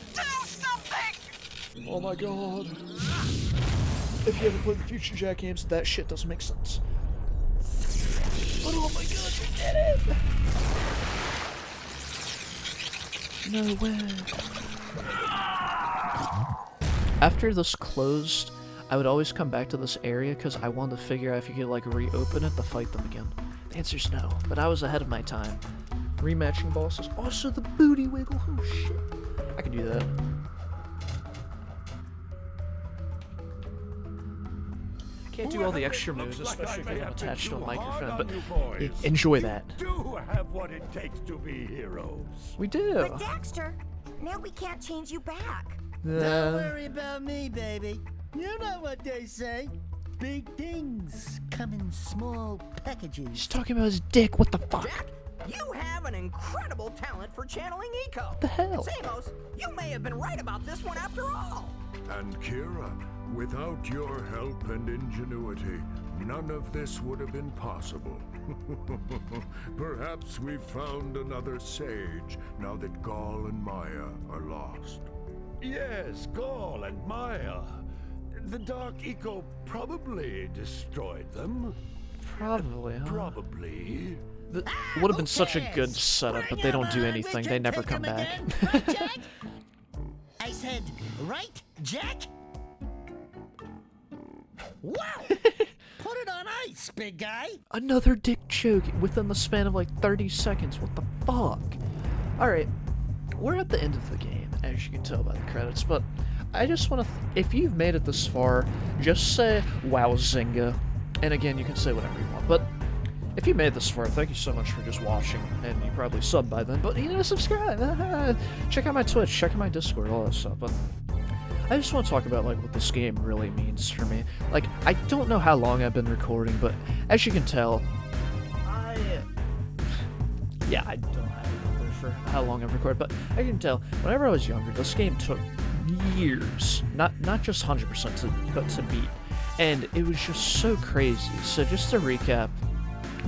Speaker 1: Oh my god. If you haven't played the Future Jack games, that shit doesn't make sense. But oh my god, we did it! No way. After this closed, I would always come back to this area because I wanted to figure out if you could like reopen it to fight them again. The answer's no, but I was ahead of my time. Rematching bosses. Also the booty wiggle. Oh shit. I can do that. Can't do all the extra moves, especially if I'm attached to a microphone, but enjoy that.
Speaker 6: You do have what it takes to be heroes.
Speaker 1: We do.
Speaker 5: But Daxter, now we can't change you back.
Speaker 7: Don't worry about me, baby. You know what they say. Big things come in small packages.
Speaker 1: He's talking about his dick. What the fuck?
Speaker 12: Jack, you have an incredible talent for channeling eco.
Speaker 1: What the hell?
Speaker 12: Samos, you may have been right about this one after all.
Speaker 8: And Kira, without your help and ingenuity, none of this would have been possible. Perhaps we've found another sage, now that Gall and Maia are lost.
Speaker 6: Yes, Gall and Maia. The Dark Eco probably destroyed them.
Speaker 1: Probably, huh?
Speaker 6: Probably.
Speaker 1: That would have been such a good setup, but they don't do anything. They never come back.
Speaker 7: Right, Jack? I said, right, Jack? Wow! Put it on ice, big guy!
Speaker 1: Another dick joke within the span of like 30 seconds. What the fuck? Alright, we're at the end of the game, as you can tell by the credits, but I just want to, if you've made it this far, just say, wow, Zynga. And again, you can say whatever you want, but if you made it this far, thank you so much for just watching, and you probably subbed by then, but you know, subscribe, check out my Twitch, check out my Discord, all that stuff, but I just want to talk about like what this game really means for me. Like, I don't know how long I've been recording, but as you can tell, I don't have a number for how long I've recorded, but I can tell, whenever I was younger, this game took years, not just 100% but to beat, and it was just so crazy. So just to recap,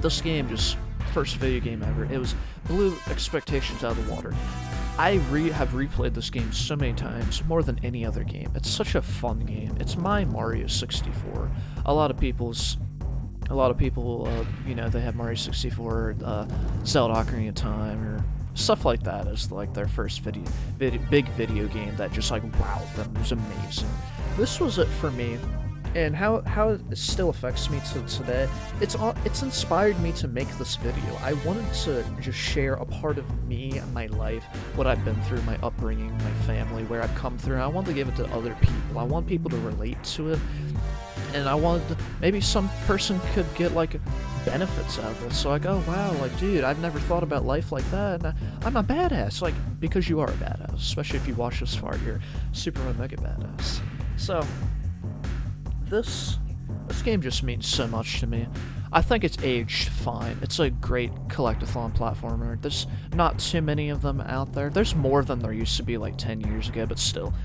Speaker 1: this game, just first video game ever, it was blew expectations out of the water. I have replayed this game so many times, more than any other game. It's such a fun game. It's my Mario 64. A lot of people, you know, they have Mario 64, Zelda Ocarina of Time, or stuff like that as like their first big video game that just like wowed them. It was amazing. This was it for me. And how it still affects me to today, it's inspired me to make this video. I wanted to just share a part of me and my life, what I've been through, my upbringing, my family, where I've come through. I wanted to give it to other people. I want people to relate to it, and I wanted to, maybe some person could get like benefits out of it. So like, oh wow, like dude, I've never thought about life like that, and I'm a badass. Like, because you are a badass, especially if you watch this far, you're super mega badass. So this game just means so much to me. I think it's aged fine. It's a great collectathon platformer. There's not too many of them out there. There's more than there used to be like 10 years ago, but still.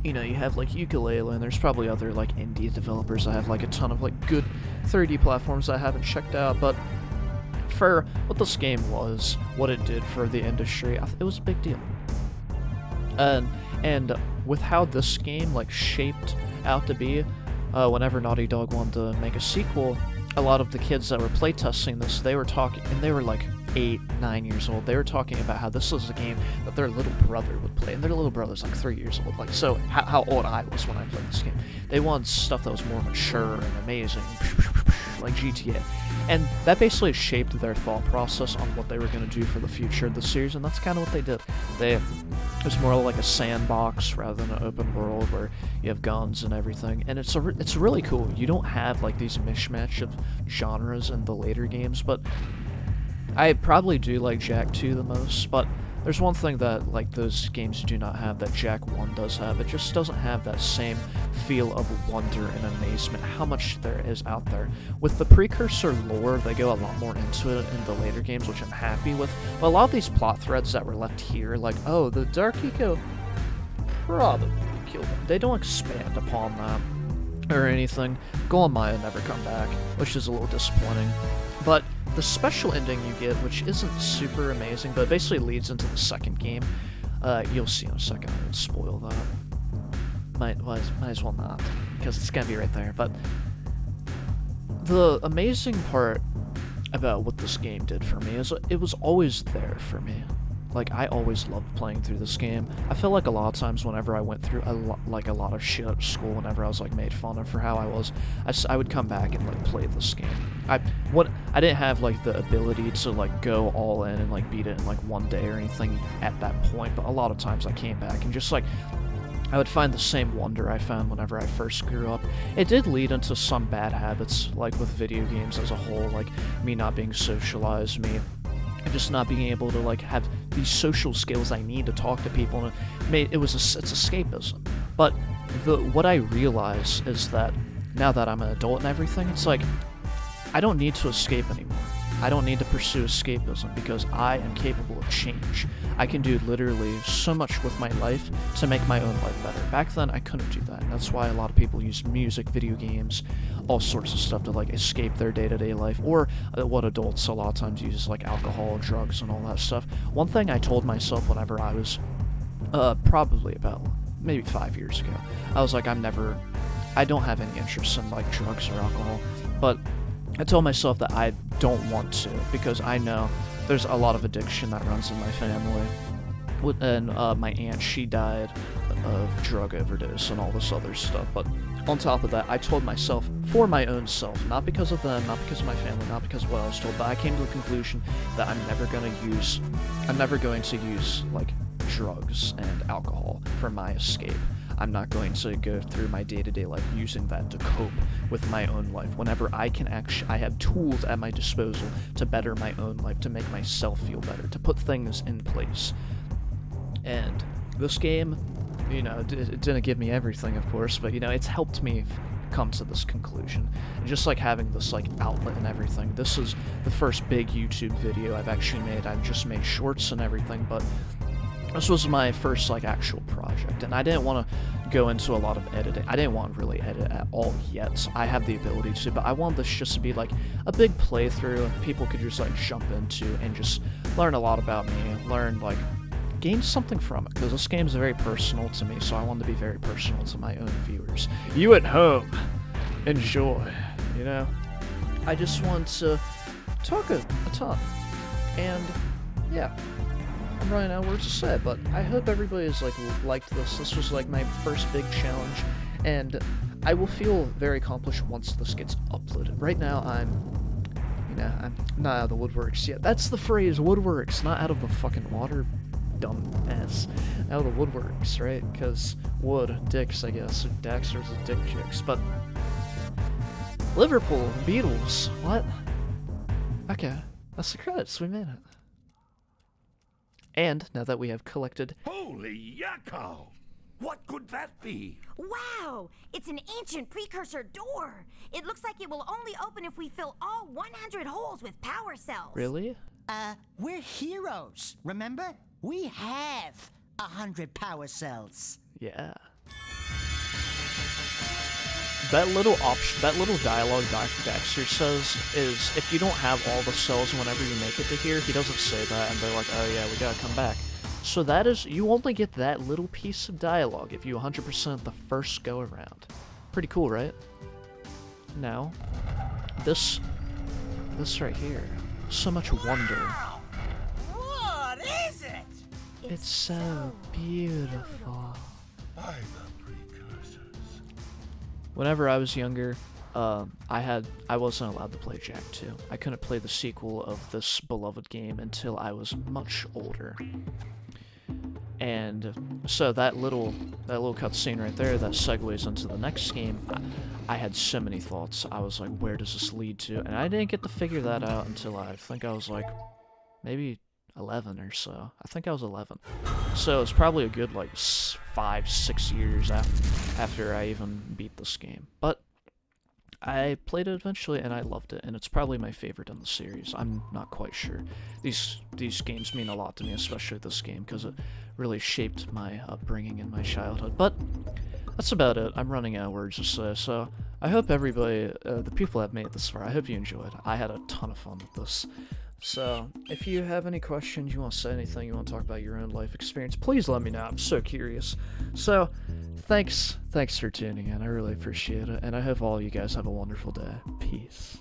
Speaker 1: You know, you have like Ukulele, and there's probably other like indie developers. I have like a ton of like good 3D platforms I haven't checked out, but for what this game was, what it did for the industry, it was a big deal. And with how this game like shaped out to be, whenever Naughty Dog wanted to make a sequel, a lot of the kids that were playtesting this, they were talking, and they were like 8, 9 years old. They were talking about how this was a game that their little brother would play, and their little brother's like 3 years old. Like, so how old I was when I played this game. They wanted stuff that was more mature and amazing, like GTA. And that basically shaped their thought process on what they were going to do for the future of the series, and that's kind of what they did. It was more like a sandbox rather than an open world where you have guns and everything, and it's really cool. You don't have like these mishmash of genres in the later games, but I probably do like Jak 2 the most. But there's one thing that like those games do not have that Jak 1 does have. It just doesn't have that same feel of wonder and amazement, how much there is out there. With the Precursor lore, they go a lot more into it in the later games, which I'm happy with. But a lot of these plot threads that were left here, like, oh, the Dark Eco probably killed them, they don't expand upon that or anything. Golem Maia never come back, which is a little disappointing. But the special ending you get, which isn't super amazing, but it basically leads into the second game. You'll see in a second. I won't spoil that. Might as well not, because it's gonna be right there. But the amazing part about what this game did for me is it was always there for me. Like, I always loved playing through this game. I felt like a lot of times whenever I went through a lot of shit at school, whenever I was like made fun of for how I was, I would come back and like play this game. I didn't have like the ability to like go all in and like beat it in like one day or anything at that point, but a lot of times I came back and just like I would find the same wonder I found whenever I first grew up. It did lead into some bad habits, like with video games as a whole, like me not being socialized, me just not being able to like have these social skills I need to talk to people, and it's escapism. But what I realize is that now that I'm an adult and everything, it's like I don't need to escape anymore. I don't need to pursue escapism because I am capable of change. I can do literally so much with my life to make my own life better. Back then, I couldn't do that, and that's why a lot of people use music, video games, all sorts of stuff to like escape their day-to-day life, or what adults a lot of times use, like alcohol, drugs, and all that stuff. One thing I told myself whenever I was probably about maybe 5 years ago, I was like, I don't have any interest in like drugs or alcohol, but I told myself that I don't want to, because I know there's a lot of addiction that runs in my family. And my aunt, she died of drug overdose and all this other stuff. But on top of that, I told myself, for my own self, not because of them, not because of my family, not because of what I was told, but I came to the conclusion that I'm never going to use like drugs and alcohol for my escape. I'm not going to go through my day-to-day life using that to cope with my own life. Whenever I have tools at my disposal to better my own life, to make myself feel better, to put things in place. And this game, you know, it didn't give me everything, of course, but, you know, it's helped me come to this conclusion. And just like having this like outlet and everything, this is the first big YouTube video I've actually made. I've just made shorts and everything, but this was my first like actual project, and I didn't want to go into a lot of editing. I didn't want to really edit at all yet. I have the ability to, but I wanted this just to be like a big playthrough people could just like jump into and just learn a lot about me, gain something from it, because this game is very personal to me, so I wanted to be very personal to my own viewers. You at home, enjoy, you know? I just want to talk a ton, and yeah. I'm running out of words to say, but I hope everybody's liked this. This was like my first big challenge, and I will feel very accomplished once this gets uploaded. Right now, I'm not out of the woodworks yet. That's the phrase, woodworks, not out of the fucking water, dumbass. Out of the woodworks, right? Because wood, dicks, I guess. Daxter's a dick chicks, but Liverpool, Beatles, what? Okay, that's the credits, we made it. And now that we have collected...
Speaker 6: Holy yakko! What could that be?
Speaker 5: Wow! It's an ancient precursor door! It looks like it will only open if we fill all 100 holes with power cells.
Speaker 1: Really?
Speaker 7: We're heroes, remember? We have 100 power cells.
Speaker 1: Yeah. That little dialogue Daxter says is, if you don't have all the cells whenever you make it to here, he doesn't say that, and they're like, oh yeah, we gotta come back. So that is, you only get that little piece of dialogue if you 100% the first go around. Pretty cool, right? Now, this right here, so much wonder.
Speaker 7: What is it?
Speaker 1: It's so beautiful.
Speaker 6: By the precursors.
Speaker 1: Whenever I was younger, I wasn't allowed to play Jak 2. I couldn't play the sequel of this beloved game until I was much older. And so that little cutscene right there that segues into the next game, I had so many thoughts. I was like, where does this lead to? And I didn't get to figure that out until I think I was like maybe 11 or so. I think I was 11. So it's probably a good like 5-6 years after I even beat this game. But I played it eventually and I loved it, and it's probably my favorite in the series. I'm not quite sure. These games mean a lot to me, especially this game, because it really shaped my upbringing in my childhood. But that's about it. I'm running out of words to say, so I hope everybody, the people that made it this far, I hope you enjoyed. I had a ton of fun with this. So, if you have any questions, you want to say anything, you want to talk about your own life experience, please let me know. I'm so curious. So, thanks for tuning in. I really appreciate it, and I hope all you guys have a wonderful day. Peace.